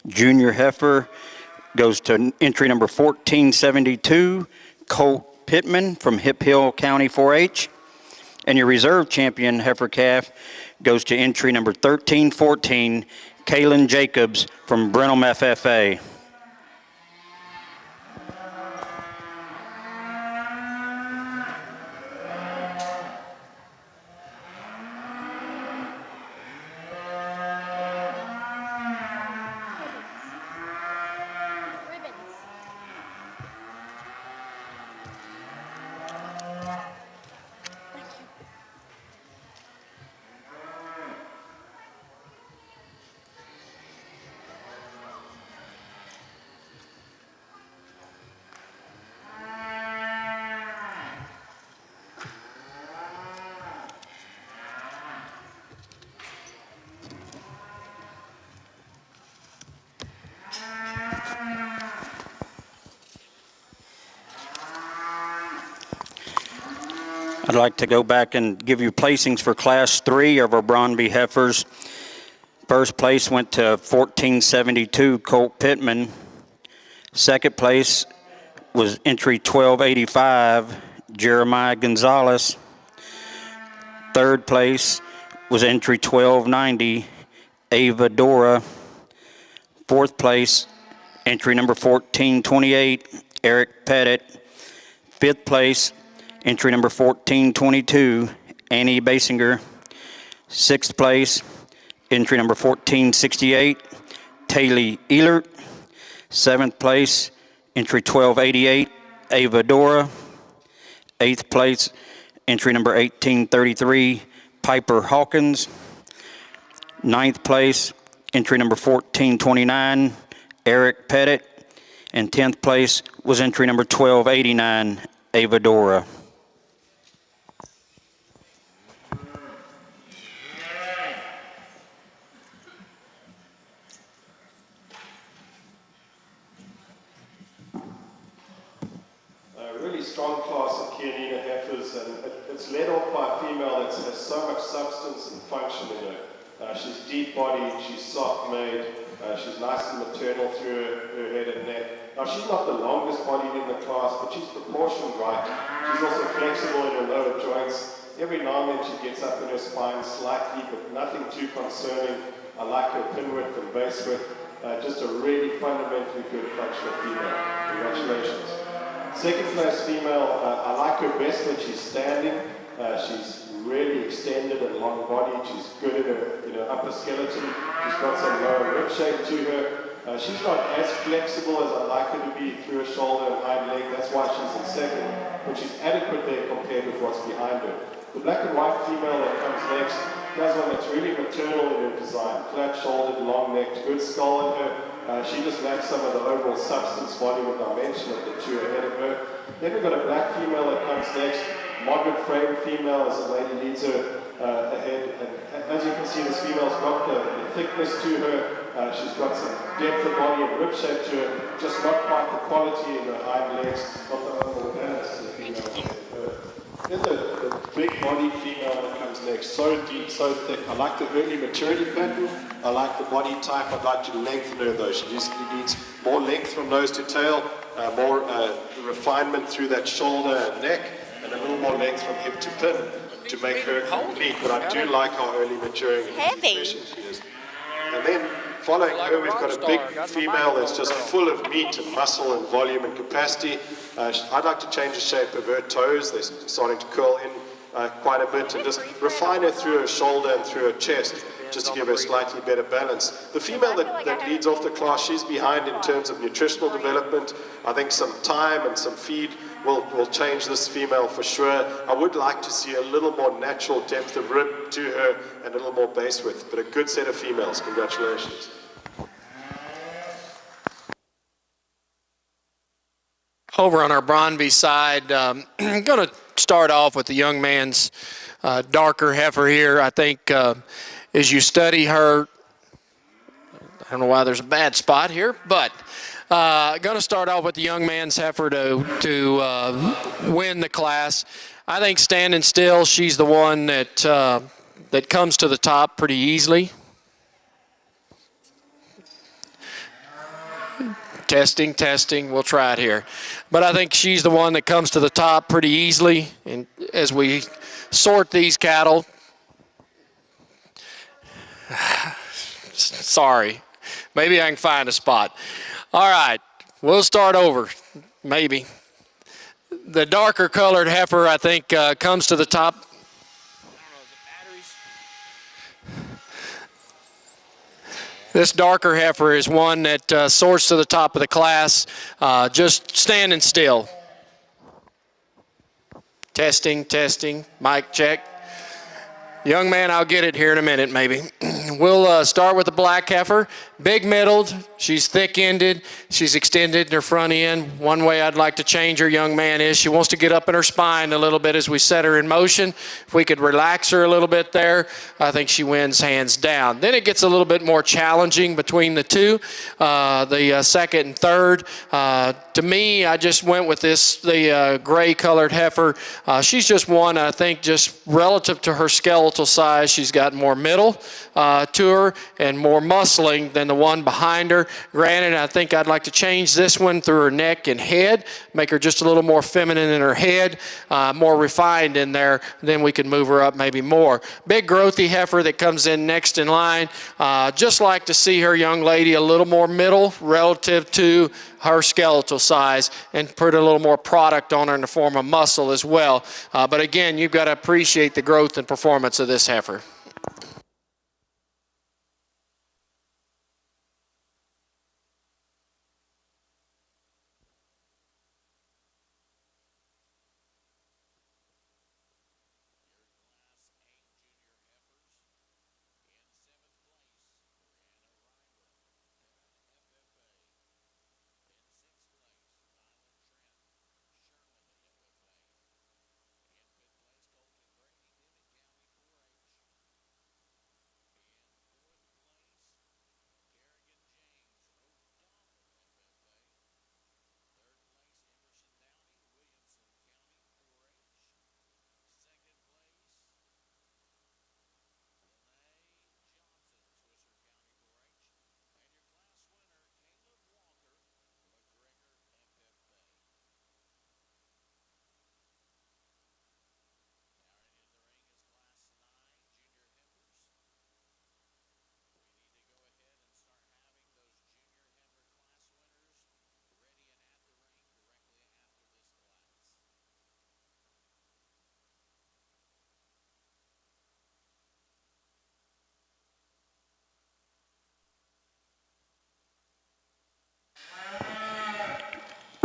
junior heifer goes to entry number 1472, Colt Pittman from Hip Hill County 4-H. And your reserve champion heifer calf goes to entry number 1314, Kaylin Jacobs from Brenham FFA. I'd like to go back and give you placings for Class 3 of our Bromby heifers. First place went to 1472, Colt Pittman. Second place was entry 1285, Jeremiah Gonzalez. Third place was entry 1290, Ava Dora. Fourth place, entry number 1428, Eric Pettit. Fifth place, entry number 1422, Annie Basinger. Sixth place, entry number 1468, Taylor Ehlert. Seventh place, entry 1288, Ava Dora. Eighth place, entry number 1833, Piper Hawkins. Ninth place, entry number 1429, Eric Pettit. and 10th place was entry number 1289, Ava Dora. Really strong class of Chianina heifers, and it's led off by a female that has so much substance and function in her. She's deep-bodied, she's soft-made, she's nice and maternal through her head and neck. Now, she's not the longest bodied in the class, but she's proportioned right. She's also flexible in her lower joints. Every now and then she gets up in her spine slightly, but nothing too concerning. I like her pin width and base width. Just a really fundamentally good functional female. Congratulations. Second place female, I like her best when she's standing. She's really extended and long-bodied. She's good in her upper skeleton. She's got some lower rib shape to her. She's not as flexible as I like her to be through her shoulder and hind leg. That's why she's in second. But she's adequate there compared with what's behind her. The black and white female that comes next does one that's really maternal in her design. Flat-shouldered, long-necked, good skull in her. She just lacks some of the overall substance, volume, and dimension of the two ahead of her. Then we've got a black female that comes next, moderate frame female as the lady leads her ahead. And as you can see, this female's got the thickness to her. She's got some depth of body and rib shape to her, just not quite the quality in her hind legs, not the overall balance of the female ahead of her. Then the big body female that comes next, so deep, so thick. I like the early maturity pattern. I like the body type. I'd like to lengthen her though. She needs more length from nose to tail, more refinement through that shoulder and neck, and a little more length from hip to pin to make her complete. But I do like how early maturing and efficient she is. And then following her, we've got a big female that's just full of meat and muscle and volume and capacity. I'd like to change the shape of her toes. They're starting to curl in quite a bit, and just refine her through her shoulder and through her chest, just to give her slightly better balance. The female that leads off the class, she's behind in terms of nutritional development. I think some time and some feed will change this female for sure. I would like to see a little more natural depth of rib to her and a little more base width, but a good set of females. Congratulations. Over on our Bronby side, I'm going to start off with the young man's darker heifer here. I think as you study her, I don't know why there's a bad spot here, but going to start off with the young man's heifer to win the class. I think standing still, she's the one that comes to the top pretty easily. Testing, we'll try it here. But I think she's the one that comes to the top pretty easily. And as we sort these cattle, sorry, maybe I can find a spot. All right, we'll start over, maybe. The darker colored heifer, I think, comes to the top. This darker heifer is one that sorts to the top of the class, just standing still. Testing, mic check. Young man, I'll get it here in a minute, maybe. We'll start with the black heifer. Big-middled, she's thick-ended, she's extended in her front end. One way I'd like to change her, young man, is she wants to get up in her spine a little bit as we set her in motion. If we could relax her a little bit there, I think she wins hands down. Then it gets a little bit more challenging between the two, the second and third. To me, I just went with the gray-colored heifer. She's just one, I think, just relative to her skeletal size, she's got more middle to her and more muscling than the one behind her. Granted, I think I'd like to change this one through her neck and head, make her just a little more feminine in her head, more refined in there, then we could move her up maybe more. Big growthy heifer that comes in next in line. Just like to see her young lady a little more middle relative to her skeletal size and put a little more product on her in the form of muscle as well. But again, you've got to appreciate the growth and performance of this heifer.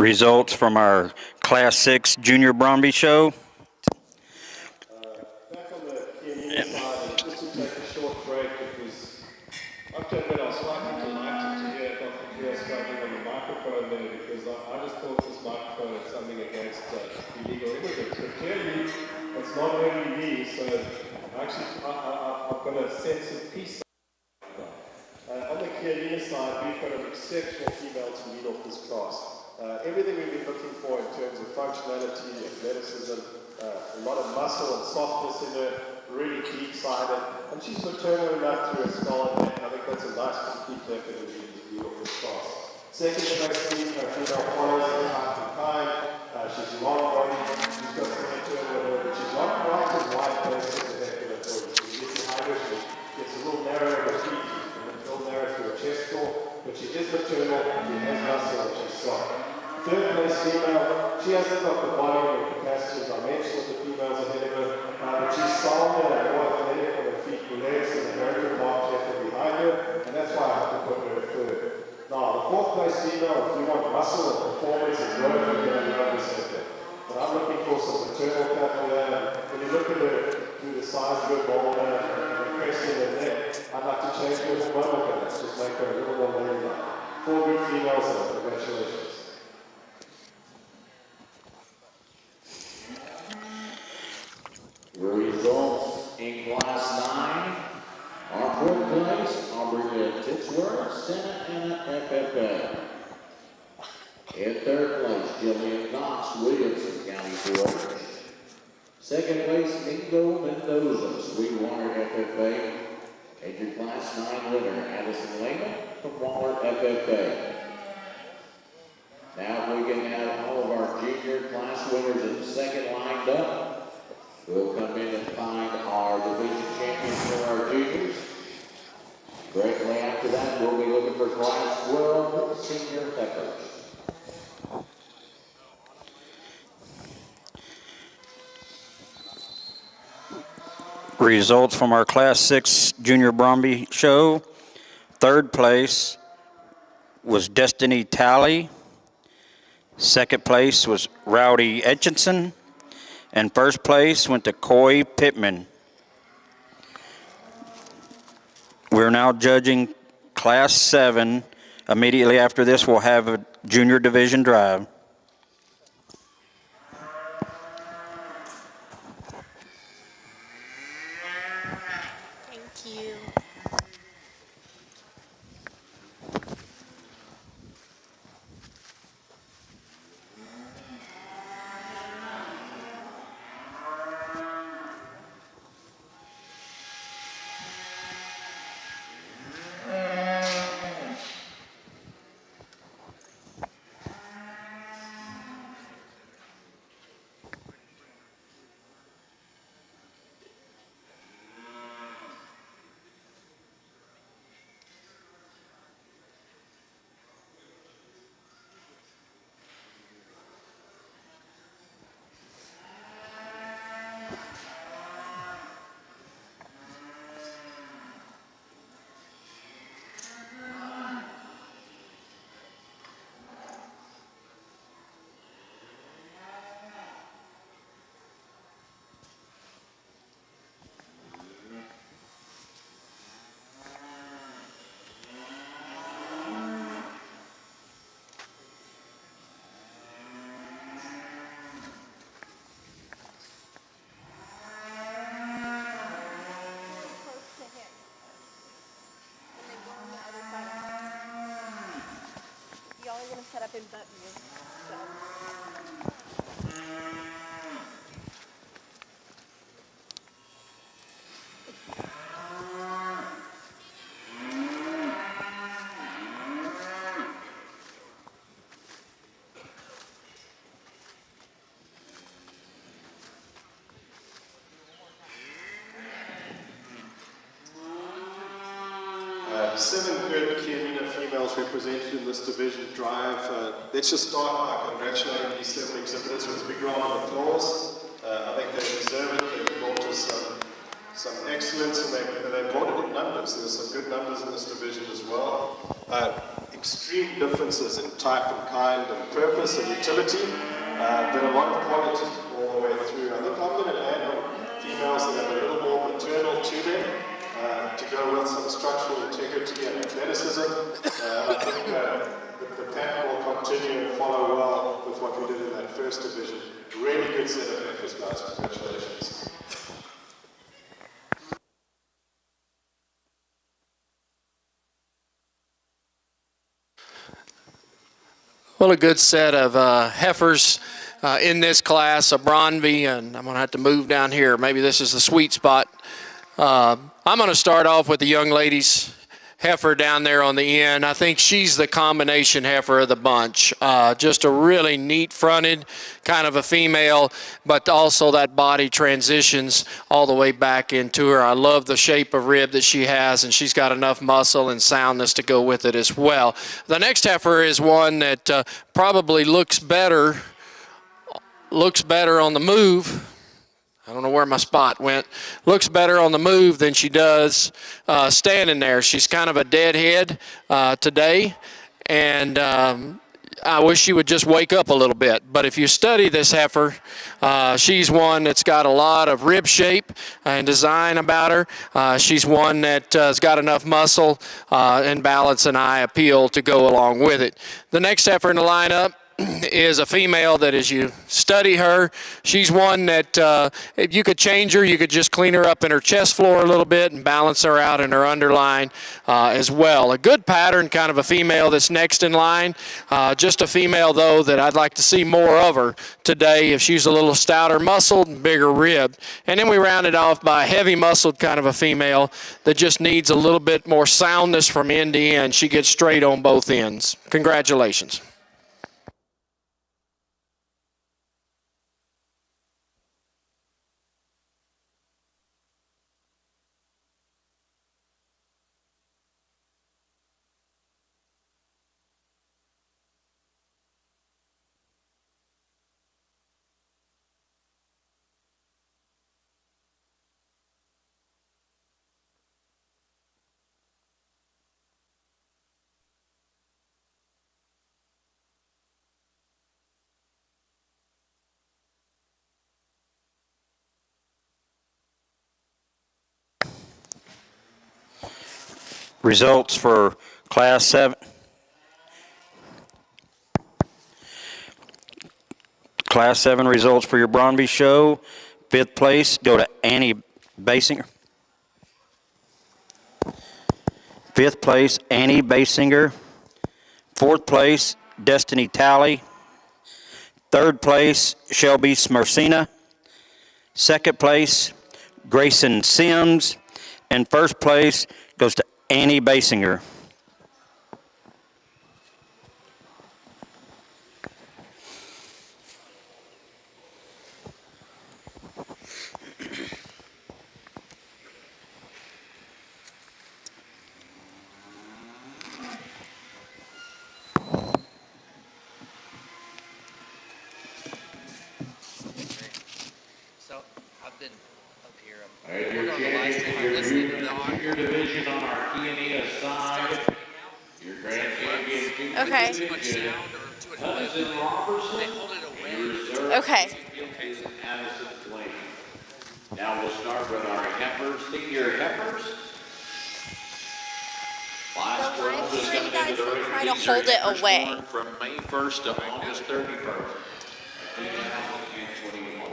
Results from our Class 6 Junior Bromby show. Back on the Kianina side, just to take a short break because I've to admit I was slightly delighted to hear Dr. Kia struggling on the microphone there because I just thought this microphone had something against illegal immigrants. But clearly, it's not only me, so actually I've got a sense of peace. On the Kianina side, we've got an exceptional female to lead off this class. Everything we've been looking for in terms of functionality, athleticism, a lot of muscle and softness in her, really deep-sided, and she's maternal enough to her skull, and I think that's a nice complete effort in lead off this class. Second place team, her female follows her type and kind. She's long body, she's got some internal with her, but she's not quite as wide based as the Heifers for you. She gets behind her, she gets a little narrow at her feet, and a little narrow to her chest wall, but she is maternal, she has muscle, and she's soft. Third place female, she hasn't got the volume and capacity as I mentioned with the females ahead of her, but she's solid and more athletic on her feet and legs and a very good march effort behind her, and that's why I have to put her at third. Now, the fourth place female, if you want muscle and performance and growth, you're going to love this effort. But I'm looking for some maternal capital there. When you look at her through the size of her boulder and the crest in her neck, I'd like to change her hormonal balance, just make her a little more ladylike. 4 good females there, congratulations. Results in Class 9 are fourth place, Aubrey Titsworth, Senate and FFA. In third place, Jillian Knox, Williamson County 4. Second place, Mingo Mendoza, Sweetwater FFA. And your Class 9 winner, Addison Lehman from Waller FFA. Now if we can have all of our junior class winners in the second lined up. We'll come in and find our division champions for our juniors. Directly after that, we'll be looking for Class 12 senior Heifers. Results from our Class 6 Junior Bromby show. Third place was Destiny Talley. Second place was Rowdy Etchinson. And first place went to Coy Pittman. We're now judging Class 7. Immediately after this, we'll have a junior division drive. Thank you. Set up in button you. Seven good Kianina females represented in this division drive. Let's just start by congratulating these 7 exhibitors with a big round of applause. I think they deserve it. They've brought us some excellence and they brought it in numbers. There's some good numbers in this division as well. extreme differences in type and kind and purpose and utility, but a lot of quality all the way through. I think I'm going to add on females that have a little more maternal to them, to go with some structural integrity and athleticism. I think the pattern will continue and follow well with what we did in that first division. Really good set of heifers, guys. Congratulations. Well, a good set of heifers in this class, a Bronby, and I'm going to have to move down here. Maybe this is the sweet spot. I'm going to start off with the young lady's heifer down there on the end. I think she's the combination heifer of the bunch. Just a really neat fronted kind of a female, but also that body transitions all the way back into her. I love the shape of rib that she has, and she's got enough muscle and soundness to go with it as well. The next heifer is one that probably looks better on the move. I don't know where my spot went. Looks better on the move than she does standing there. She's kind of a deadhead today, and I wish she would just wake up a little bit. But if you study this heifer, she's one that's got a lot of rib shape and design about her. She's one that has got enough muscle and balance and eye appeal to go along with it. The next heifer in the lineup is a female that as you study her, she's one that if you could change her, you could just clean her up in her chest floor a little bit and balance her out in her underline as well. A good pattern kind of a female that's next in line. Just a female, though, that I'd like to see more of her today if she's a little stouter muscled and bigger ribbed. And then we round it off by a heavy muscled kind of a female that just needs a little bit more soundness from end to end. She gets straight on both ends. Congratulations. Results for Class 7. Class 7 results for your Bronby show. 5th place, go to Annie Basinger. 5th place, Annie Basinger. 4th place, Destiny Talley. 3rd place, Shelby Smersina. 2nd place, Grayson Sims. And 1st place goes to Annie Basinger. So I've been up here. And your champion, your junior division on our Key side, your grand champion junior division, Hudson Robertson, and your reserve champion is Addison Flame. Now we'll start with our heifers, senior heifers. Class 12 is coming into the ring. Try to hold it away. From May 1st to August 31st. 2021.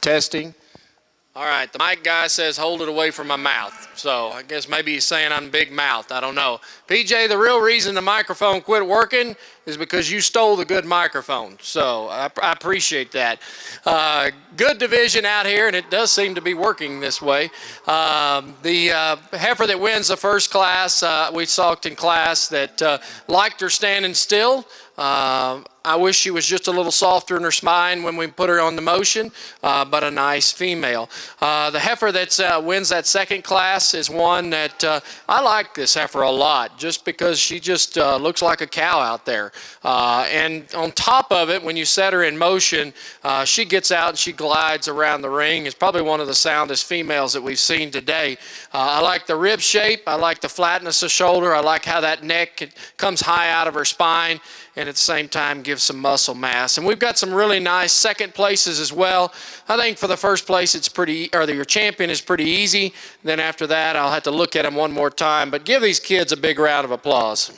Testing. All right, the mic guy says hold it away from my mouth. So I guess maybe he's saying I'm big mouth. I don't know. PJ, the real reason the microphone quit working is because you stole the good microphone. So I appreciate that. Good division out here, and it does seem to be working this way. The heifer that wins the first class, we talked in class that liked her standing still. I wish she was just a little softer in her spine when we put her on the motion, but a nice female. The heifer that wins that second class is one that I like this heifer a lot, just because she just looks like a cow out there. And on top of it, when you set her in motion, she gets out and she glides around the ring. It's probably one of the soundest females that we've seen today. I like the rib shape. I like the flatness of shoulder. I like how that neck comes high out of her spine, and at the same time gives some muscle mass. And we've got some really nice second places as well. I think for the first place, it's pretty, or your champion is pretty easy. Then after that, I'll have to look at them one more time. But give these kids a big round of applause.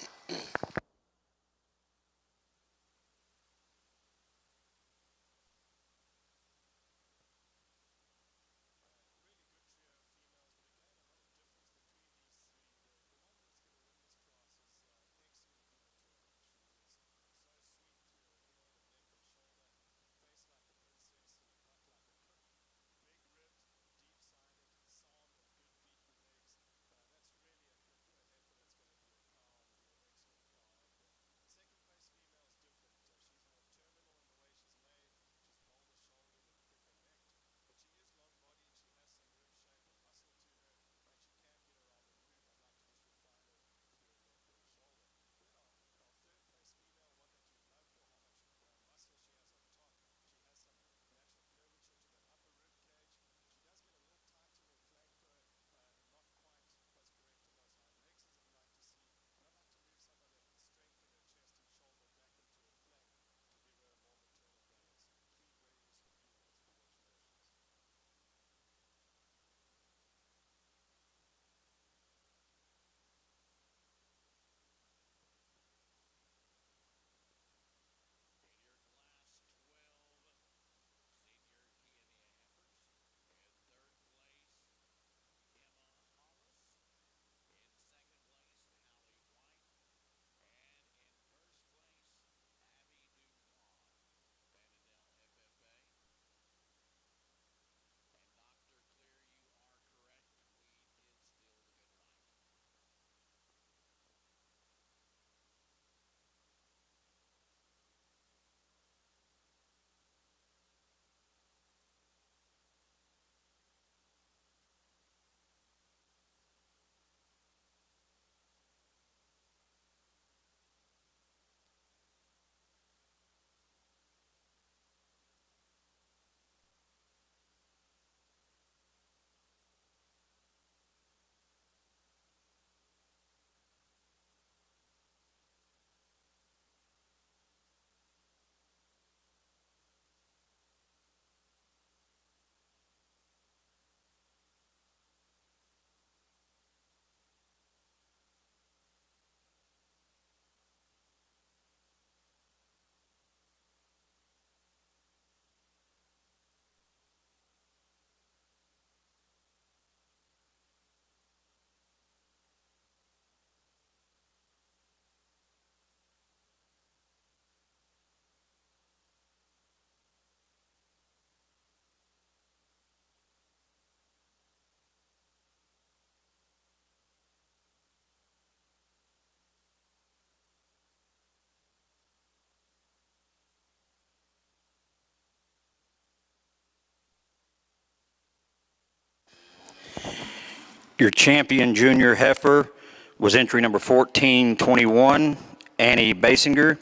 Your champion junior heifer was entry number 1421, Annie Basinger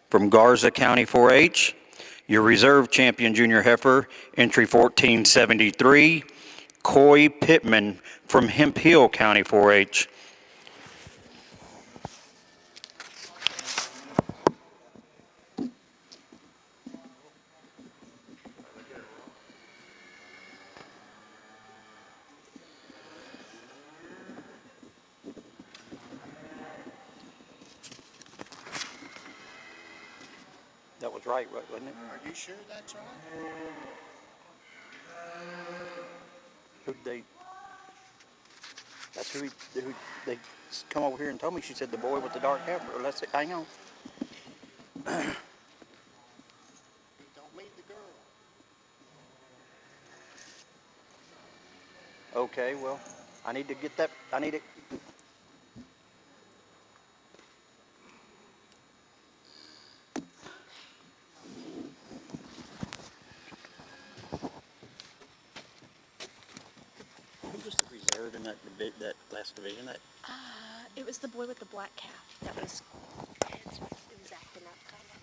from Garza County 4-H. Your reserve champion junior heifer, entry 1473, Coy Pittman from Hemp Hill County 4-H. That was right, wasn't it? Are you sure that's right? That's who they come over here and told me. She said the boy with the dark hair. Let's hang on. Don't meet the girl. Okay, well, I need to get that. I need it. that last division? That It was the boy with the black calf that was, it was acting up kind of.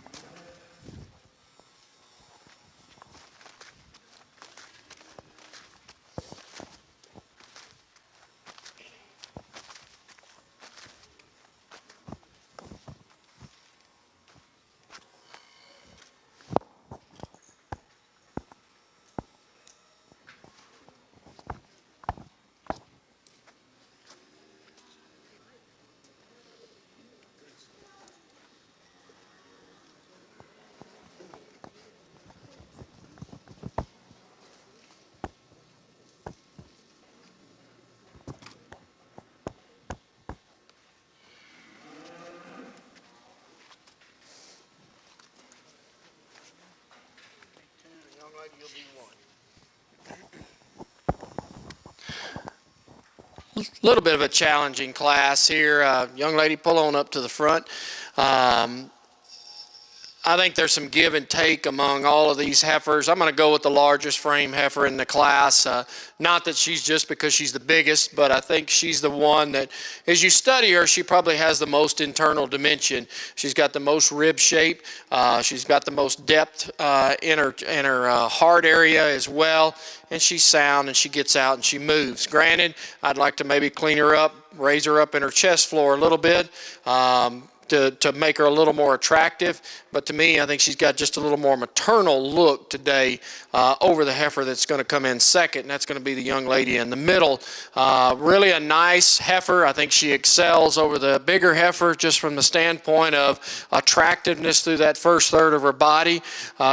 A little bit of a challenging class here. Young lady, pull on up to the front. I think there's some give and take among all of these heifers. I'm going to go with the largest frame heifer in the class. Not that she's just because she's the biggest, but I think she's the one that, as you study her, she probably has the most internal dimension. She's got the most rib shape. She's got the most depth in her heart area as well. And she's sound, and she gets out and she moves. Granted, I'd like to maybe clean her up, raise her up in her chest floor a little bit. To make her a little more attractive. But to me, I think she's got just a little more maternal look today over the heifer that's going to come in second, and that's going to be the young lady in the middle. Really a nice heifer. I think she excels over the bigger heifer just from the standpoint of attractiveness through that first third of her body.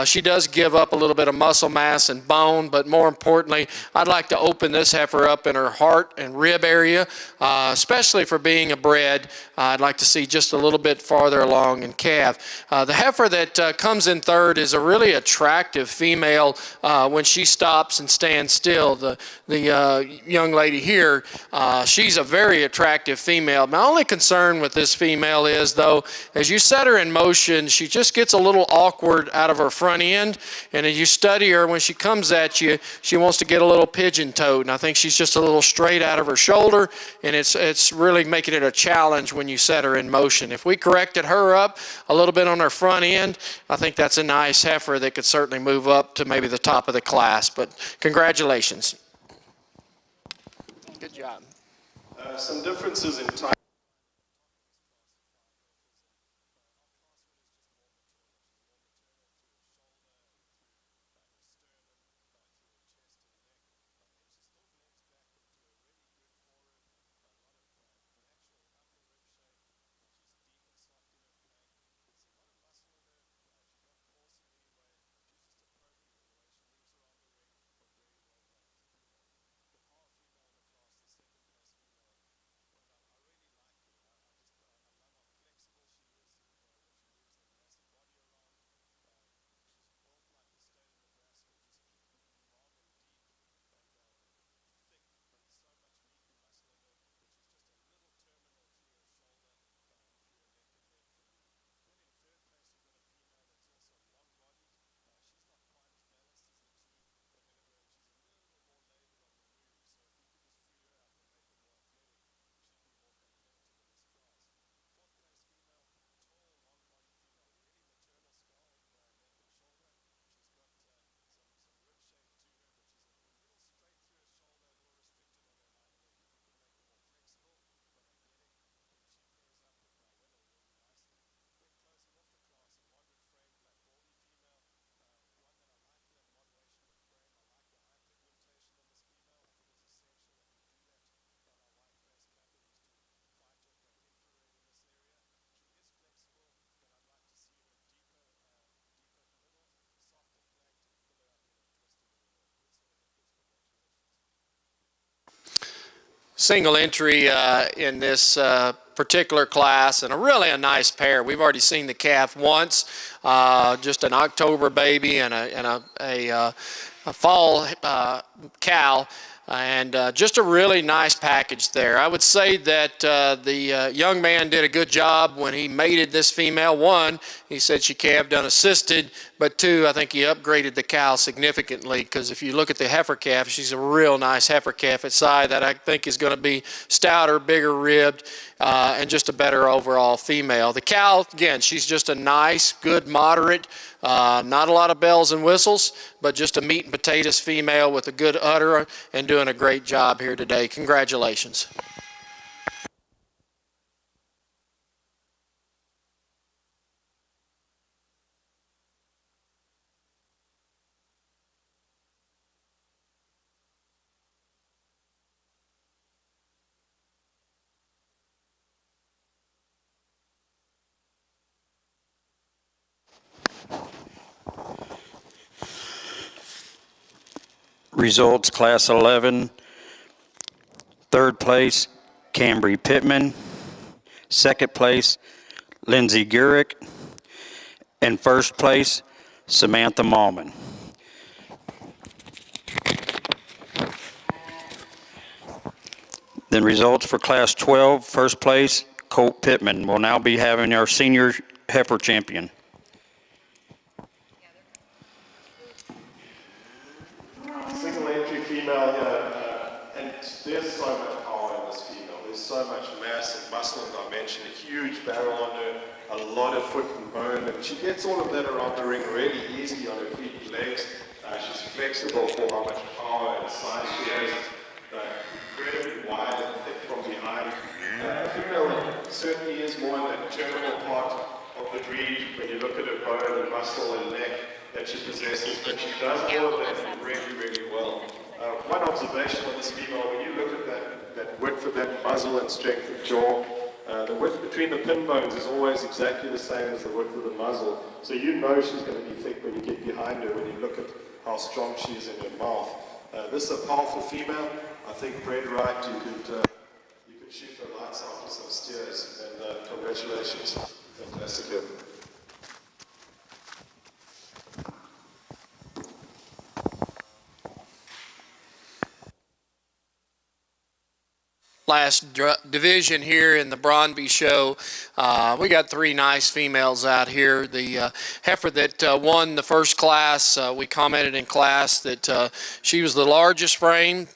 She does give up a little bit of muscle mass and bone, but more importantly, I'd like to open this heifer up in her heart and rib area, especially for being a bred. I'd like to see just a little bit farther along in calf. The heifer that comes in third is a really attractive female when she stops and stands still. The young lady here, she's a very attractive female. My only concern with this female is, though, as you set her in motion, she just gets a little awkward out of her front end, and as you study her, when she comes at you, she wants to get a little pigeon-toed, and I think she's just a little straight out of her shoulder, and it's really making it a challenge when you set her in motion. If we corrected her up a little bit on her front end, I think that's a nice heifer that could certainly move up to maybe the top of the class. But congratulations. Good job. Some differences in time. Single entry in this particular class, and a nice pair. We've already seen the calf once, just an October baby and a fall cow. and just a really nice package there. I would say that the young man did a good job when he mated this female. One, he said she calved unassisted, but two, I think he upgraded the cow significantly, because if you look at the heifer calf, she's a real nice heifer calf at side that I think is going to be stouter, bigger ribbed, and just a better overall female. The cow, again, she's just a nice, good, moderate, not a lot of bells and whistles, but just a meat and potatoes female with a good udder and doing a great job here today. Congratulations. Results, Class 11, third place, Cambry Pittman. Second place, Lindsay Gurick. And first place, Samantha Mallman. Then results for Class 12, first place, Colt Pittman. We'll now be having our senior heifer champion. Single entry female here, and there's so much power in this female. There's so much mass and muscle and dimension, a huge barrel on her, a lot of foot and bone, and she gets all of that around the ring really easy on her feet and legs. She's flexible for how much power and size she has. Incredibly wide and thick from behind. The female certainly is more in that terminal part of the breed when you look at her bone and muscle and neck that she possesses, but she does all of that really, really well. One observation on this female, when you look at that width of that muzzle and strength of jaw, the width between the pin bones is always exactly the same as the width of the muzzle, so you know she's going to be thick when you get behind her, when you look at how strong she is in her mouth. This is a powerful female. I think bred right, you could shoot the lights out with some steers, and congratulations. Fantastic. Last division here in the Brondby show. We got three nice females out here. The heifer that won the first class, we commented in class that she was the largest frame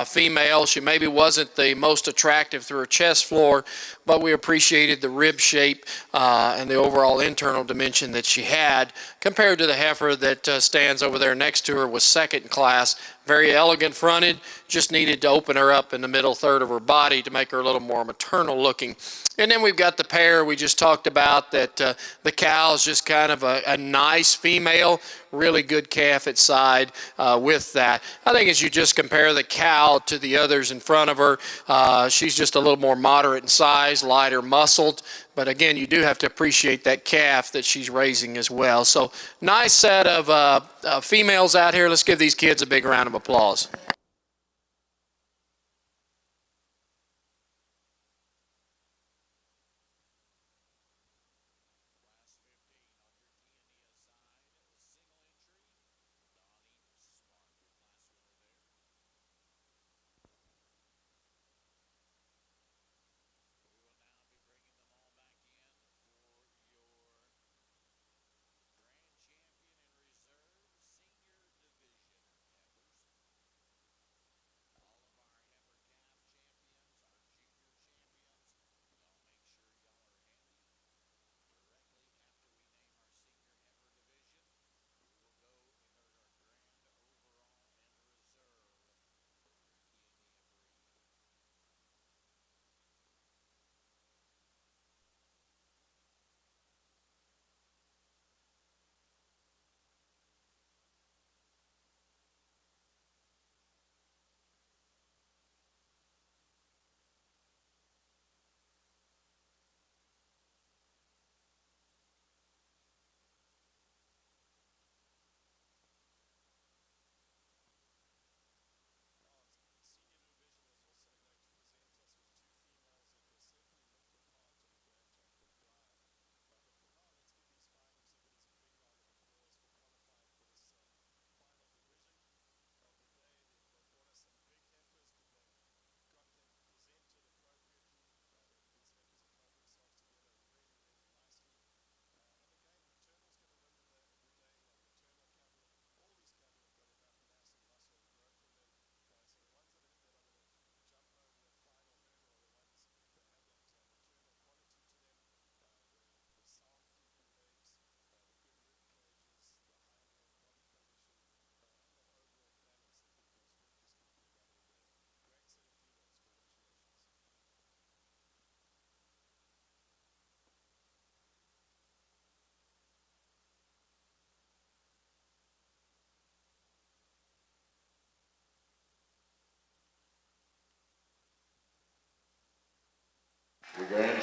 female. She maybe wasn't the most attractive through her chest floor, but we appreciated the rib shape and the overall internal dimension that she had compared to the heifer that stands over there next to her, was second class. Very elegant fronted, just needed to open her up in the middle third of her body to make her a little more maternal looking. And then we've got the pair we just talked about, that the cow is just kind of a nice female, really good calf at side with that. I think as you just compare the cow to the others in front of her, she's just a little more moderate in size, lighter muscled. But again, you do have to appreciate that calf that she's raising as well. So nice set of females out here. Let's give these kids a big round of applause.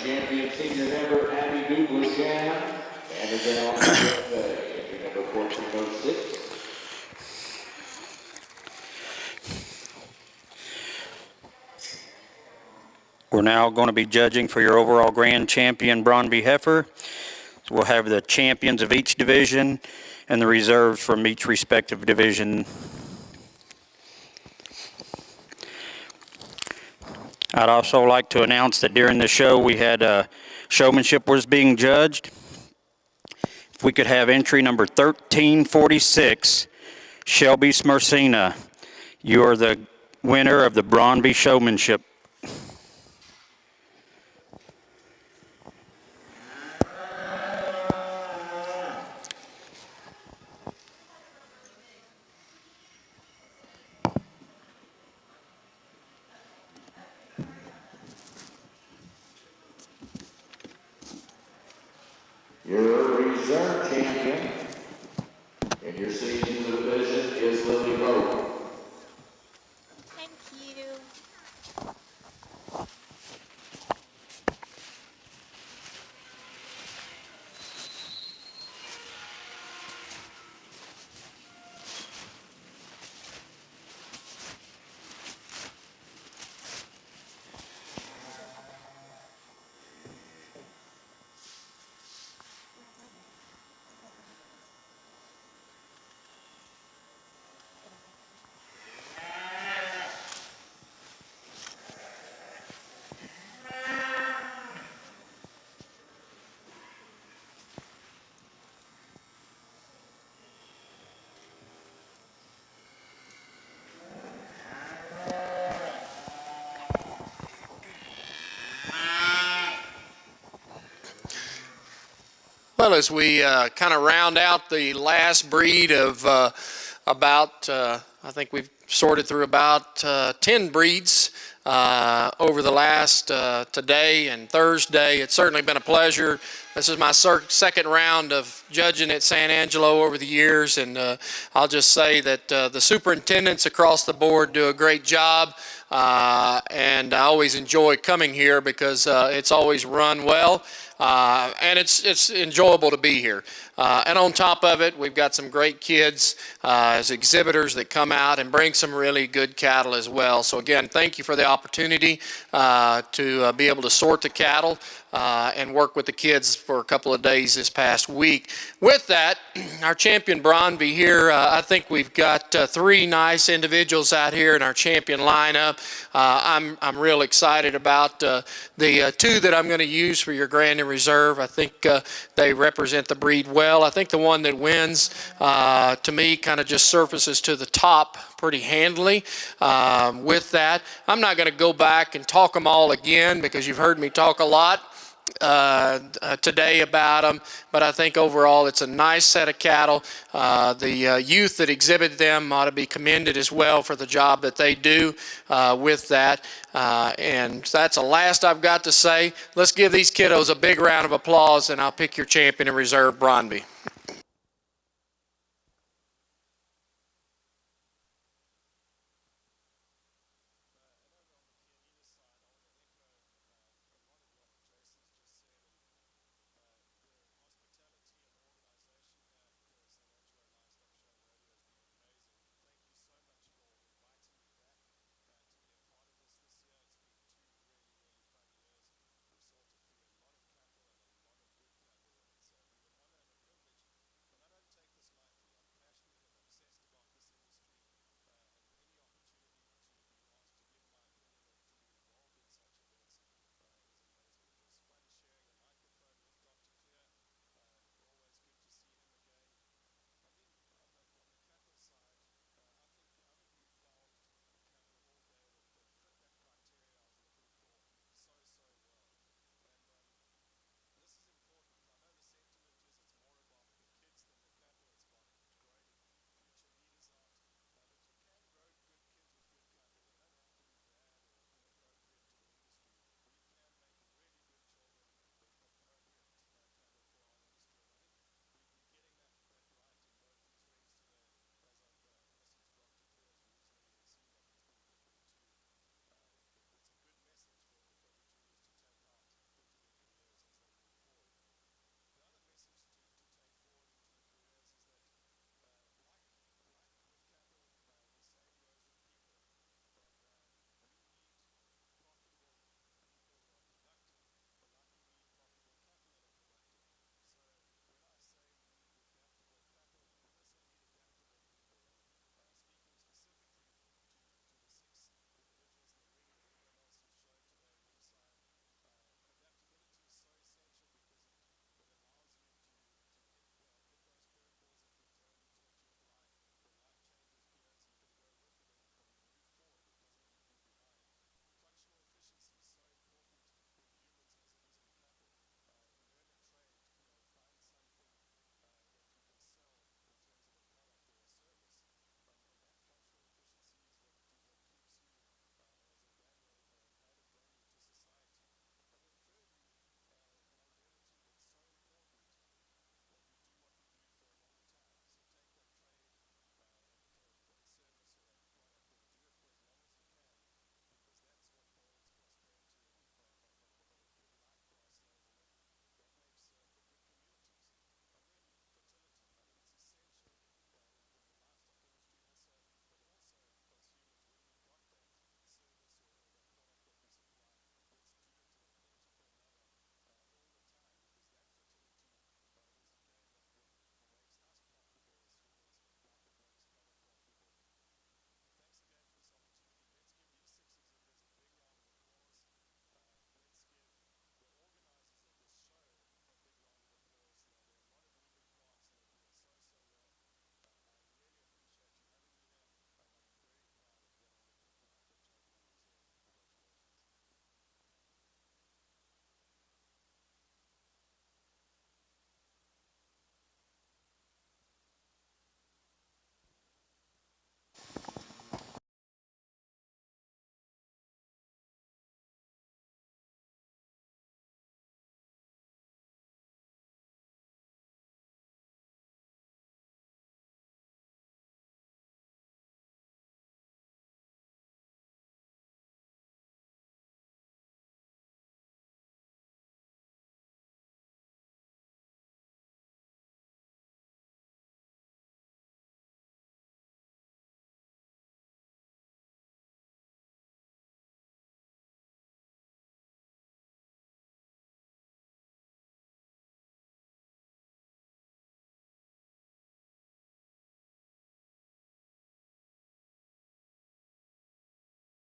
champion senior member Abby Douglas-Jam, and then entry number 1406. We're now going to be judging for your overall grand champion Brondby heifer. So we'll have the champions of each division and the reserves from each respective division. I'd also like to announce that during the show we had showmanship was being judged. If we could have entry number 1346, Shelby Smersina. You are the winner of the Brondby showmanship. Your reserve champion in your season division is Lily Rowe. Thank you. Well, as we kind of round out the last breed of I think we've sorted through about 10 breeds over the last today and Thursday. It's certainly been a pleasure. This is my second round of judging at San Angelo over the years, and I'll just say that the superintendents across the board do a great job. And I always enjoy coming here because it's always run well, and it's enjoyable to be here. And on top of it, we've got some great kids as exhibitors that come out and bring some really good cattle as well. So again, thank you for the opportunity to be able to sort the cattle and work with the kids for a couple of days this past week. With that, our champion Brondby here, I think we've got 3 nice individuals out here in our champion lineup. I'm real excited about the 2 that I'm going to use for your Grand and Reserve. I think they represent the breed well. I think the one that wins, to me, kind of just surfaces to the top pretty handily. With that, I'm not going to go back and talk them all again because you've heard me talk a lot today about them, but I think overall it's a nice set of cattle. The youth that exhibit them ought to be commended as well for the job that they do with that. And that's the last I've got to say. Let's give these kiddos a big round of applause, and I'll pick your champion in reserve, Brondby.